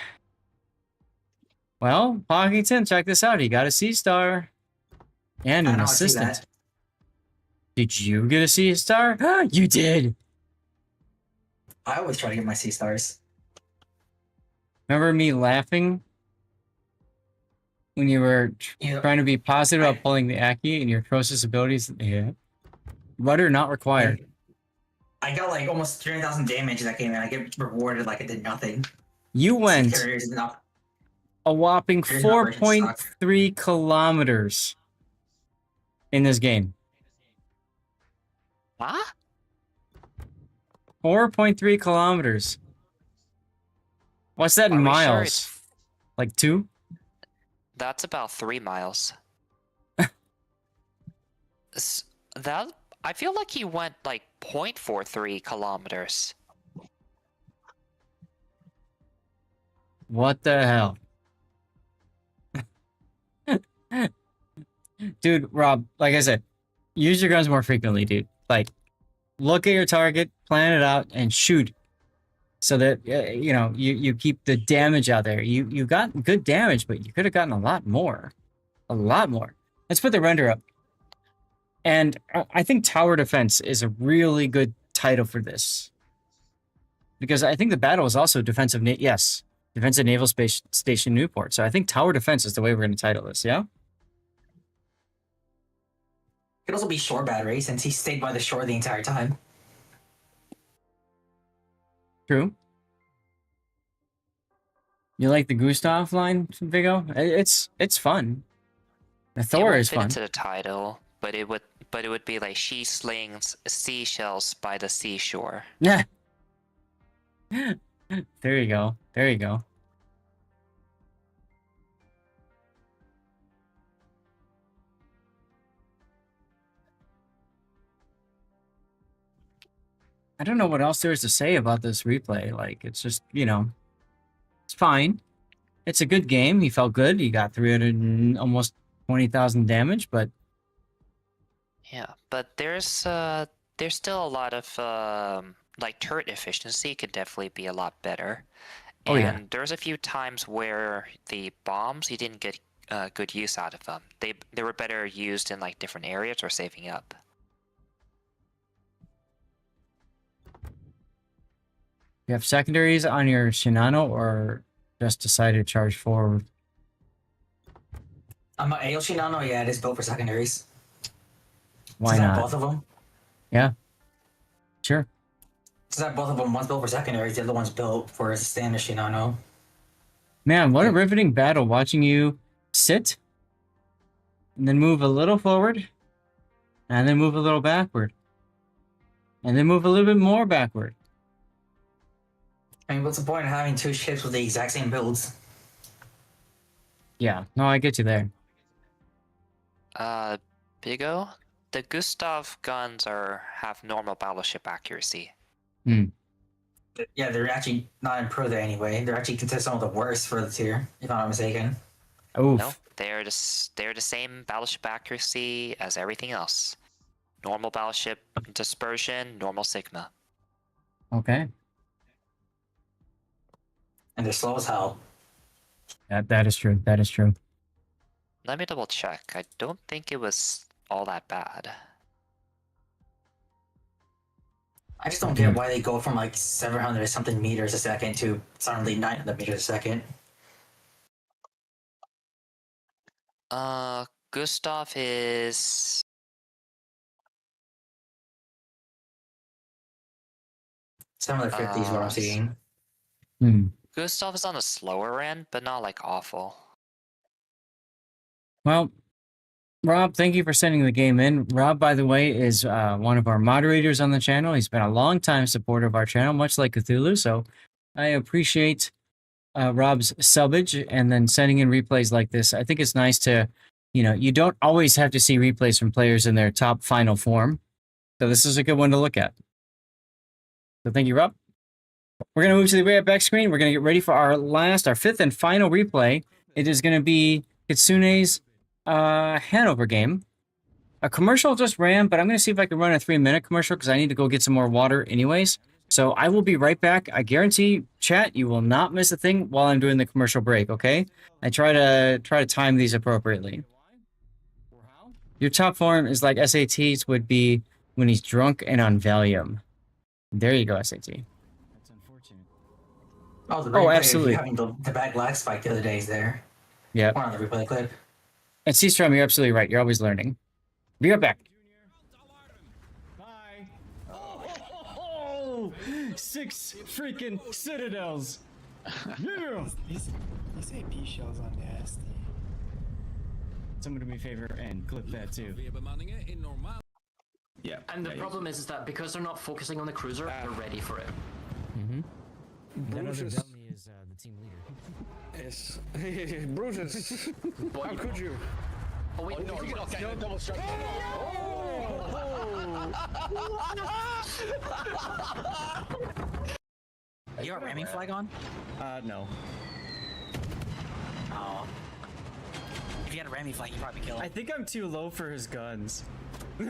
Well, Pockington, check this out. He got a C-star. And an assistant. Did you get a C-star? You did! I always try to get my C-stars. Remember me laughing? When you were trying to be positive about pulling the Aki and your Croesus abilities? Yeah. Rudder not required. I got like almost 300,000 damage in that game and I get rewarded like I did nothing. You went a whopping 4.3 kilometers in this game. Huh? 4.3 kilometers. What's that in Are we sure miles? it's- Like 2? That's about 3 miles. That I feel like he went like 0.43 kilometers. What the hell? Dude, Rob, like I said, use your guns more frequently, dude. Like, look at your target, plan it out, and shoot. So that, you know, you keep the damage out there. You got good damage, but you could have gotten a lot more. A lot more. Let's put the render up. And I think Tower Defense is a really good title for this. Because I think the battle is also Defensive Naval Station Newport. So I think Tower Defense is the way we're going to title this, yeah? Could also be shore battery since he stayed by the shore the entire time. True. You like the Gustav line, Vigo? It's fun. The Thor is fit fun. into the title, but it would be like she slings seashells by the seashore. Yeah. There you go. There you go. I don't know what else there is to say about this replay. Like, it's just, you know, it's fine. It's a good game. He felt good. He got 300 and almost 20,000 damage, but Yeah, but there's still a lot of like turret efficiency could definitely be a lot better. Oh, yeah. And there's a few times where the bombs you didn't get good use out of them. They were better used in like different areas or saving up. you have secondaries on your Shinano or just decided to charge forward? I'm an AO Shinano, yeah, it is built for secondaries. Why Does that not? both of them? Yeah. Sure. Does that both of them? One's built for secondaries, the other one's built for a standard Shinano. Man, what a riveting battle watching you sit and then move a little forward and then move a little backward and then move a little bit more backward. I mean, what's the point of having two ships with the exact same builds? Yeah, no, I get you there. Big O, the Gustav guns have normal battleship accuracy. Yeah, they're actually not improved there anyway. They're actually considered some of the worst for the tier, if I'm not mistaken. Oof. No, they're the same battleship accuracy as everything else. Normal battleship dispersion, normal Sigma. Okay. And they're slow as hell. That is true. That is true. Let me double check. I don't think it was all that bad. I just don't get why they go from like 700 something meters a second to suddenly 900 meters a second. Gustav is 750 is what I'm seeing. Gustav is on the slower end, but not like awful. Well, Rob, thank you for sending the game in. Rob, by the way, is one of our moderators on the channel. He's been a long-time supporter of our channel, much like Cthulhu, so I appreciate Rob's subbage and then sending in replays like this. I think it's nice to, you know, you don't always have to see replays from players in their top final form, so this is a good one to look at. So thank you, Rob. We're going to move to the way back screen. We're going to get ready for our fifth and final replay. It is going to be Kitsune's Hanover game. A commercial just ran, but I'm going to see if I can run a 3-minute commercial because I need to go get some more water anyways. So I will be right back. I guarantee, chat, you will not miss a thing while I'm doing the commercial break, okay? I try to time these appropriately. Your top form is like SATs would be when he's drunk and on Valium. There you go, SAT. Oh, the replay absolutely. Having the bad lag spike the other day is there. Yeah. Or on the replay clip. And Seastrom, you're absolutely right. You're always learning. Be right back. Bye. Oh, 6 freaking citadels. Yeah. These AP shells are nasty. Someone do me a favor and clip that too. Yeah. And the problem is that because they're not focusing on the cruiser, they're ready for it. Mm-hmm. That other Brutus. dummy is the team leader. Yes. Brutus. How could you? Oh wait, no, you got no double strike. You got a ramming flag on? No. Oh. If you had a ramming flag, you'd probably kill him. I think I'm too low for his guns. Is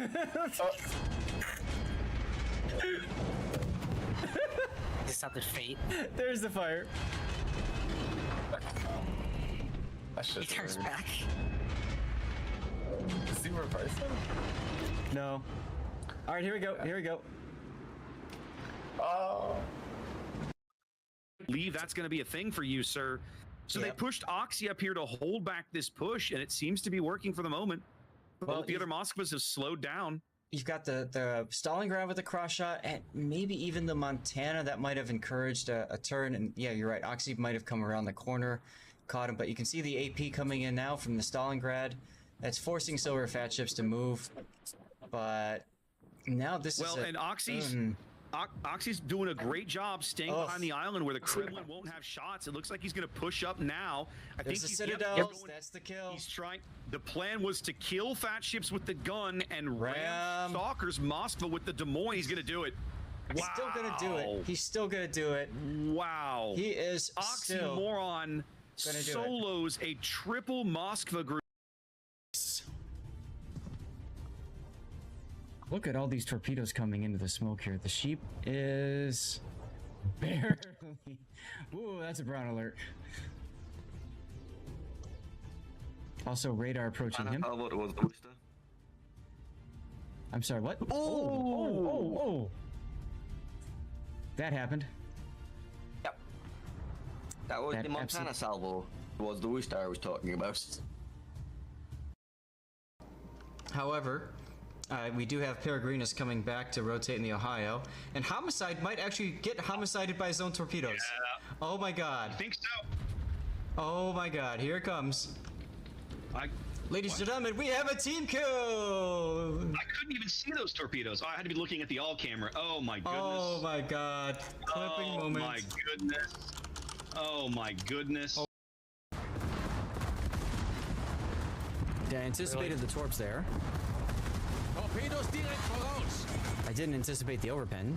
that their fate? There's the fire. He turns back. Does he reverse him? No. All right, here we go. Here we go. Oh. Believe that's going to be a thing for you, sir. So they pushed Oxy up here to hold back this push, and it seems to be working for the moment. Both the other Moskvas have slowed down. You've got the Stalingrad with a cross shot, and maybe even the Montana that might have encouraged a turn. And yeah, you're right. Oxy might have come around the corner, caught him. But you can see the AP coming in now from the Stalingrad. That's forcing Silver Fat Ships to move. But now this is and Oxy's doing a great job staying behind the island where the Kremlin won't have shots. It looks like he's going to push up now. I think he's Citadel. That's the kill. He's trying. The plan was to kill Fat Ships with the gun and ram Stalkers Moskva with the Des Moines. He's going to do it. He's still going to do it. He's still going to do it. Wow. He is Oxymoron solos a triple Moskva group. Look at all these torpedoes coming into the smoke here. The sheep is barely. Ooh, that's a brown alert. Also, radar approaching him. I'm sorry, what? Oh! That happened. Yep. That was the Montana salvo. Was the Worcester I was talking about. However, we do have Peregrinus coming back to rotate in the Ohio, and Homicide might actually get homicided by his own torpedoes. Yeah. Oh my god. I think so. Oh my god, here it comes. Ladies and gentlemen, we have a team kill! I couldn't even see those torpedoes. I had to be looking at the all camera. Oh my goodness. Oh my god. Clipping moment. Oh my goodness. Oh my goodness. Yeah, I anticipated the torps there. I didn't anticipate the overpen.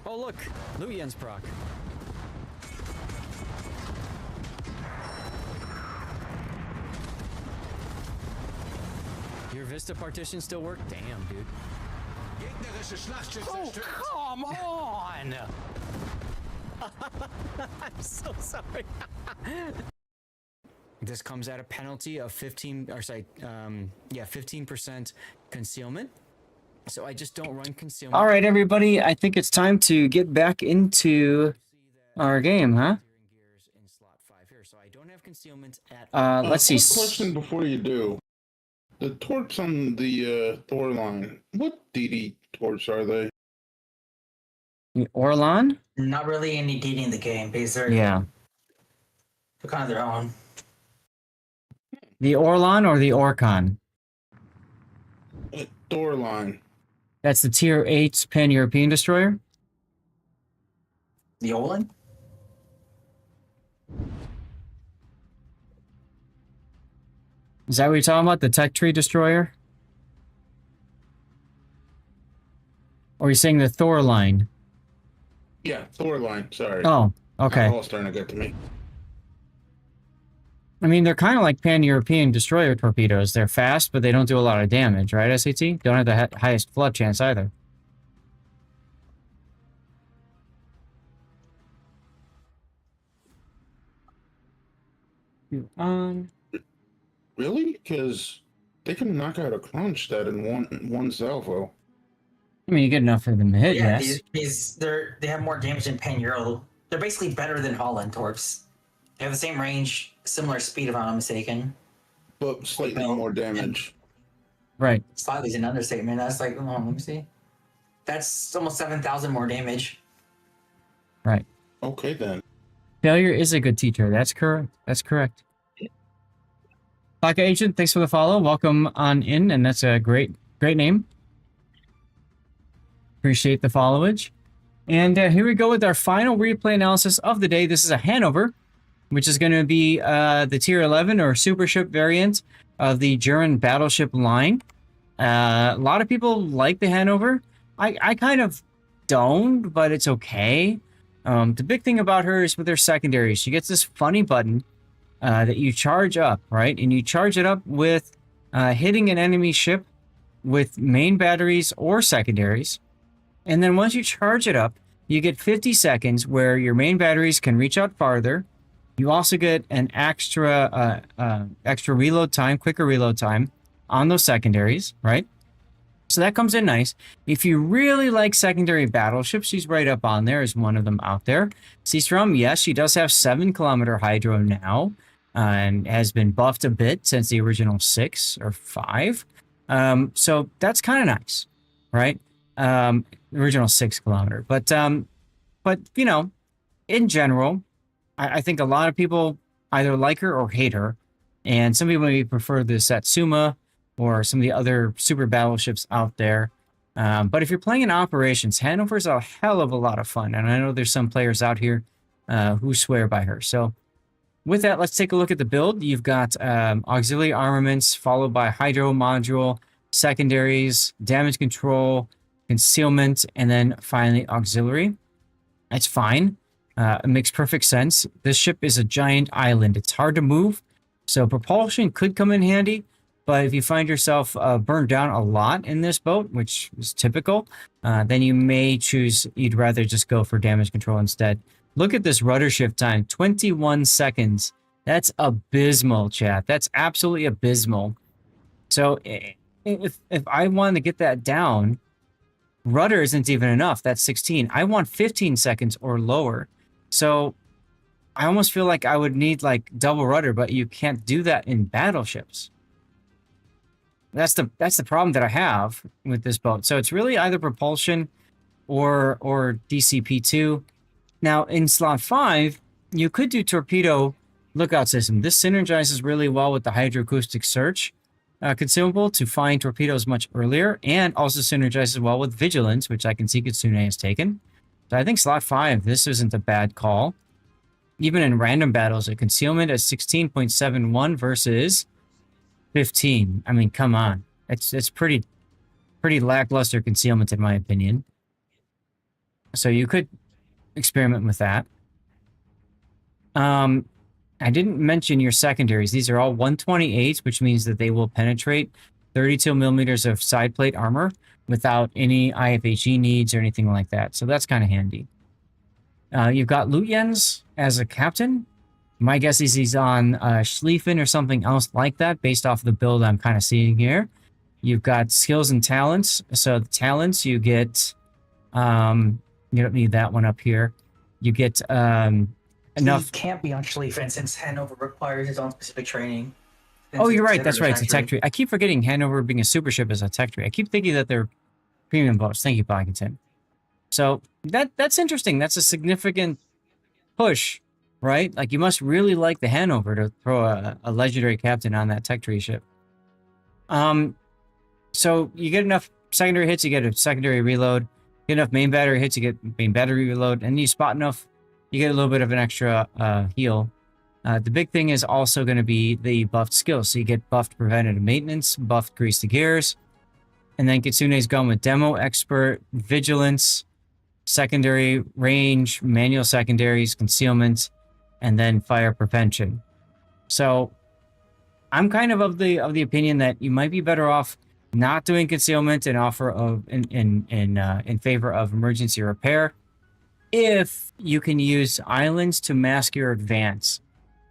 Oh look, Luyen's proc. Your Vista partition still work? Damn, dude. Oh, come on! I'm so sorry. This comes at a penalty of 15% concealment. So I just don't run concealment. All right, everybody. I think it's time to get back into our game, huh? So I don't have concealment at let's see. Question before you do. The torps on the Thor line, what DD torps are they? Orlan? Not really any DD in the game, because they're kind of their own. The Orlan or the Orcon? Thor line. That's the Tier 8 Pan-European destroyer? The Orlan? Is that what you're talking about? The Tech Tree destroyer? Or are you saying the Thor line? Yeah, Thor line. Sorry. Oh, okay. It's all starting to get to me. I mean, they're kind of like Pan-European destroyer torpedoes. They're fast, but they don't do a lot of damage, right, SAT? Don't have the highest flood chance either. Really? Because they can knock out a Kronstadt in one salvo. I mean, you get enough for them to hit, yes. They have more damage than Pan-Euro. They're basically better than Holland torps. They have the same range, similar speed, if I'm not mistaken. But slightly more damage. Right. Slightly is an understatement. That's like, let me see. That's almost 7,000 more damage. Right. Okay, then. Failure is a good teacher. That's correct. That's correct. Baka Agent, thanks for the follow. Welcome on in, and that's a great name. Appreciate the followage. And here we go with our final replay analysis of the day. This is a Hanover, which is going to be the Tier 11 or Super Ship variant of the German battleship line. A lot of people like the Hanover. I kind of don't, but it's okay. The big thing about her is with her secondaries. She gets this funny button that you charge up, right? And you charge it up with hitting an enemy ship with main batteries or secondaries. And then once you charge it up, you get 50 seconds where your main batteries can reach out farther. You also get an extra reload time, quicker reload time on those secondaries, right? So that comes in nice. If you really like secondary battleships, she's right up on there as one of them out there. Seastrom, yes, she does have 7-kilometer hydro now and has been buffed a bit since the original 6 or 5. So that's kind of nice, right? Original 6-kilometer. But you know, in general, I think a lot of people either like her or hate her. And some people maybe prefer the Satsuma or some of the other super battleships out there. But if you're playing in operations, Hanover's a hell of a lot of fun. And I know there's some players out here who swear by her. So with that, let's take a look at the build. You've got auxiliary armaments followed by hydro module, secondaries, damage control, concealment, and then finally auxiliary. That's fine. It makes perfect sense. This ship is a giant island. It's hard to move, so propulsion could come in handy. But if you find yourself burned down a lot in this boat, which is typical, then you may choose, you'd rather just go for damage control instead. Look at this rudder shift time, 21 seconds. That's abysmal, chat. That's absolutely abysmal. So if I wanted to get that down, rudder isn't even enough. That's 16. I want 15 seconds or lower. So I almost feel like I would need like double rudder, but you can't do that in battleships. That's the problem that I have with this boat. So it's really either propulsion or DCP2. Now in slot 5, you could do torpedo lookout system. This synergizes really well with the hydroacoustic search consumable to find torpedoes much earlier, and also synergizes well with vigilance, which I can see Kitsune has taken. So I think slot 5, this isn't a bad call. Even in random battles, a concealment at 16.71 versus 15. I mean, come on. It's pretty lackluster concealment in my opinion. So you could experiment with that. I didn't mention your secondaries. These are all 128s, which means that they will penetrate 32 millimeters of side plate armor without any IFHE needs or anything like that. So that's kind of handy. You've got Lutjens as a captain. My guess is he's on Schlieffen or something else like that, based off the build I'm kind of seeing here. You've got skills and talents. So the talents, you get... you don't need that one up here. You get... enough. He can't be on Schlieffen since Hanover requires his own specific training. Oh, you're right. That's right. It's a tech tree. I keep forgetting Hanover being a super ship is a tech tree. I keep thinking that they're premium boats. Thank you, Boggington. So that's interesting. That's a significant push, right? Like you must really like the Hanover to throw a legendary captain on that tech tree ship. So you get enough secondary hits, you get a secondary reload. Get enough main battery hits, you get main battery reload, and you spot enough, you get a little bit of an extra heal. The big thing is also going to be the buffed skills. So you get buffed preventative maintenance, buffed grease the gears, and then Kitsune's gone with demo expert, vigilance, secondary range, manual secondaries, concealment, and then fire prevention. So I'm kind of the opinion that you might be better off not doing concealment in favor of emergency repair if you can use islands to mask your advance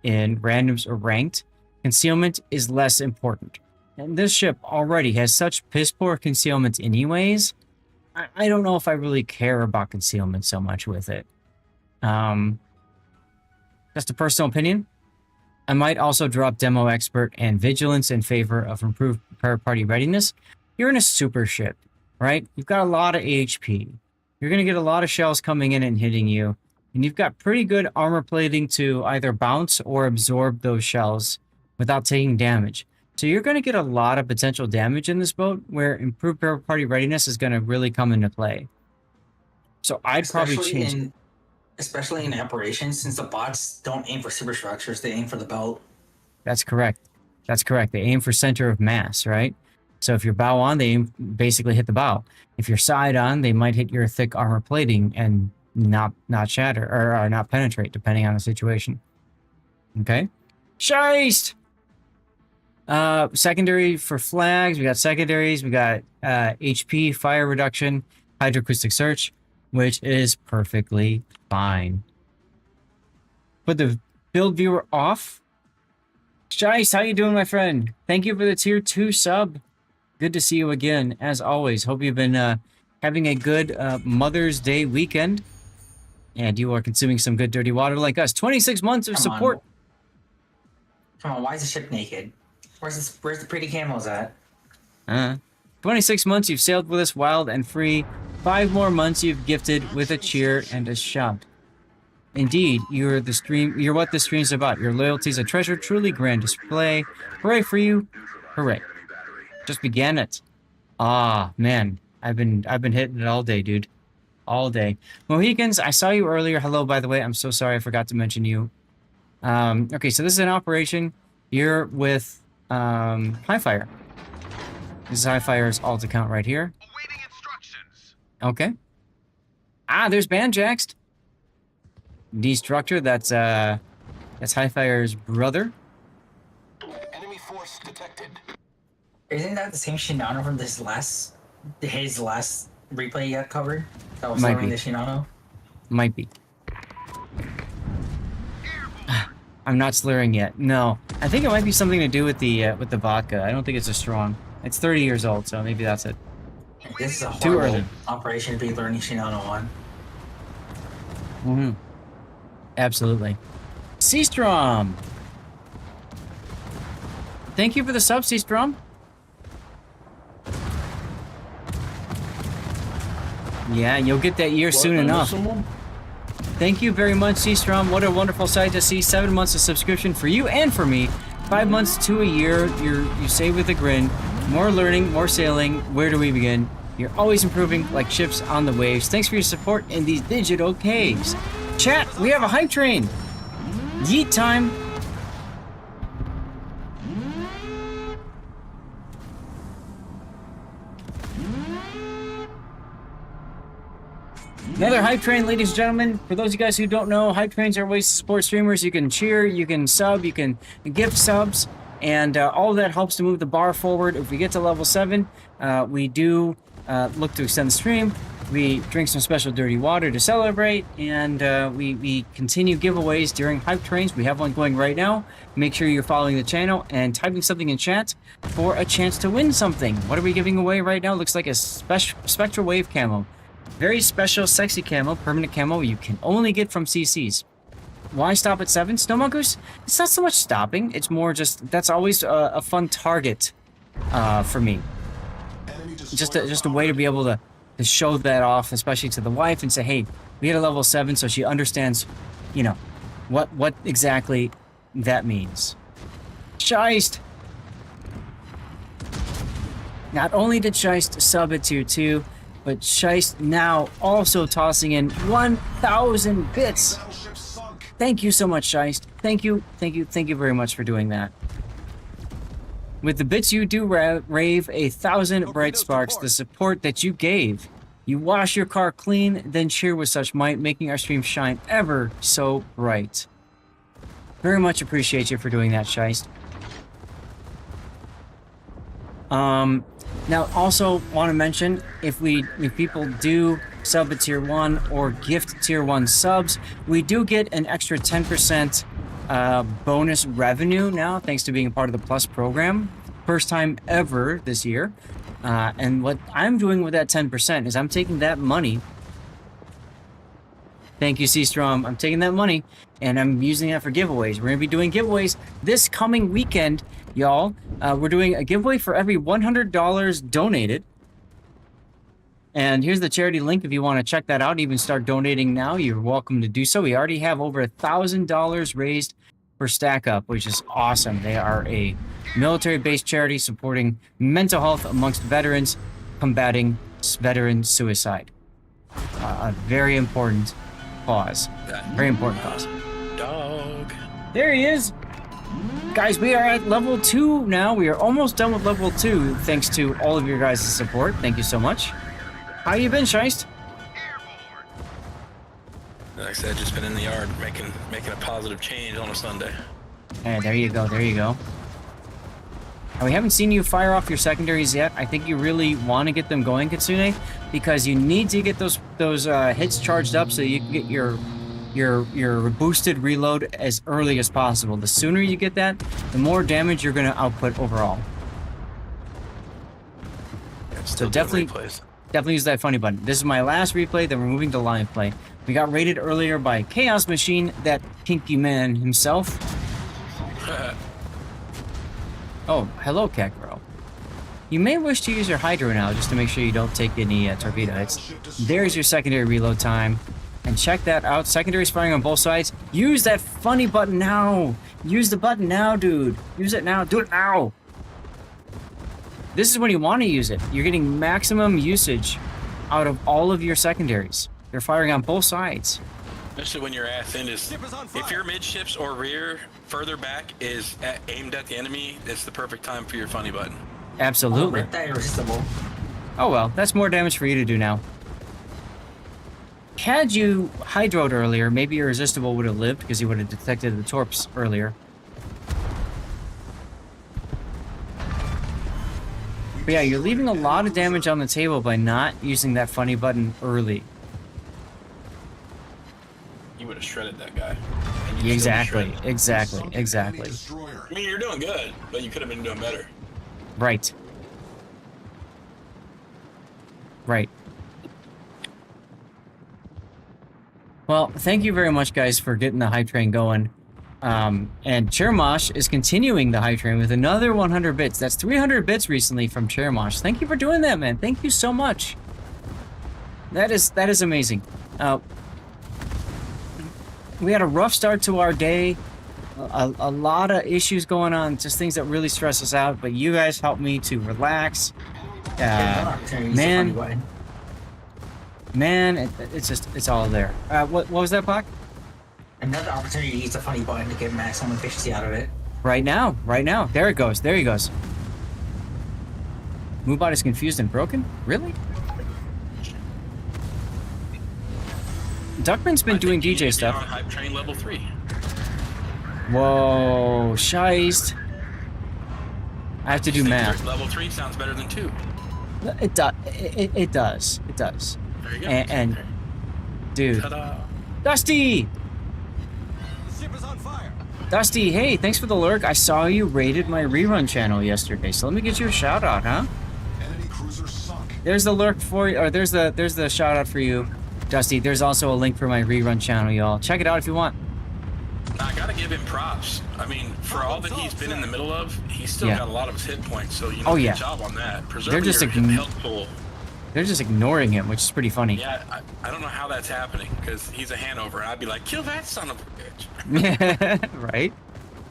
in randoms or ranked. Concealment is less important. And this ship already has such piss poor concealment anyways. I don't know if I really care about concealment so much with it. Just a personal opinion. I might also drop demo expert and vigilance in favor of improved repair party readiness. You're in a super ship, right? You've got a lot of HP. You're going to get a lot of shells coming in and hitting you. And you've got pretty good armor plating to either bounce or absorb those shells without taking damage. So you're going to get a lot of potential damage in this boat where improved repair party readiness is going to really come into play. So I'd probably Especially change. Especially in operations, since the bots don't aim for superstructures, they aim for the belt. That's correct. That's correct. They aim for center of mass, right? So if you're bow on, they aim, basically hit the bow. If you're side on, they might hit your thick armor plating and not shatter or not penetrate, depending on the situation. Okay. Scheist! Secondary for flags. We got secondaries. We got HP, fire reduction, hydroacoustic search, which is perfectly fine. Put the build viewer off. Scheist, how you doing, my friend? Thank you for the tier 2 sub. Good to see you again, as always. Hope you've been having a good Mother's Day weekend. And you are consuming some good dirty water like us. 26 months of support. Come on, why is the ship naked? Where's the pretty camos at? 26 months you've sailed with us wild and free. 5 more months you've gifted with a cheer and a shout. Indeed, you're what the stream's about. Your loyalty's a treasure, truly grand display. Hooray for you. Hooray. Just began it. Ah, man. I've been hitting it all day, dude. All day. Mohicans, I saw you earlier. Hello, by the way. I'm so sorry I forgot to mention you. Okay, so this is an operation. You're with Highfire. This is Highfire's alt account right here. Okay. There's Banjaxed. Destructor, that's Highfire's brother. Enemy force detected. Isn't that the same Shinano from his last replay he had covered? That was Might slurring be. the Shinano? Might be. I'm not slurring yet. No. I think it might be something to do with the vodka. I don't think it's as strong. It's 30 years old, so maybe that's it. This is a Too horrible early. operation to be learning Shinano on. Mm-hmm. Absolutely. Seastrom! Thank you for the sub, Seastrom. Yeah, you'll get that year soon enough. Thank you very much, Seastrom. What a wonderful sight to see. 7 months of subscription for you and for me. 5 months to a year. You say with a grin. More learning, more sailing. Where do we begin? You're always improving like ships on the waves. Thanks for your support in these digital caves. Chat, we have a hype train. Yeet time. Another hype train, ladies and gentlemen. For those of you guys who don't know, hype trains are ways to support streamers. You can cheer, you can sub, you can gift subs, and all of that helps to move the bar forward. If we get to level 7, we do look to extend the stream. We drink some special dirty water to celebrate, and we continue giveaways during hype trains. We have one going right now. Make sure you're following the channel and typing something in chat for a chance to win something. What are we giving away right now? Looks like a Spectral Wave camo. Very special, sexy camo, permanent camo you can only get from CCs. Why stop at 7? Snow Mongoose? It's not so much stopping. It's more just, that's always a fun target for me. Just a way to be able to show that off, especially to the wife, and say, hey, we hit a level 7, so she understands, you know, what exactly that means. Scheist! Not only did Scheist sub at tier 2, but Scheist now also tossing in 1,000 bits. Thank you so much, Scheist. Thank you very much for doing that. With the bits you do rave 1,000 bright sparks, the support that you gave. You wash your car clean, then cheer with such might, making our stream shine ever so bright. Very much appreciate you for doing that, Scheist. Now, also want to mention, if people do sub at tier 1 or gift tier 1 subs, we do get an extra 10% bonus revenue now, thanks to being a part of the Plus program. First time ever this year. And what I'm doing with that 10% is I'm taking that money. Thank you, Seastrom. I'm taking that money and I'm using that for giveaways. We're going to be doing giveaways this coming weekend, y'all. We're doing a giveaway for every $100 donated. And here's the charity link if you want to check that out, even start donating now. You're welcome to do so. We already have over $1,000 raised for Stack Up, which is awesome. They are a military-based charity supporting mental health amongst veterans, combating veteran suicide. a very important cause. Very important cause. Dog. There he is. Guys, we are at level 2 now. We are almost done with level 2, thanks to all of your guys' support. Thank you so much. How you been, Scheist? Like I said, just been in the yard making a positive change on a Sunday. Hey, there you go. There you go. And we haven't seen you fire off your secondaries yet. I think you really want to get them going, Kitsune, because you need to get those hits charged up so you can get your boosted reload as early as possible. The sooner you get that, the more damage you're going to output overall. So definitely use that funny button. This is my last replay, then we're moving to live play. We got raided earlier by Chaos Machine, that kinky man himself. Oh, hello, Kakro. You may wish to use your Hydro now, just to make sure you don't take any torpedo hits. There's your secondary reload time. And check that out. Secondary's firing on both sides. Use that funny button now. Use the button now, dude. Use it now. Do it now. This is when you want to use it. You're getting maximum usage out of all of your secondaries. They're firing on both sides. Especially when your ass end is, if your midships or rear further back is aimed at the enemy, it's the perfect time for your funny button. Absolutely. Oh well, that's more damage for you to do now. Had you hydroed earlier, maybe your resistible would have lived because you would have detected the torps earlier. But yeah, you're leaving a lot of damage on the table by not using that funny button early. You would have shredded that guy. Exactly. I mean, you're doing good, but you could have been doing better. Right. Right. Well, thank you very much, guys, for getting the hype train going. And Chermosh is continuing the hype train with another 100 bits. That's 300 bits recently from Chermosh. Thank you for doing that, man. Thank you so much. That is amazing. We had a rough start to our day. A lot of issues going on, just things that really stress us out. But you guys helped me to relax. Man, it's all there. What was that, Bach? Another opportunity to use the funny button to get maximum efficiency out of it. Right now. There it goes. There he goes. Moobot is confused and broken? Really? Duckman's been doing DJ stuff. On hype train level 3. Whoa, Scheist. I have to do math. Level 3 sounds better than 2. It does. There you go. And dude. Dusty! The ship is on fire. Dusty, hey, thanks for the lurk. I saw you raided my rerun channel yesterday, so let me get you a shout out, huh? Enemy cruiser sunk. There's the lurk for you, or there's the shout out for you, Dusty. There's also a link for my rerun channel, y'all. Check it out if you want. I gotta give him props. I mean, for all that he's been in the middle of, he's still got a lot of his hit points. So good job on that. Preserving your health pool. They're just ignoring him, which is pretty funny. Yeah, I don't know how that's happening because he's a Hanover, and I'd be like, kill that son of a bitch.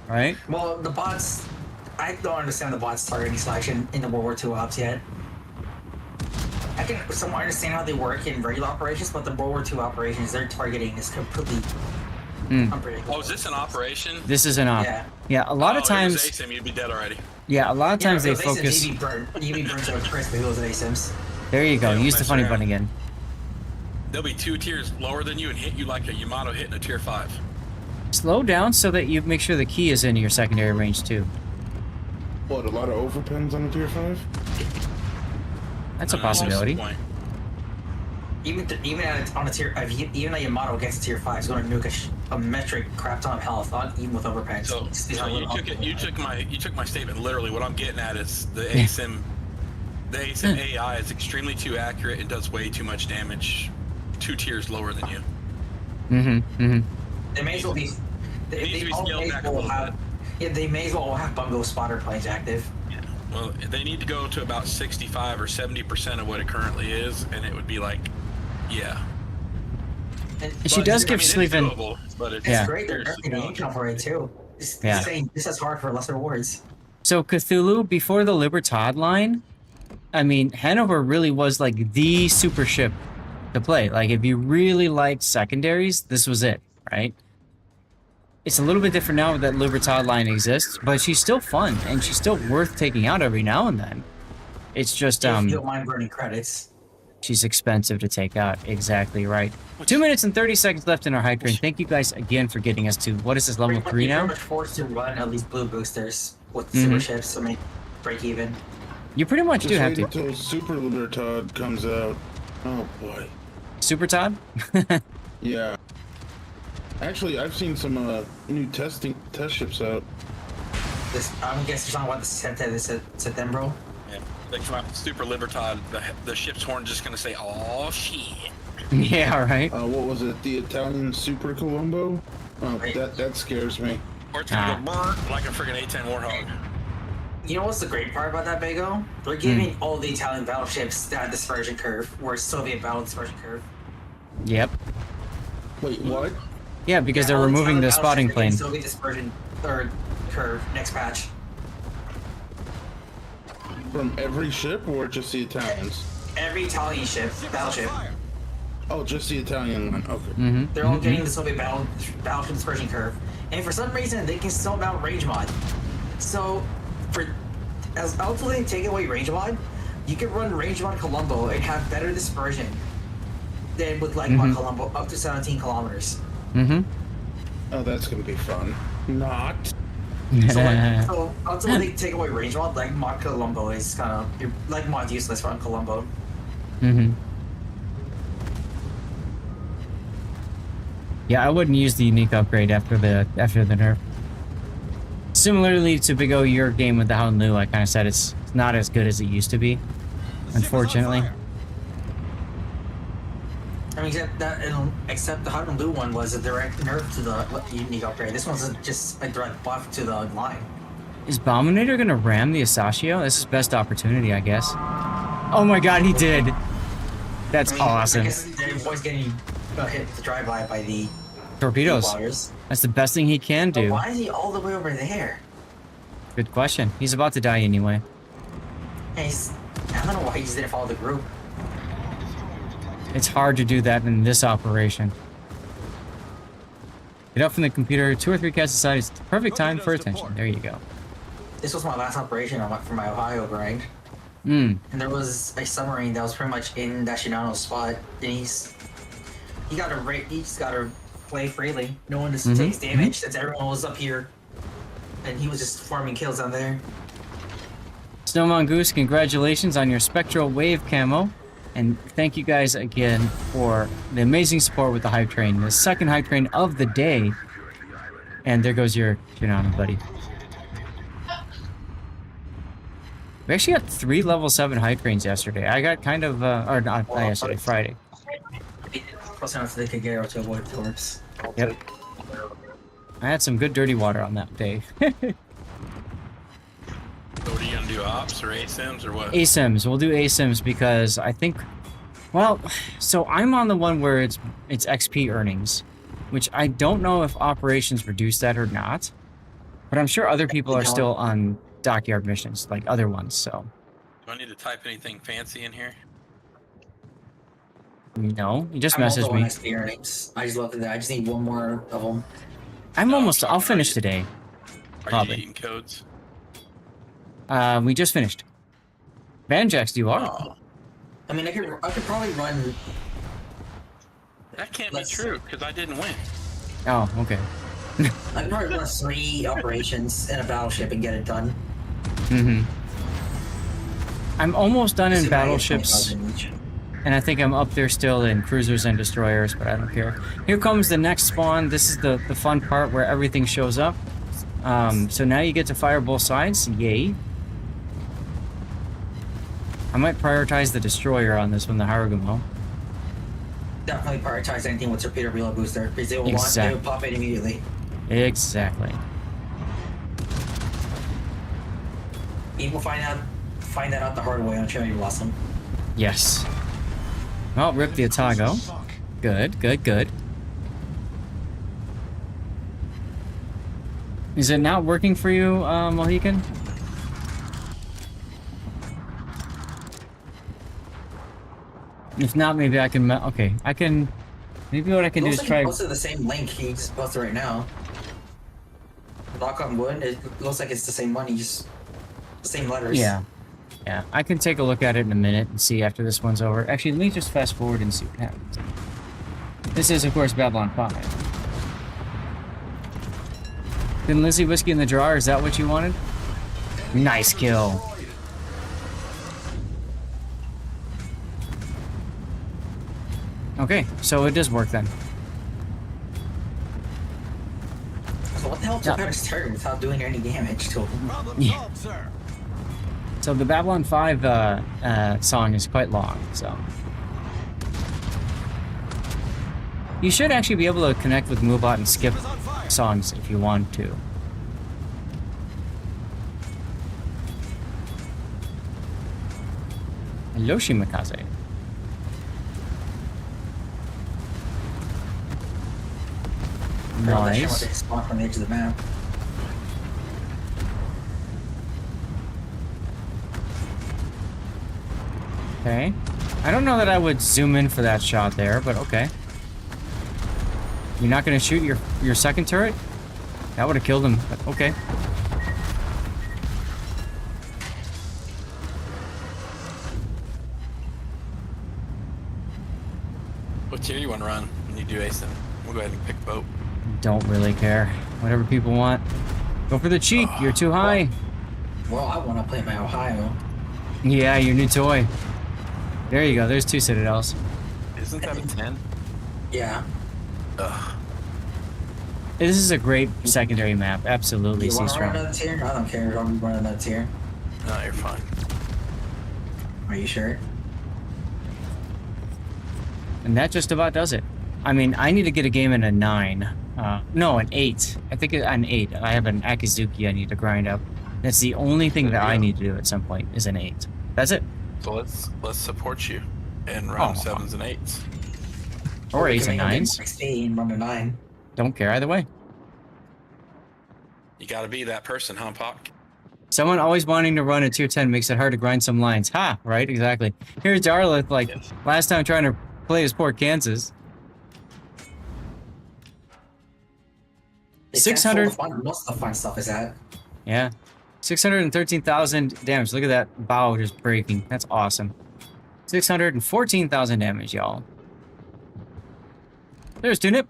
Right. Well, the bots, I don't understand the bots targeting selection in the World War II ops yet. I can somewhat understand how they work in regular operations, but the World War II operations, their targeting is completely unpredictable. Oh, is this an operation? This is an op. Yeah, a lot of times. If it was ASIM, you'd be dead already. Yeah, a lot of times they focus. You'd be burned to a crisp if it was an ASIMs. There you go. Use the funny button again. They'll be 2 tiers lower than you and hit you like a Yamato hitting a tier 5. Slow down so that you make sure the key is in your secondary range too. What, a lot of overpins on a tier 5? That's a possibility. Even on a tier, even a Yamato gets a tier 5, it's going to nuke a metric crap ton of health, even with overpins. So you took my statement literally. What I'm getting at is the ASIM. The ASIM AI is extremely too accurate and does way too much damage 2 tiers lower than you. They may as well be. They may as well have bungo spotter planes active. Yeah. Well, they need to go to about 65 or 70% of what it currently is, and it would be like, yeah. And she does give Sleeven. It's great. They're nerfing the income for it too. It's saying this is hard for lesser rewards. So Cthulhu, before the Libertad line, I mean, Hanover really was like the super ship to play. Like, if you really liked secondaries, this was it, right? It's a little bit different now that Libertad line exists, but she's still fun, and she's still worth taking out every now and then. It's just, If you don't mind burning credits. she's expensive to take out. Exactly right. 2 minutes and 30 seconds left in our high train. Thank you guys again for getting us to, what is this, level 3 now? You're pretty much forced to run at least blue boosters with super ships to make break even. You pretty much do have to. Until Super Libertad comes out. Oh boy. Super Todd? Yeah. Actually, I've seen some new test ships out. I'm guessing you're talking about the September. Yeah, they come out Super Libertad. The ship's horn just gonna say, "Oh shit." Yeah, right. What was it? The Italian Super Colombo? Oh, that scares me. Or it's gonna go burnt like a friggin' A-10 Warthog. You know what's the great part about that, Bago? They're giving all the Italian battleships that dispersion curve, where Soviet battle dispersion curve. Yep. Wait, what? Yeah, because they're removing the spotting plane. Soviet dispersion third curve next patch. From every ship or just the Italians? Every Italian ship, battleship. Oh, just the Italian one. Okay. They're all getting the Soviet battleship dispersion curve, and for some reason they can still mount range mod. So, as ultimately take away range mod, you can run range mod Colombo and have better dispersion than with like mod Colombo up to 17 kilometers. Oh, that's gonna be fun. Not. So until they take away range mod, like mod Colombo is kind of like mod useless for Colombo. Yeah, I wouldn't use the unique upgrade after the nerf. Similarly to Big O, your game with the Hound Lu, I kind of said it's not as good as it used to be, unfortunately. I mean, except the Hound Lu one was a direct nerf to the unique upgrade. This one's just a direct buff to the line. Is Bominator gonna ram the Asashio? This is best opportunity, I guess. Oh my god, he did! That's awesome. I guess they're always getting hit with the drive-by by the torpedoes. That's the best thing he can do. But why is he all the way over there? Good question. He's about to die anyway. I don't know why he just didn't follow the group. It's hard to do that in this operation. Get up from the computer, 2 or 3 casts aside. It's the perfect time for attention. There you go. This was my last operation for my Ohio grind. And there was a submarine that was pretty much in that Shinano spot, and he just gotta play freely. No one just takes damage since everyone was up here, and he was just farming kills down there. Snow Mongoose, congratulations on your Spectral Wave camo. And thank you guys again for the amazing support with the hype train. The second hype train of the day. And there goes your Shinano, buddy. We actually got 3 level 7 hype trains yesterday. I got kind of, or not yesterday, Friday. Close enough so they could get out to avoid torps. Yep. I had some good dirty water on that day. So what are you gonna do, ops or ASIMs or what? ASIMs. We'll do ASIMs because I think, well, so I'm on the one where it's XP earnings, which I don't know if operations reduce that or not, but I'm sure other people are still on dockyard missions, like other ones, so. Do I need to type anything fancy in here? No, you just message me. XP earnings. I just looked at that. I just need one more of them. I'll finish today. Are you eating codes? We just finished. Banjax, you are. I mean, I could probably run. That can't be true because I didn't win. Oh, okay. I could probably run 3 operations in a battleship and get it done. I'm almost done in battleships, and I think I'm up there still in cruisers and destroyers, but I don't care. Here comes the next spawn. This is the fun part where everything shows up. So now you get to fire both sides. Yay. I might prioritize the destroyer on this one, the Harugumo. Definitely prioritize anything with torpedo reload booster because they will pop it immediately. Exactly. People find that out the hard way on Cherry Blossom. Yes. Well, rip the Otago. Good, good, good. Is it not working for you, Mohican? If not, maybe I can. Okay, I can. Maybe what I can do is try. He posted the same link. He just posted right now. Knock on wood. It looks like it's the same one. He just the same letters. Yeah. Yeah, I can take a look at it in a minute and see after this one's over. Actually, let me just fast forward and see what happens. This is, of course, Babylon 5. Then Lizzie Whiskey in the drawer, is that what you wanted? Nice kill. Okay, so it does work then. So what the hell took out his turret without doing any damage to him? Yeah. So the Babylon 5 song is quite long, so. You should actually be able to connect with Moobot and skip songs if you want to. Hello, Shimakaze. Nice. Spawn from the edge of the map. Okay. I don't know that I would zoom in for that shot there, but okay. You're not going to shoot your second turret? That would have killed him, but okay. What tier you want to run when you do ASIM? We'll go ahead and pick boat. Don't really care. Whatever people want. Go for the cheek. You're too high. Well, I want to play my Ohio. Yeah, your new toy. There you go. There's 2 citadels. Isn't that a 10? Yeah. Ugh. This is a great secondary map. Absolutely. You want to run C-strong. another tier? I don't care if I'm running another tier. No, you're fine. Are you sure? And that just about does it. I mean, I need to get a game in a 9. No, an 8. I think an 8. I have an Akizuki I need to grind up. That's the only thing that I need to do at some point is an 8. That's it. So let's support you and run 7s and 8s. Or 8s and 9s. 16, run a 9. Don't care either way. You gotta be that person, huh, Pock? Someone always wanting to run a tier 10 makes it hard to grind some lines. Ha! Right? Exactly. Here's Darlith, like, last time trying to play as Port Kansas. 600. Most of the fun stuff is that. Yeah. 613,000 damage. Look at that bow just breaking. That's awesome. 614,000 damage, y'all. There's Tunip.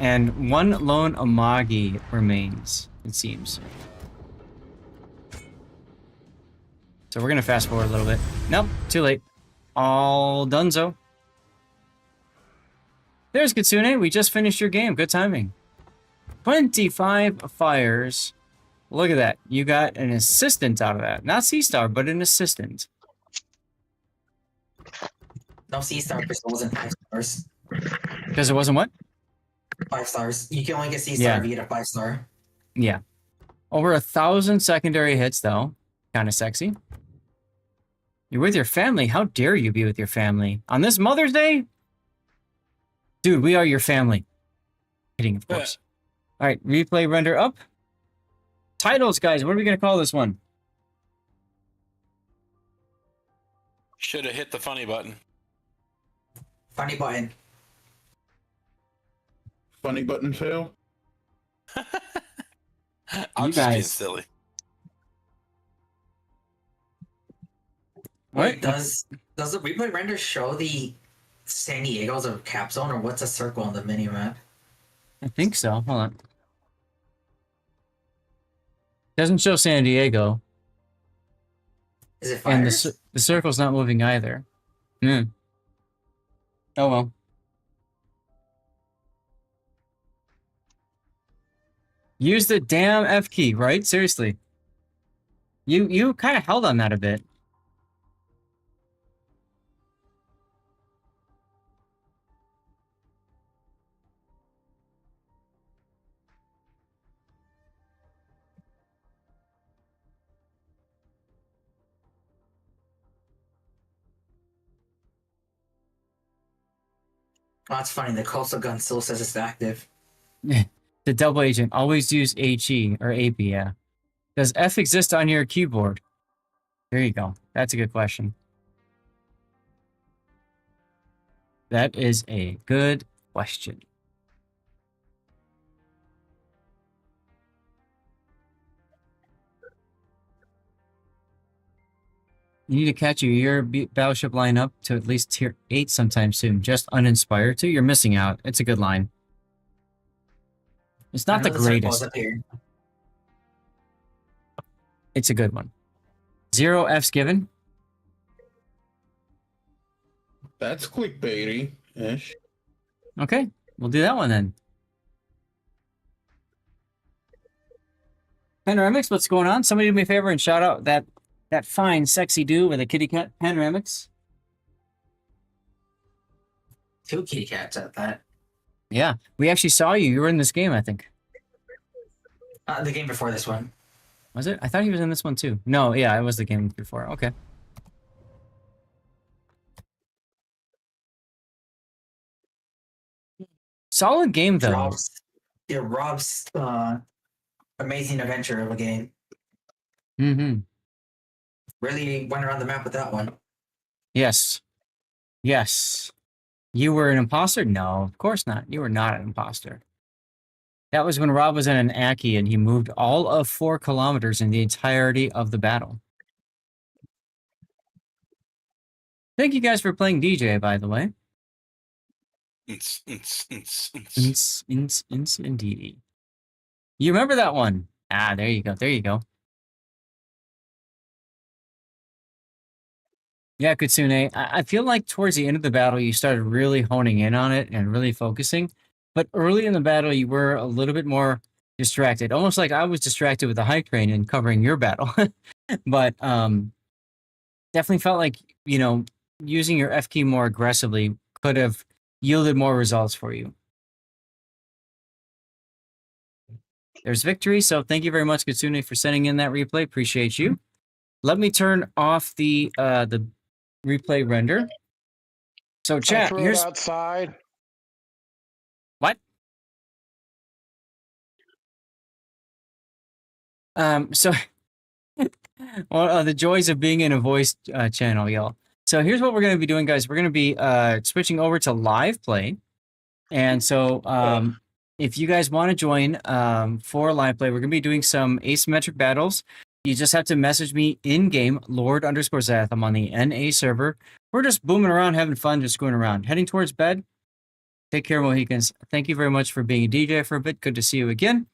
And 1 lone Amagi remains, it seems. So we're gonna fast forward a little bit. Nope, too late. All donezo. There's Kitsune. We just finished your game. Good timing. 25 fires. Look at that. You got an assistant out of that. Not C-Star, but an assistant. No C-Star because it wasn't 5 stars. Because it wasn't what? 5 stars. You can only get C-Star if you get a 5-star. Yeah. Over 1,000 secondary hits, though. Kind of sexy. You're with your family. How dare you be with your family? On this Mother's Day? Dude, we are your family. Kidding, of course. All right, replay render up. Titles, guys. What are we going to call this one? Should have hit the funny button. Funny button. Funny button fail. I'm just being silly. Wait, does the replay render show the San Diego's a cap zone, or what's a circle on the mini map? I think so. Hold on. Doesn't show San Diego. Is it And fires? the circle's not moving either. Hmm. Oh well. Use the damn F key, right? Seriously. You kind of held on that a bit. Oh, that's funny. The coastal gun still says it's active. The double agent. Always use HE or AP, yeah. Does F exist on your keyboard? There you go. That's a good question. That is a good question. You need to catch your battleship line up to at least tier 8 sometime soon. Just uninspired to? You're missing out. It's a good line. It's not the greatest. It's a good one. 0 F's given. That's clickbaity-ish. Okay, we'll do that one then. Panoramics, what's going on? Somebody do me a favor and shout out that fine, sexy dude with a kitty cat. Panoramics. 2 kitty cats at that. Yeah, we actually saw you. You were in this game, I think. The game before this one. Was it? I thought he was in this one too. No, yeah, it was the game before. Okay. Solid game, though. Rob's amazing adventure of a game. Mm-hmm. Really went around the map with that one. Yes. Yes. You were an imposter? No, of course not. You were not an imposter. That was when Rob was in an Aki and he moved all of 4 kilometers in the entirety of the battle. Thank you guys for playing DJ, by the way. Indeed. You remember that one? Ah, there you go. There you go. Yeah, Kutsune. I feel like towards the end of the battle, you started really honing in on it and really focusing. But early in the battle, you were a little bit more distracted. Almost like I was distracted with the high crane and covering your battle. But definitely felt like, you know, using your F key more aggressively could have yielded more results for you. There's victory. So thank you very much, Kutsune, for sending in that replay. Appreciate you. Let me turn off the replay render. So chat, here's outside. What? So well, the joys of being in a voice channel, y'all. So here's what we're going to be doing, guys. We're going to be switching over to live play. And so if you guys want to join for live play, we're going to be doing some asymmetric battles. You just have to message me in-game, Lord_Zath. I'm on the NA server. We're just booming around, having fun, just going around. Heading towards bed. Take care, Mohicans. Thank you very much for being a DJ for a bit. Good to see you again.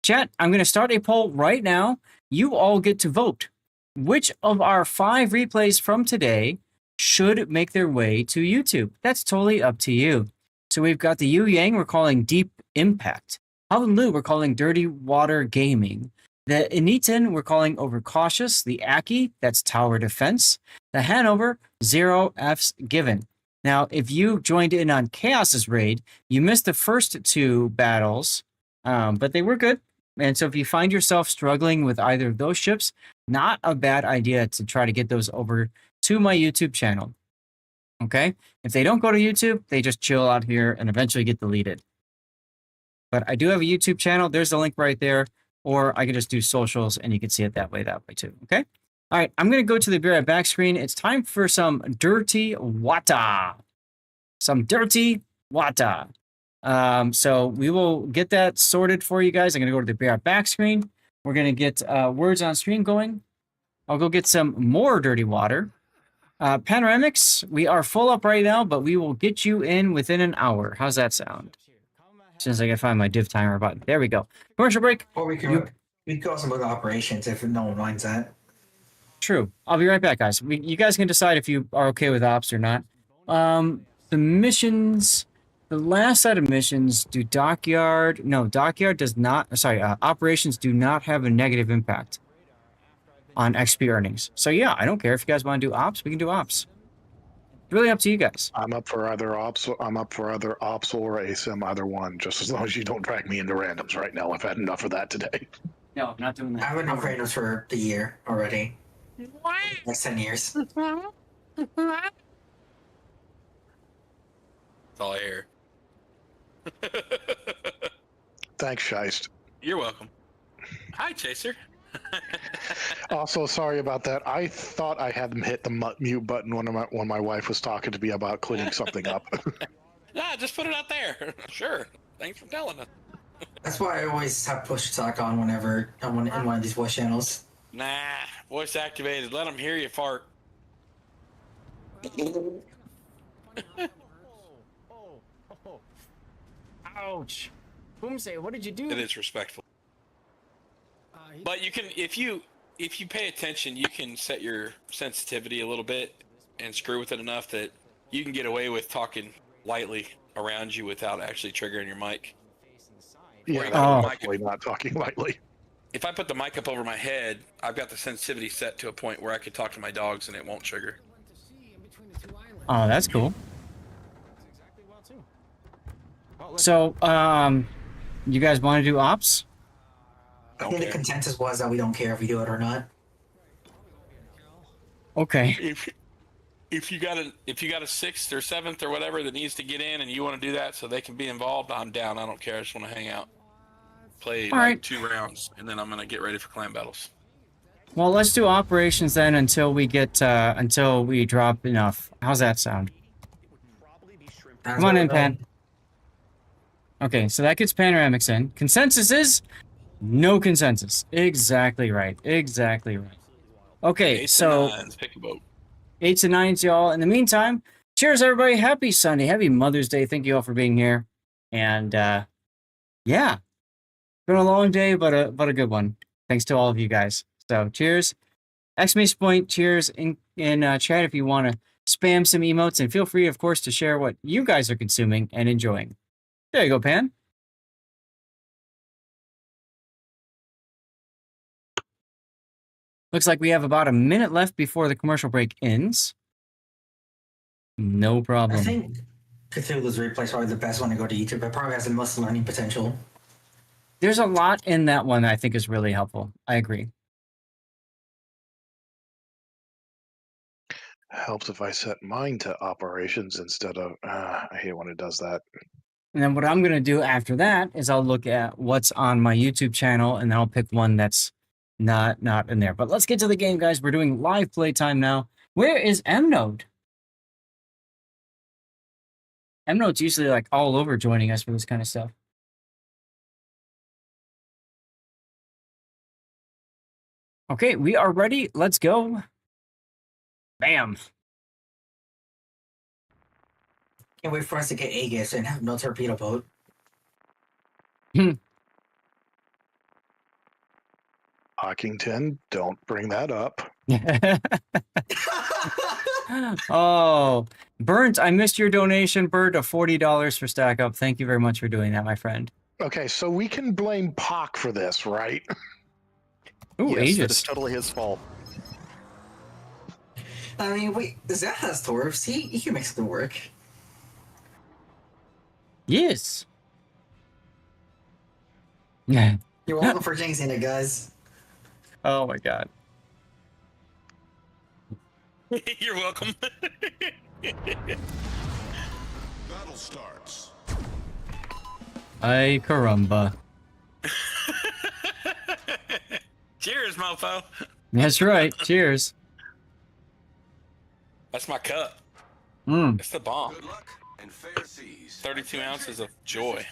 Chat, I'm going to start a poll right now. You all get to vote. Which of our 5 replays from today should make their way to YouTube? That's totally up to you. So we've got the Yu Yang, we're calling Deep Impact. Howlin' Lu, we're calling Dirty Water Gaming. The Initan, we're calling Overcautious. The Aki, that's Tower Defense. The Hanover, 0 F's given. Now, if you joined in on Chaos's raid, you missed the first 2 battles, but they were good. And so if you find yourself struggling with either of those ships, not a bad idea to try to get those over to my YouTube channel. Okay? If they don't go to YouTube, they just chill out here and eventually get deleted. But I do have a YouTube channel. There's the link right there. Or I can just do socials and you can see it that way too. Okay? All right, I'm going to go to the Be Right Back screen. It's time for some dirty wata. Some dirty wata. So we will get that sorted for you guys. I'm going to go to the Be Right Back screen. We're going to get words on stream going. I'll go get some more dirty water. Panoramics, we are full up right now, but we will get you in within an hour. How's that sound? As soon as I can find my div timer button. There we go. Commercial break. Or we can go some other operations if no one minds that. True. I'll be right back, guys. You guys can decide if you are okay with ops or not. The missions, the last set of missions, Dockyard does not, operations do not have a negative impact on XP earnings. So yeah, I don't care if you guys want to do ops, we can do ops. Really up to you guys. I'm up for either ops. I'm up for either ops or ASIM, either one. Just as long as you don't drag me into randoms right now. I've had enough of that today. No, I'm not doing that. I have enough randoms for the year already. Next 10 years. That's all I hear. Thanks, Scheist. You're welcome. Hi, Chaser. Also, sorry about that. I thought I had them hit the mute button when my wife was talking to me about cleaning something up. Nah, just put it out there. Sure. Thanks for telling us. That's why I always have push to talk on whenever I'm in one of these voice channels. Nah, voice activated. Let them hear you fart. Ouch. Boomsay, what did you do? It is respectful. But you can, if you pay attention, you can set your sensitivity a little bit and screw with it enough that you can get away with talking lightly around you without actually triggering your mic. Yeah, definitely not talking lightly. If I put the mic up over my head, I've got the sensitivity set to a point where I could talk to my dogs and it won't trigger. Oh, that's cool. So, you guys want to do ops? I think the consensus was that we don't care if we do it or not. Okay. If you got a sixth or seventh or whatever that needs to get in and you want to do that so they can be involved, I'm down. I don't care. I just want to hang out, play All right. 2 rounds, and then I'm gonna get ready for clan battles. Well, let's do operations then until we get until we drop enough. How's that sound? Come on in, Pan. Okay, so that gets panoramics in. Consensus is no consensus. Exactly right. Exactly right. Okay, so 8s and 9s, y'all. In the meantime, cheers, everybody. Happy Sunday. Happy Mother's Day. Thank you all for being here. And yeah, been a long day, but a good one. Thanks to all of you guys. So cheers. Exclamation point. Cheers in chat if you want to spam some emotes, and feel free, of course, to share what you guys are consuming and enjoying. There you go, Pan. Looks like we have about a minute left before the commercial break ends. No problem. I think Cthulhu's replay is probably the best one to go to YouTube. It probably has the most learning potential. There's a lot in that one that I think is really helpful. I agree. Helps if I set mine to operations instead of... I hate when it does that. And then what I'm going to do after that is I'll look at what's on my YouTube channel, and then I'll pick one that's not in there. But let's get to the game, guys. We're doing live playtime now. Where is MNode? MNode's usually like all over joining us for this kind of stuff. Okay, we are ready. Let's go. Bam. Can't wait for us to get Aegis and have no torpedo boat. Hockington, don't bring that up. Oh, Burnt, I missed your donation, Bert, of $40 for Stack Up. Thank you very much for doing that, my friend. Okay, so we can blame Pock for this, right? Ooh, yes, Aegis. it's totally his fault. I mean, wait, Zach has dwarves. He can make something work. Yes. Yeah. You're welcome for jinxing it, guys. Oh my god. You're welcome. Battle starts. Ay caramba. Cheers, mofo. That's right. Cheers. That's my cup. It's the bomb. 32 ounces of joy.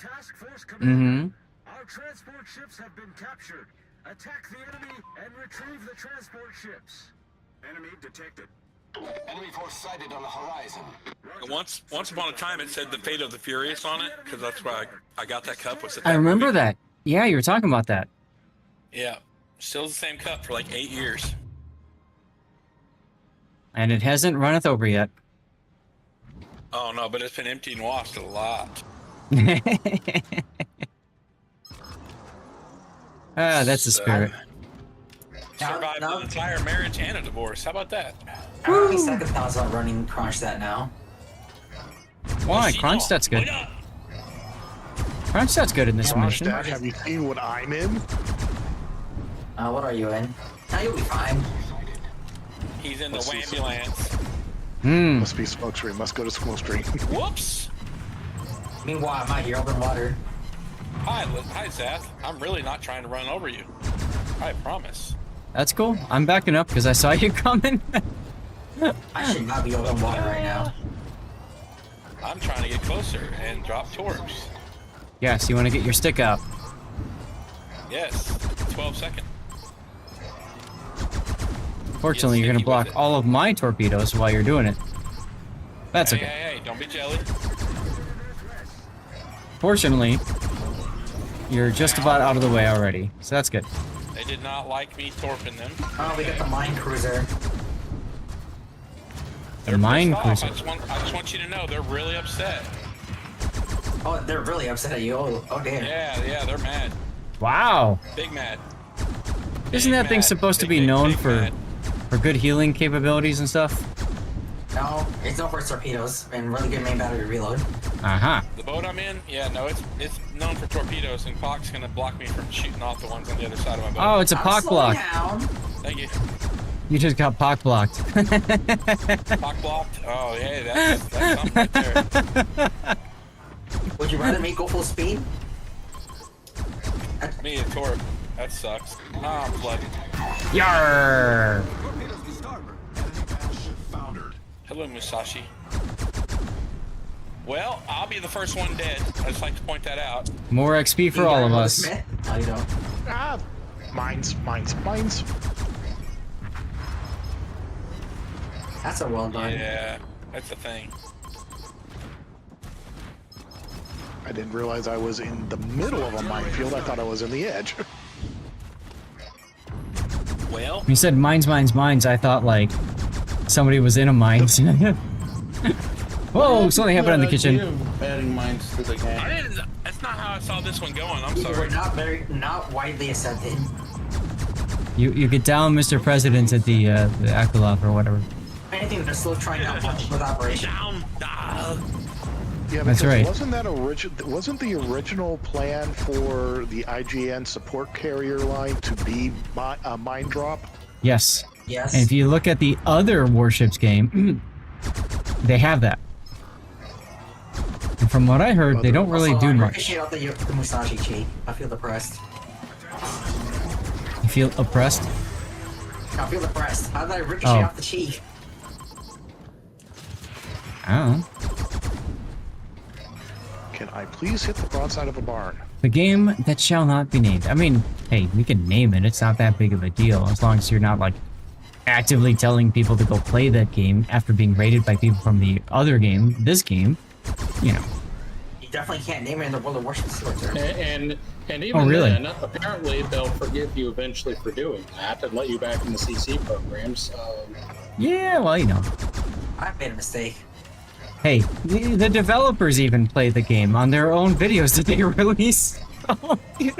Mm-hmm. Our transport ships have been captured. Attack the enemy and retrieve the transport ships. Enemy detected. Enemy force sighted on the horizon. And once upon a time, it said the fate of the furious on it, because that's why I got that cup. Was I remember that. Yeah, you were talking about that. Yeah, still the same cup for like 8 years. And it hasn't runneth over yet. Oh no, but it's been empty and washed a lot. That's the spirit. Survived an entire marriage and a divorce. How about that? How many seconds now is not running Kronstadt now? Why? Kronstadt's good. Kronstadt's good in this mission. Kronstadt, have you seen what I'm in? What are you in? Now you'll be fine. He's in the ambulance. Must be smokescreen. Must go to smokescreen. Whoops. Meanwhile, I'm out here over water. Hi, Seth. I'm really not trying to run over you. I promise. That's cool. I'm backing up because I saw you coming. I should not be open water right now. I'm trying to get closer and drop torps. Yes, you want to get your stick up. Yes, 12 seconds. Fortunately, you're going to block all of my torpedoes while you're doing it. That's Hey, okay. hey, don't be jelly. Fortunately, you're just about out of the way already, so that's good. They did not like me torping them. Oh, we got the mine cruiser. The mine Pissed off. cruiser. I just want you to know they're really upset. Oh, they're really upset at you. Oh damn. Yeah, they're mad. Wow. Big mad. Isn't that thing supposed to be known for good healing capabilities and stuff? No, it's known for its torpedoes and really good main battery reload. Uh-huh. The boat I'm in, yeah, no, it's known for torpedoes, and Poc's gonna block me from shooting off the ones on the other side of my boat. Oh, it's a pock block. Thank you. You just got pock blocked. Pock blocked? Oh, yeah, that's something right there. Would you rather me go full speed? Me, a torp. That sucks. Ah, I'm flooded. Yarr! Hello, Musashi. Well, I'll be the first one dead. I just like to point that out. More XP for all of us. No, you don't. Ah, mines. That's a well done. Yeah, that's the thing. I didn't realize I was in the middle of a minefield. I thought I was in the edge. Well, You said mines. I thought like somebody was in a mines. Whoa, something happened in the kitchen. Adding mines to the game. I didn't. That's not how I saw this one going. I'm You sorry. were not widely accepted. You get down, Mr. President, at the Akulov or whatever. Anything they're still trying out with Operation. Yeah, That's because right. wasn't the original plan for the IGN support carrier line to be a mine drop? Yes. Yes. And if you look at the other Warships game, they have that. And from what I heard, they don't really do much. Ricochet out the Musashi cheek. I feel depressed. You feel oppressed? I feel depressed. How did I ricochet off the cheek? I don't know. Can I please hit the broadside of a barn? The game that shall not be named. I mean, hey, we can name it. It's not that big of a deal as long as you're not like actively telling people to go play that game after being rated by people from the other game, this game, you know. You definitely can't name it in the World of Warships store. And even really? then, apparently they'll forgive you eventually for doing that and let you back in the CC program. So Yeah, well, you know. I made a mistake. Hey, the developers even play the game on their own videos that they release. Oh, you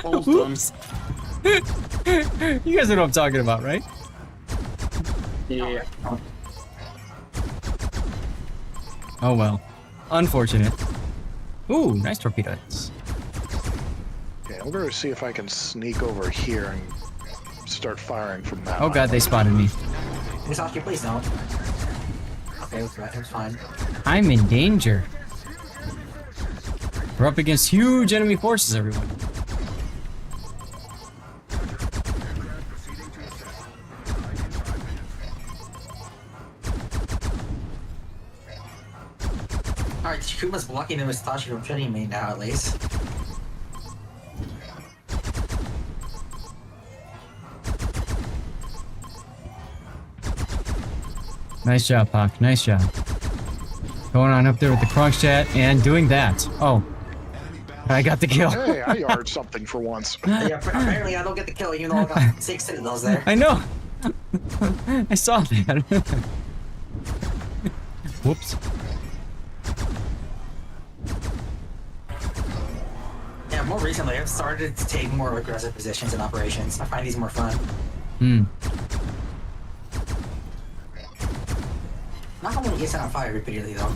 know. Oops. You guys know what I'm talking about, right? yeah. Oh well. Unfortunate. Ooh, nice torpedo hits. Okay, I'm going to see if I can sneak over here and start firing from that. Oh god, they spotted me. Musashi, please don't. Okay, it's fine. I'm in danger. We're up against huge enemy forces, everyone. Alright, Chikuma's blocking the Musashi from shooting me now, at least. Nice job, Pac. Nice job. Going on up there with the Kronstadt and doing that. Oh. I got the kill. Hey, I yard something for once. Yeah, apparently I don't get the kill, even though I got 6 citadels there. I know. I saw that. Whoops. Yeah, more recently I've started to take more aggressive positions in operations. I find these more fun. Hmm. Not only gets on fire repeatedly though.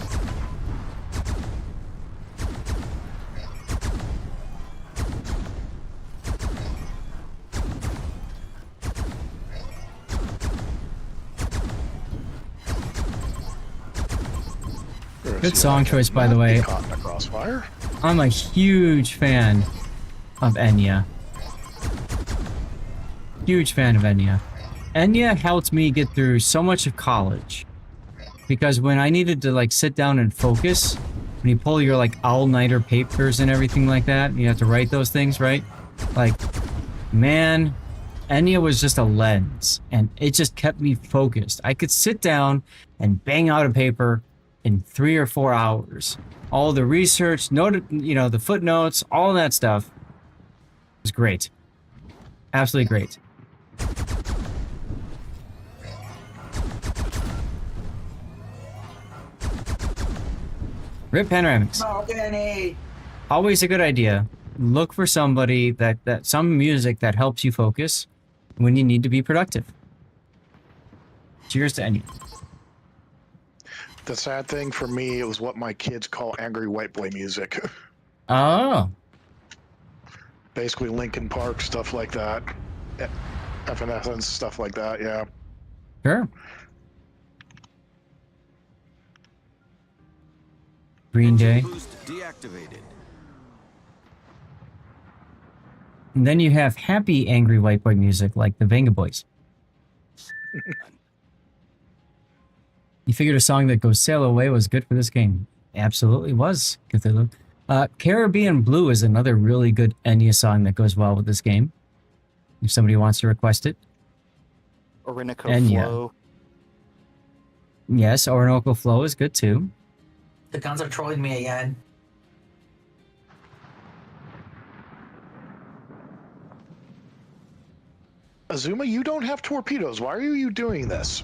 Good song choice, by the way. Caught in a crossfire. I'm a huge fan of Enya. Huge fan of Enya. Enya helped me get through so much of college. Because when I needed to like sit down and focus, when you pull your like all-nighter papers and everything like that, you have to write those things, right? Like, man, Enya was just a lens, and it just kept me focused. I could sit down and bang out a paper in 3 or 4 hours. All the research, the footnotes, all that stuff was great. Absolutely great. Rip panoramics. No, Danny. Always a good idea. Look for somebody that some music that helps you focus when you need to be productive. Cheers to Enya. The sad thing for me, it was what my kids call angry white boy music. Oh. Basically Linkin Park, stuff like that. Evanescence, stuff like that, yeah. Sure. Green Day. Deactivated. And then you have happy angry white boy music like the Venga Boys. You figured a song that goes sail away was good for this game. Absolutely was, Cthulhu. Caribbean Blue is another really good Enya song that goes well with this game. If somebody wants to request it. Orinoco Enya. Flow. Yes, Orinoco Flow is good too. The guns are trolling me again. Azuma, you don't have torpedoes. Why are you doing this?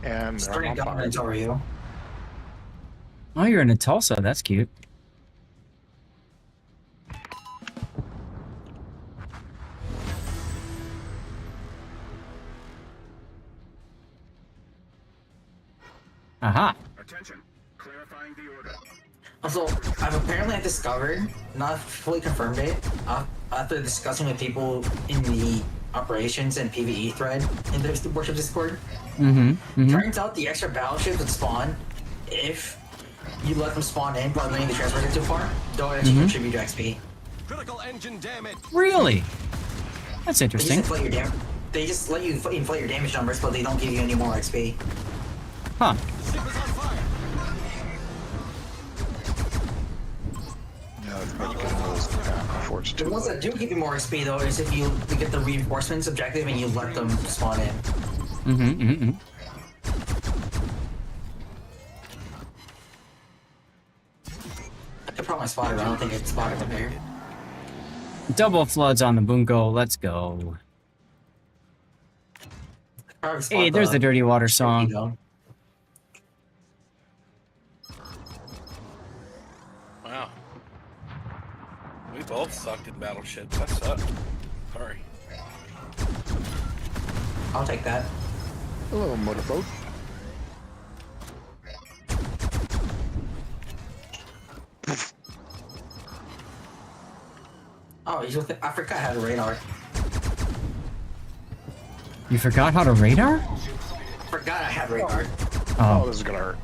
And Starting dominance over you. Oh, you're in a Tulsa. That's cute. Aha. Attention. Clarifying the order. Also, I've discovered, not fully confirmed it, after discussing with people in the operations and PvE thread in the Worship Discord. Turns out the extra battleships that spawn, if you let them spawn in while letting the transporter too far, don't actually contribute to XP. Critical engine damage. Really? That's interesting. They just let you inflate your damage numbers, but they don't give you any more XP. Huh. The ones that do give you more XP though is if you get the reinforcements objective and you let them spawn in. I could probably spot it, but I don't think it's spotted from here. Double floods on the Bungo. Let's go. Hey, there's the Dirty Water song. Wow. We both sucked in battleships. That sucked. Sorry. I'll take that. Hello, motorboat. Oh, I forgot how to radar. You forgot how to radar? Forgot I had radar. Oh, this is gonna hurt.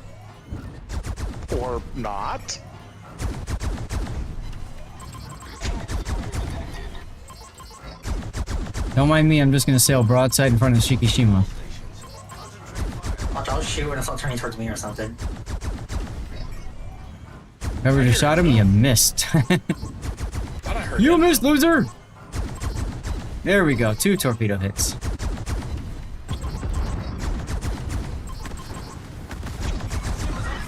Or not. Don't mind me, I'm just gonna sail broadside in front of Shikishima. I'll shoot and it's all turning towards me or something. Whoever just shot him, you missed. You missed, loser! There we go, 2 torpedo hits.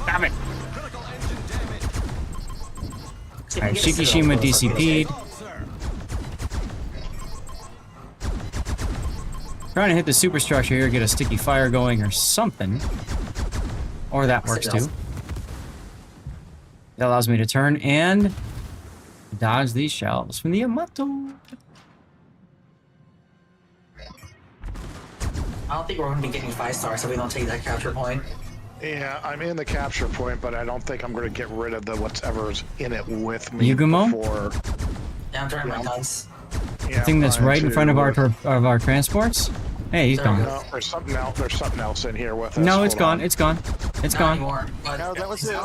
Damn it! Alright, Shikishima DCP'd. Trying to hit the superstructure here, get a sticky fire going or something. Or that works too. That allows me to turn and dodge these shells from the Yamato. I don't think we're going to be getting 5 stars if we don't take that capture point. Yeah, I'm in the capture point, but I don't think I'm going to get rid of the whatever's in it with me Yugumo? before. Yeah, I'm turning my guns. The thing that's right in front of our transports? Hey, he's gone. No, there's something else. There's something else in here with us. No, it's Hold gone. on. It's gone. It's Not gone. anymore. But No, that was it.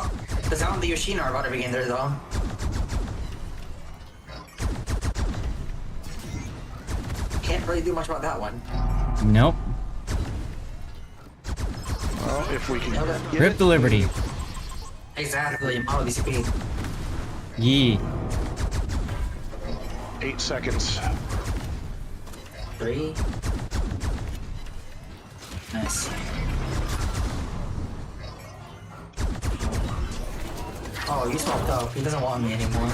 The sound of the Yoshino are about to begin there though. really do much about that one. Nope. Well, if we can get Rip it, the Liberty. Exactly. Model DCP. Yee. 8 seconds. 3. Nice. Oh, you smoked up. He doesn't want me anymore.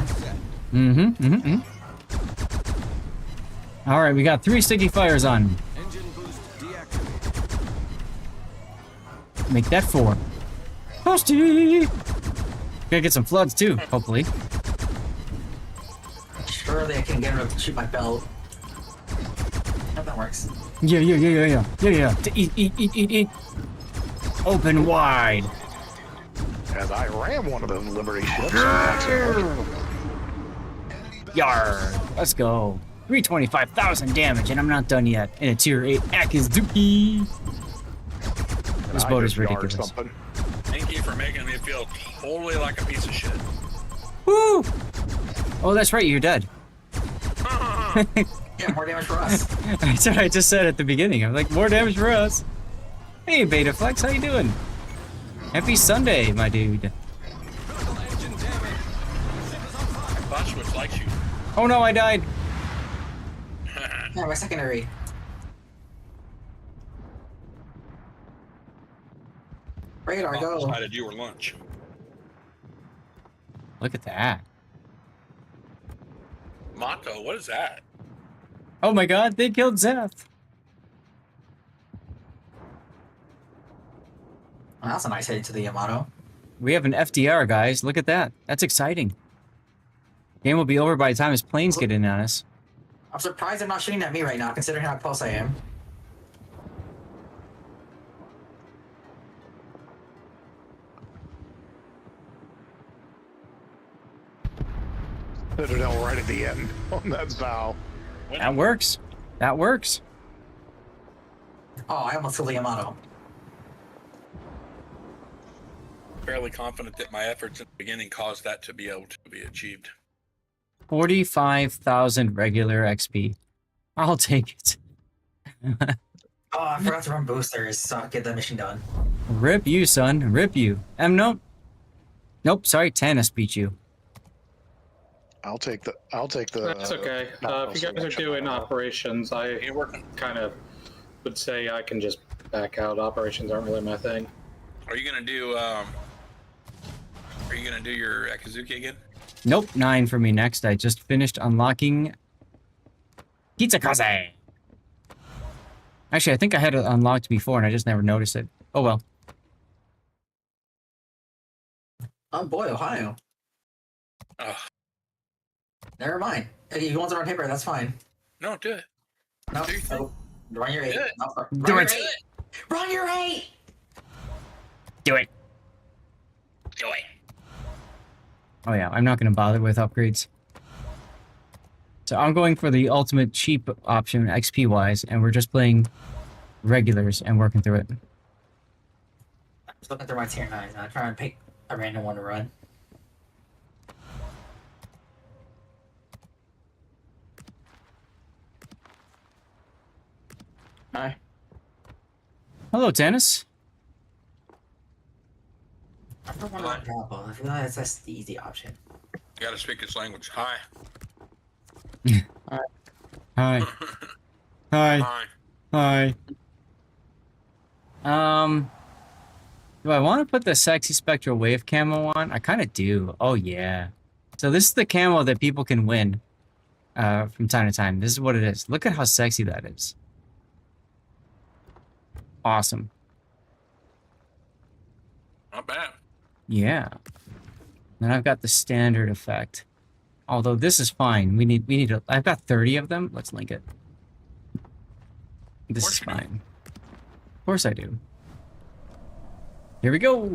All right, we got 3 sticky fires on. Make that 4. Posty! Gotta get some floods too, hopefully. Surely I can get him to shoot my belt. Hope that works. Yeah. Eat. Open wide. As I ram one of those Liberty ships. Yar. Let's go. 325,000 damage, and I'm not done yet. In a tier 8 Akizuki. This boat is ridiculous. Thank you for making me feel totally like a piece of shit. Woo! Oh, that's right, you're dead. Yeah, more damage for us. That's what I just said at the beginning. I'm like, more damage for us. Hey, Beta Flex, how you doing? Happy Sunday, my dude. Botchwitz likes you. Oh no, I died. Yeah, my secondary. Radar, go. Decided you were lunch. Look at that. Mako, what is that? Oh my god, they killed Zeth. Well, that's a nice hit to the Yamato. We have an FDR, guys. Look at that. That's exciting. Game will be over by the time his planes get in on us. I'm surprised they're not shooting at me right now, considering how close I am. Citadel right at the end on that Val. That works. That works. Oh, I almost killed the Yamato. Fairly confident that my efforts at the beginning caused that to be able to be achieved. 45,000 regular XP. I'll take it. Oh, I forgot to run boosters, so I'll get that mission done. Rip you, son. Rip you. Nope. Nope, sorry, Tannis beat you. I'll take the. That's okay. If you guys are doing operations, I kind of would say I can just back out. Operations aren't really my thing. Are you gonna do? Are you gonna do your Akizuki again? Nope, 9 for me next. I just finished unlocking Kitsakaze. Actually, I think I had it unlocked before and I just never noticed it. Oh well. Oh boy, Ohio. Ugh. Never mind. If you want to run paper, that's fine. No, do it. No, run your 8. No, Do it. Run your 8! Do it. Do it. Oh yeah, I'm not going to bother with upgrades. So I'm going for the ultimate cheap option XP-wise, and we're just playing regulars and working through it. I'm just looking through my tier 9s, and I'm trying to pick a random one to run. Hi. Hello, Dennis. I don't want to run Grapple. I feel like that's the easy option. You gotta speak its language. Hi. Hi. Hi. Hi. Hi. Do I want to put the sexy spectral wave camo on? I kind of do. Oh yeah. So this is the camo that people can win from time to time. This is what it is. Look at how sexy that is. Awesome. Not bad. Yeah. Then I've got the standard effect. Although this is fine. We need a, I've got 30 of them. Let's link it. This is fine. Of course I do. Here we go.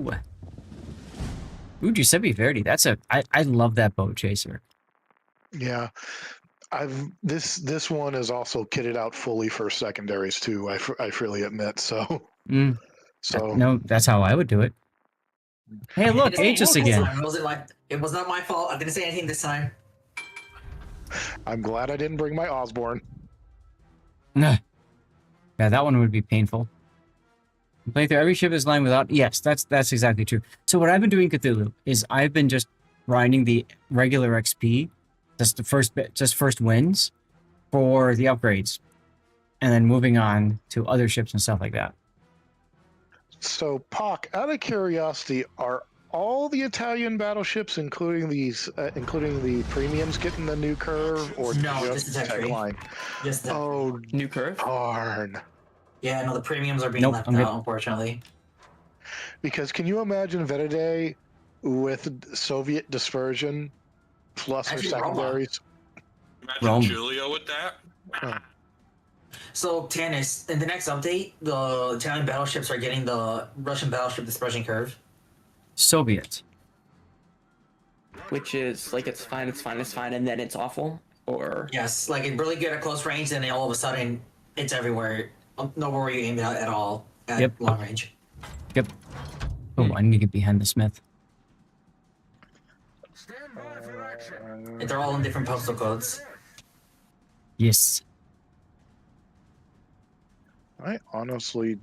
Ooh, Giuseppe Verdi. That's I love that boat chaser. Yeah. This one is also kitted out fully for secondaries too. I freely admit. So No, that's how I would do it. Hey, look, Aegis again. It was not my fault. I didn't say anything this time. I'm glad I didn't bring my Osborne. Yeah, that one would be painful. Play through every ship is line without. Yes, that's exactly true. So what I've been doing, Cthulhu, is I've been just grinding the regular XP, just first wins for the upgrades, and then moving on to other ships and stuff like that. So, Pock, out of curiosity, are all the Italian battleships, including the premiums, getting the new curve, or No, just just the the tech tree. line? Just the Oh, new curve. Darn. Yeah, no, the premiums are being Nope, left I'm good. out, unfortunately. Because can you imagine Venidae with Soviet dispersion plus her Actually, Roma. secondaries? Imagine Rome. Julio with that. So, Tannis, in the next update, the Italian battleships are getting the Russian battleship dispersion curve. Soviet. Which is like it's fine, and then it's awful, or Yes, like it's really good at close range, and then all of a sudden, it's everywhere. Nowhere where you aim it at all at Yep. long range. Yep. Oh, I need to get behind the smith. And they're all in different postal codes. Yes. I honestly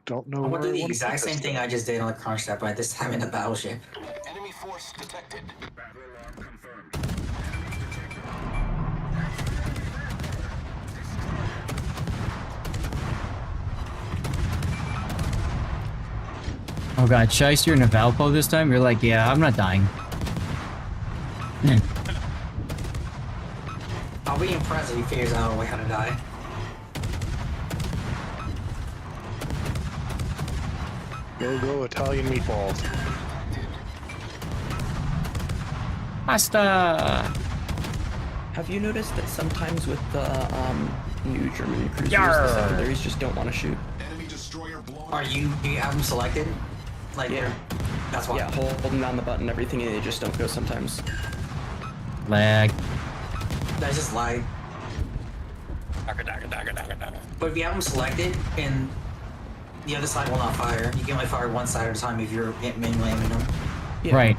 don't know. I'm where gonna do I the wanna exact put same this thing I just did on the crunch step, but this time in a battleship. Enemy force detected. Battle log confirmed. Oh god, Shice, you're in a Valpo this time? You're like, yeah, I'm not dying. I'll be impressed if he figures out a way how to die. Go Italian meatballs. Pasta! have you noticed that sometimes with the new German cruisers, Yarr. the secondaries just don't want to shoot? Do you have them selected? Like, Yeah. That's why. Yeah, holding down the button, everything, and they just don't go sometimes. Lag. That's just lag. But if you have them selected, and the other side will not fire, you can only fire one side at a time if you're manually aiming them. Yeah. Right.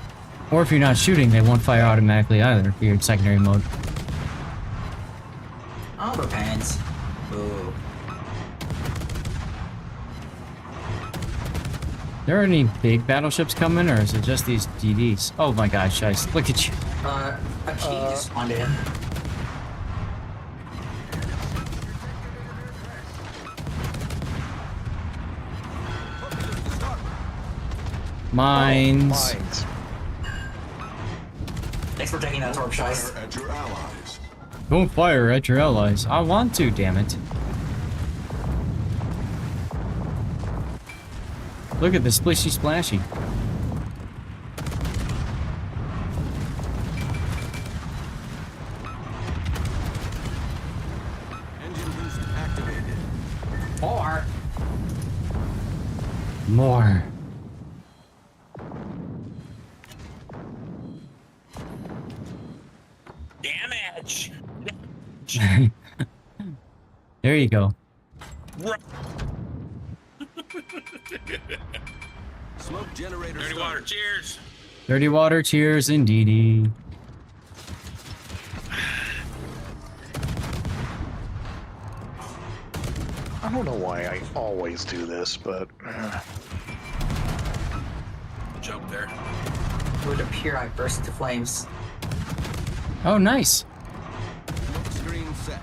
Or if you're not shooting, they won't fire automatically either if you're in secondary mode. Oh, depends. Ooh. There are any big battleships coming, or is it just these DDs? Oh my gosh, Shice, look at you. A key just spawned in. Mines. Mines. Thanks for taking that torp, Shice. At your allies. Don't fire at your allies. I want to, damn it. Look at the splishy splashy. Engine boost activated. More. Damage. There you go. Smoke generator. Dirty water. Cheers. Dirty water, cheers, indeedy. I don't know why I always do this, but Joke there. It would appear I burst into flames. Oh, nice. Smoke screen set.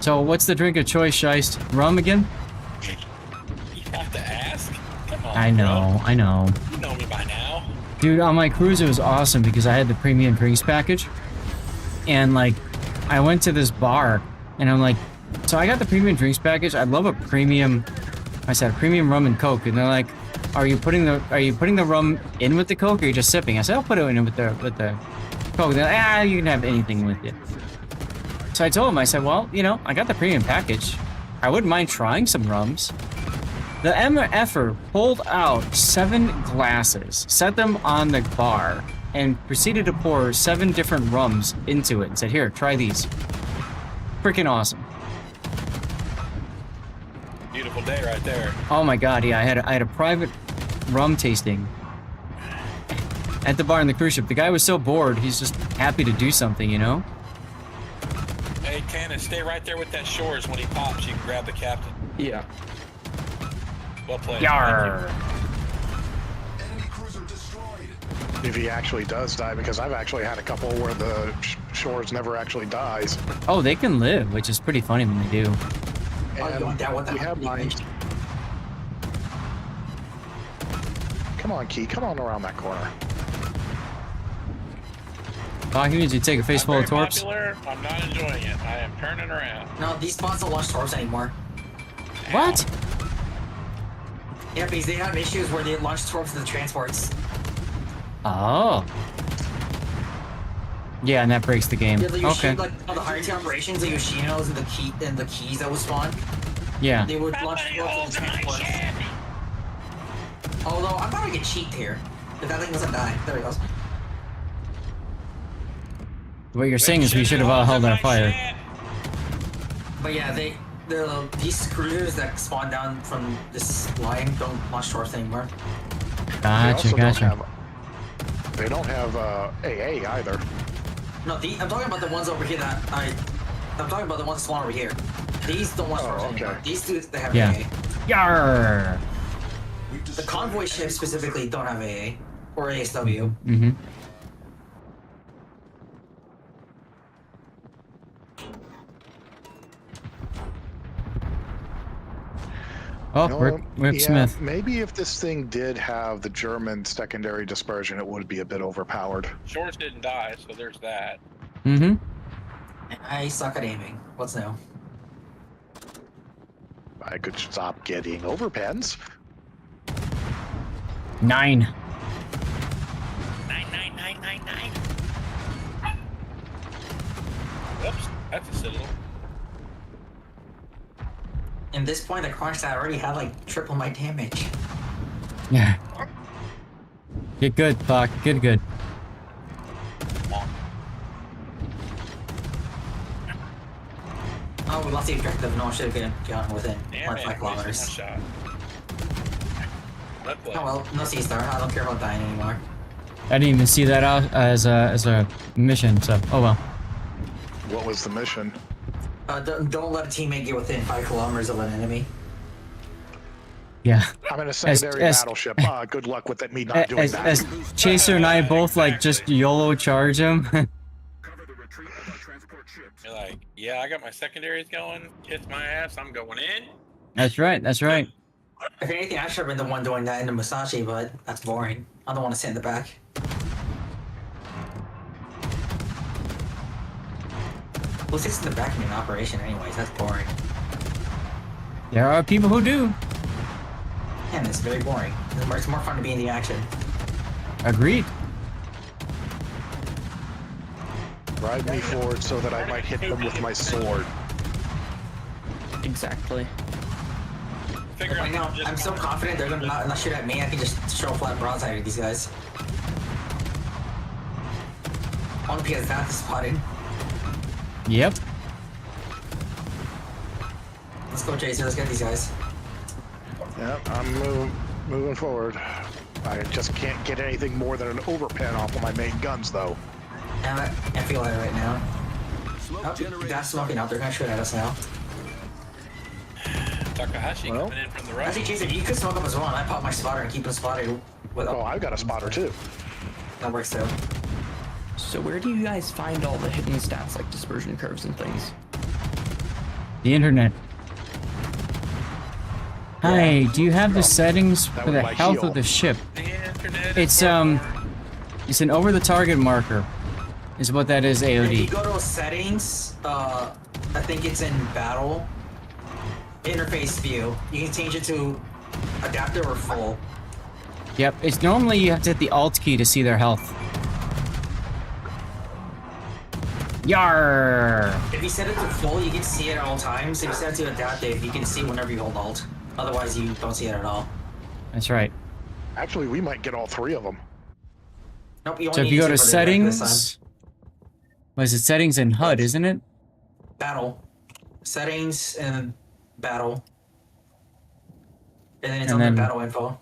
So, what's the drink of choice, Shice? Rum again? You have to ask. Come on. I know, I know. Bro. You know me by now. Dude, on my cruise, it was awesome because I had the premium drinks package. And, like, I went to this bar, and I'm like, so I got the premium drinks package. I'd love a premium, I said, premium rum and Coke. And they're like, are you putting the rum in with the Coke, or are you just sipping? I said, I'll put it in with the Coke. They're like, you can have anything with it. So I told him, I said, well, you know, I got the premium package. I wouldn't mind trying some rums. The MFer pulled out 7 glasses, set them on the bar, and proceeded to pour 7 different rums into it and said, here, try these. Freaking awesome. Beautiful day right there. Oh my god, yeah, I had a private rum tasting at the bar on the cruise ship. The guy was so bored, he's just happy to do something, you know? Hey, Tanner, stay right there with that shores. When he pops, you can grab the captain. Yeah. Well played. Yarr. If he actually does die, because I've actually had a couple where the shores never actually dies. Oh, they can live, which is pretty funny when they do. And we have mine. Come on, Key. Come on around that corner. He needs you to take a face full of torps. Popular. I'm not enjoying it. I am turning around. No, these spots don't launch torps anymore. What? Yeah, because they have issues where they launch torps to the transports. Oh. Yeah, and that breaks the game. Yeah, the Okay. like all the higher tier operations, the Yoshinos and the keys that would spawn. Yeah. They would launch torps to the transports. Although I'm about to get cheeked here. If that thing doesn't die. There he goes. What you're saying is we should have held our fire. But yeah, these cruisers that spawn down from this line don't launch torps anymore. Gotcha. They don't have AA either. No, I'm talking about the ones over here I'm talking about the ones that spawn over here. These don't launch torps anymore. These dudes, they have AA. Yarr! The convoy ships specifically don't have AA or ASW. Mm-hmm. Oh, Rip Smith. Maybe if this thing did have the German secondary dispersion, it would be a bit overpowered. Shores didn't die, so there's that. Mm-hmm. I suck at aiming. What's new? I could stop getting overpens. 9. 9. Whoops, that's a citadel. In this point, the Kronstadt already had like triple my damage. Yeah. Get good, Buck. Get good. Oh, we lost the objective. No one should have gotten within 5 kilometers. Oh well, no C-star. I don't care about dying anymore. I didn't even see that out as a mission, so oh well. What was the mission? Don't let a teammate get within 5 kilometers of an enemy. Yeah. I'm in a secondary battleship. Good luck with me not doing that. As Chaser and I both like just YOLO charge him. You're like, yeah, I got my secondaries going. Kiss my ass. I'm going in. That's right. That's right. If anything, I should have been the one doing that in the Musashi, but that's boring. I don't want to sit in the back. Who sits in the back in an operation anyways? That's boring. There are people who do. And it's very boring. It's more fun to be in the action. Agreed. Ride me forward so that I might hit them with my sword. Exactly. Right now, I'm so confident they're gonna not shoot at me. I can just show flat broadside at these guys. Only because that's spotted. Yep. Let's go, Chaser. Let's get these guys. Yep, I'm moving forward. I just can't get anything more than an overpen off of my main guns, though. I feel it right now. Oh, that's smoking out. They're gonna shoot at us now. Takahashi coming in from the right. Actually, Chaser, you could smoke up as well, and I pop my spotter and keep him spotted. Oh, I've got a spotter too. That works too. So where do you guys find all the hidden stats like dispersion curves and things? The internet. Hi, do you have the settings for the health of the ship? It's an over-the-target marker. Is what that is, AOD. If you go to settings, I think it's in battle. Interface view. You can change it to adaptive or full. Yep, it's normally you have to hit the Alt key to see their health. Yarr! If you set it to full, you can see it at all times. If you set it to adaptive, you can see whenever you hold Alt. Otherwise, you don't see it at all. That's right. Actually, we might get all 3 of them. Nope, so if you go to settings, was it settings and HUD, isn't it? Battle. Settings and battle. And then it's on the battle info.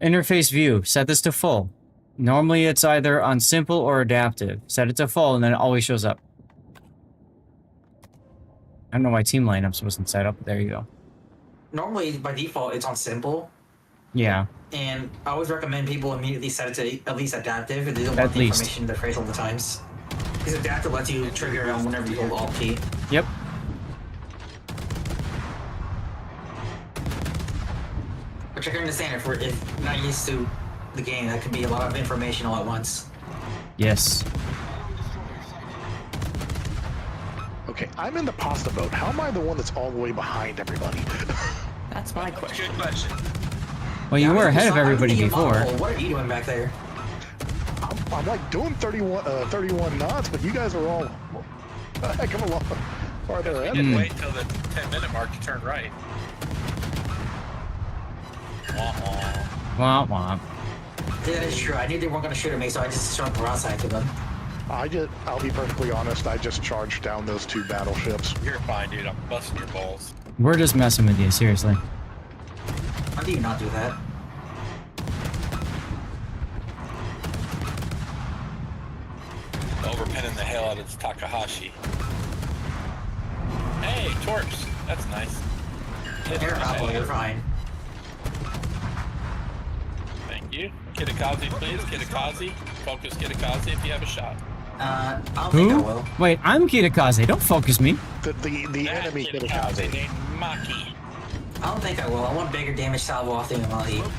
Interface view. Set this to full. Normally it's either on simple or adaptive. Set it to full and then it always shows up. I don't know why team lineups wasn't set up, but there you go. Normally, by default, it's on simple. Yeah. And I always recommend people immediately set it to at least adaptive if they don't want the information in their face all the times. Because adaptive lets you trigger it on whenever you hold Alt-P. Yep. Which I can understand if you're not used to the game, that could be a lot of information all at once. Yes. Okay, I'm in the pasta boat. How am I the one that's all the way behind everybody? That's my question. Good question. Well, you were ahead of everybody before. What are you doing back there? I'm like doing 31 knots, but you guys are all a heck of a lot farther ahead. You didn't wait till the 10-minute mark to turn right. Womp womp. Yeah, that is true. I knew they weren't going to shoot at me, so I just shot broadside to them. I'll be perfectly honest, I just charged down those 2 battleships. You're fine, dude. I'm busting your balls. We're just messing with you, seriously. How do you not do that? Overpinning the hell out of Takahashi. Hey, torps. That's nice. You're fine. Thank you. Kitakazi, please. Kitakazi. Focus Kitakazi if you have a shot. I don't think I will. Wait, I'm Kitakaze. Don't focus me. The enemy Kitakaze. Named Maki. I don't think I will. I want bigger damage salvo off the MLE.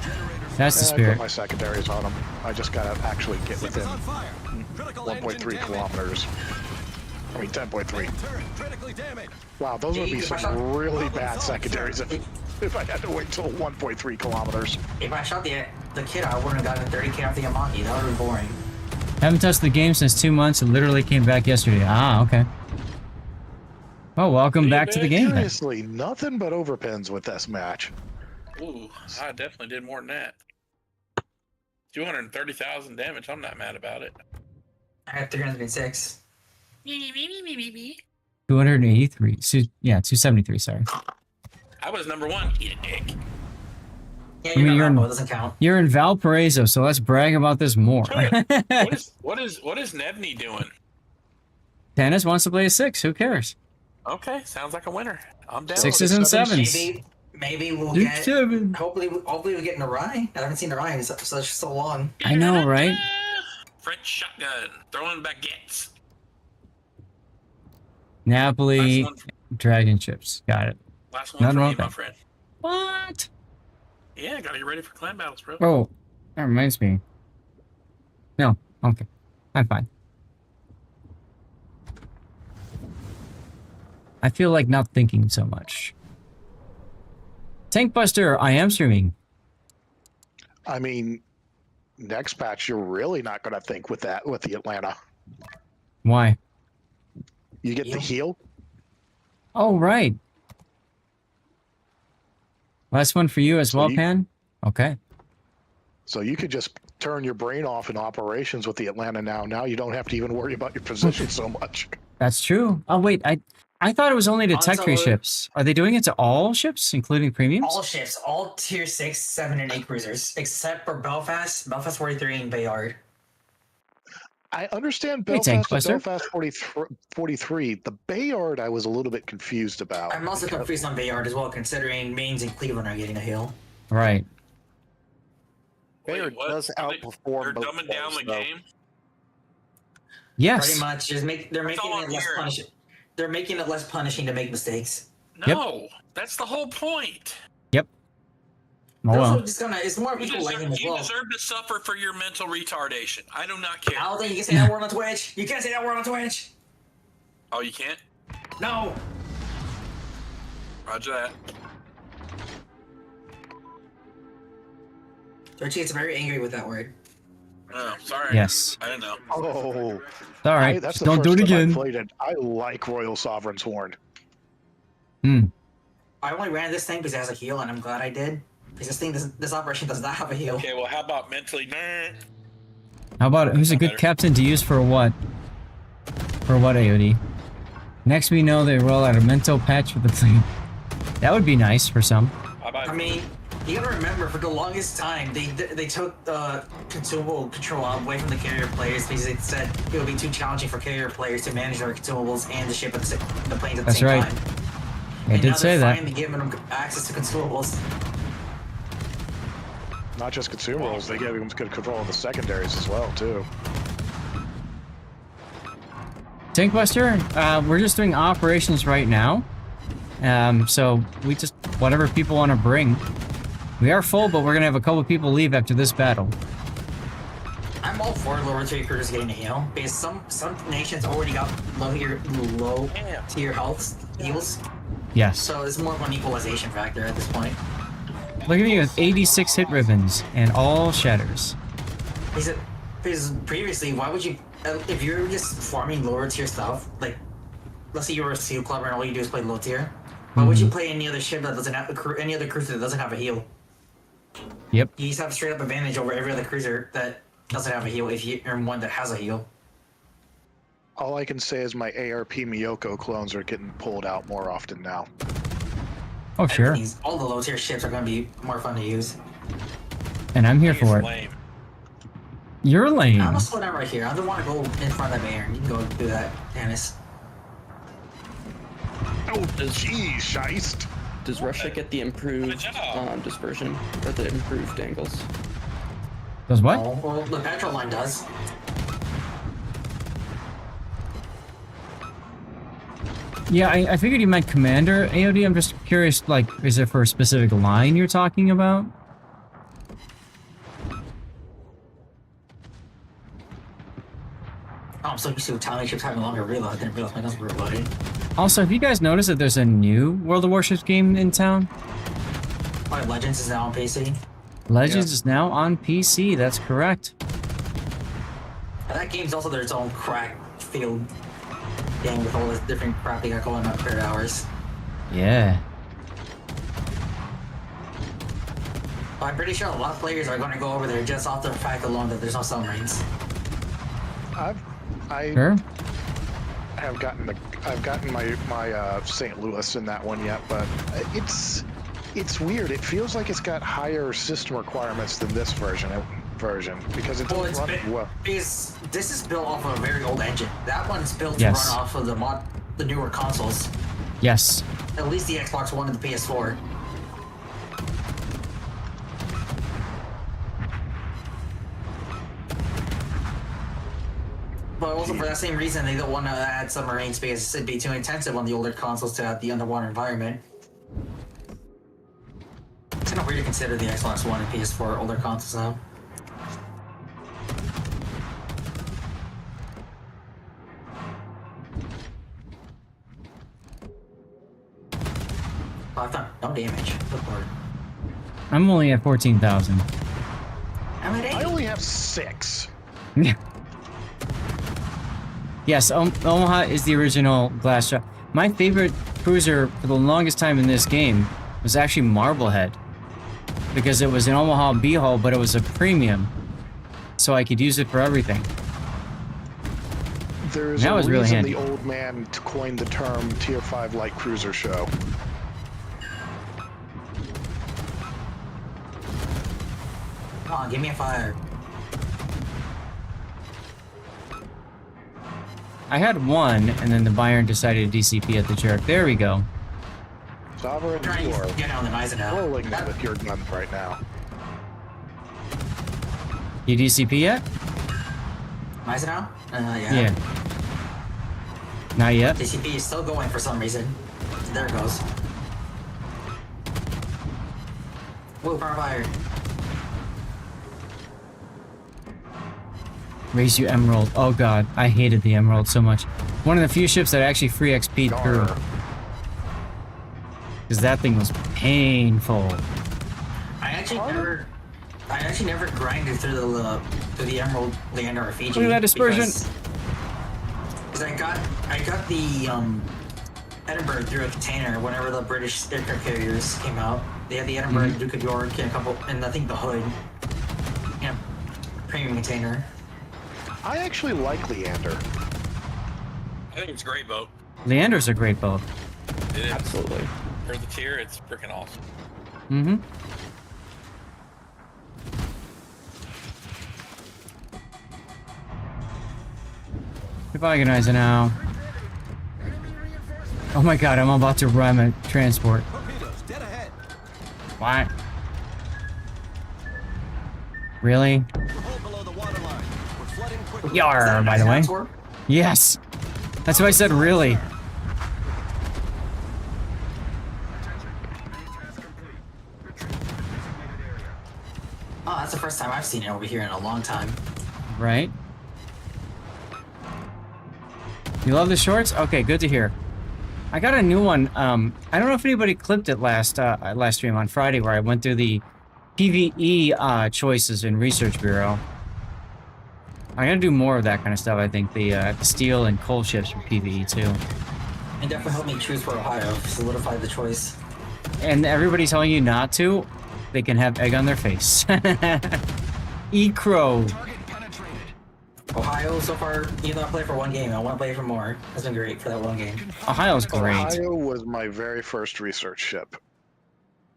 That's the I spirit. put my secondaries on them. I just gotta actually get within 1.3 kilometers. I mean 10.3. Wow, those would be some really bad secondaries if I had to wait till 1.3 kilometers. If I shot the kid, I wouldn't have gotten 30k off the Amaki. That would have been boring. Haven't touched the game since 2 months and literally came back yesterday. Ah, okay. Well, welcome back to the game then. Seriously, nothing but overpins with this match. Ooh, I definitely did more than that. 230,000 damage. I'm not mad about it. I had 306. 283. Yeah, 273, sorry. I was number 1. Eat a dick. Yeah, I mean, it doesn't count. You're in Valparaiso, so let's brag about this more. What is Nevny doing? Tennis wants to play a 6. Who cares? Okay, sounds like a winner. I'm down. 6s and 7s. Maybe we'll get. Hopefully we'll get Narai. I haven't seen Narai in so long. I know, right? French shotgun, throwing baguettes. Napoli, dragon chips. Got it. Last one Nothing for wrong me, with my that. friend. What? Yeah, gotta get ready for clan battles, bro. Oh, that reminds me. No, okay. I'm fine. I feel like not thinking so much. Tank Buster, I am streaming. I mean, next patch, you're really not going to think with the Atlanta. Why? You get the heal. Oh, right. Last one for you as well, Pan? Okay. So you could just turn your brain off in operations with the Atlanta now. Now you don't have to even worry about your position so much. That's true. Oh, wait. I thought it was only to Tech 3 ships. Are they doing it to all ships, including premiums? All ships, all tier 6, 7, and 8 cruisers, except for Belfast 43, and Bayard. I understand Hey, Belfast and Tankbuster. Belfast 43. The Bayard I was a little bit confused about. I'm also confused on Bayard as well, considering Mainz and Cleveland are getting a heal. Right. Bayard does outperform They're both dumbing down the though. game. Yes. Pretty much. They're making it less punishing. They're making it less punishing to make mistakes. No, that's the whole point. Yep. Oh, They're also well. just it's more people like him as You well. deserve to suffer for your mental retardation. I do not care. I don't think you can say that word on Twitch. You can't say that word on Twitch. Oh, you can't? No. Roger that. Twitch gets very angry with that word. Oh, sorry. Yes. I didn't know. Oh, It's all right. That's Just the don't do it first time I again. played it. I like Royal Sovereign's Horn. Hmm. I only ran this thing because it has a heal, and I'm glad I did. Because this operation does not have a heal. Okay, well, how about mentally? How about who's a good captain to use for what? For what, AOD? Next, we know they roll out a mental patch for the fleet. That would be nice for some. I mean, you gotta remember, for the longest time, they took the consumable control away from the carrier players because they said it would be too challenging for carrier players to manage their consumables and the ship at the planes at the same time. I did say that. Finally giving them access to consumables. Not just consumables, they gave them good control of the secondaries as well, too. Tankbuster, we're just doing operations right now. So we just, whatever people want to bring. We are full, but we're going to have a couple people leave after this battle. I'm all for lower tier cruisers getting a heal, because some nations already got low tier heals. Yes. So it's more of an equalization factor at this point. Look at me with 86 hit ribbons and all shatters. Because previously, why would you, if you're just farming lower tier stuff, like, let's say you were a SEAL club and all you do is play low tier, why would you play any other ship that doesn't have any other cruiser that doesn't have a heal? Yep. You just have a straight up advantage over every other cruiser that doesn't have a heal if you earn one that has a heal. All I can say is my ARP Miyoko clones are getting pulled out more often now. Oh, sure. All the low tier ships are going to be more fun to use. And I'm here for it. Lame. You're lame. I'm gonna slow down right here. I don't want to go in front of that Mayhem. You can go do that, Dennis. Oh, jeez, Scheist. Does Russia get the improved dispersion or the improved angles? Does what? Oh, well, the petrol line does. Yeah, I figured you meant commander AOD. I'm just curious, like, is it for a specific line you're talking about? Oh, I'm so used to Italian ships having longer reload. I didn't realize my guns were reloading. Also, have you guys noticed that there's a new World of Warships game in town? My Legends is now on PC. Legends is now on PC, that's correct. And that game's also their own crack field game with all this different crap they got going on credit hours. Yeah. But I'm pretty sure a lot of players are going to go over there just off the fact alone that there's no submarines. I Sure. have gotten my St. Louis in that one yet, but it's weird. It feels like it's got higher system requirements than this version because it doesn't run well. Because this is built off of a very old engine. That one's built to run off of the newer consoles. Yes. At least the Xbox One and the PS4. But also for that same reason, they don't want to add submarine space. It'd be too intensive on the older consoles to have the underwater environment. It's kind of weird to consider the Xbox One and PS4 older consoles now. Oh, I've done no damage. Good lord. I'm only at 14,000. I'm at 8. I only have 6. Yes, Omaha is the original glass shot. My favorite cruiser for the longest time in this game was actually Marblehead. Because it was an Omaha B-hull, but it was a premium. So I could use it for everything. There's that a was reason really handy. the old man coined the term Tier 5 light cruiser show. Come on, give me a fire. I had one, and then the Bayern decided to DCP at the jerk. There we go. Sovereign, you are rolling with your guns right now. You DCP yet? Eisenhower? Yeah. Not yet? DCP is still going for some reason. There it goes. Whoa, power fire. Raise you Emerald. Oh god, I hated the Emerald so much. One of the few ships that actually free XP'd through. Because that thing was painful. I actually never grinded through the Emerald Land or Fiji. Look at that dispersion. Because I got the Edinburgh through a container whenever the British aircraft carriers came out. They had the Edinburgh, Duke of York, and a couple, and I think the Hood. Yeah, premium container. I actually like Leander. I think it's a great boat. Leander's a great boat. It is. Absolutely. For the tier, it's freaking awesome. Mm-hmm. Keep organizing now. Oh my god, I'm about to ram a transport. What? Really? Yar, by the way. Yes! That's why I said really. Oh, that's the first time I've seen it over here in a long time. Right? You love the shorts? Okay, good to hear. I got a new one. I don't know if anybody clipped it last stream on Friday where I went through the PvE choices in Research Bureau. I'm gonna do more of that kind of stuff, I think. The steel and coal ships for PvE too. And definitely helped me choose for Ohio. Solidified the choice. And everybody telling you not to, they can have egg on their face. E-Crow. Ohio, so far, even though I played for one game, I want to play for more. That's been great for that one game. Ohio's great. Ohio was my very first research ship.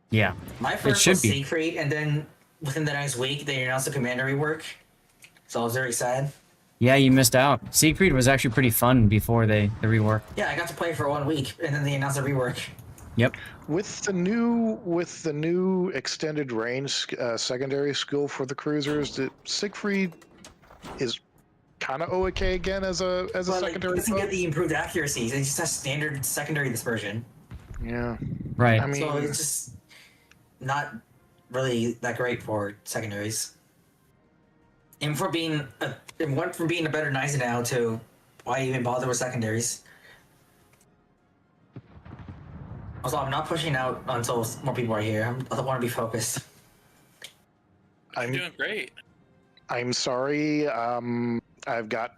Yeah. My first was Secret, and then within the next week, they announced the commander rework. So I was very sad. Yeah, you missed out. Siegfried was actually pretty fun before the rework. Yeah, I got to play for 1 week, and then they announced the rework. Yep. With the new extended range secondary skill for the cruisers, Siegfried is kind of okay again as a secondary. It doesn't get the improved accuracy. It just has standard secondary dispersion. Yeah. Right. I mean, so it's just not really that great for secondaries. And for being it went from being a better Nice now to why even bother with secondaries. Also, I'm not pushing out until more people are here. I want to be focused. I'm doing great. I'm sorry. I've got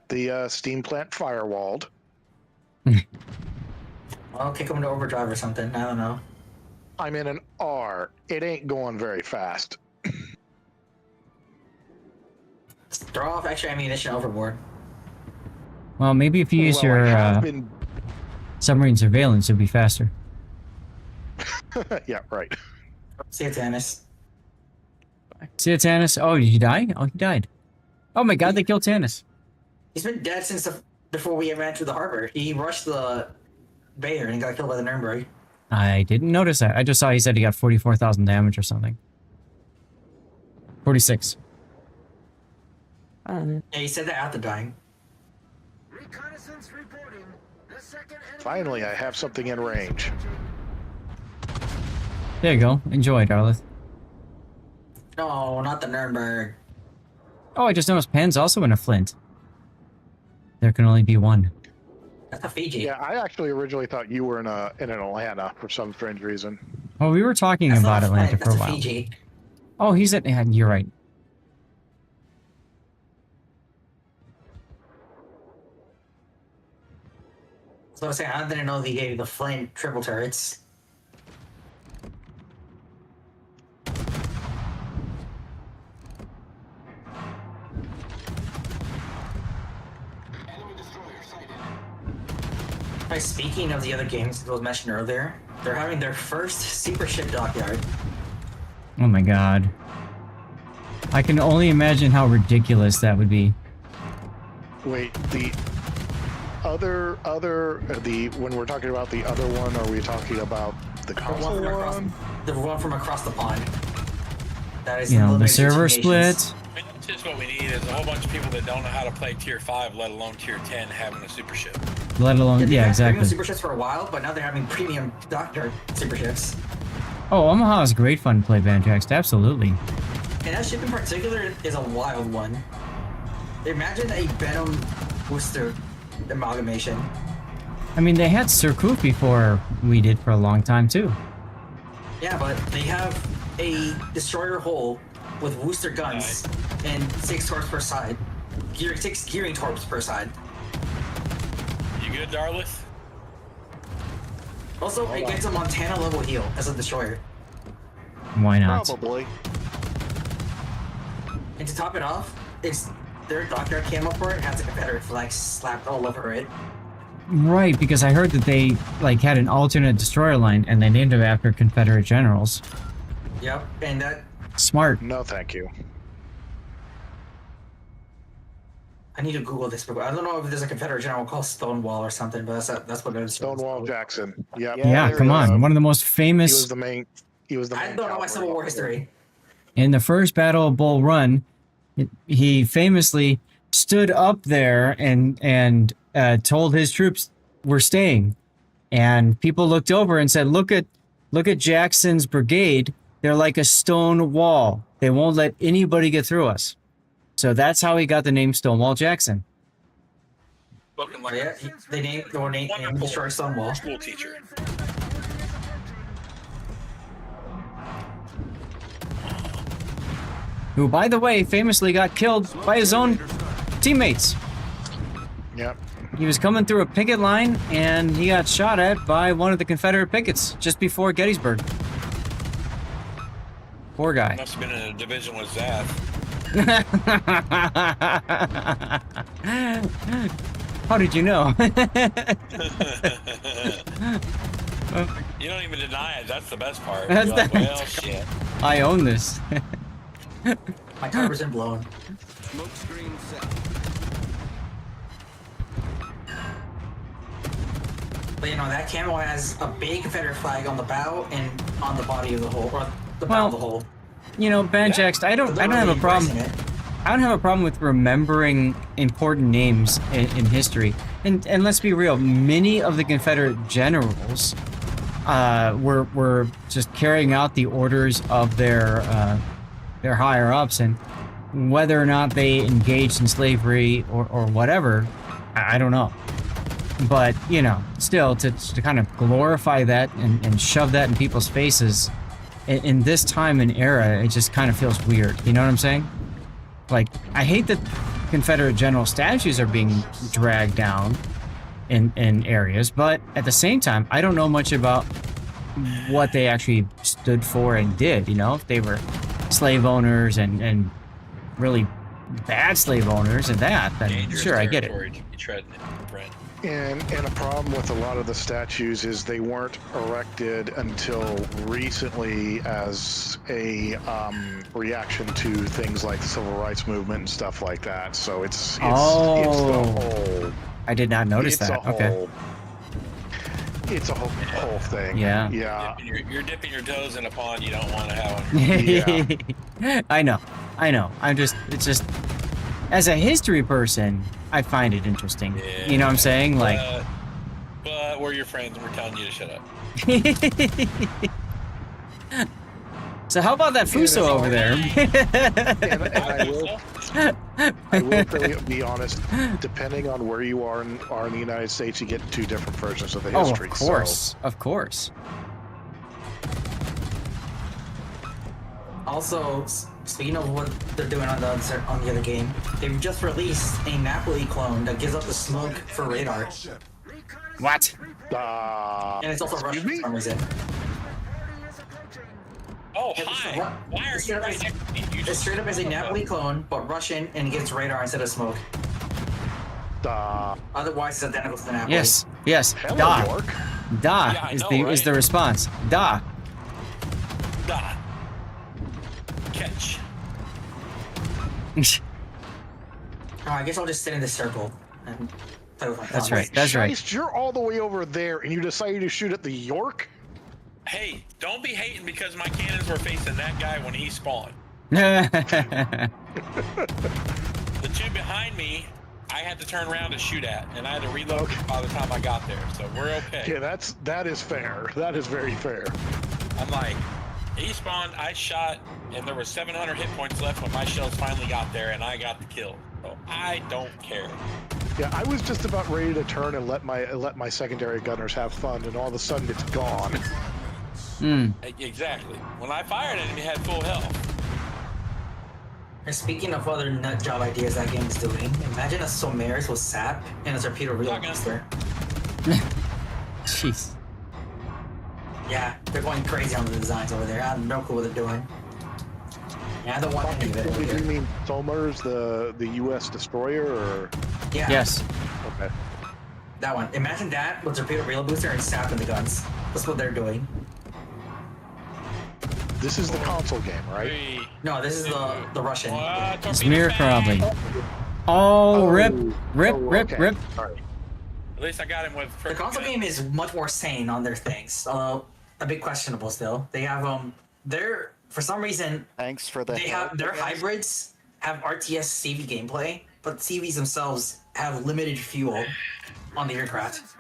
the steam plant firewalled. I'll kick them into overdrive or something. I don't know. I'm in an R. It ain't going very fast. Throw off extra ammunition overboard. Well, maybe if you use your submarine surveillance, it'll be faster. Yeah, right. See you, Tannis. See you, Tannis. Oh, did he die? Oh, he died. Oh my god, they killed Tannis. He's been dead since before we ever entered the harbor. He rushed the Bayer and got killed by the Nuremberg. I didn't notice that. I just saw he said he got 44,000 damage or something. 46. Yeah, he said that after dying. Finally, I have something in range. There you go. Enjoy, Darlith. No, not the Nuremberg. Oh, I just noticed Pan's also in a flint. There can only be one. That's a Fiji. Yeah, I actually originally thought you were in an Atlanta for some strange reason. Well, we were talking about Atlanta for a while. Fiji. Oh, he's at... Yeah, you're right. So I was saying, I didn't know they gave you the flame triple turrets. Speaking of the other games that was mentioned earlier, they're having their first super ship dockyard. Oh my god. I can only imagine how ridiculous that would be. Wait, when we're talking about the other one, are we talking about the console one? The one from across the pond. That is the server split. That's just what we need is a whole bunch of people that don't know how to play tier 5, let alone tier 10, having a super ship. Let alone, yeah, exactly. Premium super ships for a while, but now they're having premium dockyard super ships. Oh, Omaha is great fun to play Banjaxed, absolutely. And that ship in particular is a wild one. Imagine a Venom Worcester amalgamation. I mean, they had Surcouf before we did for a long time, too. Yeah, but they have a destroyer hull with Worcester guns and 6 torps per side. 6 gearing torps per side. You good, Darlith? Also, it gets a Montana level heal as a destroyer. Why not? Probably. And to top it off, it's their dockyard camo for it has a Confederate flag slapped all over it. Right, because I heard that they had an alternate destroyer line and they named it after Confederate generals. Yep, and that... Smart. No, thank you. I need to Google this. But I don't know if there's a Confederate general called Stonewall or something, but that's what it is. Stonewall Jackson. Yep. Yeah, come on. One of the most famous. He was the main. He was the main. I don't know my Civil War history. In the first Battle of Bull Run, he famously stood up there and told his troops, "We're staying." And people looked over and said, "Look at Jackson's brigade. They're like a stone wall. They won't let anybody get through us." So that's how he got the name Stonewall Jackson. Spoken like Yeah, they named destroy Stonewall. School teacher. Who, by the way, famously got killed by his own teammates. Yep. He was coming through a picket line, and he got shot at by one of the Confederate pickets just before Gettysburg. Poor guy. Must have been in a division with Zath. How did you know? You don't even deny it. That's the best part. That's You're like, the- well, shit. I own this. My cover's been blown. Smoke screen set. But you know, that camo has a big Confederate flag on the bow and on the body of the hull, or the bow of the hull. You know, Banjax, I don't have a problem. I don't have a problem with remembering important names in history. And let's be real, many of the Confederate generals were just carrying out the orders of their higher ups, and whether or not they engaged in slavery or whatever, I don't know. But, you know, still, to kind of glorify that and shove that in people's faces in this time and era, it just kind of feels weird. You know what I'm saying? Like, I hate that Confederate general statues are being dragged down in areas, but at the same time, I don't know much about what they actually stood for and did. You know, if they were slave owners and really bad slave owners and that, then Dangerous sure, I get it. territory to be treading in, friend. And a problem with a lot of the statues is they weren't erected until recently as a reaction to things like the civil rights movement and stuff like that. So it's the whole. I did not notice that. Okay. It's a whole thing. Yeah. Yeah. You're dipping your toes in a pond you don't want to have on your I know. It's just, as a history person, I find it interesting. Yeah. You know what I'm saying? Like, but we're your friends and we're telling you to shut up. so how about that Fuso over there? I will be honest. Depending on where you are in the United States, you get two different versions of the history. Oh, of course, so. of course. Also, speaking of what they're doing on the other game, they've just released a Napoli clone that gives up the smoke for radar. What? And it's also Russian for some reason. Oh, hi. Why are you right next to me? It's straight up as a Napoli clone, but Russian, and it gives radar instead of smoke. Otherwise, it's identical to the Napoli. Yes. Hello, Da. York. Da Yeah, I is know, the right? response. Da. Da. Catch. Oh, I guess I'll just sit in this circle and play with my That's thumbs. right. That's right. Christ, you're all the way over there, and you decided to shoot at the York? Hey, don't be hating because my cannons were facing that guy when he spawned. Yeah. The two behind me, I had to turn around to shoot at, and I had to reload by the time I got there, so we're okay. Yeah, that is fair. That is very fair. I'm like, he spawned, I shot, and there were 700 hit points left when my shells finally got there, and I got the kill. So I don't care. Yeah, I was just about ready to turn and let my secondary gunners have fun, and all of a sudden it's gone. Exactly. When I fired at him, he had full health. And speaking of other nut job ideas that game is doing, imagine a Somaris with SAP and a torpedo reload booster. Jeez. Yeah, they're going crazy on the designs over there. I have no clue what they're doing. Yeah, I don't want any of it over Did here. you mean Somers, the U.S. destroyer, or? Yeah. Yes. Okay. That one. Imagine that with torpedo reload booster and SAP in the guns. That's what they're doing. This is the console game, right? No, this is the Russian. Smear probably. Oh, rip. Rip, Oh, rip, okay. rip. Sorry. At least I got him with. The console game is much more sane on their things. A bit questionable still. They have they're for some reason Thanks for the they help, have their I guess. hybrids have RTS CV gameplay, but CVs themselves have limited fuel on the aircraft.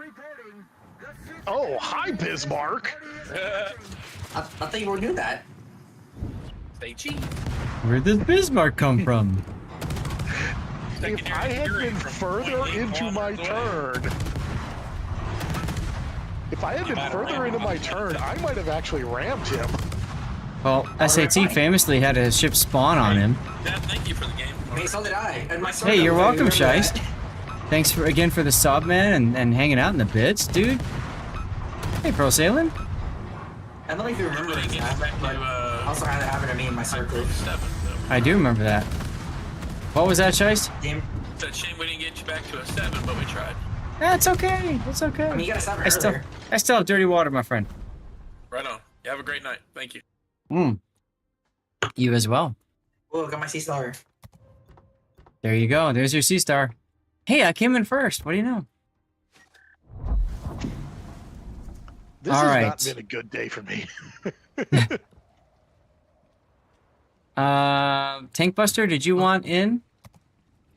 Oh, hi, Bismarck. I thought you knew that. Stay cheap. Where did Bismarck come from? If I had been further into my turn, I might have actually rammed him. Well, SAT famously had a ship spawn on him. Dad, thank you for the game. Hey, so did I. And my Hey, you're welcome, Shice. Thanks again for the sub, man, and hanging out in the bits, dude. Hey, Pro Sailing. I don't know if you remember this, but I also had it happen to me in my circle. I do remember that. What was that, Shice? It's a shame we didn't get you back to a 7, but we tried. That's okay. It's okay. I mean, you got a 7 earlier. I still have dirty water, my friend. Right on. You have a great night. Thank you. You as well. Oh, got my C-Star. There you go. There's your C-Star. Hey, I came in first. What do you know? This All has right. not been a good day for me. Tank Buster, did you want in?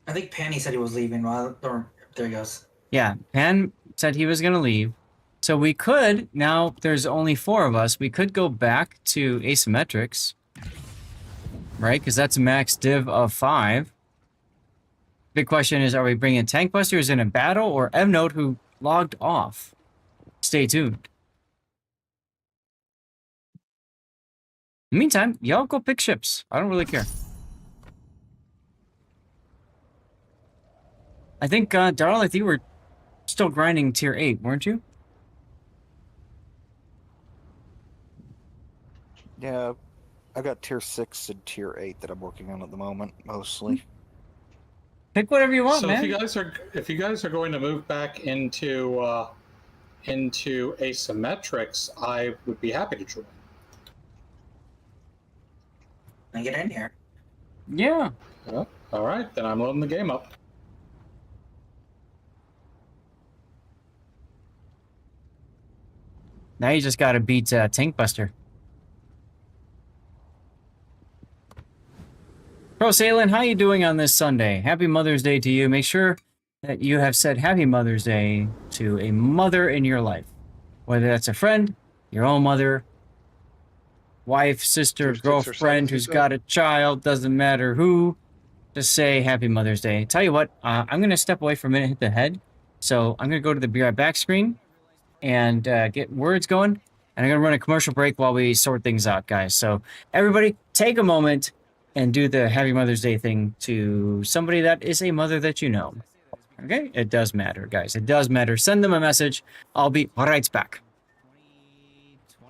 I think Penny said he was leaving. Well, or there he goes. Yeah, Pan said he was going to leave. So we could, now there's only 4 of us, we could go back to asymmetrics. Right? Because that's a max div of 5. Big question is, are we bringing Tank Busters in a battle or Evnote who logged off? Stay tuned. In the meantime, y'all go pick ships. I don't really care. I think, Darl, I think you were still grinding tier 8, weren't you? Yeah, I got tier 6 and tier 8 that I'm working on at the moment, mostly. Pick whatever you want, so man. if you guys are going to move back into asymmetrics, I would be happy to join. And get in here. Yeah. Well, all right, then I'm loading the game up. Now you just gotta beat Tank Buster. Pro Sailing, how you doing on this Sunday? Happy Mother's Day to you. Make sure that you have said Happy Mother's Day to a mother in your life. Whether that's a friend, your own mother, wife, sister, girlfriend who's got a child, doesn't matter who, just say Happy Mother's Day. Tell you what, I'm going to step away for a minute, hit the head. So I'm going to go to the Be Right Back screen and get words going. And I'm going to run a commercial break while we sort things out, guys. So everybody take a moment and do the Happy Mother's Day thing to somebody that is a mother that you know. Okay? It does matter, guys. It does matter. Send them a message. I'll be right back.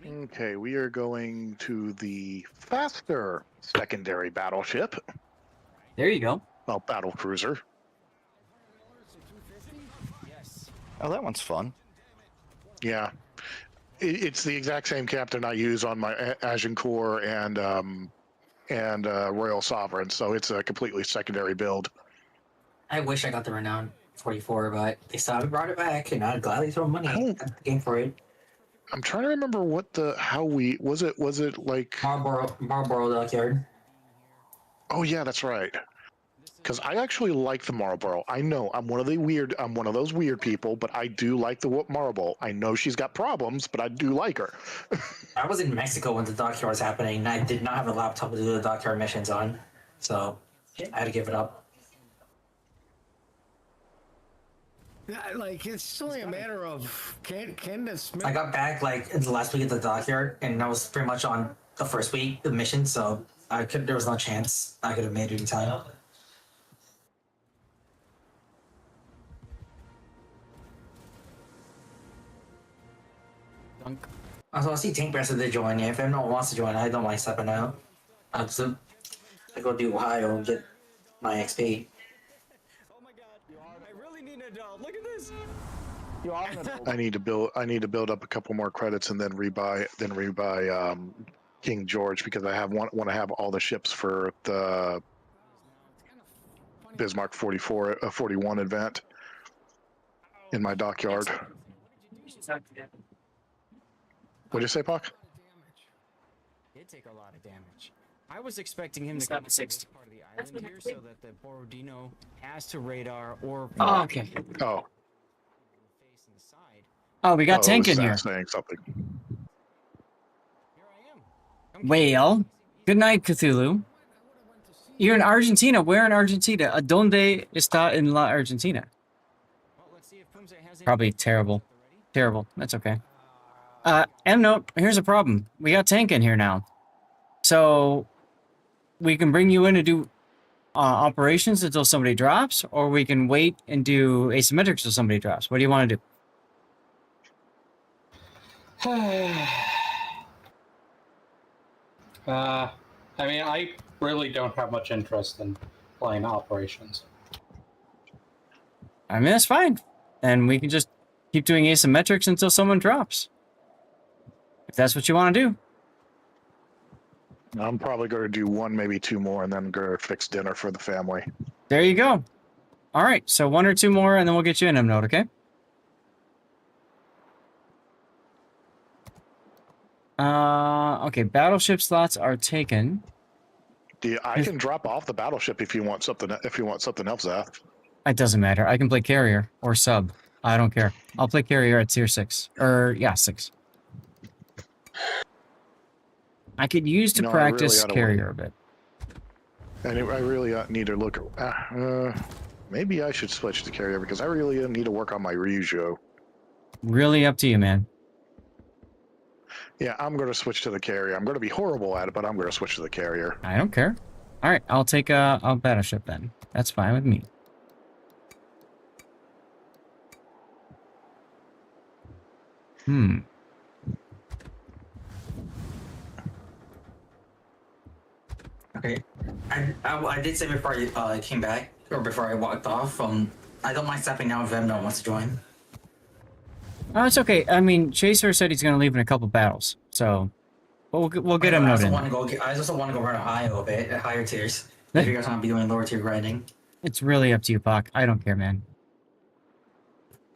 Okay, we are going to the faster secondary battleship. There you go. Well, battle cruiser. Oh, that one's fun. Yeah. It's the exact same captain I use on my Agincourt and Royal Sovereign, so it's a completely secondary build. I wish I got the Renown 44, but they still haven't brought it back, and I'd gladly throw money at the game for it. I'm trying to remember was it like Marlboro Dockyard? Oh yeah, that's right. Because I actually like the Marlboro. I know I'm one of those weird people, but I do like the Marlboro. I know she's got problems, but I do like her. I was in Mexico when the dockyard was happening, and I did not have a laptop to do the dockyard missions on, so I had to give it up. Like, it's only a matter of can this. I got back like in the last week at the dockyard, and I was pretty much on the first week of the mission, so there was no chance I could have made it in time. Also, I see Tank Buster to join. If anyone wants to join, I don't mind stepping out. I go do Ohio and get my XP. I need to build up a couple more credits and then rebuy King George because I want to have all the ships for the Bismarck 41 event in my dockyard. What'd you say, Puck? Did take a lot of damage. I was expecting him to come to this part of the island here so that the Borodino has to radar or... Oh, okay. Oh. Oh, we got Tank in here. Saying something. Well, good night, Cthulhu. You're in Argentina. Where in Argentina? ¿Dónde está en la Argentina? Probably terrible. Terrible. That's okay. M-Note, here's a problem. We got Tank in here now. So, we can bring you in to do operations until somebody drops, or we can wait and do asymmetrics until somebody drops. What do you want to do? I mean, I really don't have much interest in playing operations. I mean, that's fine. And we can just keep doing asymmetrics until someone drops. If that's what you want to do. I'm probably going to do one, maybe two more, and then go fix dinner for the family. There you go. All right, so one or two more, and then we'll get you in M-Note, okay? Okay, battleship slots are taken. I can drop off the battleship if you want something. If you want something else, Zach. It doesn't matter. I can play carrier or sub. I don't care. I'll play carrier at tier 6. Or, yeah, 6. I could use to practice carrier a bit. And I really need to look. Maybe I should switch to carrier because I really need to work on my Ryujo. Really up to you, man. Yeah, I'm going to switch to the carrier. I'm going to be horrible at it, but I'm going to switch to the carrier. I don't care. All right, I'll take a battleship then. That's fine with me. Okay. I did say before I came back, or before I walked off, I don't mind stepping down if M-Note wants to join. Oh, it's okay. I mean, Chaser said he's going to leave in a couple battles, so we'll get him noted. I also want to go run a IO a bit at higher tiers. If you guys want to be doing lower tier grinding. It's really up to you, Pac. I don't care, man.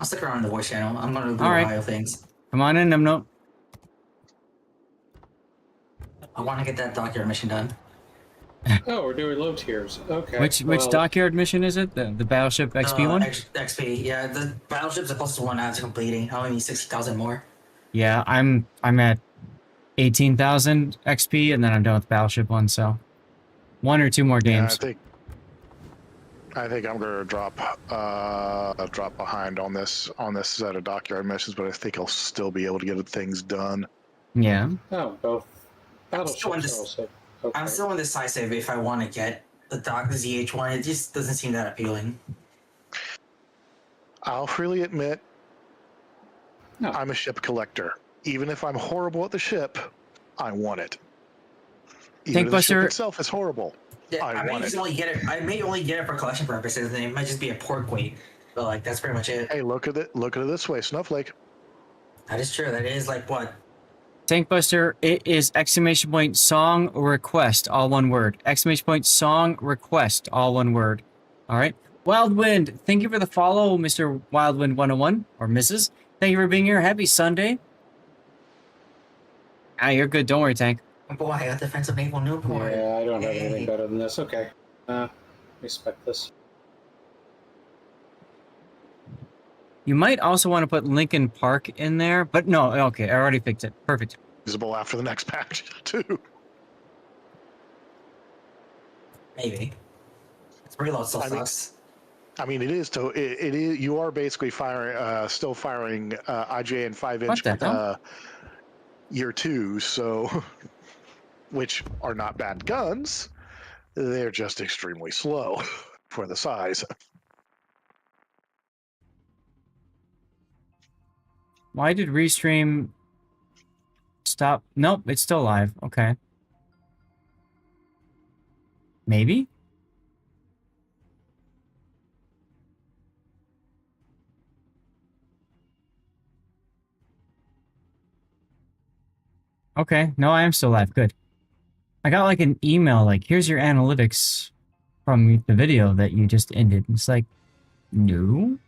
I'll stick around in the voice channel. I'm going to do All right. IO things. Come on in, M-Note. I want to get that dockyard mission done. Oh, we're doing low tiers. Okay. Which dockyard mission is it? The battleship XP one? XP, yeah. The battleship's a +1 after completing. I only need 60,000 more. Yeah, I'm at 18,000 XP, and then I'm done with the battleship one. So, one or two more games. Yeah, I think I'm going to drop behind on this set of dockyard missions, but I think I'll still be able to get things done. Yeah. Oh, both battleships are also. Okay. I'm still indecisive if I want to get the ZH1. It just doesn't seem that appealing. I'll freely admit, I'm a ship collector. Even if I'm horrible at the ship, I want it. Even if the ship itself is horrible, yeah, I want it. I may only get it for collection purposes, and it might just be a port weight. But like that's pretty much it. Hey, look at it this way, Snowflake. That is true. That is like what? Tankbuster, it is exclamation point song request, all one word. Exclamation point song request, all one word. All right. Wildwind, thank you for the follow, Mr. Wildwind 101 or Mrs. Thank you for being here. Happy Sunday. Ah, you're good. Don't worry, Tank. Boy, I got defensive naval Newport. Yeah, I don't have anything better than this. Okay. Respect this. You might also want to put Lincoln Park in there, but no, okay, I already fixed it. Perfect. Visible after the next patch, too. Maybe. It's reload still sucks. I mean, it is. It is. You are basically firing, still firing IJN 5-inch year 2, so which are not bad guns. They're just extremely slow for the size. Why did Restream stop? Nope, it's still live. Okay. Maybe? Okay, no, I am still live. Good. I got like an email like, here's your analytics from the video that you just ended. It's like, no.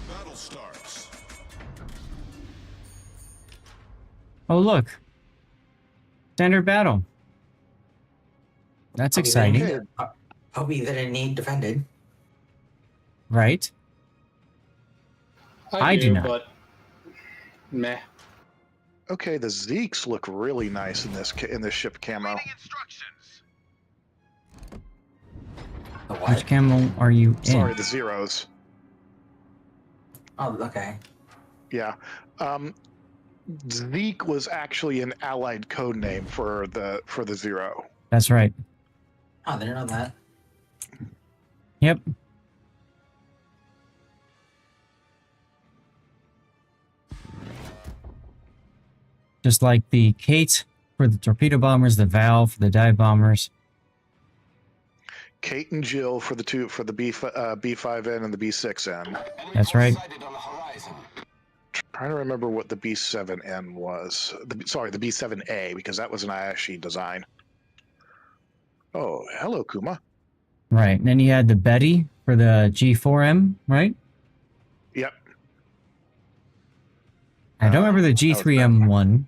Battle starts. Oh, look. Standard battle. That's exciting. Hope you didn't need defended. Right? I do not. But meh. Okay, the Zeeks look really nice in this ship camo. Which camo are you in? Sorry, the Zeros. Oh, okay. Yeah. Zeke was actually an allied code name for the Zero. That's right. Oh, I didn't know that. Yep. Just like the Kate for the torpedo bombers, the Val for the dive bombers. Kate and Jill for the B5N and the B6N. That's right. Trying to remember what the B7N was. Sorry, the B7A, because that was an Ayashi design. Oh, hello, Kuma. Right. And then you had the Betty for the G4M, right? Yep. I don't remember the G3M one.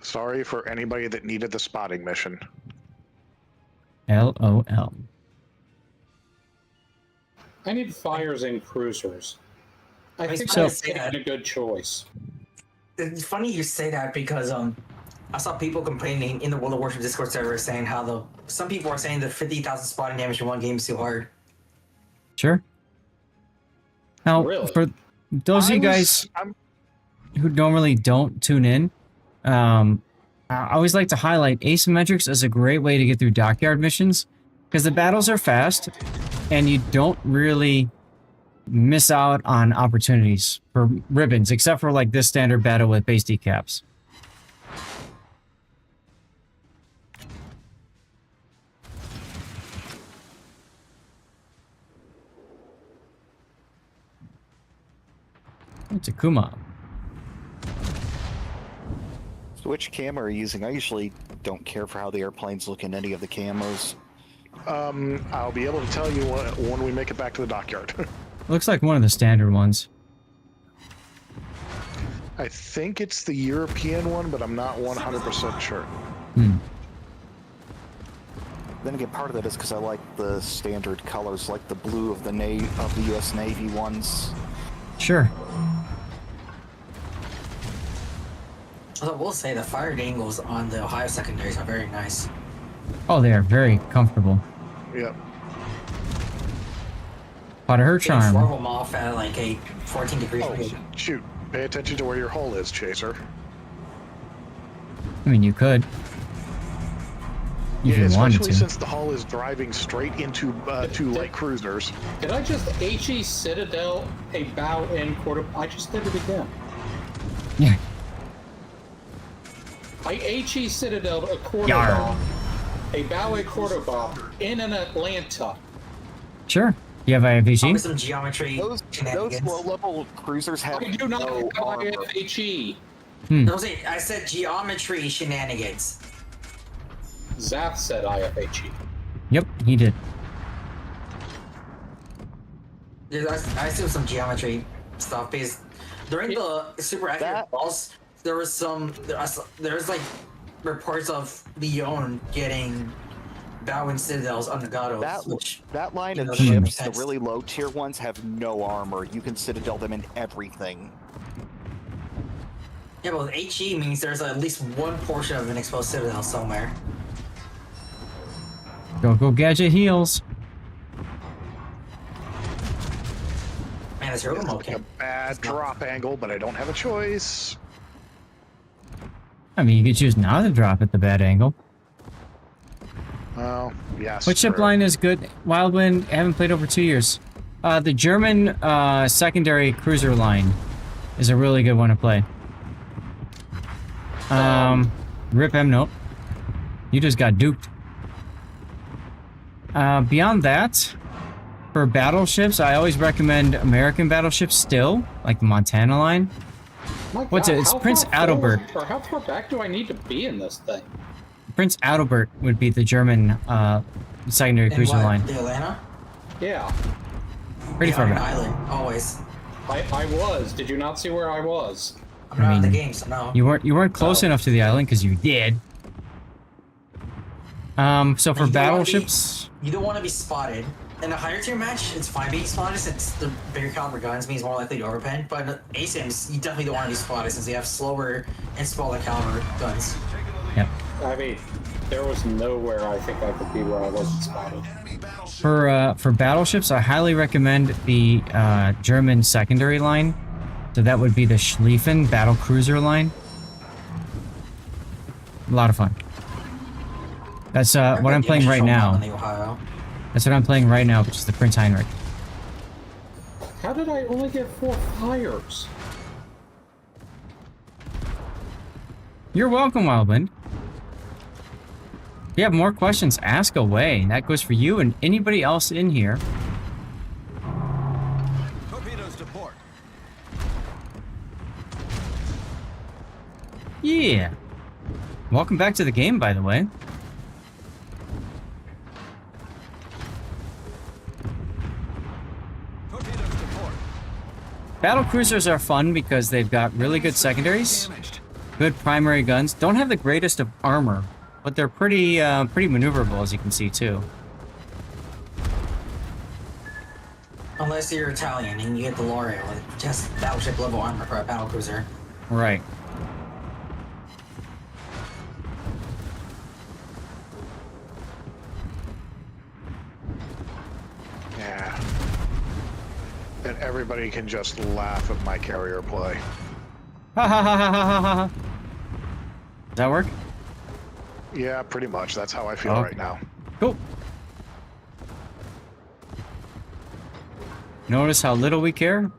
Sorry for anybody that needed the spotting mission. LOL. I need fires in cruisers. I think so, that's a good choice. It's funny you say that because I saw people complaining in the World of Warships Discord server saying how some people are saying the 50,000 spotting damage in one game is too hard. Sure. Now, Really? for those of you guys who normally don't tune in, I always like to highlight asymmetrics as a great way to get through dockyard missions because the battles are fast and you don't really miss out on opportunities for ribbons, except for like this standard battle with base decaps. It's a Kuma. So which camo are you using? I usually don't care for how the airplanes look in any of the camos. I'll be able to tell you when we make it back to the dockyard. Looks like one of the standard ones. I think it's the European one, but I'm not 100% sure. Then again, part of that is because I like the standard colors, like the blue of the U.S. Navy ones. Sure. Although I will say the fire angles on the Ohio secondaries are very nice. Oh, they are very comfortable. Yep. Part of her charm. Four of them off at like a 14 degrees. Oh, shoot. Pay attention to where your hull is, Chaser. I mean, you could. If you wanted especially to. since the hull is driving straight into two light cruisers. Did I just HE Citadel a bow in quarter? I just did it again. Yeah. I HE Citadel a quarter Yarr. bomb, a bow a quarter bomb in an Atlanta. Sure. You have IFHE? Some geometry. Those low-level cruisers have I do not no have armor. IFHE. I said geometry shenanigans. Zaf said IFHE. Yep, he did. I assume some geometry stuff because during the super accurate balls, there was like reports of Leon getting Bowen Citadels on the Gatos. That line of ships, the really low tier ones, have no armor. You can Citadel them in everything. Yeah, but with HE means there's at least one portion of an exposed Citadel somewhere. Go gadget heals. Man, it's real okay. A bad drop angle, but I don't have a choice. I mean, you could choose not to drop at the bad angle. Oh, yes. What ship line is good? Wildwind, I haven't played over 2 years. The German secondary cruiser line is a really good one to play. Rip M, nope. You just got duped. Beyond that, For battleships, I always recommend American battleships still, like the Montana line. My What's God, it? It's how Prince far forward- Adalbert. Or how far back do I need to be in this thing? Prince Adalbert would be the German secondary cruiser line. The Atlanta? Yeah. Pretty far An back. island, always. I was. Did you not see where I was? I'm not in the game, so no. You weren't close enough to the island because you did. So for battleships, You don't want to be spotted. In a higher tier match, it's fine being spotted since the bigger caliber guns means more likely to overpen. But in ASIMs, you definitely don't want to be spotted since they have slower and smaller caliber guns. Yep. I mean, there was nowhere I think I could be where I wasn't spotted. For battleships, I highly recommend the German secondary line. So that would be the Schlieffen battle cruiser line. A lot of fun. That's what I'm playing right now. That's what I'm playing right now, which is the Prince Heinrich. How did I only get 4 fires? You're welcome, Wildwind. If you have more questions, ask away. That goes for you and anybody else in here. Torpedoes to port. Yeah. Welcome back to the game, by the way. Battle cruisers are fun because they've got really good secondaries, good primary guns. Don't have the greatest of armor, but they're pretty maneuverable, as you can see too. Unless you're Italian and you get the L'Oreal, just battleship level armor for a battle cruiser. Right. Yeah. And everybody can just laugh at my carrier play. Ha ha ha ha ha ha ha. Does that work? Yeah, pretty much. That's how I feel Okay. right now. Cool. Notice how little we care?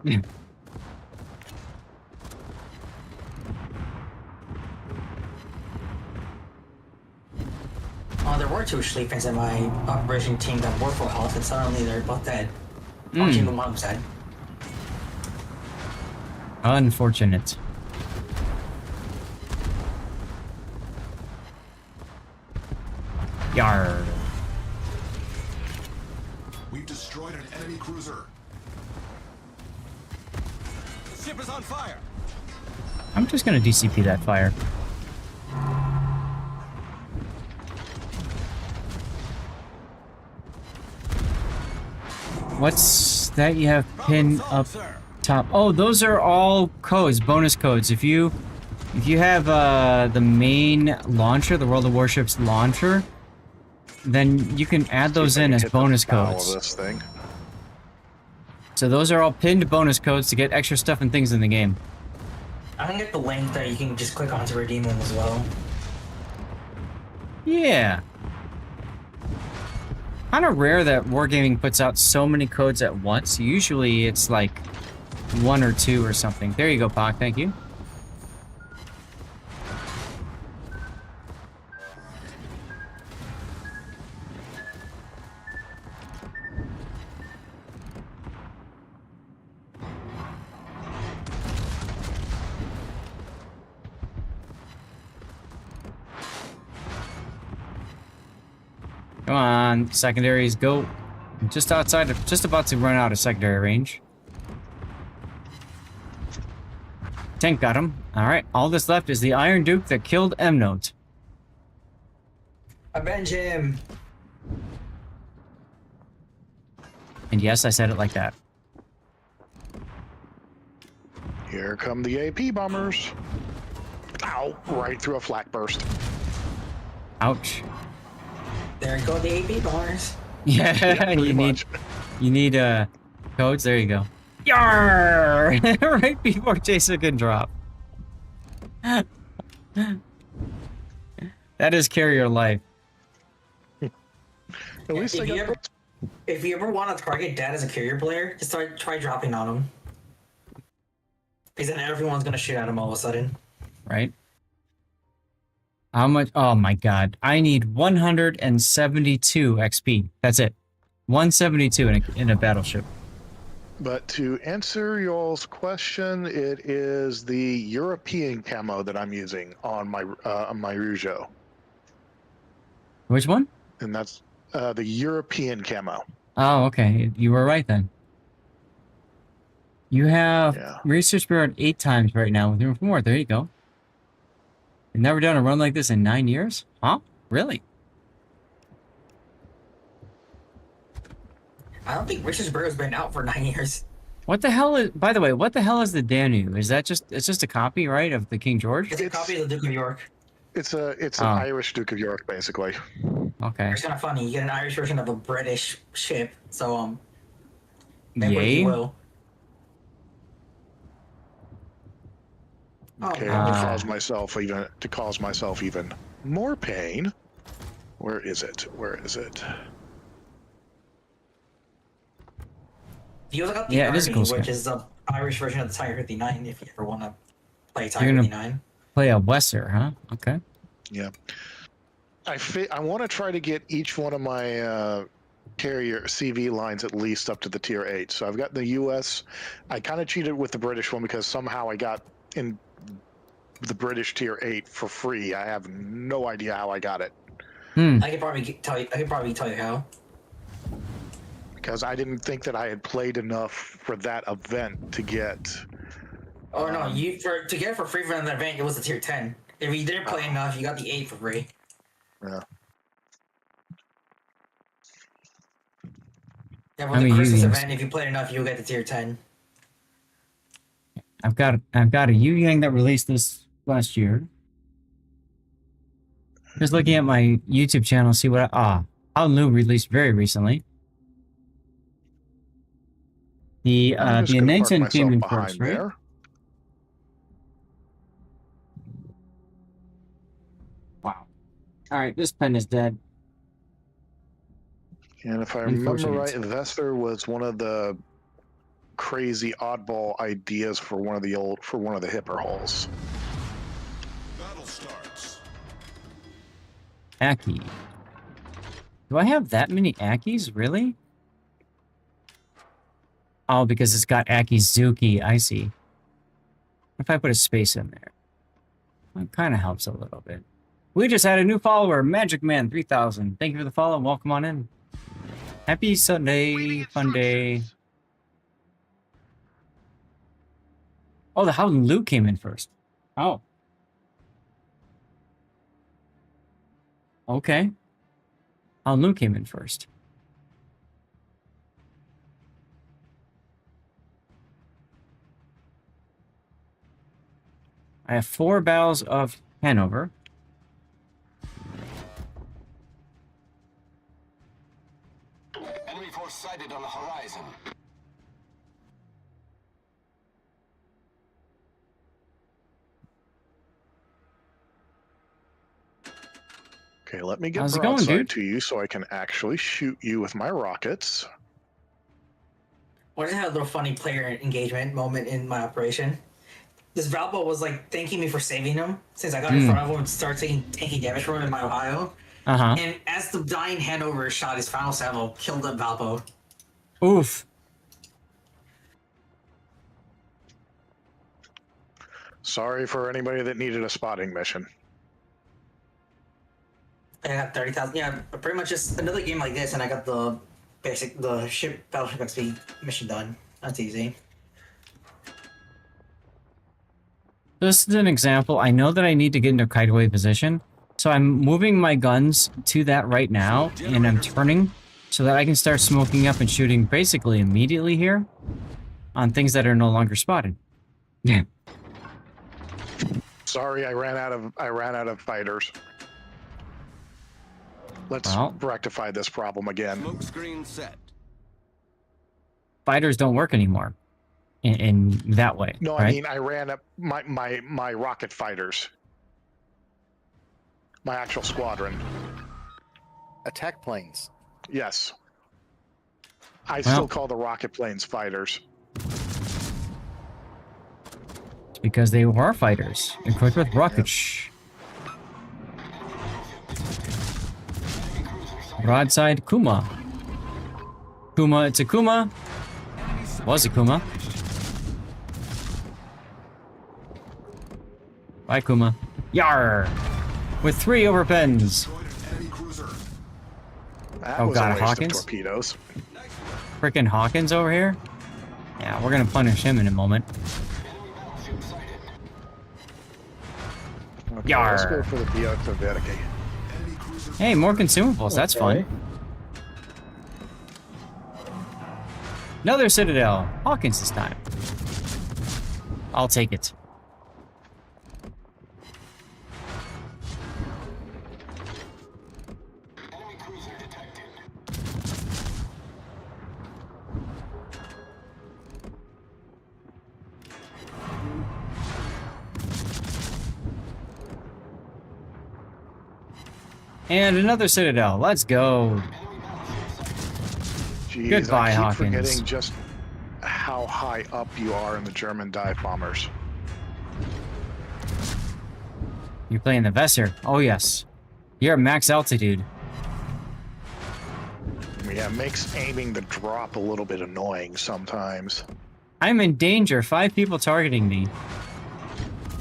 There were 2 Schlieffens in my operation team that were full health, and suddenly they're both dead. Watching the one was dead. Unfortunate. Yarr. We've destroyed an enemy cruiser. The ship is on fire. I'm just gonna DCP that fire. What's that you have pinned up top? Oh, those are all codes, bonus codes. If you have the main launcher, the World of Warships launcher, then you can add those in as bonus codes. This thing. So those are all pinned bonus codes to get extra stuff and things in the game. I can get the link that you can just click on to redeem them as well. Yeah. Kind of rare that Wargaming puts out so many codes at once. Usually it's like 1 or 2 or something. There you go, Pac. Thank you. Come on, secondaries, go. I'm just outside of, just about to run out of secondary range. Tank got him. All right, all that's left is the Iron Duke that killed M-Note. Avenge him! And yes, I said it like that. Here come the AP bombers. Ow, right through a flak burst. Ouch. There go the AP bars. Yeah, you need codes. There you go. Yarr! Right before Jason can drop. That is carrier life. At least If you ever want to target Dad as a carrier player, just try dropping on him. Because then everyone's gonna shoot at him all of a sudden. Right? How much? Oh my god. I need 172 XP. That's it. 172 in a battleship. But to answer y'all's question, it is the European camo that I'm using on my Rougeau. Which one? And that's the European camo. Oh, okay. You were right then. You have research period 8 times right now with room for more. There you go. You've never done a run like this in 9 years? Huh? Really? I don't think Richard's Burrow's been out for 9 years. What the hell is, by the way, what the hell is the Danube? Is that just, it's just a copy, right, of the King George? It's a copy of the Duke of York. It's an Irish Duke of York, basically. Okay. It's kind of funny. You get an Irish version of a British ship, so make what Yay. you will. Okay, to cause myself even more pain. Where is it? Where is it? You also got the Army, which is the Irish version of the Tiger 59, if you ever want to play Tiger 59. Play a Wesser, huh? Okay. Yeah. I want to try to get each one of my carrier CV lines at least up to the tier 8. So I've got the US. I kind of cheated with the British one because somehow I got in the British tier 8 for free. I have no idea how I got it. I could probably tell you how. Because I didn't think that I had played enough for that event to get. Oh no, to get it for free from that event, it was a tier 10. If you didn't play enough, you got the 8 for free. Yeah. Yeah, with the Christmas event, if you played enough, you'll get the tier 10. I've got a Yu Yang that released this last year. Just looking at my YouTube channel, see what Howlin' Lu released very recently. The Nathan came in first, right? There. Wow. All right, this pen is dead. And if I remember right, Vesper was one of the crazy oddball ideas for one of the hipper hulls. Battle starts. Aki. Do I have that many Akis? Really? Oh, because it's got Akizuki. I see. If I put a space in there, it kind of helps a little bit. We just had a new follower, Magic Man 3000. Thank you for the follow. Welcome on in. Happy Sunday, fun day. Oh, the Howlin' Lu came in first. Oh. Okay. Howlin' Lu came in first. I have 4 battles of Hanover. Enemy force sighted on the horizon. Okay, let me get How's it going, broadside dude? to you so I can actually shoot you with my rockets. I just had a little funny player engagement moment in my operation. This Valpo was like thanking me for saving him since I got in front of him and started taking tanky damage from him in my Ohio. And as the dying Hanover shot his final salvo, killed up Valpo. Oof. Sorry for anybody that needed a spotting mission. I got 30,000. Yeah, pretty much just another game like this, and I got the ship battleship XP mission done. That's easy. This is an example. I know that I need to get into a kite-away position, so I'm moving my guns to that right now, and I'm turning so that I can start smoking up and shooting basically immediately here on things that are no longer spotted. Yeah. Sorry, I ran out of fighters. Let's rectify this problem again. Smoke screen set. Fighters don't work anymore in that way. No, right? I mean I ran up my rocket fighters. My actual squadron. Attack planes. Yes. I still call the rocket planes fighters. Because they were fighters, equipped with rockets. Broadside Kuma. Kuma, it's a Kuma. Was a Kuma. Bye, Kuma. Yar! With 3 overpens. That Oh was a god, waste of Hawkins? torpedoes. Frickin' Hawkins over here? Yeah, we're gonna punish him in a moment. Okay, let's go for the Biotaverica. Hey, more consumables, that's fun. Another Citadel. Hawkins this time. I'll take it. And another Citadel. Let's go. Jeez, Goodbye, I keep Hawkins. forgetting just how high up you are in the German dive bombers. You're playing the Vesser. Oh, yes. You're at max altitude. Yeah, it makes aiming the drop a little bit annoying sometimes. I'm in danger. 5 people targeting me.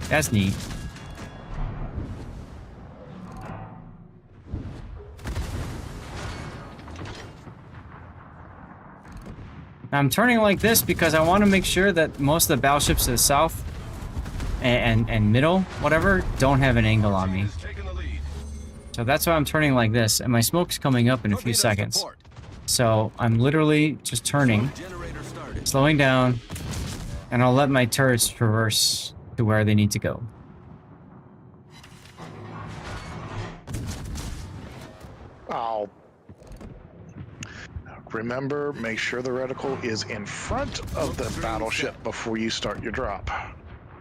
That's neat. I'm turning like this because I want to make sure that most of the battleships to the south and middle, whatever, don't have an angle on me. So that's why I'm turning like this, and my smoke's coming up in a few seconds. So I'm literally just turning, slowing down, and I'll let my turrets traverse to where they need to go. Oh. Remember, make sure the reticle is in front of the battleship before you start your drop.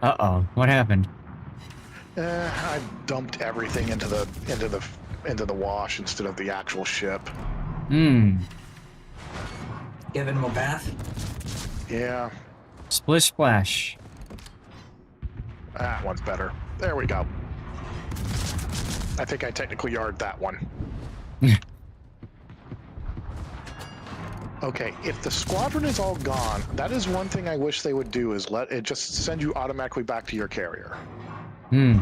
Uh-oh, what happened? I dumped everything into the wash instead of the actual ship. Hmm. Giving him a bath? Yeah. Splish splash. That one's better. There we go. I think I technically yarded that one. Okay, if the squadron is all gone, that is one thing I wish they would do, is let it just send you automatically back to your carrier. Hmm.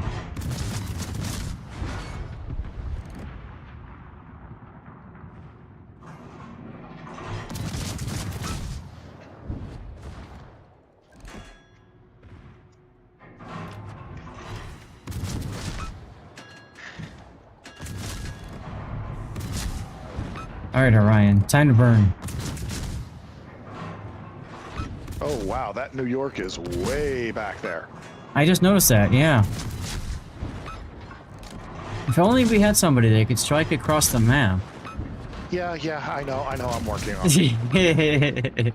All right, Orion, time to burn. Oh wow, that New York is way back there. I just noticed that, yeah. If only we had somebody that could strike across the map. Yeah, I know, I'm working on it.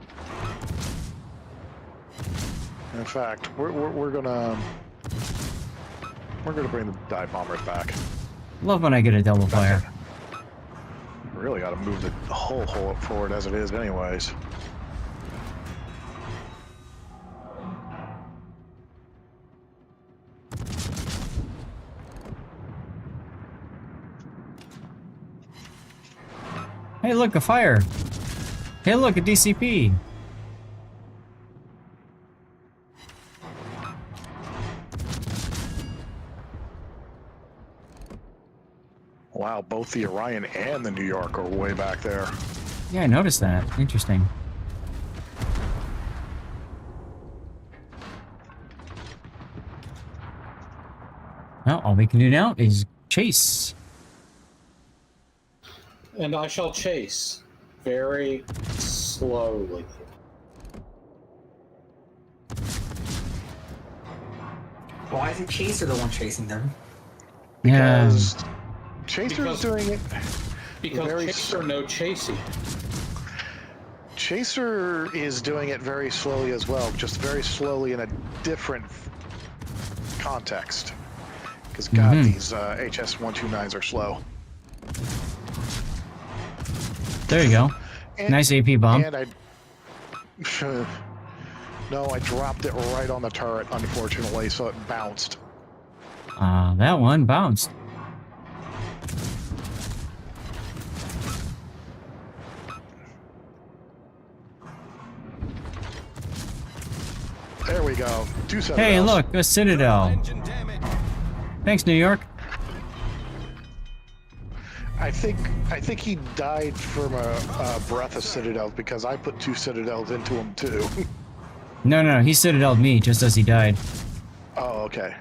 In fact, we're gonna bring the dive bombers back. Love when I get a double fire. We really got to move the whole hole forward as it is, anyways. Hey, look, a fire. Hey, look, a DCP. Wow, both the Orion and the New York are way back there. Yeah, I noticed that. Interesting. Well, all we can do now is chase. And I shall chase very slowly. Why is it Chaser the one chasing them? Because Chaser's doing it because very Chaser no chasey. Chaser is doing it very slowly as well, just very slowly in a different context. Because God, these HS-129s are slow. There you go. Nice AP bomb. And no, I dropped it right on the turret, unfortunately, so it bounced. That one bounced. There we go. 2 Citadels. Hey, look, a Citadel. Thanks, New York. I think he died from a breath of Citadels because I put 2 Citadels into him too. No, he Citadel'd me just as he died. Oh, okay.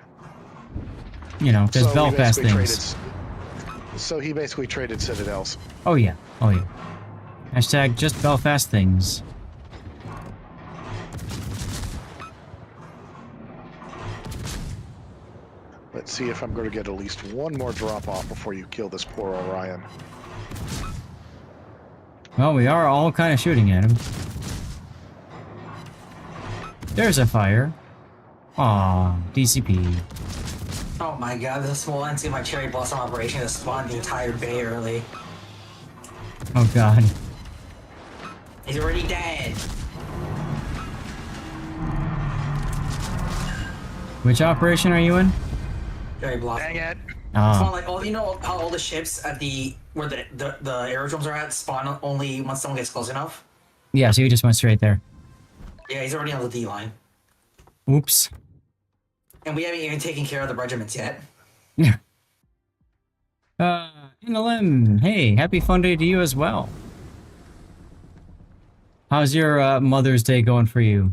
You know, because So Belfast we basically things. So he basically traded Citadels. Oh yeah. Hashtag just Belfast things. Let's see if I'm going to get at least one more drop off before you kill this poor Orion. Well, we are all kind of shooting at him. There's a fire. Aw, DCP. Oh my god, this small entity of my cherry blossom operation has spawned the entire bay early. Oh god. He's already dead. Which operation are you in? Cherry blossom. Dang it. Ah. Spawn like all, you know how all the ships at the where the aerodromes are at spawn only once someone gets close enough? Yeah, so you just went straight there. Yeah, he's already on the D line. Oops. And we haven't even taken care of the regiments yet. Yeah. NLM, hey, happy fun day to you as well. How's your Mother's Day going for you?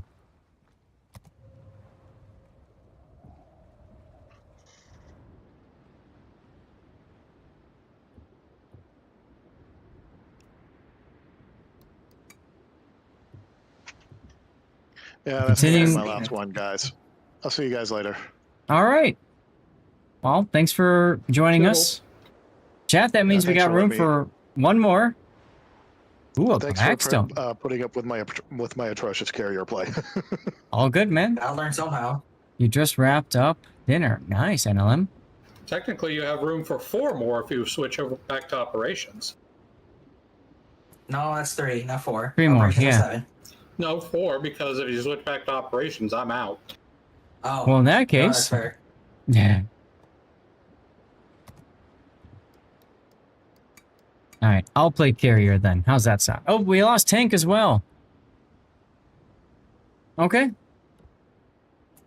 Yeah, that's Continuing- my last one, guys. I'll see you guys later. All right. Well, thanks for joining us. Chat, that means we thanks got for room letting me- for one more. Ooh, a Thanks Blackstone. for putting up with my atrocious carrier play. All good, man. I'll learn somehow. You just wrapped up dinner. Nice, NLM. Technically, you have room for 4 more if you switch over back to operations. No, that's 3, not 4. 3 more, Operations are yeah. 7. No, 4, because if you switch back to operations, I'm out. Oh. Well, in that no, case, that's fair. yeah. All right, I'll play carrier then. How's that sound? Oh, we lost tank as well. Okay.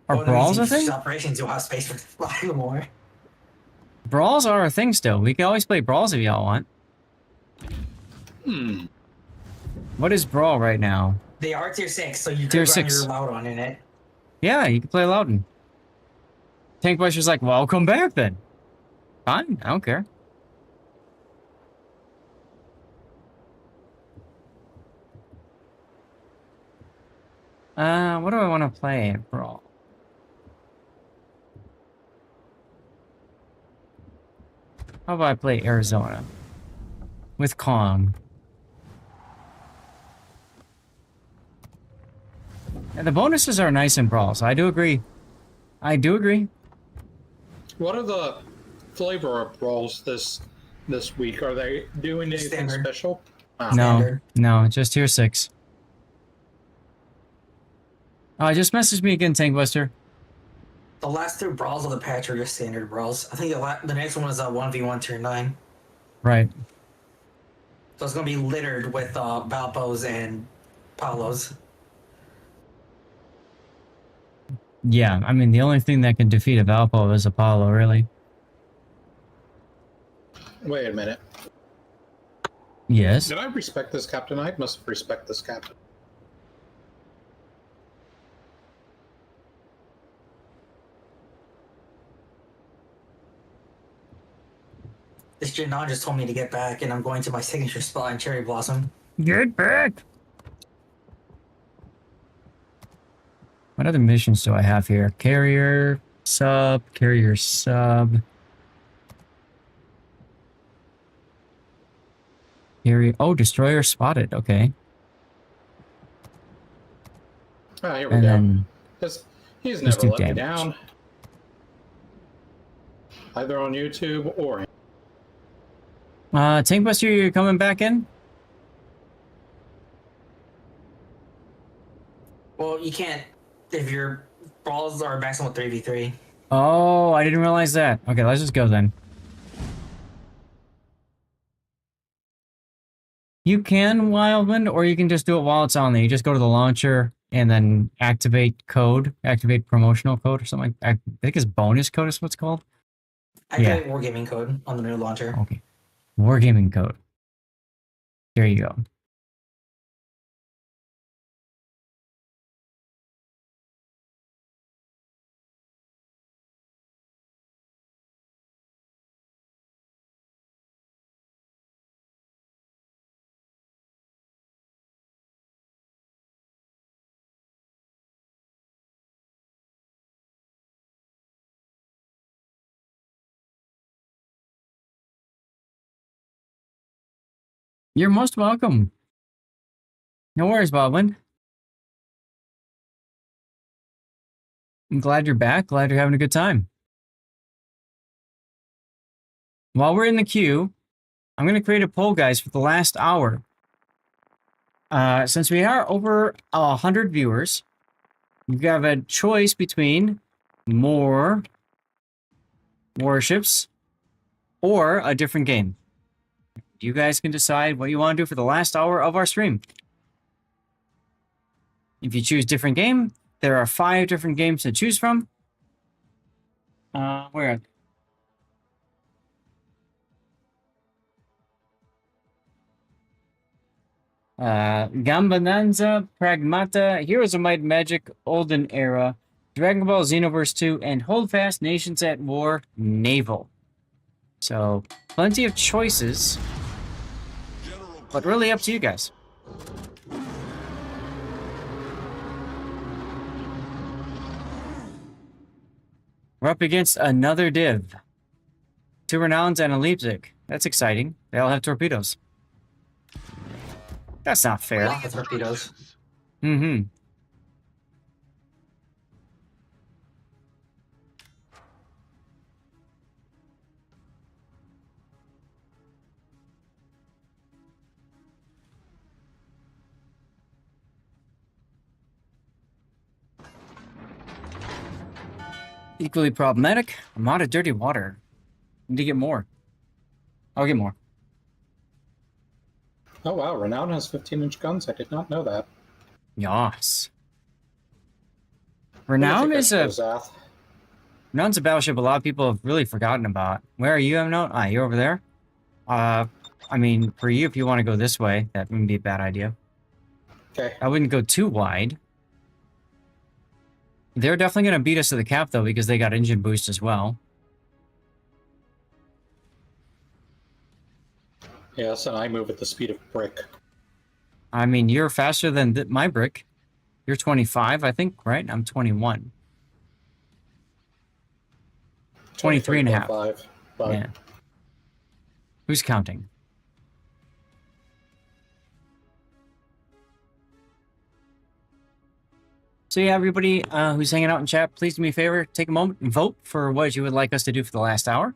Are Well, that brawls a means if you thing? switch operations, you'll have space for 5 more. Brawls are a thing still. We can always play brawls if y'all want. What is brawl right now? They are tier 6, so you Tier could run 6. your Loudon in it. Yeah, you can play Loudon. Tank Buster's like, well, I'll come back then. Fine, I don't care. What do I want to play at Brawl? How about I play Arizona? With Kong. And the bonuses are nice in Brawl, so I do agree. I do agree. What are the flavor of brawls this week? Are they doing anything special? No, just tier 6. Oh, just message me again, Tank Buster. The last 2 brawls of the patch are just standard brawls. I think the next one was 1v1 tier 9. Right. So it's going to be littered with Valpos and Paulos. Yeah, I mean, the only thing that can defeat a Valpo is Apollo, really. Wait a minute. Yes. Did I respect this captain? I must respect this captain. This Janon just told me to get back, and I'm going to my signature spot in Cherry Blossom. Get back! What other missions do I have here? Carrier, sub, carrier, sub. Carrier, oh, destroyer spotted, okay. Ah, here we And go. then He's just never do let me damage. down. Either on YouTube or... Tank Buster, you're coming back in? Well, you can't if your brawls are maximum 3v3. Oh, I didn't realize that. Okay, let's just go then. You can Wildwind, or you can just do it while it's on there. You just go to the launcher and then activate promotional code or something. I think it's bonus code is what's called. Activate Wargaming code on the new launcher. Okay. Wargaming code. There you go. You're most welcome. No worries, Baldwin. I'm glad you're back. Glad you're having a good time. While we're in the queue, I'm going to create a poll, guys, for the last hour. Since we are over 100 viewers, you have a choice between more warships or a different game. You guys can decide what you want to do for the last hour of our stream. If you choose different game, there are 5 different games to choose from. Where? Gambonanza, Pragmata, Heroes of Might and Magic, Olden Era, Dragon Ball Xenoverse 2, and Holdfast Nations at War Naval. So, plenty of choices, but really up to you guys. We're up against another div. 2 Renowns and a Leipzig. That's exciting. They all have torpedoes. That's not fair. Lots of torpedoes. Mm-hmm. Equally problematic. I'm out of dirty water. Need to get more. I'll get more. Oh wow, Renown has 15-inch guns. I did not know that. Yes. Renown is Renown's a battleship a lot of people have really forgotten about. Where are you, Renown? Ah, you're over there? I mean, for you, if you want to go this way, that wouldn't be a bad idea. Okay. I wouldn't go too wide. They're definitely going to beat us to the cap, though, because they got engine boost as well. Yes, and I move at the speed of brick. I mean, you're faster than my brick. You're 25, I think, right? I'm 21. 23 and a half. 5. Yeah. Who's counting? So yeah, everybody who's hanging out in chat, please do me a favor, take a moment and vote for what you would like us to do for the last hour.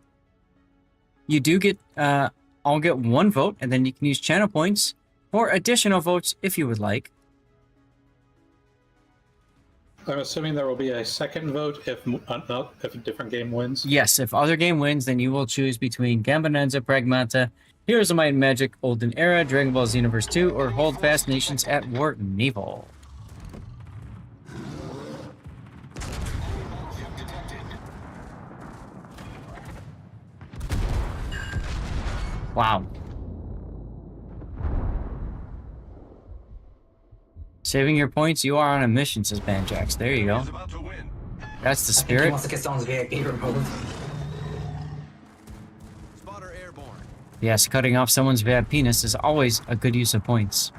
You do get, I'll get 1 vote, and then you can use channel points for additional votes if you would like. I'm assuming there will be a second vote if a different game wins. Yes, if other game wins, then you will choose between Gambonanza, Pragmata, Heroes of Might and Magic, Olden Era, Dragon Ball Xenoverse 2, or Holdfast Nations at War Naval. Wow. Saving your points, you are on a mission, says Banjax. There you go. That's the spirit. He wants to get someone's VIP remote. Yes, cutting off someone's bad penis is always a good use of points.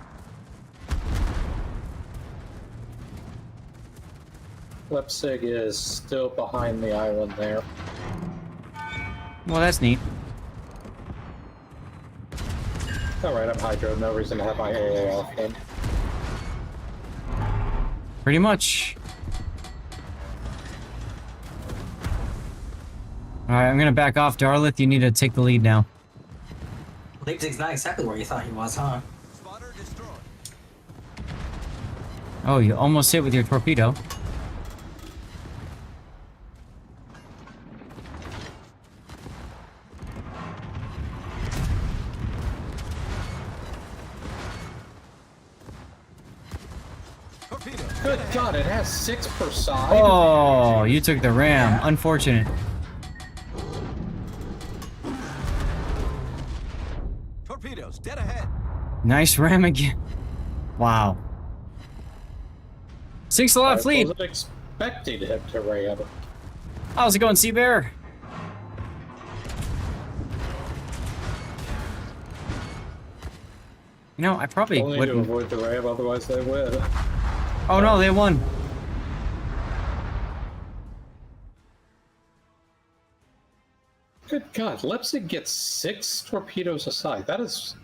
Leipzig is still behind the island there. Well, that's neat. Alright, I'm Hydro. No reason to have my AA off then. Pretty much. Alright, I'm gonna back off. Darlith, you need to take the lead now. Leipzig's not exactly where you thought he was, huh? Oh, you almost hit with your torpedo. Torpedoes. Good God, it has 6 per side. Oh, you took the ram. Unfortunate. Torpedoes, dead ahead. Nice ram again. Wow. 6 a lot fleet. I wasn't expecting him to ram. How's it going, Sea Bear? You know, I probably Only wouldn't. to avoid the ram, otherwise they win. Oh no, they won. Good God, Leipzig gets 6 torpedoes a side. That is...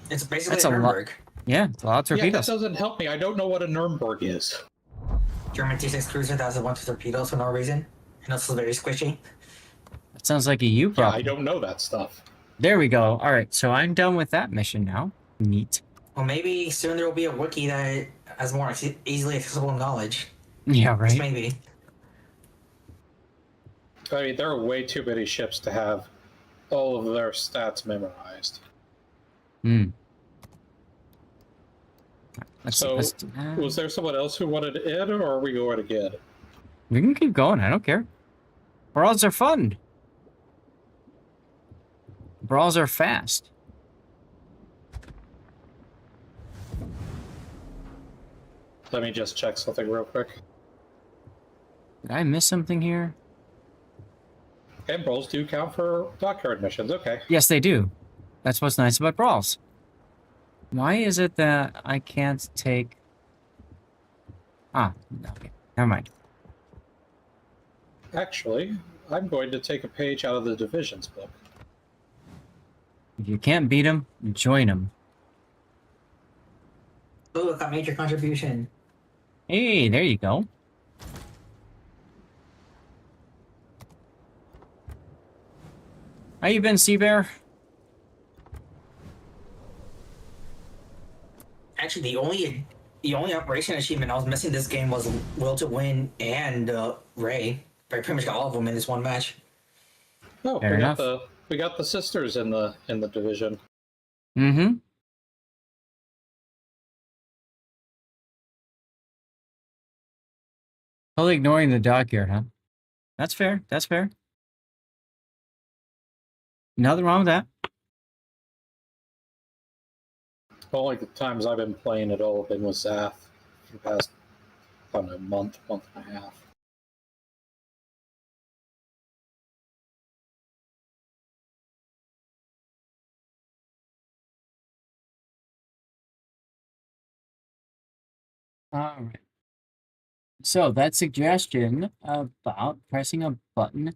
It's basically That's a a lot. Nuremberg. Yeah, it's a lot of Yeah, that torpedoes. doesn't help me. I don't know what a Nuremberg is. German T6 cruiser that has a bunch of torpedoes for no reason. And also very squishy. That sounds like a you Yeah, problem. I don't know that stuff. There we go. All right, so I'm done with that mission now. Neat. Well, maybe soon there will be a wiki that has more easily accessible knowledge. Yeah, right. Just maybe. I mean, there are way too many ships to have all of their stats memorized. Hmm. So, was there someone else who wanted in, or are we going again? We can keep going. I don't care. Brawls are fun. Brawls are fast. Let me just check something real quick. Did I miss something here? And brawls do count for dockyard missions. Okay. Yes, they do. That's what's nice about brawls. Why is it that I can't take... Ah, okay. Never mind. Actually, I'm going to take a page out of the divisions book. If you can't beat them, join them. Ooh, I got major contribution. Hey, there you go. How you been, Sea Bear? Actually, the only operation achievement I was missing this game was Will to Win and Ray. But I pretty much got all of them in this one match. Oh, Fair enough. We got the sisters in the division. Mm-hmm. Totally ignoring the dockyard, huh? That's fair. That's fair. Nothing wrong with that. Only the times I've been playing it all have been with Zath for the past, I don't know, month and a half. All right. So that suggestion about pressing a button.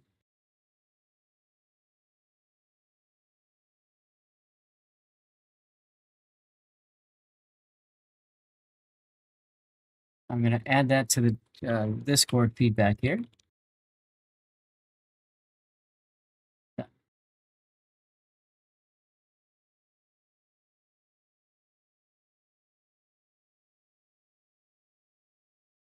I'm going to add that to the Discord feedback here. Yeah.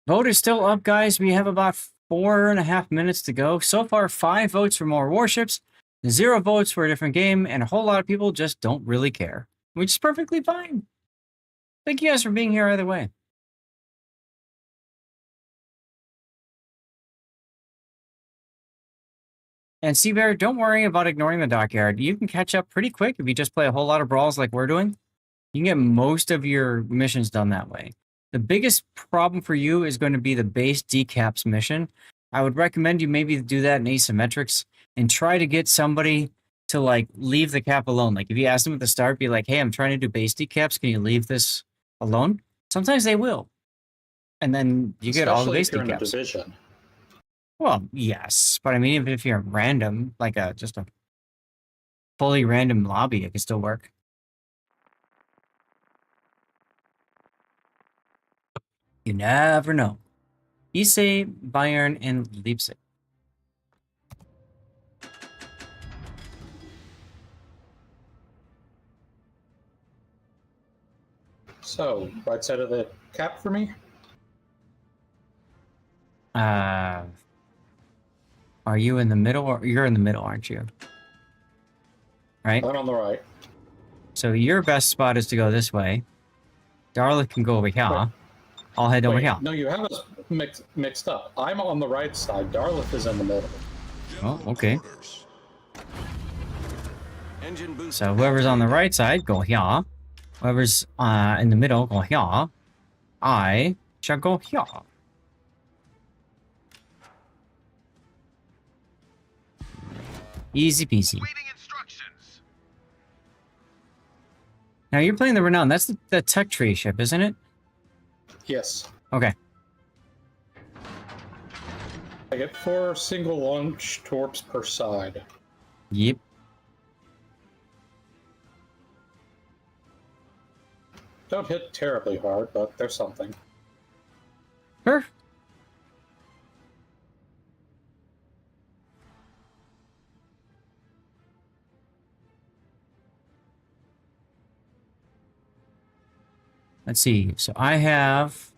Vote is still up, guys. We have about 4.5 minutes to go. So far, 5 votes for more warships, 0 votes for a different game, and a whole lot of people just don't really care, which is perfectly fine. Thank you guys for being here either way. And Seabear, don't worry about ignoring the dockyard. You can catch up pretty quick if you just play a whole lot of brawls like we're doing. You can get most of your missions done that way. The biggest problem for you is going to be the base decaps mission. I would recommend you maybe do that in asymmetrics and try to get somebody to like leave the cap alone. Like if you ask them at the start, be like, hey, I'm trying to do base decaps. Can you leave this alone? Sometimes they will. And then you get all the base Especially if you're in a decaps. division. Well, yes, but I mean, even if you're random, like just a fully random lobby, it can still work. You never know. Ise, Bayern, and Leipzig. So, right side of the cap for me? Are you in the middle? Or you're in the middle, aren't you? Right? I'm on the right. So your best spot is to go this way. Darla can go over here. I'll head over Wait, here. No, you have us mixed up. I'm on the right side. Darlith is in the middle. Oh, okay. Engine boost. So whoever's on the right side, go here. Whoever's in the middle, go here. I shall go here. Easy peasy. Now you're playing the Renown. That's the tech tree ship, isn't it? Yes. Okay. I get 4 single launch torps per side. Yep. Don't hit terribly hard, but there's something. Sure. Let's see. So I have...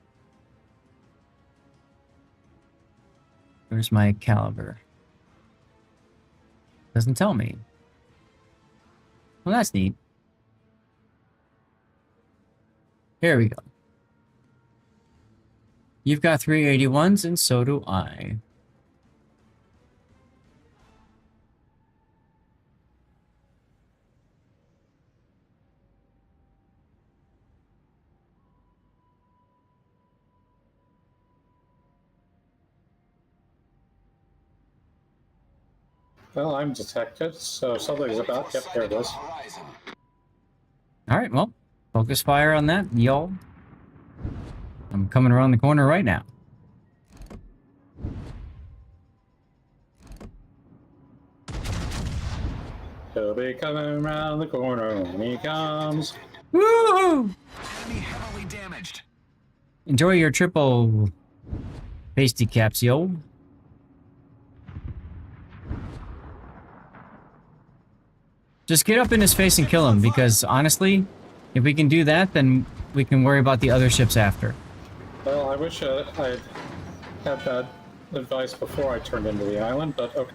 Where's my caliber? Doesn't tell me. Well, that's neat. Here we go. You've got 381s, and so do I. Well, I'm detected, so something's about... Yep, there it is. Alright, well, focus fire on that, y'all. I'm coming around the corner right now. He'll be coming around the corner when he comes. Woo! Enemy heavily damaged. Enjoy your triple pasty caps, yo. Just get up in his face and kill him, because honestly, if we can do that, then we can worry about the other ships after. Well, I wish I'd had that advice before I turned into the island, but okay.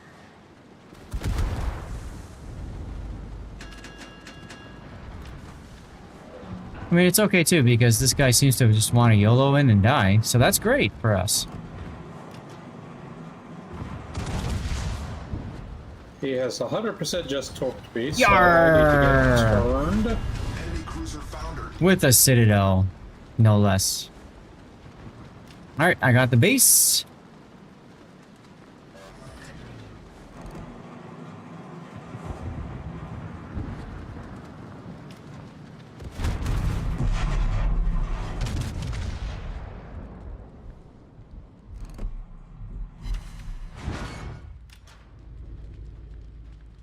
I mean, it's okay too, because this guy seems to just want to YOLO in and die, so that's great for us. He has 100% just torqued me, so Yarr! I need to get turned. Enemy cruiser foundered. With a Citadel, no less. Alright, I got the base.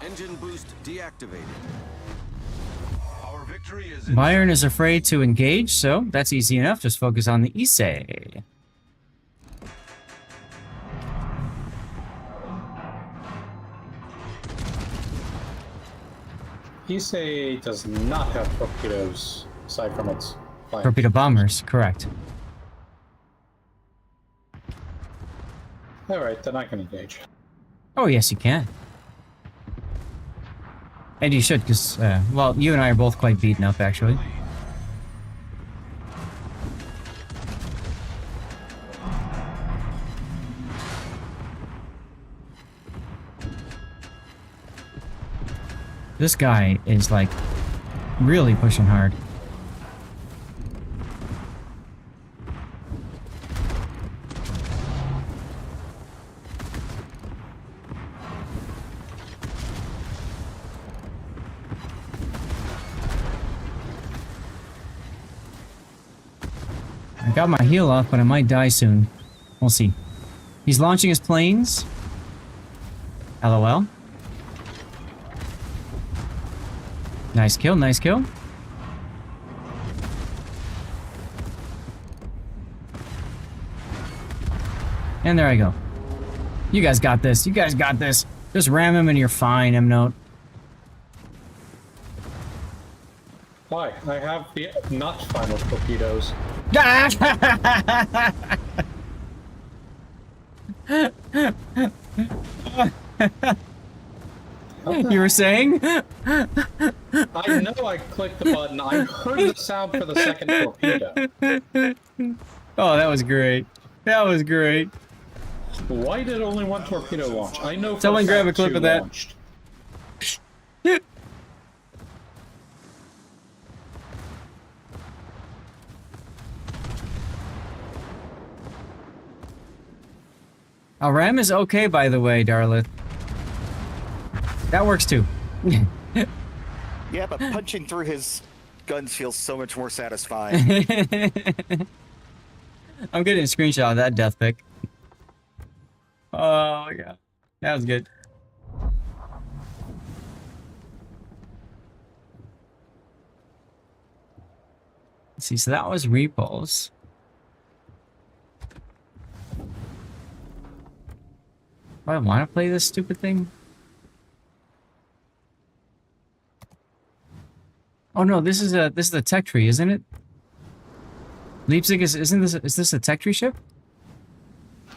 Engine boost deactivated. Our victory is Byron is afraid to engage, so that's easy enough. Just focus on the Issei. Issei does not have torpedoes aside from its flank. Torpedo bombers, correct. Alright, then I can engage. Oh, yes, you can. And you should, because, well, you and I are both quite beaten up, actually. This guy is, like, really pushing hard. I got my heal off, but I might die soon. We'll see. He's launching his planes. LOL. Nice kill, nice kill. And there I go. You guys got this. You guys got this. Just ram him and you're fine, M-Note. Why? I have the not final torpedoes. You were saying? I know I clicked the button. I heard the sound for the second torpedo. Oh, that was great. That was great. Why did only one torpedo launch? I know. Someone grab a clip of that. Launched. A ram is okay, by the way, Darlith. That works too. Yeah, but punching through his guns feels so much more satisfying. I'm getting a screenshot of that death pick. Oh, yeah. That was good. Let's see, so that was repulse. Do I want to play this stupid thing? Oh no, this is a tech tree, isn't it? Leipzig is this a tech tree ship?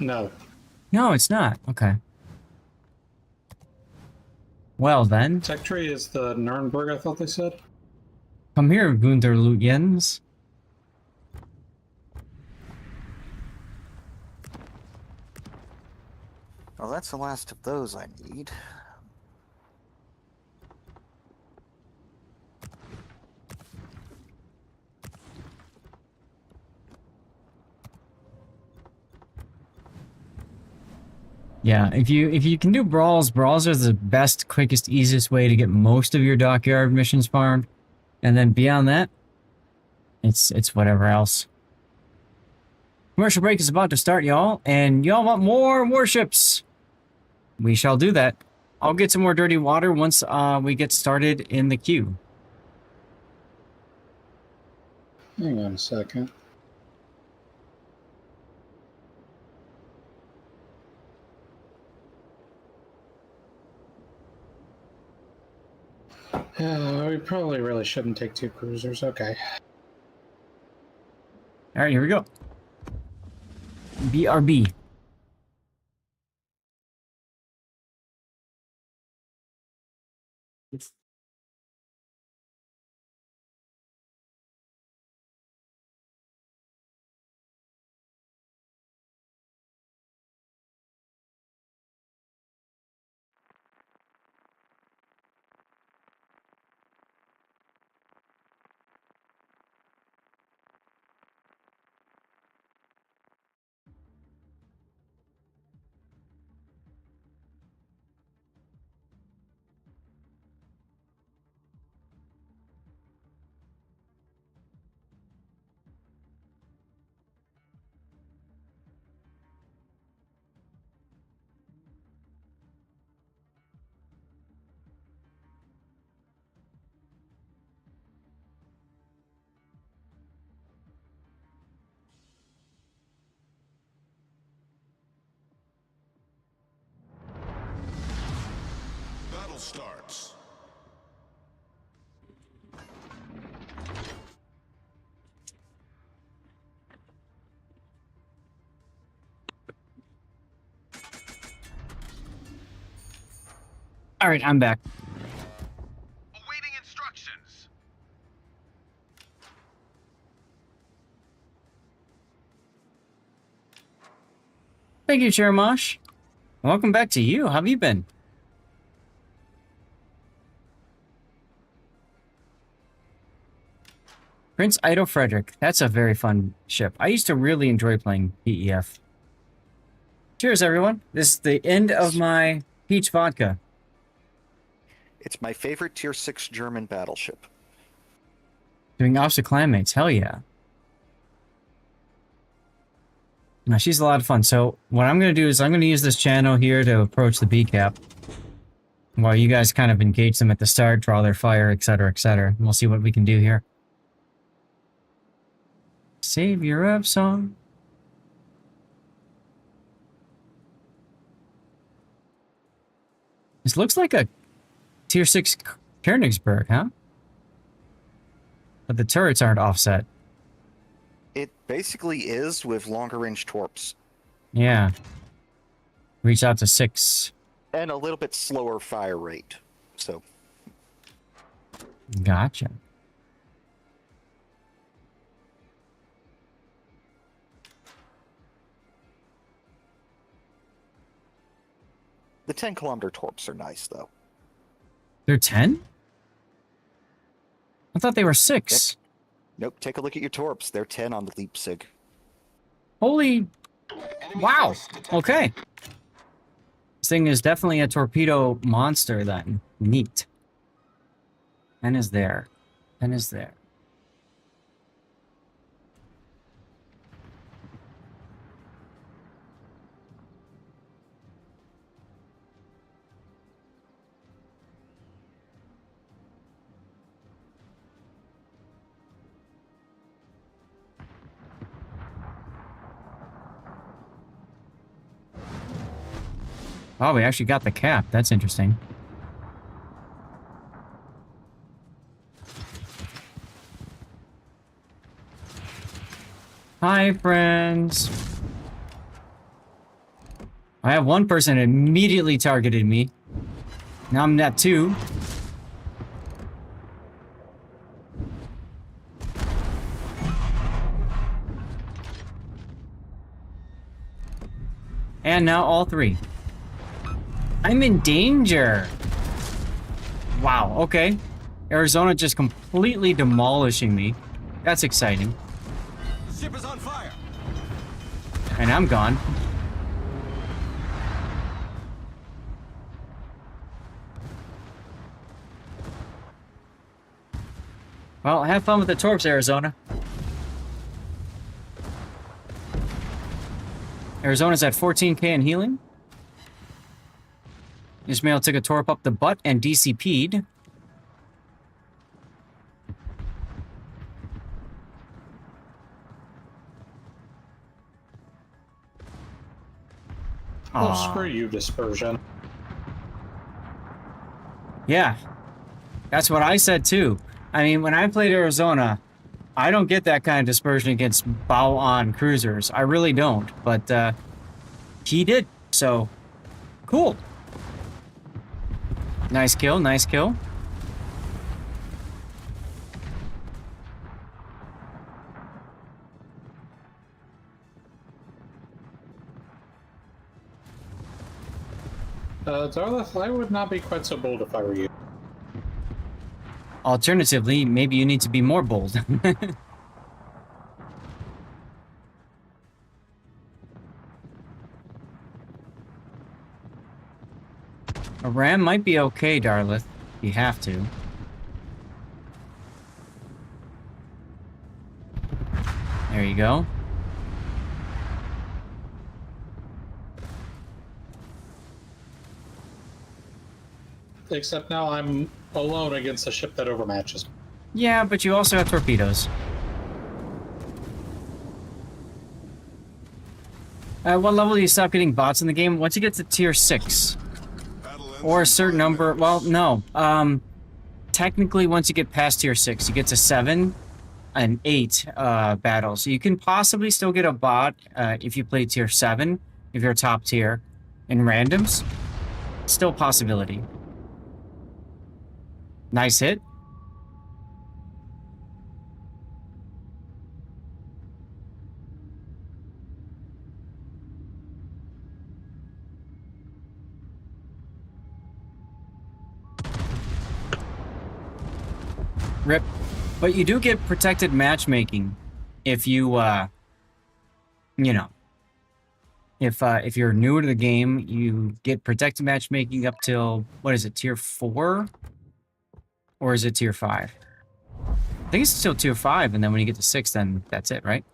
No. No, it's not. Okay. Well then. Tech tree is the Nuremberg, I thought they said. Come here, Gunther Lutjens. Well, that's the last of those I need. Yeah, if you can do brawls are the best, quickest, easiest way to get most of your dockyard missions farmed. And then beyond that, it's whatever else. Commercial break is about to start, y'all, and y'all want more warships. We shall do that. I'll get some more dirty water once we get started in the queue. Hang on a second. We probably really shouldn't take 2 cruisers. Okay. All right, here we go. BRB. Battle starts. All right, I'm back. Awaiting instructions. Thank you, Cherimosh. Welcome back to you. How have you been? Prince Ido Frederick. That's a very fun ship. I used to really enjoy playing PEF. Cheers, everyone. This is the end of my peach vodka. It's my favorite Tier 6 German battleship. Doing ops with clanmates. Hell yeah. Now, she's a lot of fun. So what I'm going to do is I'm going to use this channel here to approach the B-cap. While you guys kind of engage them at the start, draw their fire, etc., etc. And we'll see what we can do here. Savior of song. This looks like a Tier 6 Königsberg, huh? But the turrets aren't offset. It basically is with longer range torps. Yeah. Reach out to 6. And a little bit slower fire rate. So. Gotcha. The 10-kilometer torps are nice, though. They're 10? I thought they were 6. Nope, take a look at your torps. They're 10 on the Leipzig. Holy... Wow. Okay. This thing is definitely a torpedo monster then. Neat. 10 is there. 10 is there. Oh, we actually got the cap. That's interesting. Hi, friends. I have one person immediately targeted me. Now I'm at 2. And now all 3. I'm in danger. Wow, okay. Arizona just completely demolishing me. That's exciting. Ship is on fire. And I'm gone. Well, have fun with the torps, Arizona. Arizona's at 14k in healing. Ismail took a torp up the butt and DCP'd. Oh, screw you, Dispersion. Yeah, that's what I said too. I mean, when I played Arizona, I don't get that kind of dispersion against bow-on cruisers. I really don't, but he did, so cool. Nice kill, nice kill. Darlith, I would not be quite so bold if I were you. Alternatively, maybe you need to be more bold. A ram might be okay, Darlith. You have to. There you go. Except now I'm alone against a ship that overmatches. Yeah, but you also have torpedoes. What level do you stop getting bots in the game? Once you get to tier 6. Or a certain number... Well, no. Technically, once you get past tier 6, you get to 7 and 8 battles. So you can possibly still get a bot if you play tier 7, if you're top tier. In randoms, still a possibility. Nice hit. Rip. But you do get protected matchmaking if you, you know, if you're new to the game, you get protected matchmaking up till, what is it, tier 4? Or is it tier 5? I think it's still tier 5, and then when you get to 6, then that's it, right?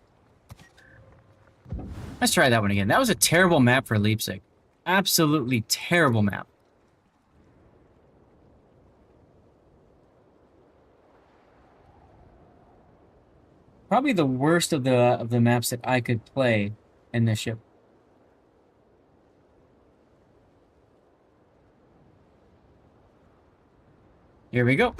Let's try that one again. That was a terrible map for Leipzig. Absolutely terrible map. Probably the worst of the maps that I could play in this ship. Here we go.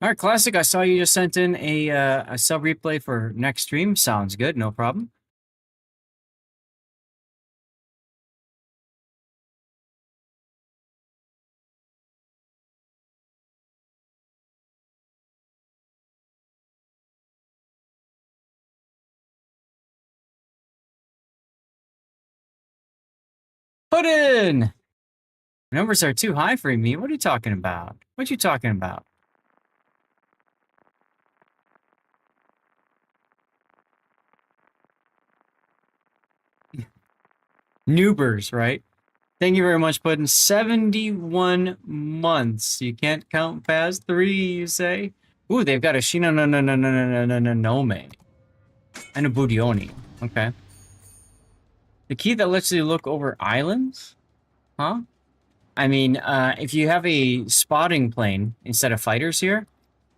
All right, Classic, I saw you just sent in a sub replay for next stream. Sounds good, no problem. Put in! Numbers are too high for me. What are you talking about? What you talking about? Noobers, right? Thank you very much, Puddin. 71 months. You can't count past 3, you say? Ooh, they've got a Shinonome. And a Budioni. Okay. The key that lets you look over islands? Huh? I mean, if you have a spotting plane instead of fighters here,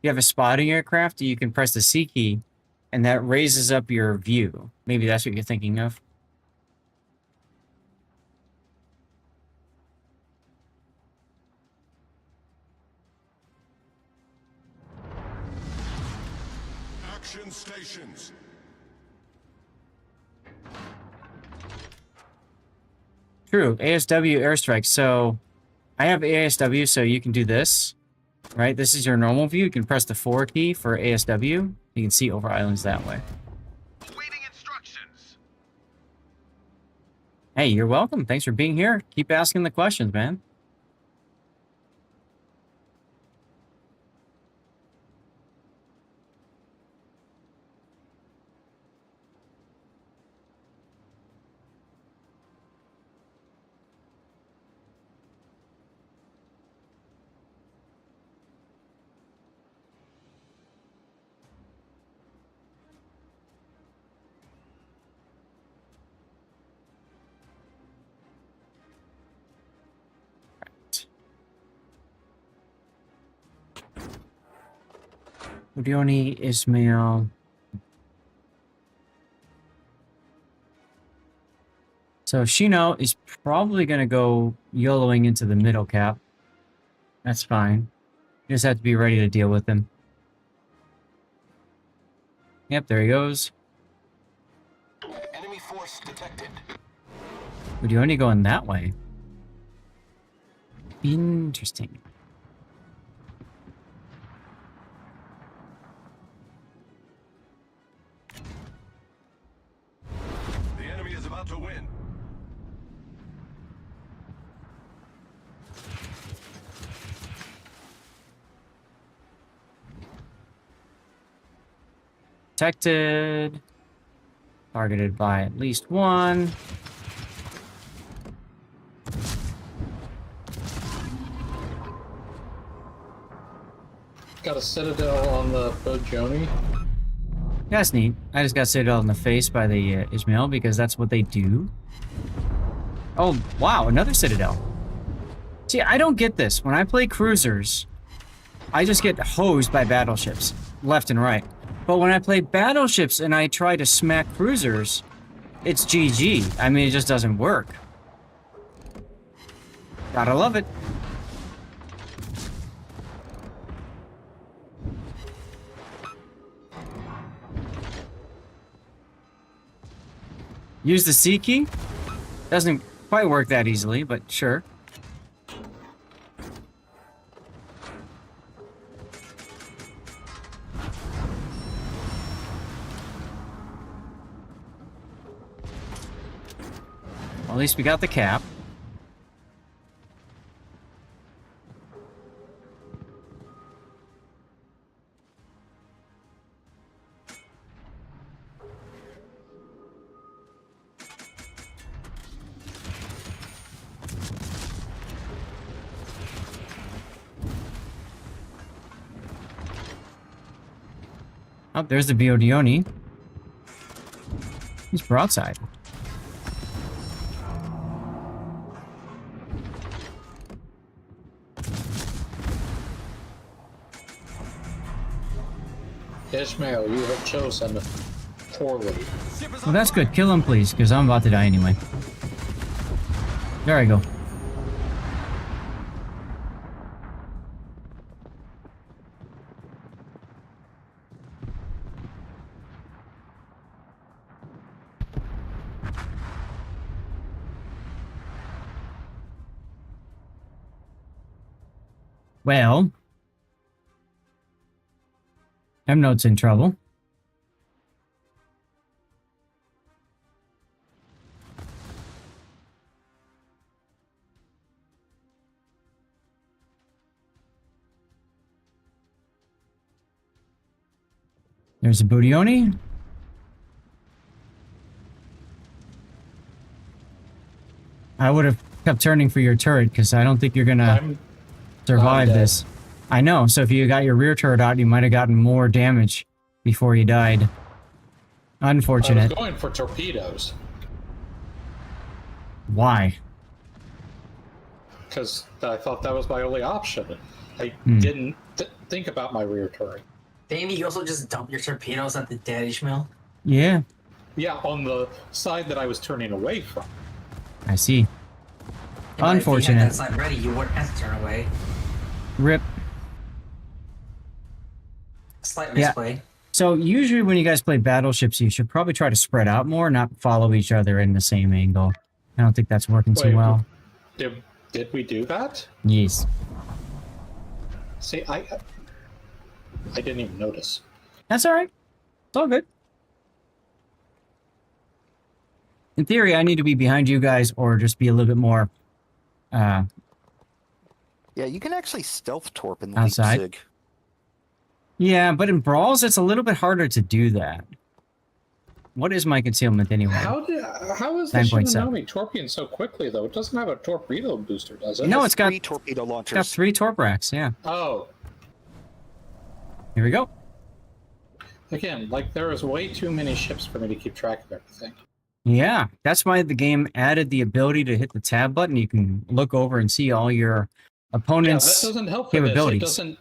you have a spotting aircraft, you can press the C key, and that raises up your view. Maybe that's what you're thinking of. Action stations. True, ASW airstrike. So I have ASW, so you can do this, right? This is your normal view. You can press the 4 key for ASW. You can see over islands that way. Awaiting instructions. Hey, you're welcome. Thanks for being here. Keep asking the questions, man. Udioni, Ismail. So Shino is probably going to go YOLOing into the middle cap. That's fine. You just have to be ready to deal with him. Yep, there he goes. Enemy force detected. Udioni going that way. Interesting. The enemy is about to win. Detected. Targeted by at least one. Got a Citadel on the Bojoni. That's neat. I just got Citadel in the face by the Ismail because that's what they do. Oh, wow, another Citadel. See, I don't get this. When I play cruisers, I just get hosed by battleships, left and right. But when I play battleships and I try to smack cruisers, it's GG. I mean, it just doesn't work. Gotta love it. Use the C key? Doesn't quite work that easily, but sure. Well, at least we got the cap. Oh, there's the Biodioni. He's broadside. Ishmael, you have chosen poorly. Well, that's good. Kill him, please, because I'm about to die anyway. There I go. Well, M-Note's in trouble. There's a Bootioni. I would have kept turning for your turret because I don't think you're gonna survive this. I know, so if you got your rear turret out, you might have gotten more damage before you died. Unfortunate. I was going for torpedoes. Why? Because I thought that was my only option. I didn't think about my rear turret. Didn't you also just dump your torpedoes at the damage mill? Yeah. Yeah, on the side that I was turning away from. I see. But Unfortunate. if you had that side ready, you wouldn't have to turn away. Rip. Slight misplay. So usually when you guys play battleships, you should probably try to spread out more, not follow each other in the same angle. I don't think that's working too well. Did we do that? Yes. See, I didn't even notice. That's all right. It's all good. In theory, I need to be behind you guys or just be a little bit more Yeah, you can actually stealth torp in outside. Leipzig. Yeah, but in brawls, it's a little bit harder to do that. What is my concealment anyway? How is the 9.7. Shenanigans torpedoing so quickly, though? It doesn't have a torpedo booster, does it? No, it's got 3 torpedo launchers. got 3 torp racks, yeah. Oh. Here we go. Again, like, there is way too many ships for me to keep track of everything. Yeah, that's why the game added the ability to hit the tab button. You can look over and see all your opponent's that doesn't help for capabilities. this.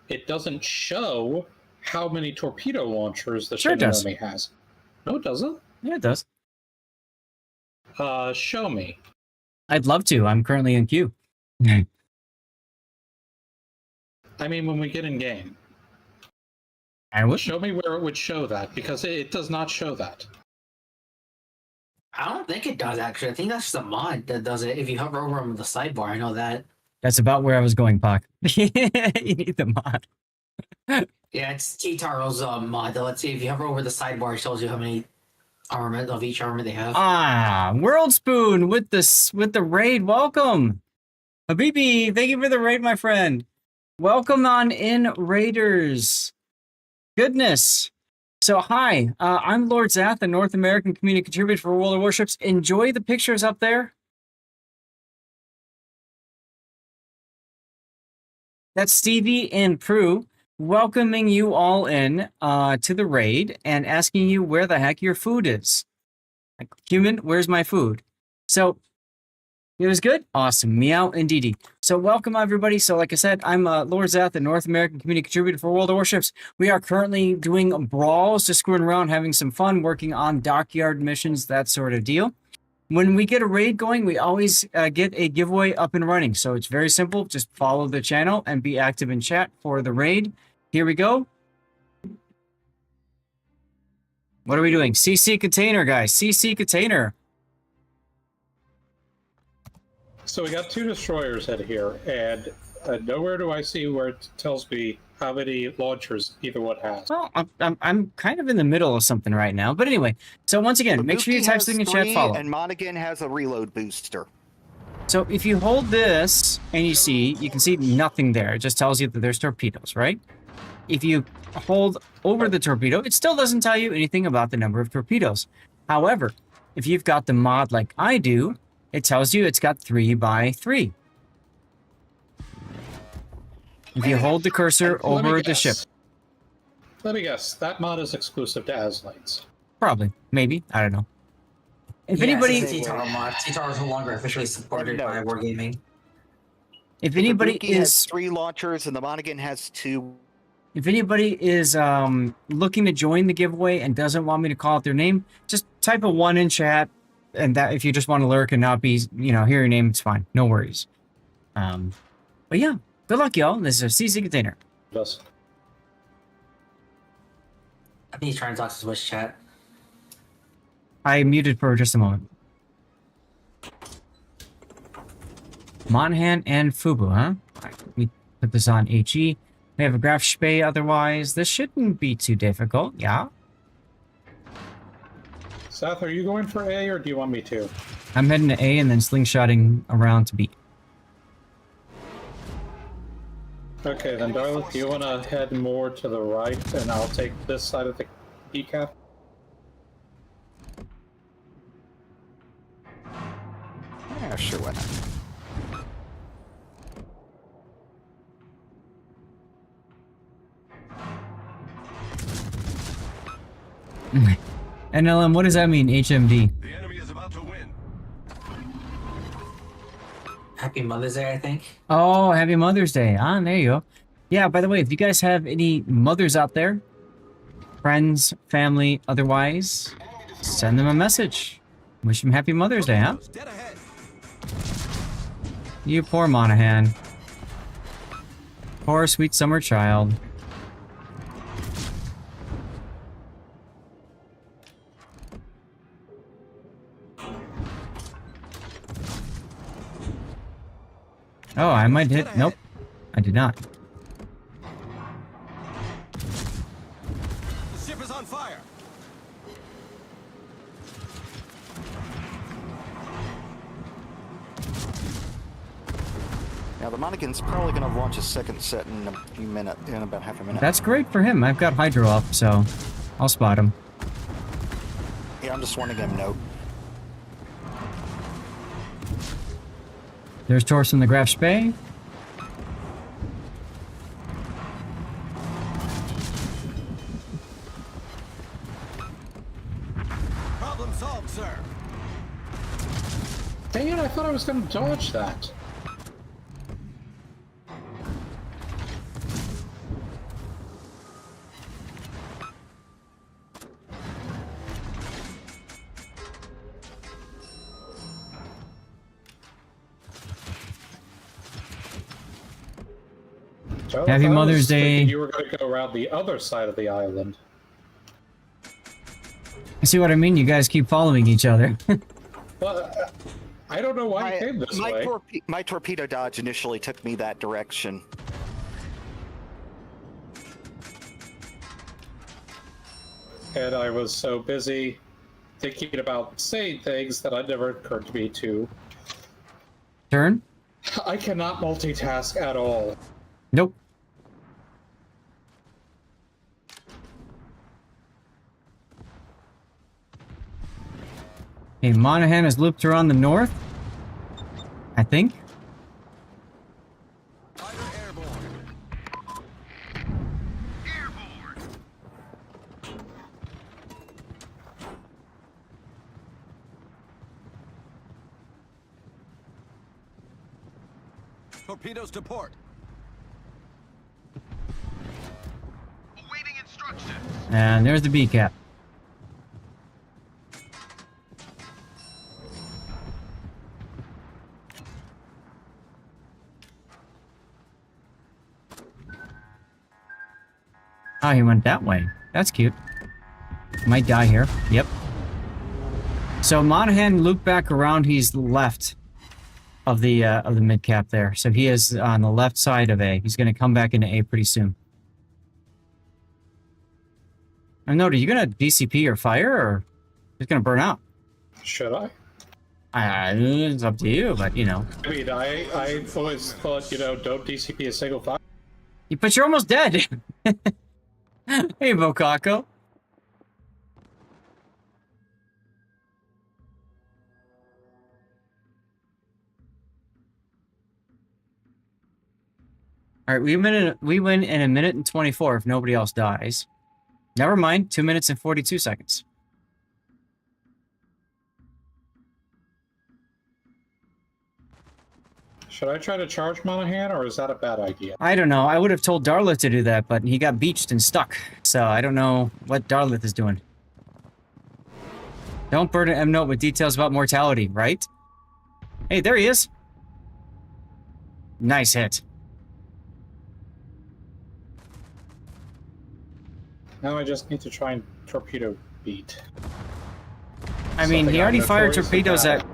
It doesn't show how many torpedo launchers the Sure it does. enemy has. No, it doesn't. Yeah, it does. Show me. I'd love to. I'm currently in queue. I mean, when we get in game. I would. Show me where it would show that, because it does not show that. I don't think it does, actually. I think that's just a mod that does it. If you hover over on the sidebar, I know that. That's about where I was going, Puck. You need the mod. Yeah, it's T-Taro's mod. Let's see, if you hover over the sidebar, it shows you how many armament of each armament they have. Ah, World Spoon with the raid. Welcome. Habibi, thank you for the raid, my friend. Welcome on in, Raiders. Goodness. So, hi, I'm Lord Zath, a North American community contributor for World of Warships. Enjoy the pictures up there. That's Stevie and Prue welcoming you all in to the raid and asking you where the heck your food is. Like, human, where's my food? So, it was good? Awesome. Meow indeedy. So welcome everybody. So like I said, I'm Lord Zath, the North American community contributor for World of Warships. We are currently doing brawls, just screwing around, having some fun, working on dockyard missions, that sort of deal. When we get a raid going, we always get a giveaway up and running. So it's very simple. Just follow the channel and be active in chat for the raid. Here we go. What are we doing? CC container, guys. CC container. So we got 2 destroyers out here, and nowhere do I see where it tells me how many launchers either one has. Well, I'm kind of in the middle of something right now. But anyway, so once again, make sure you type something in chat, follow. And Monaghan has a reload booster. So if you hold this and you can see nothing there. It just tells you that there's torpedoes, right? If you hold over the torpedo, it still doesn't tell you anything about the number of torpedoes. However, if you've got the mod like I do, it tells you it's got 3 by 3. If you hold the cursor over the ship. Let me guess. That mod is exclusive to Azlites. Probably. Maybe. I don't know. If Yeah, anybody... it's a T-Taro mod. T-Taro is no longer officially supported by Wargaming. If anybody the has 3 launchers and the Monaghan has 2. If anybody is looking to join the giveaway and doesn't want me to call out their name, just type a 1 in chat. And that if you just want to lurk and not be, hear your name, it's fine. No worries. But yeah, good luck, y'all. This is a CC container. Yes. I think he's trying to talk to Switch chat. I muted for just a moment. Monhan and Fubu, huh? All right, let me put this on HE. We have a graph spay otherwise. This shouldn't be too difficult, yeah? Seth, are you going for A or do you want me to? I'm heading to A and then slingshotting around to B. Okay, then Darla, do you want to head more to the right and I'll take this side of the B cap? Yeah, sure, why not? NLM, what does that mean, HMD? Happy Mother's Day, I think. Oh, happy Mother's Day. Ah, there you go. Yeah, by the way, if you guys have any mothers out there, friends, family, otherwise, send them a message. Wish them happy Mother's Day, huh? You poor Monahan. Poor sweet summer child. Oh, I might hit. Nope. I did not. The ship is on fire. Now the Monaghan's probably going to launch a second set in in about half a minute. That's great for him. I've got Hydro up, so I'll spot him. Yeah, I'm just warning him, note. There's Torse in the Graf Spay. Problem solved, sir. Dang it, I thought I was going to dodge that. Joe, Happy I was Mother's thinking Day. You were going to go around the other side of the island. You see what I mean? You guys keep following each other. Well, I don't know why you came this way. My torpedo dodge initially took me that direction. And I was so busy thinking about saying things that it never occurred to me to. Turn? I cannot multitask at all. Nope. Okay, Monahan has looped around the north. I think. Torpedoes to port. Awaiting instructions. And there's the B cap. Oh, he went that way. That's cute. Might die here. Yep. So Monahan looped back around. He's left of the mid cap there. So he is on the left side of A. He's going to come back into A pretty soon. And note, are you going to DCP your fire, or it's going to burn out? Should I? It's up to you, but you know. I mean, I always thought, you know, don't DCP a single fire. But you're almost dead. Hey, Bokako. All right, we win in a minute and 24 if nobody else dies. Never mind, 2 minutes and 42 seconds. Should I try to charge Monahan, or is that a bad idea? I don't know. I would have told Darlith to do that, but he got beached and stuck. So I don't know what Darlith is doing. Don't burn an M note with details about mortality, right? Hey, there he is. Nice hit. Now I just need to try and torpedo beat. I mean, he already fired torpedoes at...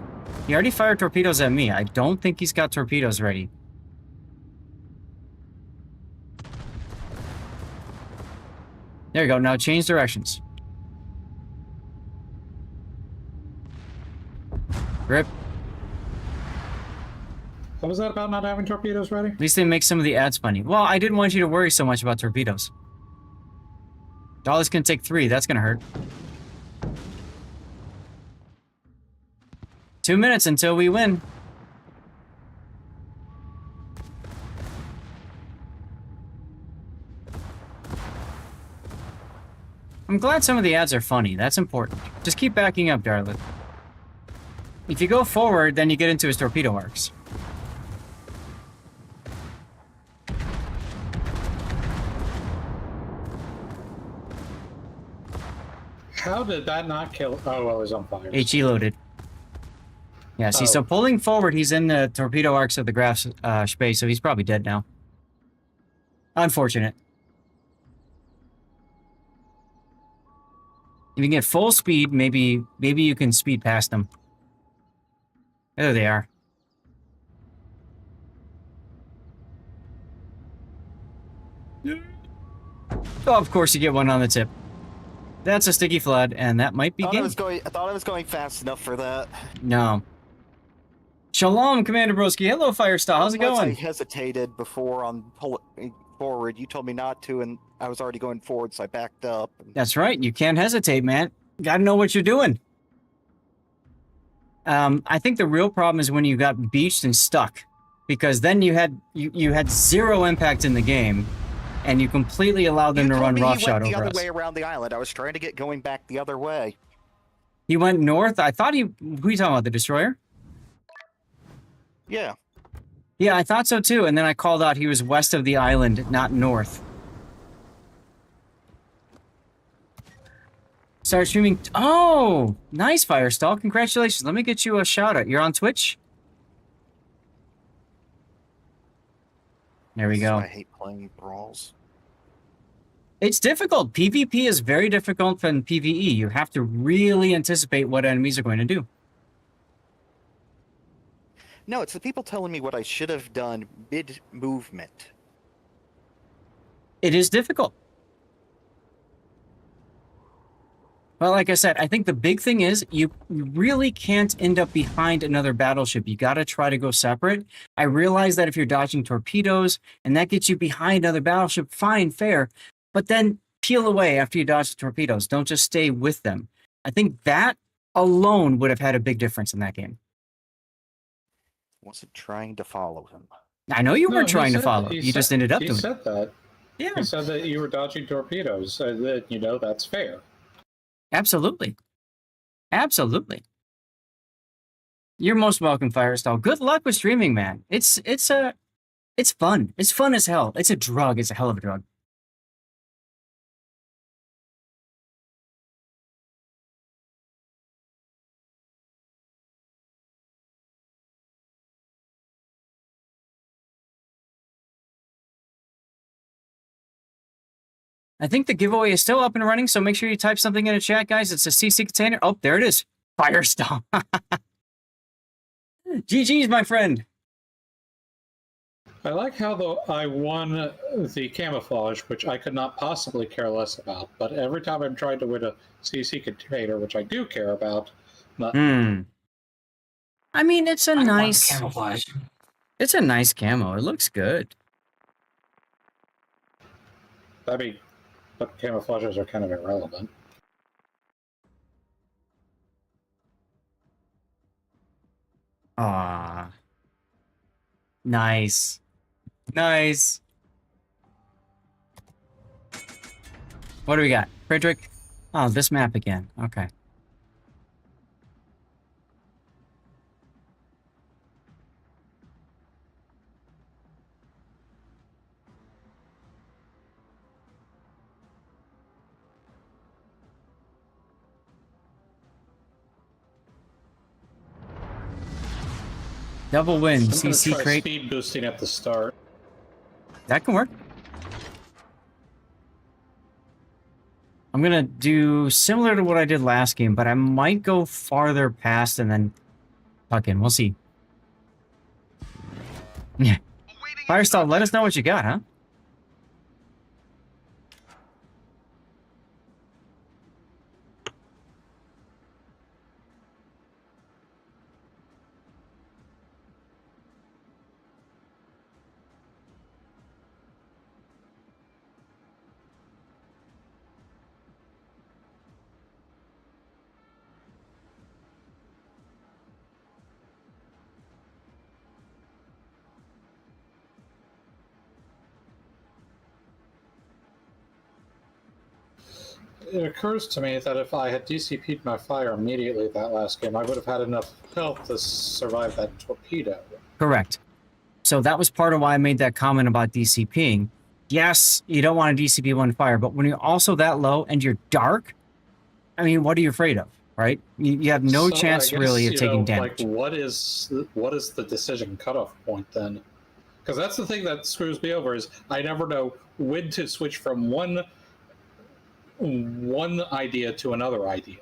He already fired torpedoes at me. I don't think he's got torpedoes ready. There you go. Now change directions. Grip. What was that about not having torpedoes ready? At least they make some of the ads funny. Well, I didn't want you to worry so much about torpedoes. Dolly's gonna take 3. That's gonna hurt. 2 minutes until we win. I'm glad some of the ads are funny. That's important. Just keep backing up, darling. If you go forward, then you get into his torpedo arcs. How did that not kill? Oh, well, he's on fire. HE loaded. Yeah, see, so pulling forward, he's in the torpedo arcs of the graph space, so he's probably dead now. Unfortunate. If you can get full speed, maybe you can speed past them. There they are. Oh, of course you get one on the tip. That's a sticky flood, and that might be game. I thought I was going fast enough for that. No. Shalom, Commander Broski. Hello, Firestyle. How's it going? I hesitated before on pulling forward. You told me not to, and I was already going forward, so I backed up. That's right. You can't hesitate, man. Gotta know what you're doing. I think the real problem is when you got beached and stuck, because then you had zero impact in the game, and you completely allowed them to run roughshod over us. The other way around the island. I was trying to get going back the other way. He went north. I thought he. Who are you talking about? The destroyer? Yeah. Yeah, I thought so too. And then I called out he was west of the island, not north. Start streaming. Oh, nice, Firestall. Congratulations. Let me get you a shout out. You're on Twitch? There we go. I hate playing brawls. It's difficult. PvP is very difficult than PvE. You have to really anticipate what enemies are going to do. No, it's the people telling me what I should have done mid-movement. It is difficult. Well, like I said, I think the big thing is you really can't end up behind another battleship. You got to try to go separate. I realize that if you're dodging torpedoes and that gets you behind another battleship, fine, fair. But then peel away after you dodge the torpedoes. Don't just stay with them. I think that alone would have had a big difference in that game. Wasn't trying to follow him. I know you weren't trying to follow. You just ended up doing it. He said that. Yeah. He said that you were dodging torpedoes. So that, that's fair. Absolutely. Absolutely. You're most welcome, Firestall. Good luck with streaming, man. It's fun. It's fun as hell. It's a drug. It's a hell of a drug. I think the giveaway is still up and running, so make sure you type something in the chat, guys. It's a CC container. Oh, there it is. Firestall. GG's, my friend. I like how I won the camouflage, which I could not possibly care less about. But every time I'm trying to win a CC container, which I do care about, I mean, it's a nice camouflage. It's a nice camo. It looks good. I mean, but camouflages are kind of irrelevant. Ah, nice, nice. What do we got, Frederick? Oh, this map again. Okay. Double win, CC try crate. Speed boosting at the start. That can work. I'm gonna do similar to what I did last game, but I might go farther past and then tuck in. We'll see. Yeah. Firestall, let us know what you got, huh? it occurs to me that if I had DCP'd my fire immediately that last game, I would have had enough health to survive that torpedo. Correct. So that was part of why I made that comment about DCPing. Yes, you don't want to DCP one fire, but when you're also that low and you're dark, I mean, what are you afraid of, right? You have no So chance I guess, really of taking like, damage. what is the decision cutoff point then? Because that's the thing that screws me over is I never know when to switch from one idea to another idea.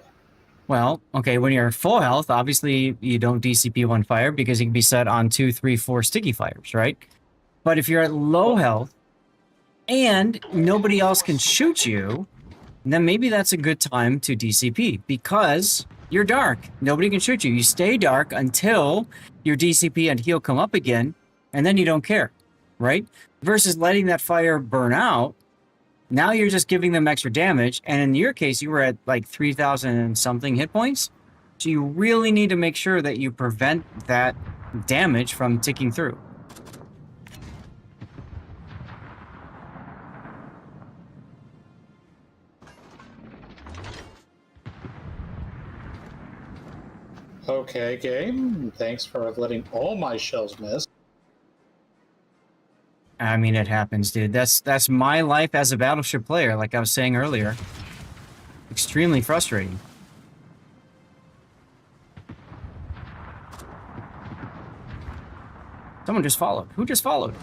Well, okay, when you're at full health, obviously you don't DCP one fire because you can be set on 2, 3, 4 sticky fires, right? But if you're at low health and nobody else can shoot you, then maybe that's a good time to DCP because you're dark. Nobody can shoot you. You stay dark until your DCP and heal come up again, and then you don't care, right? Versus letting that fire burn out. Now you're just giving them extra damage, and in your case, you were at like 3,000 and something hit points. So you really need to make sure that you prevent that damage from ticking through. Okay, game. Thanks for letting all my shells miss. I mean, it happens, dude. That's my life as a Battleship player, like I was saying earlier. Extremely frustrating. Someone just followed. Who just followed?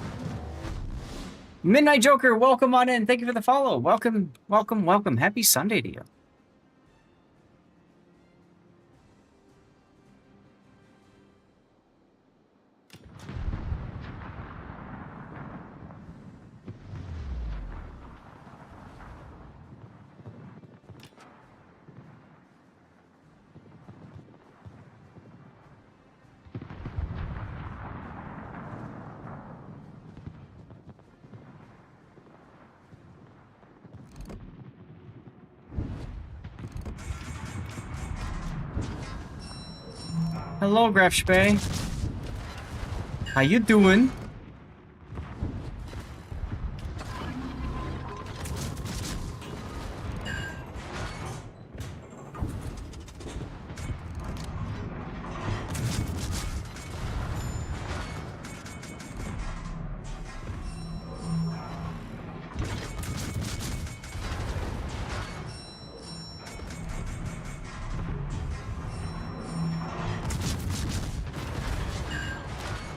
Midnight Joker, welcome on in. Thank you for the follow. Welcome, welcome, welcome. Happy Sunday to you. Hello, Graf Spey. How you doing?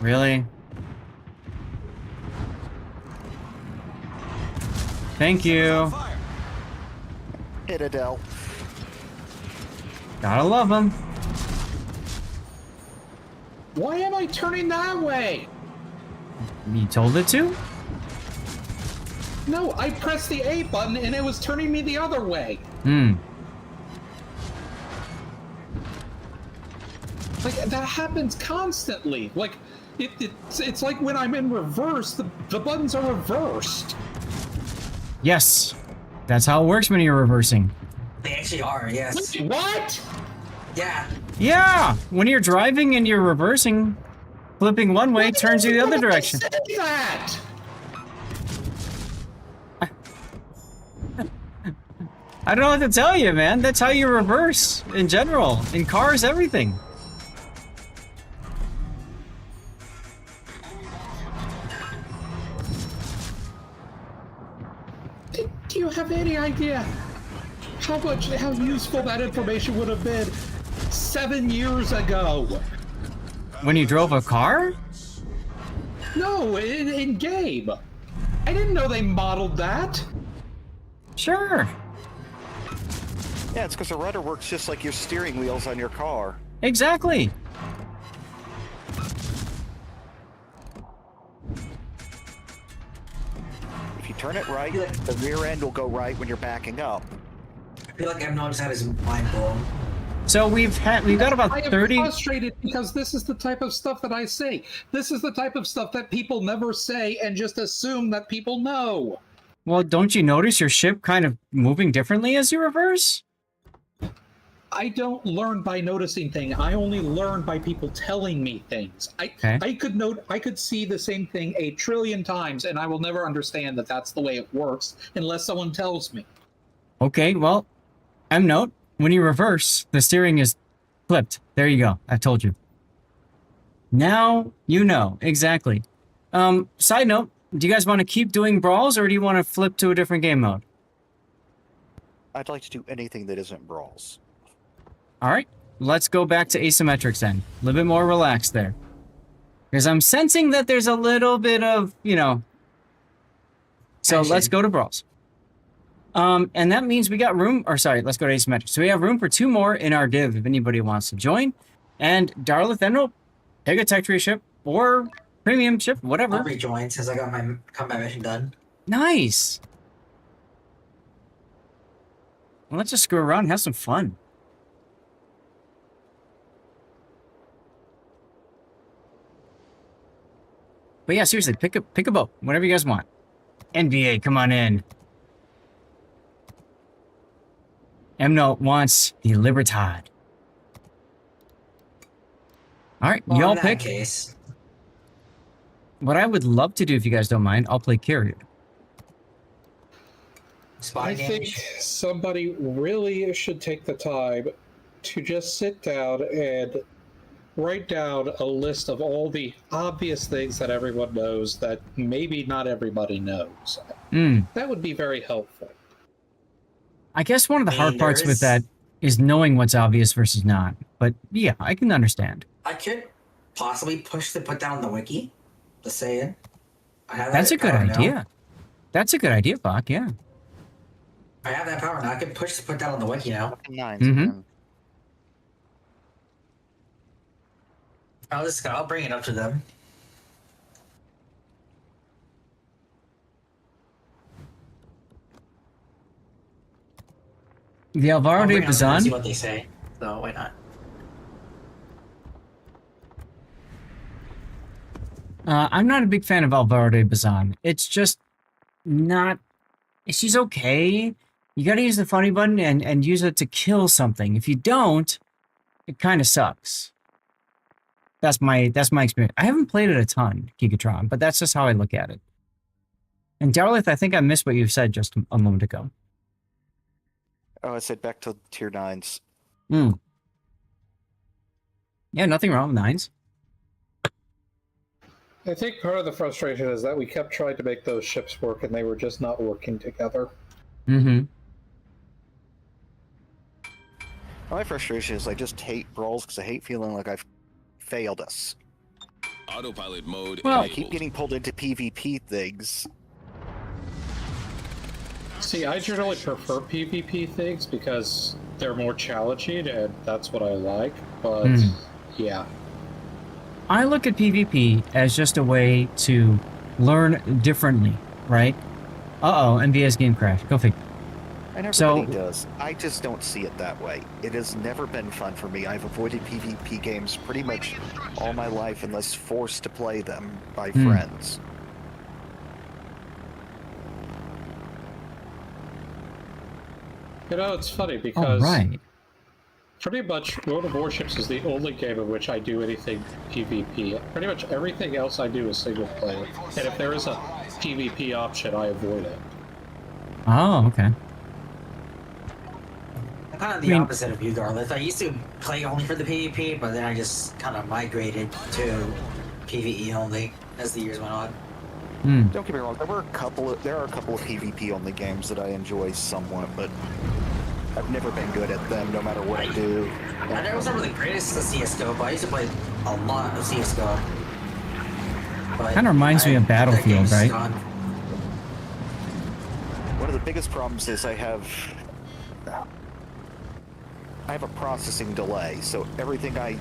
Really? Thank you. Hit Adele. Gotta love them. Why am I turning that way? You told it to? No, I pressed the A button and it was turning me the other way. Like, that happens constantly. Like, it's like when I'm in reverse, the buttons are reversed. Yes. That's how it works when you're reversing. They actually are, yes. What? Yeah. Yeah. When you're driving and you're reversing, flipping one way turns you the other direction. Say that? I don't know what to tell you, man. That's how you reverse in general. In cars, everything. Do you have any idea how useful that information would have been 7 years ago? When you drove a car? No, in game. I didn't know they modeled that. Sure. Yeah, it's because the rudder works just like your steering wheels on your car. Exactly. If you turn it right, the rear end will go right when you're backing up. I feel like I've noticed that is mind blown. So we've got about 30. I am frustrated because this is the type of stuff that I say. This is the type of stuff that people never say and just assume that people know. Well, don't you notice your ship kind of moving differently as you reverse? I don't learn by noticing things. I only learn by people telling me things. I could see the same thing 1 trillion times, and I will never understand that that's the way it works unless someone tells me. Okay, well, M note, when you reverse, the steering is flipped. There you go. I told you. Now you know. Exactly. Side note, do you guys want to keep doing brawls, or do you want to flip to a different game mode? I'd like to do anything that isn't brawls. All right. Let's go back to asymmetrics then. A little bit more relaxed there. Because I'm sensing that there's a little bit of, you know... So let's go to brawls. And that means we got room... Or sorry, let's go to asymmetrics. So we have room for 2 more in our div if anybody wants to join. And Darlith Emerald, take a tech tree ship or premium ship, whatever. I'll rejoin since I got my combat mission done. Nice. Well, let's just screw around and have some fun. But yeah, seriously, pick a boat, whatever you guys want. NBA, come on in. M-Note wants the Libertad. All right, Well, y'all in that pick. case, What I would love to do, if you guys don't mind, I'll play carrier. I think somebody really should take the time to just sit down and write down a list of all the obvious things that everyone knows that maybe not everybody knows. That would be very helpful. I guess one of the hard parts with that is knowing what's obvious versus not. But yeah, I can understand. I could possibly push the put down the wiki. Just saying. I have That's that a good power idea. now. That's a good idea, Bach, yeah. I have that power now. I can push the put down on the wiki now. Mm-hmm. I'll bring it up to them. The Alvaro de See Bazan. what they say. So why not? I'm not a big fan of Alvaro de Bazan. It's just not... She's okay. You gotta use the funny button and use it to kill something. If you don't, it kind of sucks. That's my experience. I haven't played it a ton, Gigatron, but that's just how I look at it. And Darlith, I think I missed what you said just a moment ago. Oh, I said back to tier 9s. Yeah, nothing wrong with 9s. I think part of the frustration is that we kept trying to make those ships work and they were just not working together. Mm-hmm. My frustration is I just hate brawls because I hate feeling like I've failed us. Autopilot mode. Well, I keep getting pulled into PvP things. See, I generally prefer PvP things because they're more challenging and that's what I like, but yeah. I look at PvP as just a way to learn differently, right? Uh-oh, NVS game crash. Go figure. And everybody does. I just don't see it that way. It has never been fun for me. I've avoided PvP games pretty much all my life unless forced to play them by friends. You know, it's funny because pretty much World of Warships is the only game in which I do anything PvP. Pretty much everything else I do is single player. And if there is a PvP option, I avoid it. Oh, okay. I'm kind of the opposite of you, Darlith. I used to play only for the PvP, but then I just kind of migrated to PvE only as the years went on. Don't get me wrong, there are a couple of PvP only games that I enjoy somewhat, but I've never been good at them no matter what I do. I never was not really greatest at CSGO, but I used to play a lot of CSGO. Kind of reminds me of Battlefield, right? One of the biggest problems is I have a processing delay, so everything I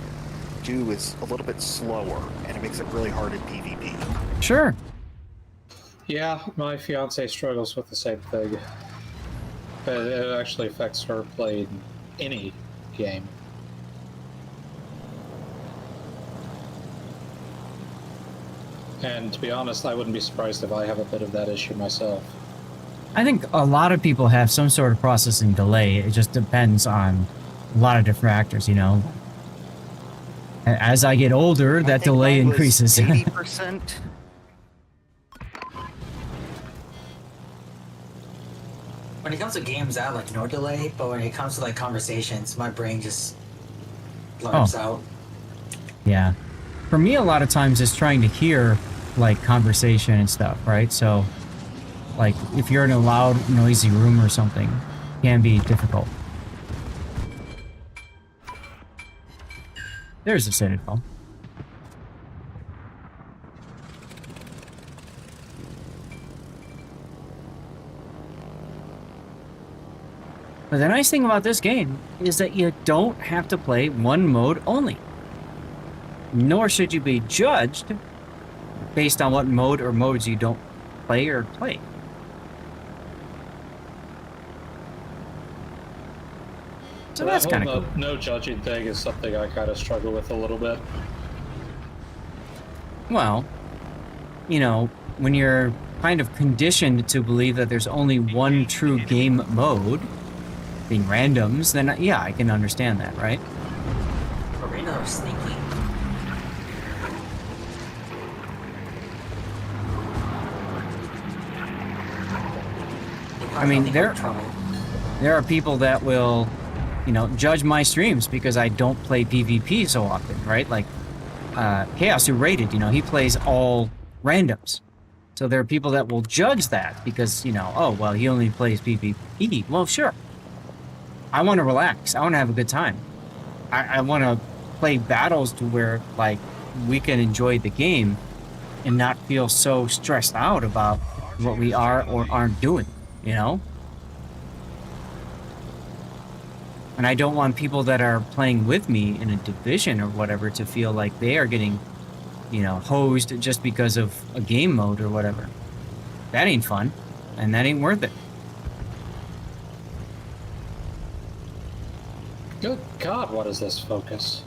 do is a little bit slower, and it makes it really hard in PvP. Sure. Yeah, my fiance struggles with the same thing. It actually affects her playing any game. And to be honest, I wouldn't be surprised if I have a bit of that issue myself. I think a lot of people have some sort of processing delay. It just depends on a lot of different factors, you know. As I get older, that delay increases. When it comes to games, I have like no delay, but when it comes to like conversations, my brain just blurs out. Yeah. For me, a lot of times it's trying to hear like conversation and stuff, right? So, like if you're in a loud, noisy room or something, it can be difficult. There's a Citadel. But the nice thing about this game is that you don't have to play one mode only. Nor should you be judged based on what mode or modes you don't play or play. So that's kind of cool. No judging thing is something I kind of struggle with a little bit. Well, you know, when you're kind of conditioned to believe that there's only one true game mode, being randoms, then yeah, I can understand that, right? Arena is sneaky. I mean, there are people that will, you know, judge my streams because I don't play PvP so often, right? Like, Chaos, who rated, you know, he plays all randoms. So there are people that will judge that because, you know, oh, well, he only plays PvP. Well, sure. I want to relax. I want to have a good time. I want to play battles to where, like, we can enjoy the game and not feel so stressed out about what we are or aren't doing, you know? And I don't want people that are playing with me in a division or whatever to feel like they are getting, you know, hosed just because of a game mode or whatever. That ain't fun, and that ain't worth it. Good God, what is this focus?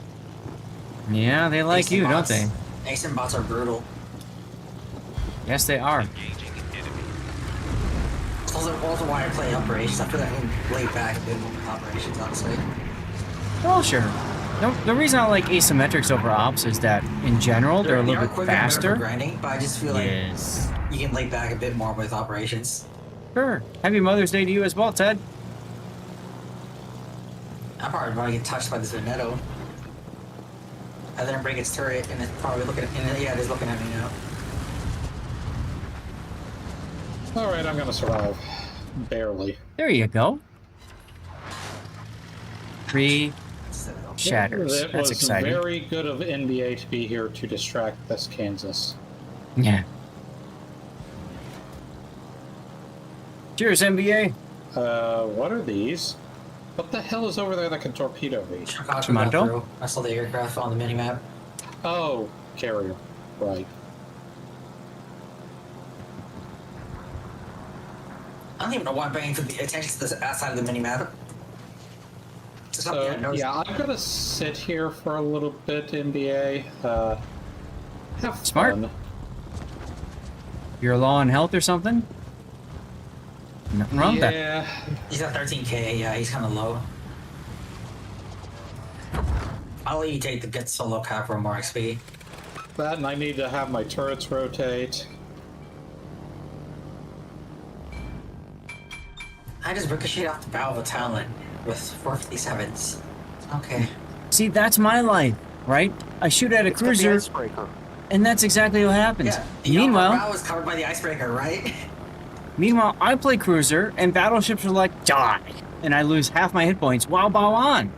Yeah, they like you, don't they? Ace bots are brutal. Yes, they are. Also why I play operations. I feel like I can lay back a bit more with operations, honestly. Well, sure. The reason I like asymmetrics over ops is that, in general, they're a little bit faster. Grinding, but I just feel like you can lay back a bit more with operations. Sure. Happy Mother's Day to you as well, Ted. I'm probably about to get touched by this Veneto. I didn't break its turret, and it's probably looking at me. Yeah, it is looking at me now. Alright, I'm gonna survive. Barely. There you go. 3 shatters. It That's was exciting. Very good of NBA to be here to distract this Kansas. Yeah. Cheers, NBA. What are these? What the hell is over there that can torpedo me? Chimanto? I saw the aircraft on the minimap. Oh, carrier. Right. I don't even know why I'm paying for the attention to this outside of the minimap. So, yeah, I'm gonna sit here for a little bit, NBA. Have Smart. fun. You're low on health or something? Nothing wrong with that. Yeah. He's at 13k, yeah, he's kind of low. I'll let you take the get solo cap for more XP. That, and I need to have my turrets rotate. I just ricocheted off the bow of a Talon with 457s. Okay. See, that's my life, right? I shoot at a cruiser, and that's exactly what happens. Yeah, the Meanwhile, bow was covered by the icebreaker, right? Meanwhile, I play cruiser, and battleships are like, die! And I lose half my hit points while bow on.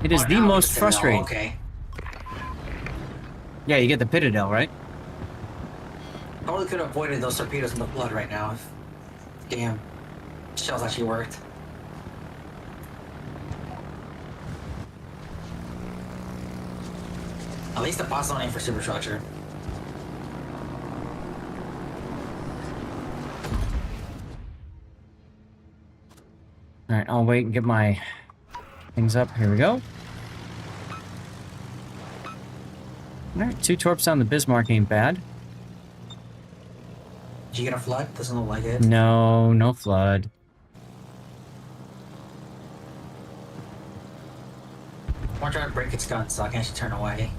It is the most frustrating. Okay. Yeah, you get the Pitadel, right? Probably could have avoided those torpedoes in the blood right now if damn shells actually worked. At least the boss don't aim for superstructure. Alright, I'll wait and get my things up. Here we go. Alright, 2 torps on the Bismarck ain't bad. Did you get a flood? Doesn't look like it. No, no flood. I want to try to break its gun so I can actually turn away.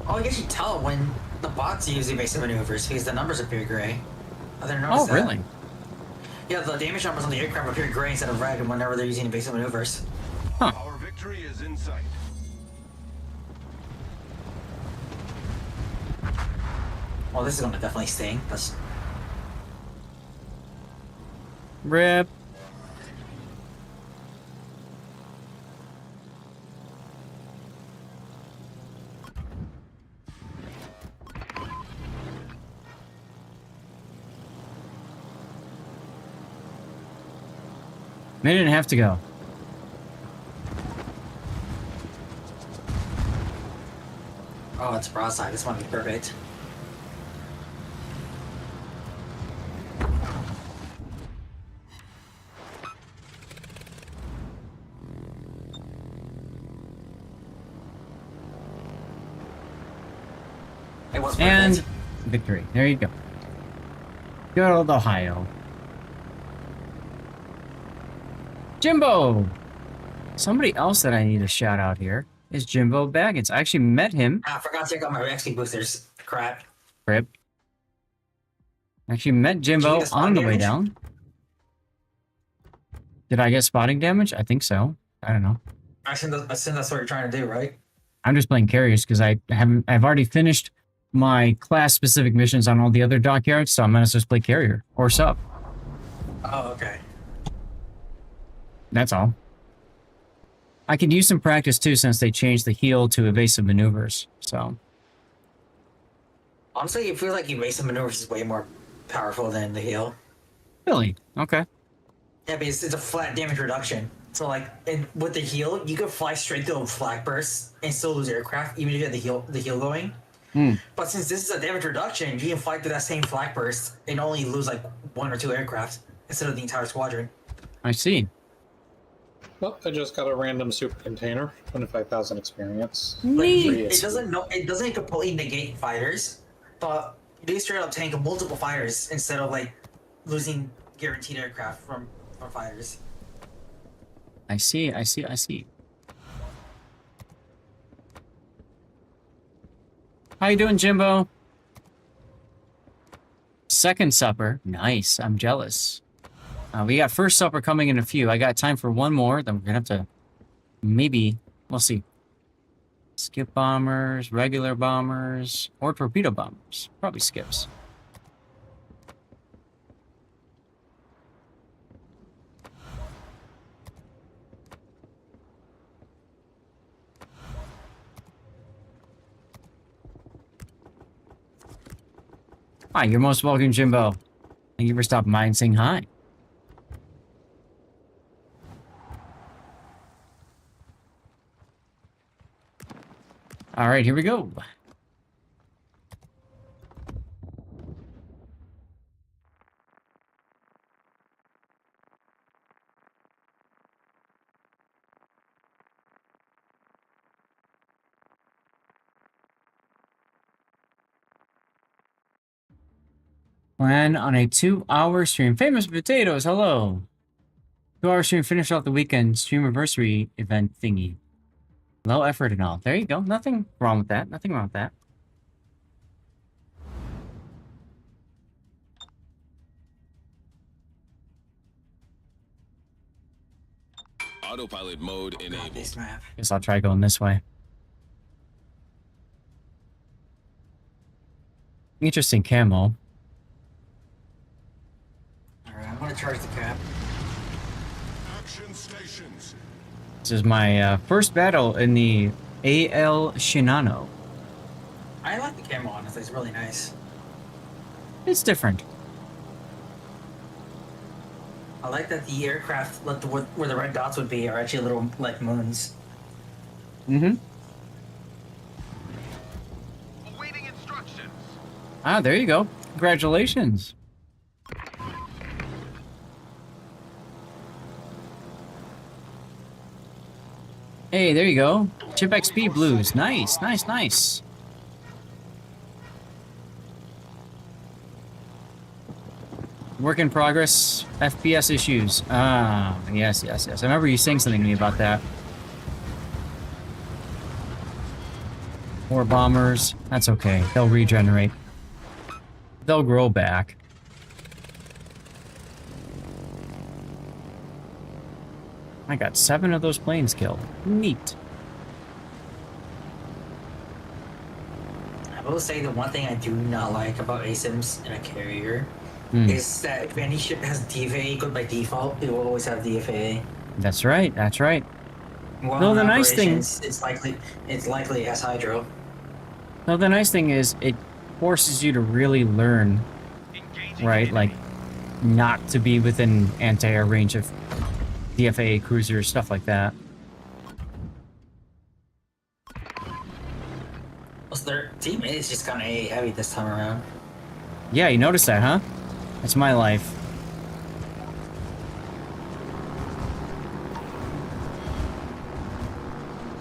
Oh, I guess you tell when The bots use evasive maneuvers because the numbers appear gray. I didn't notice Oh, that. really? Yeah, the damage numbers on the aircraft appear gray instead of red whenever they're using evasive maneuvers. Huh. Our victory is in sight. Well, this is gonna definitely sting. That's... Rip. They didn't have to go. Oh, it's broadside. This might be perfect. It was perfect. And victory. There you go. Good old Ohio. Jimbo! Somebody else that I need to shout out here is Jimbo Baggins. I actually met him. I forgot to check out my XP boosters. Crap. Rip. Actually met Jimbo on the way down. Did I get spotting damage? I think so. I don't know. I assume that's what you're trying to do, right? I'm just playing carriers because I've already finished my class specific missions on all the other dockyards, so I'm gonna just play carrier or sub. Oh, okay. That's all. I could use some practice too since they changed the heal to evasive maneuvers. So Honestly, it feels like evasive maneuvers is way more powerful than the heal. really, okay. Yeah, because it's a flat damage reduction. So like, with the heal, you can fly straight through a flak burst and still lose aircraft, even if you have the heal going. But since this is a damage reduction, you can fly through that same flak burst and only lose like 1 or 2 aircraft instead of the entire squadron. I see. Well, I just got a random super container, 25,000 experience. It doesn't completely negate fighters, but you straight up tank multiple fighters instead of like losing guaranteed aircraft from fighters. I see. I see. I see. How you doing, Jimbo? Second supper. Nice. I'm jealous. We got first supper coming in a few. I got time for one more. Then we're gonna have to maybe, we'll see. Skip bombers, regular bombers, or torpedo bombers. Probably skips. Hi, you're most welcome, Jimbo. Thank you for stopping by and saying hi. All right, here we go. Plan on a 2-hour stream. Famous Potatoes, hello. 2-hour stream, finish off the weekend stream anniversary event thingy. Low effort and all. There you go. Nothing wrong with that. Nothing wrong with that. Autopilot mode enabled. Guess I'll try going this way. Interesting camo. Alright, I'm gonna charge the cap. Action stations. This is my first battle in the AL Shinano. I like the camo, honestly. It's really nice. It's different. I like that the aircraft, like where the red dots would be, are actually little, like, moons. Mm-hmm. Awaiting instructions. Ah, there you go. Congratulations. Hey, there you go. Chip XP blues. Nice, nice, nice. Work in progress. FPS issues. Ah, yes, yes, yes. I remember you saying something to me about that. More bombers. That's okay. They'll regenerate. They'll grow back. I got 7 of those planes killed. Neat. I will say the one thing I do not like about ASIMs in a carrier Hmm. is that if any ship has DFA good by default, it will always have DFA. That's right. That's right. While No, in the nice thing. operations, it's likely it has hydro. No, the nice thing is it forces you to really learn, right? Like, not to be within anti-air range of DFA cruisers, stuff like that. Also, their team is just kind of A heavy this time around. Yeah, you noticed that, huh? That's my life.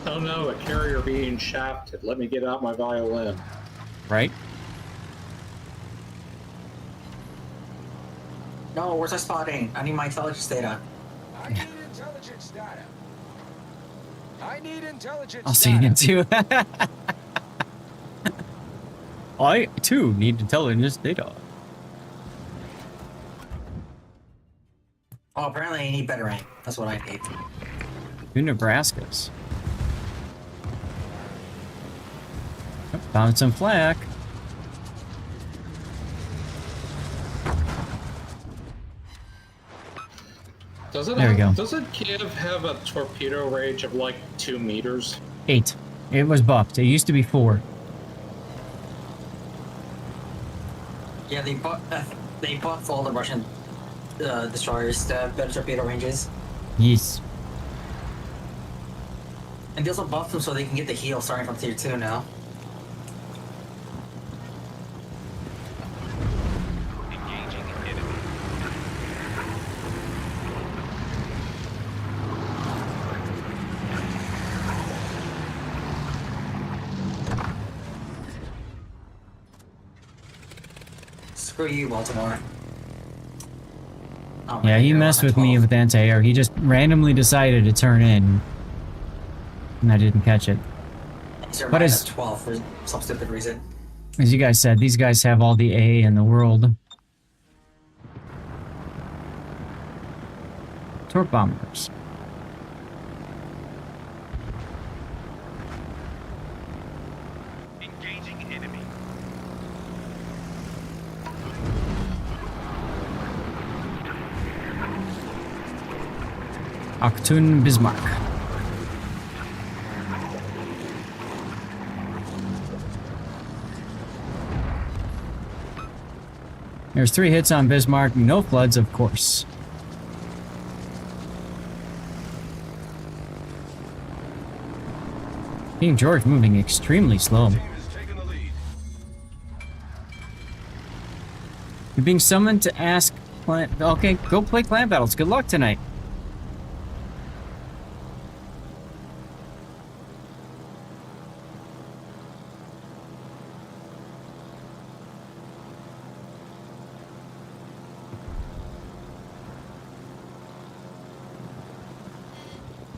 Oh no, a carrier being shafted. Let me get out my violin. Right? No, where's our spotting? I need my intelligence data. I need intelligence data. I need intelligence I'll see you too. I, too, need intelligence data. Oh, apparently I need better rank. That's what I need. 2 Nebraskas. Oh, found some flak. There we go. Doesn't Kiev have a torpedo range of like 2 meters? 8. It was buffed. It used to be 4. Yeah, they buffed all the Russian destroyers to have better torpedo ranges. Yes. And they also buffed them so they can get the heal starting from tier 2 now. Screw you, Baltimore. Oh, Yeah, he messed with me with anti-air. He just randomly decided to turn in. And I didn't catch it. But as 12 for some stupid reason. As you guys said, these guys have all the A in the world. Torp bombers. Engaging enemy. Aktun Bismarck. There's 3 hits on Bismarck, no floods, of course. King George moving extremely slow. You're being summoned to ask clan. Okay, go play clan battles. Good luck tonight.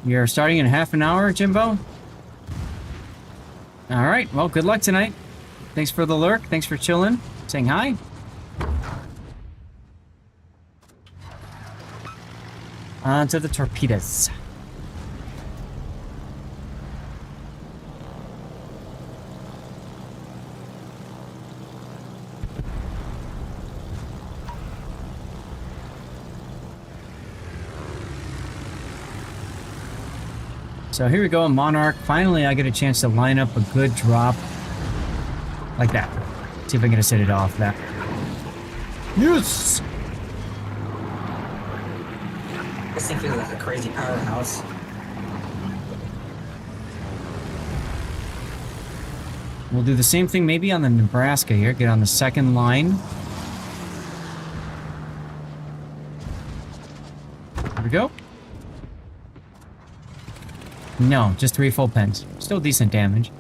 You're starting in half an hour, Jimbo? Alright, well, good luck tonight. Thanks for the lurk. Thanks for chilling. Saying hi. On to the torpedoes. So here we go, Monarch. Finally, I get a chance to line up a good drop. Like that. See if I can get a set it off that. Yes! This thing feels like a crazy powerhouse. We'll do the same thing maybe on the Nebraska here. Get on the second line. Here we go. No, just 3 full pens. Still decent damage.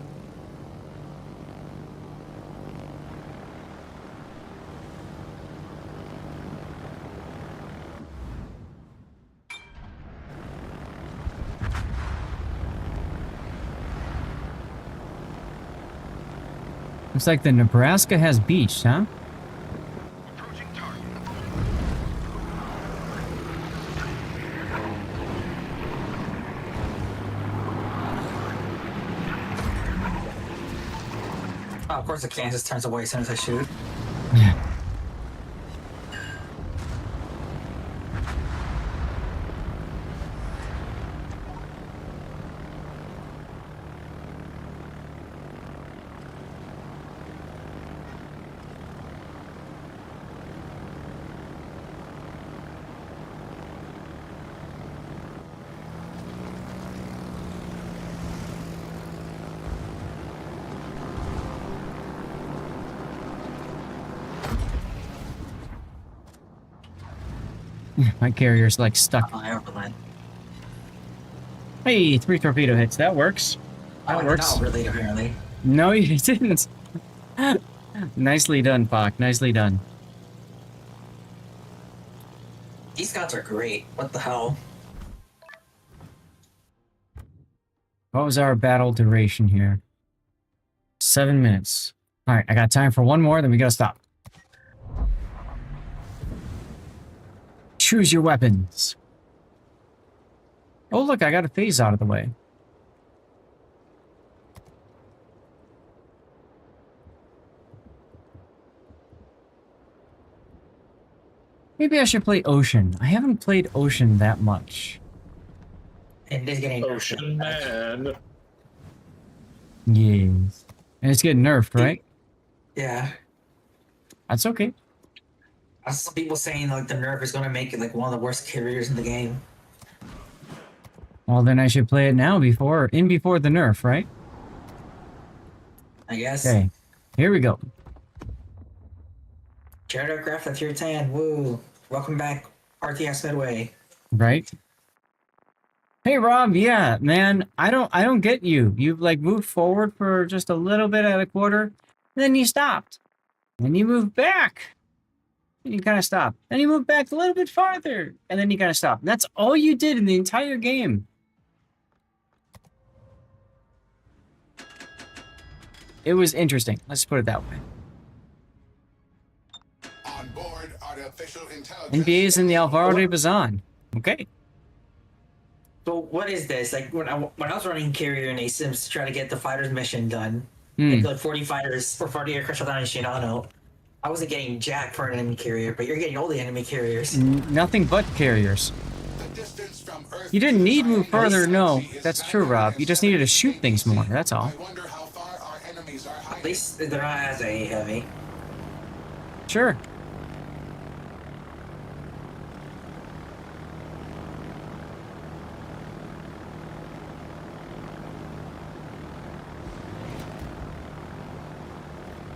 Looks like the Nebraska has beached, huh? Oh, of course the Kansas turns away as soon as I shoot. My carrier's like stuck. I overland. Hey, 3 torpedo hits. That works. That works. Not really, apparently. No, you didn't. Nicely done, Fock. Nicely done. These guns are great. What the hell? What was our battle duration here? 7 minutes. All right, I got time for one more, then we gotta stop. Choose your weapons. Oh, look, I got a phase out of the way. Maybe I should play Ocean. I haven't played Ocean that much. And it's getting Ocean Man. Yes. And it's getting nerfed, right? Yeah. That's okay. I saw some people saying like the nerf is gonna make it like one of the worst carriers in the game. Well, then I should play it now before the nerf, right? I guess. Okay. Here we go. Jared Aircraft at tier 10. Woo. Welcome back, RTS Midway. Right? Hey Rob, yeah, man, I don't get you. You've like moved forward for just a little bit at a quarter, and then you stopped. Then you moved back. And you kind of stopped. Then you moved back a little bit farther, and then you kind of stopped. And that's all you did in the entire game. It was interesting. Let's put it that way. On board, artificial intelligence. NBA is in the Alvaro de Bazan. Okay. So what is this? Like when I was running carrier in ASIMS to try to get the fighters mission done, Hmm. like 40 fighters or 40 aircraft shot down in Shinano, I wasn't getting jack for an enemy carrier, but you're getting all the enemy carriers. Nothing but carriers. You didn't need to move further, no. That's true, Rob. You just needed to shoot things more, that's all. At least they're not as A heavy. Sure.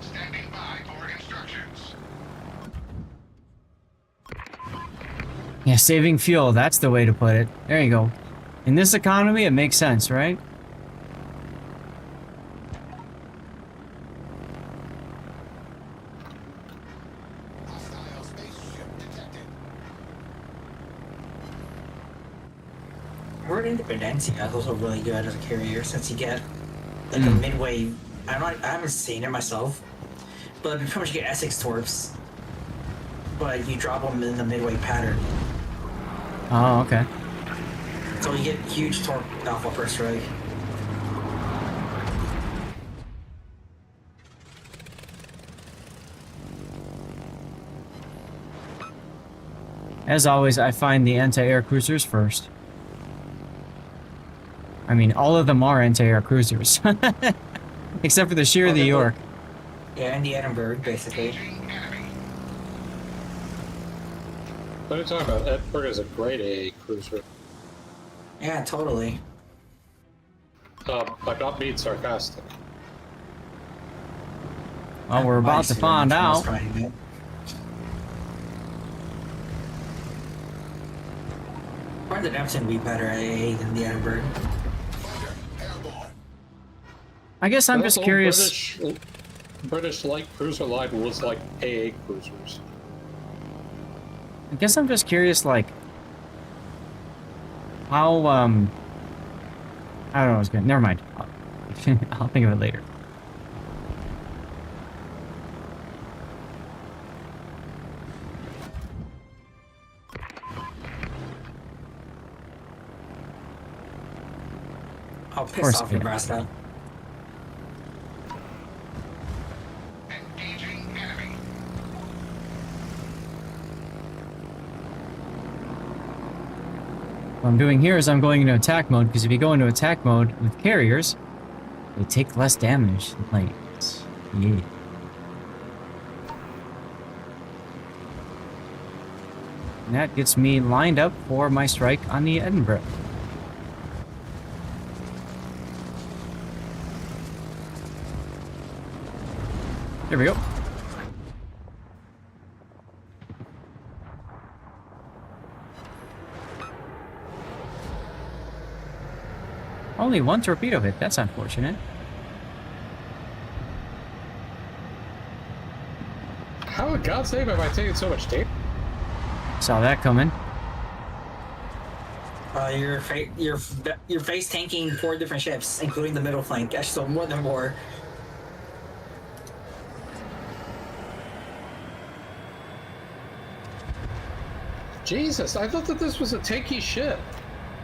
Standing by for instructions. Yeah, saving fuel, that's the way to put it. There you go. In this economy, it makes sense, right? Hostile spaceship detected. Word Independencia is also really good as a carrier since you get like a midway. I haven't seen it myself, but pretty much you get Essex torps, but you drop them in the midway pattern. Oh, okay. So you get huge torque alpha per strike. As always, I find the anti-air cruisers first. I mean, all of them are anti-air cruisers. Except for the Sheer of the York. Yeah, and the Edinburgh, basically. What are you talking about? Edinburgh is a great AA cruiser. Yeah, totally. I'm not being sarcastic. Well, we're about to find out. Probably the Neptune would be better at AA than the Edinburgh. I guess I'm just curious. British light cruiser line was like AA cruisers. I guess I'm just curious, like, how, I don't know what's good. Never mind. I'll think of it later. I'll course piss off I do. Nebraska. What I'm doing here is I'm going into attack mode, because if you go into attack mode with carriers, they take less damage than planes. Yeah. And that gets me lined up for my strike on the Edinburgh. There we go. Only one torpedo hit. That's unfortunate. How in God's name am I taking so much damage? Saw that coming. You're face tanking 4 different ships, including the middle flank. Actually, so more than 4. Jesus, I thought that this was a tanky ship.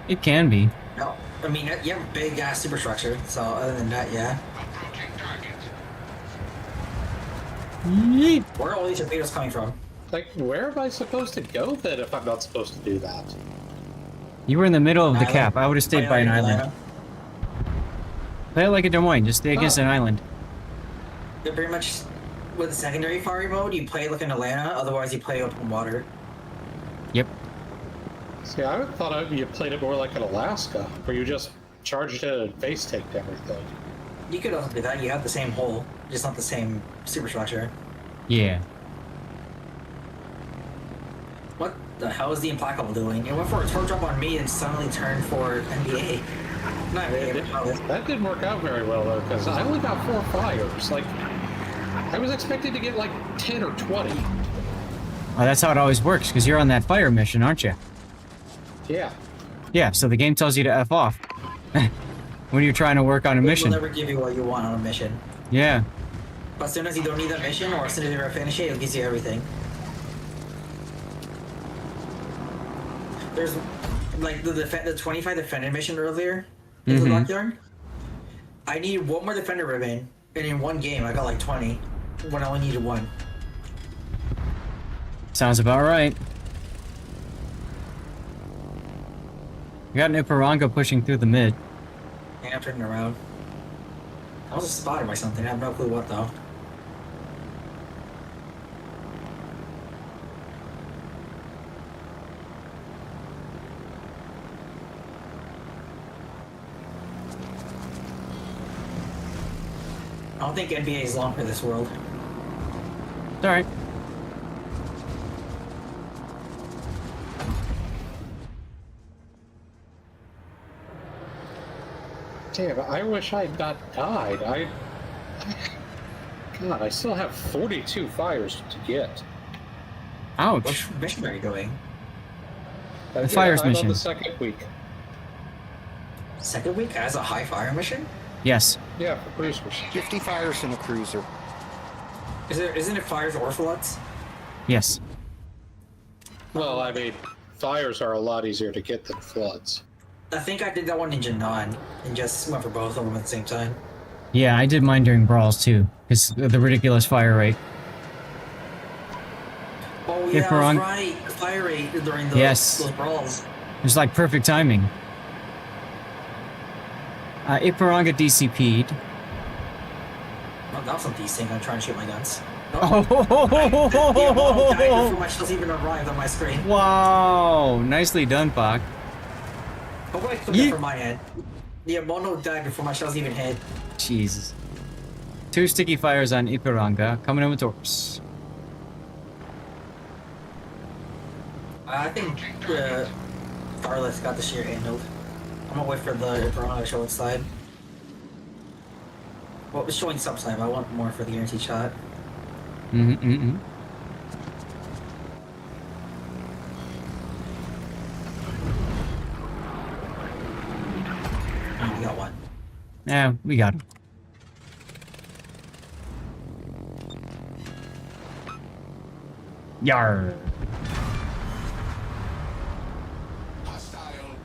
It can be. No, I mean you have a big ass superstructure. So other than that, yeah. Yeet. Where are all these torpedoes coming from? Like, where am I supposed to go then if I'm not supposed to do that? You were in the middle of the Island. cap. I would have stayed by an island. Play it like a Des Moines. Just stay against an island. They're pretty much with the secondary fire mode. You play like in Atlanta. Otherwise, you play open water. Yep. See, I thought you played it more like in Alaska, where you just charged it and face tanked everything. You could also do that. You have the same hull, just not the same superstructure. Yeah. What the hell is the Implacable doing? It went for a torch drop on me and suddenly turned for NBA. Not NBA, that didn't work out very well though, because I only got 4 fires. Like, I was expecting to get like 10 or 20. Oh, that's how it always works, because you're on that fire mission, aren't you? Yeah. Yeah, so the game tells you to F off when you're trying to work on a mission. It'll never give you what you want on a mission. Yeah. But as soon as you don't need that mission, or as soon as you finish it, it gives you everything. There's like the 25 defender mission earlier in the dockyard. I needed 1 more defender ribbon, and in 1 game I got like 20 when I only needed 1. Sounds about right. We got an Ipiranga pushing through the mid. Yeah, I'm turning around. I was spotted by something. I have no clue what though. I don't think NBA is long for this world. It's alright. Damn, I wish I'd not died. God, I still have 42 fires to get. Ouch. Which mission are you doing? The fires I'm mission. on the 2nd week. 2nd week as a high fire mission? Yes. Yeah, for cruisers. 50 fires in a cruiser. Isn't it fires or floods? Yes. Well, I mean, fires are a lot easier to get than floods. I think I did that one in Janan and just went for both of them at the same time. Yeah, I did mine during brawls too, because of the ridiculous fire rate. Oh yeah, Ipiranga. that's right. The fire rate during those brawls. It's like perfect timing. Ipiranga DCP'd. Oh, that was some decent. I'm trying to shoot my guns. Oh, The died before my shells even arrived on my screen. wow! Nicely done, Bach. Oh wait, took it from my end. The mono died before my shells even hit. Jesus. 2 sticky fires on Ipiranga, coming in with torps. I think Scarlet's got the shear handled. I'm gonna wait for the Ipiranga to show its side. Well, it's showing some side, but I want more for the guaranteed shot. Mm-hmm. We got one. Yeah, we got him. Yar. Hostile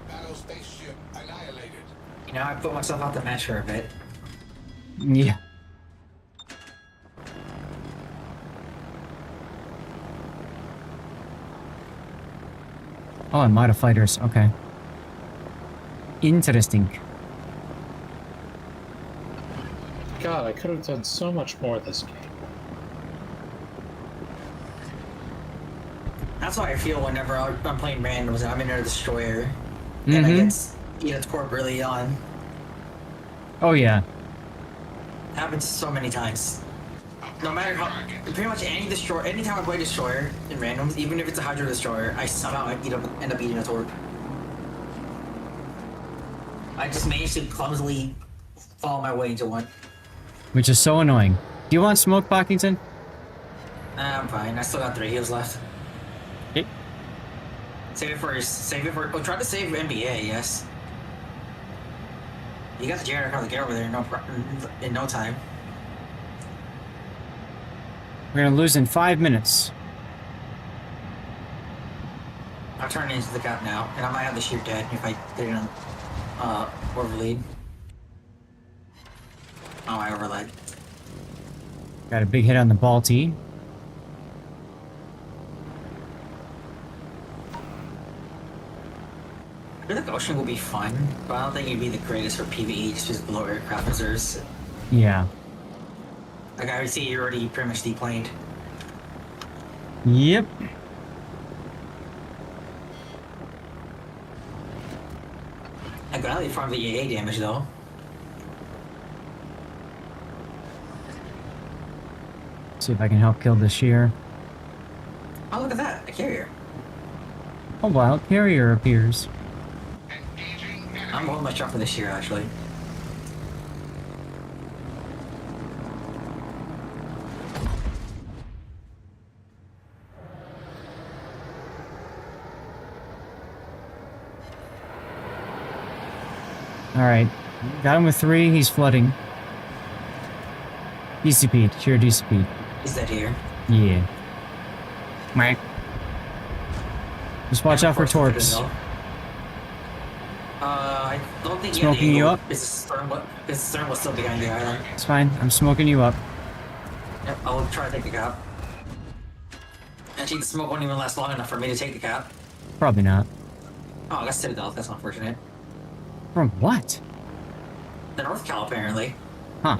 battle spaceship annihilated. You know, I put myself out the match for a bit. Yeah. Oh, and Might Fighters. Okay. Interesting. God, I could have done so much more this game. That's how I feel whenever I'm playing randoms and I'm in a destroyer. And I get corp early on. Oh, yeah. Happens so many times. No matter how, pretty much any destroyer, anytime I play destroyer in randoms, even if it's a Hydro destroyer, I somehow end up eating a torp. I just managed to clumsily fall my way into one. Which is so annoying. Do you want smoke, Pockington? I'm fine. I still got 3 heals left. Okay. Save it for. Oh, try to save NBA. Yes. You got the generator to get over there in no time. We're gonna lose in 5 minutes. I'll turn into the cap now, and I might have the sheep dead if I did it on overlead. Oh, I overled. Got a big hit on the ball tee. I feel like Ocean will be fun, but I don't think it'd be the greatest for PvE just because below aircraft reserves. Yeah. Like I see you're already pretty much deplaned. Yep. I gladly farm the EA damage though. See if I can help kill the shear. Oh, look at that, a carrier. A wild carrier appears. I'm holding my shot for this year, actually. Alright. Got him with 3, he's flooding. DCP'd, sheer DCP'd. Is that here? Yeah. Meh. Just watch out for torps. I don't think Smoking you up? His stern was still behind the island. It's fine, I'm smoking you up. Yep, I'll try to take the cap. Actually, the smoke won't even last long enough for me to take the cap. Probably not. Oh, I got Citadel. That's unfortunate. From what? The North Cal, apparently. Huh.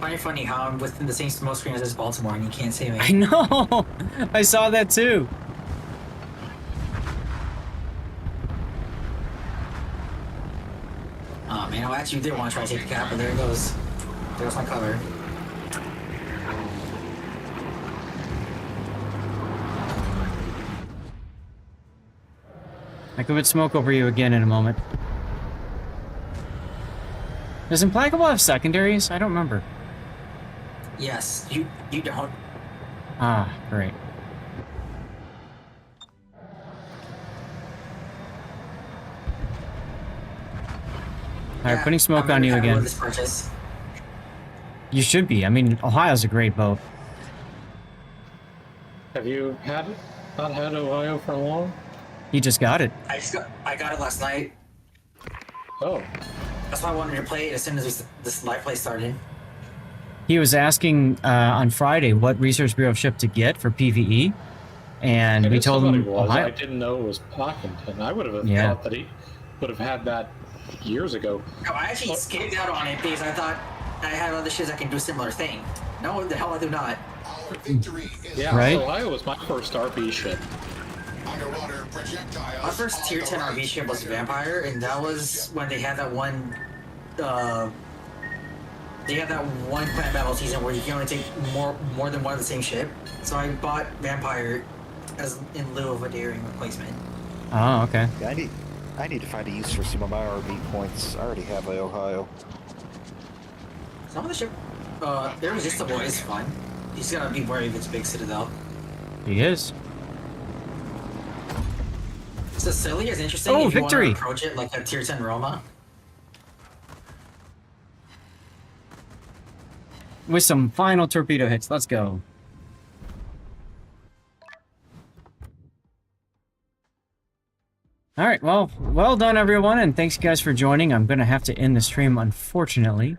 Find it funny how I'm within the same smoke screen as this Baltimore and you can't see me. I know! I saw that too! Oh man, I actually did want to try to take the cap, but there it goes. There's my cover. I could smoke over you again in a moment. Does Implacable have secondaries? I don't remember. Yes, you don't. Ah, great. Alright, putting smoke on you again. This purchase. You should be. I mean, Ohio's a great boat. Have you not had Ohio for long? He just got it. I got it last night. Oh. That's why I wanted to play it as soon as this live play started. He was asking on Friday what Research Bureau ship to get for PvE, and we told him Ohio. I didn't know it was Pockington. I would have thought that he would have had that years ago. No, I actually skipped out on it because I thought I had other ships that can do a similar thing. No, the hell I do not. Yeah, right? Ohio was my first RB ship. My first tier 10 RV ship was Vampire, and that was when they had that one clan battle season where you can only take more than one of the same ship. So I bought Vampire as in lieu of a daring replacement. Oh, okay. Yeah, I need to find a use for some of my RB points. I already have a Ohio. Some of the ship, Irresistible is fun. You just gotta be wary of its big citadel. He is. So Celia is interesting Oh, if you victory! want to approach it like a tier 10 Roma. With some final torpedo hits. Let's go. All right, well done, everyone, and thanks, guys, for joining. I'm going to have to end the stream, unfortunately.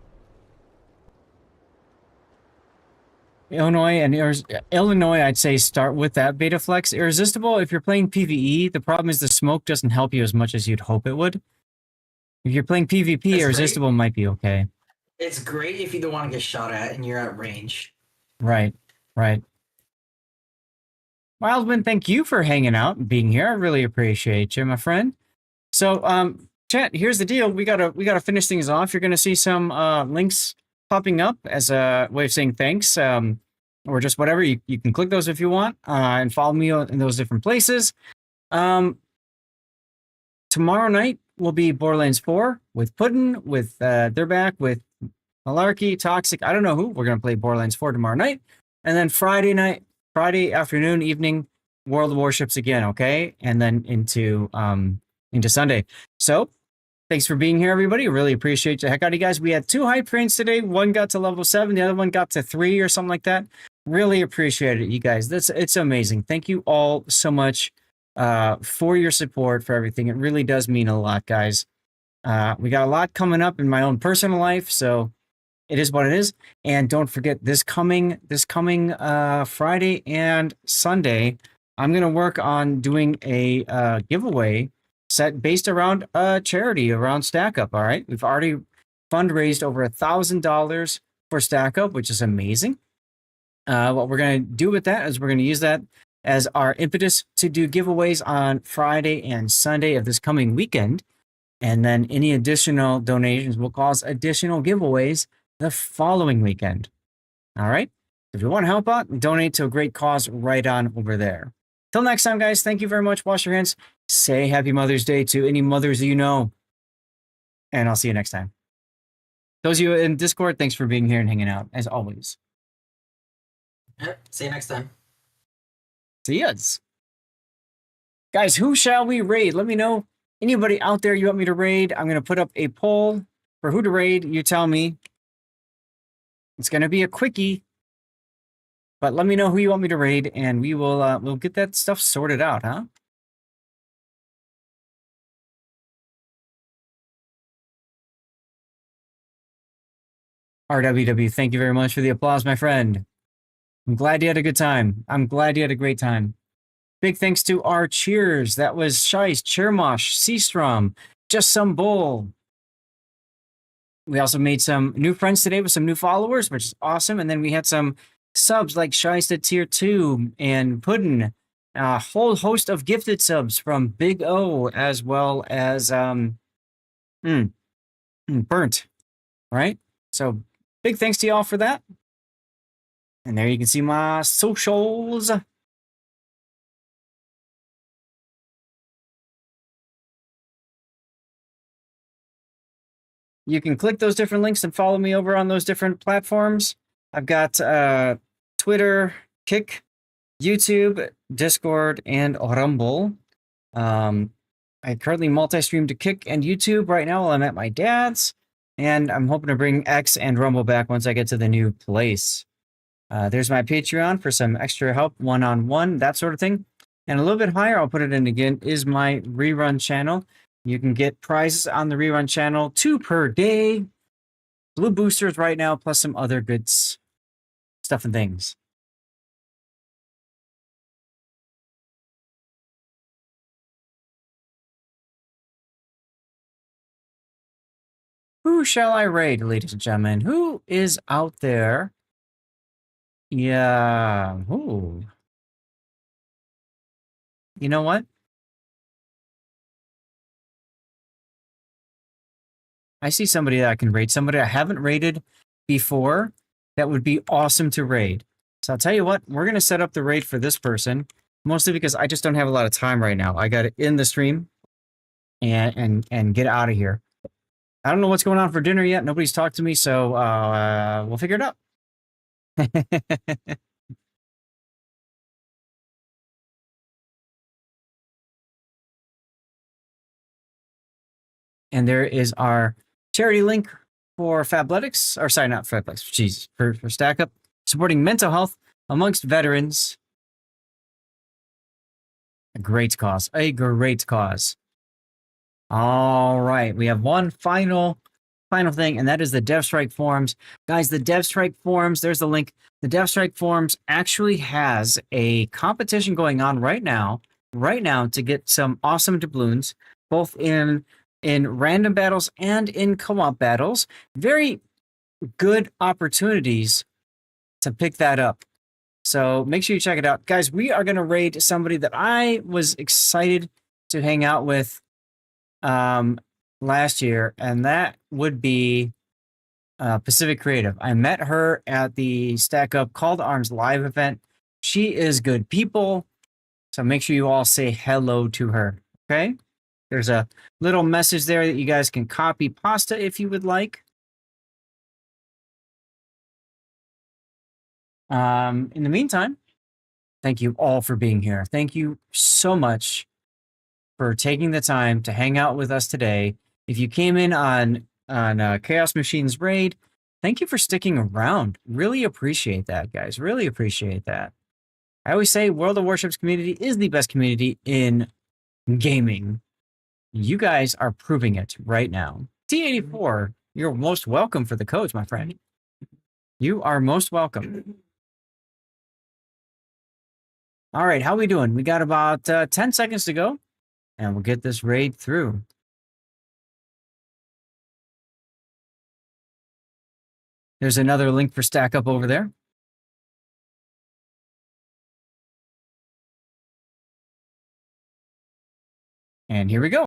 Illinois, I'd say start with that beta flex. Irresistible, if you're playing PvE, the problem is the smoke doesn't help you as much as you'd hope it would. If you're playing PvP, That's Irresistible great. might be okay. It's great if you don't want to get shot at and you're at range. Right. Wildman, thank you for hanging out and being here. I really appreciate you, my friend. So, chat, here's the deal. We gotta finish things off. You're gonna see some links popping up as a way of saying thanks, or just whatever. You can click those if you want, and follow me in those different places. Tomorrow night will be Borderlands 4 with Puddin', with they're back with Malarkey, Toxic. I don't know who. We're gonna play Borderlands 4 tomorrow night, and then Friday afternoon, evening, World of Warships again, okay? And then into Sunday. So, thanks for being here, everybody. Really appreciate the heck out of you guys. We had 2 hype trains today. One got to level 7, the other one got to 3 or something like that. Really appreciate it, you guys. It's amazing. Thank you all so much for your support, for everything. It really does mean a lot, guys. We got a lot coming up in my own personal life, so it is what it is. And don't forget, this coming Friday and Sunday, I'm going to work on doing a giveaway set based around a charity, around Stack Up, all right? We've already fundraised over $1,000 for Stack Up, which is amazing. What we're going to do with that is we're going to use that as our impetus to do giveaways on Friday and Sunday of this coming weekend. And then any additional donations will cause additional giveaways the following weekend. All right? If you want to help out, donate to a great cause right on over there. Till next time, guys, thank you very much. Wash your hands. Say Happy Mother's Day to any mothers you know. And I'll see you next time. Those of you in Discord, thanks for being here and hanging out, as always. Yep, see you next time. See yas. Guys, who shall we raid? Let me know. Anybody out there you want me to raid? I'm going to put up a poll for who to raid. You tell me. It's going to be a quickie. But let me know who you want me to raid, and we will we'll get that stuff sorted out, huh? RWW, thank you very much for the applause, my friend. I'm glad you had a good time. I'm glad you had a great time. Big thanks to our cheers. That was Shice, Chermosh, Seastrom, Just Some Bull. We also made some new friends today with some new followers, which is awesome. And then we had some subs like Shice at Tier 2 and Puddin'. A whole host of gifted subs from Big O, as well as Burnt, right? So big thanks to y'all for that. And there you can see my socials. You can click those different links and follow me over on those different platforms. I've got Twitter, Kick, YouTube, Discord, and Rumble. I currently multi-stream to Kick and YouTube right now while I'm at my dad's. And I'm hoping to bring X and Rumble back once I get to the new place. There's my Patreon for some extra help, one-on-one, that sort of thing. And a little bit higher, I'll put it in again, is my rerun channel. You can get prizes on the rerun channel, 2 per day. Blue boosters right now, plus some other good stuff and things. Who shall I raid, ladies and gentlemen? Who is out there? Yeah. Ooh. You know what? I see somebody that I can raid. Somebody I haven't raided before. That would be awesome to raid. So I'll tell you what, we're going to set up the raid for this person. Mostly because I just don't have a lot of time right now. I got to end the stream and get out of here. I don't know what's going on for dinner yet. Nobody's talked to me, so we'll figure it out. And there is our charity link for Fabletics, or sorry, not Fabletics, jeez, for Stack Up, supporting mental health amongst veterans. A great cause, a great cause. All right, we have one final thing, and that is the DevStrike forums. Guys, the DevStrike forums, there's the link. The DevStrike forums actually has a competition going on right now to get some awesome doubloons, both in random battles and in co-op battles. Very good opportunities to pick that up. So make sure you check it out. Guys, we are going to raid somebody that I was excited to hang out with last year, and that would be Pacific Creative. I met her at the Stack Up Call to Arms live event. She is good people, so make sure you all say hello to her, okay? There's a little message there that you guys can copy pasta if you would like. In the meantime, thank you all for being here. Thank you so much for taking the time to hang out with us today. If you came in on Chaos Machines Raid, thank you for sticking around. Really appreciate that, guys. Really appreciate that. I always say World of Warships community is the best community in gaming. You guys are proving it right now. T84, you're most welcome for the codes, my friend. You are most welcome. All right, how we doing? We got about 10 seconds to go, and we'll get this raid through. There's another link for Stack Up over there. And here we go.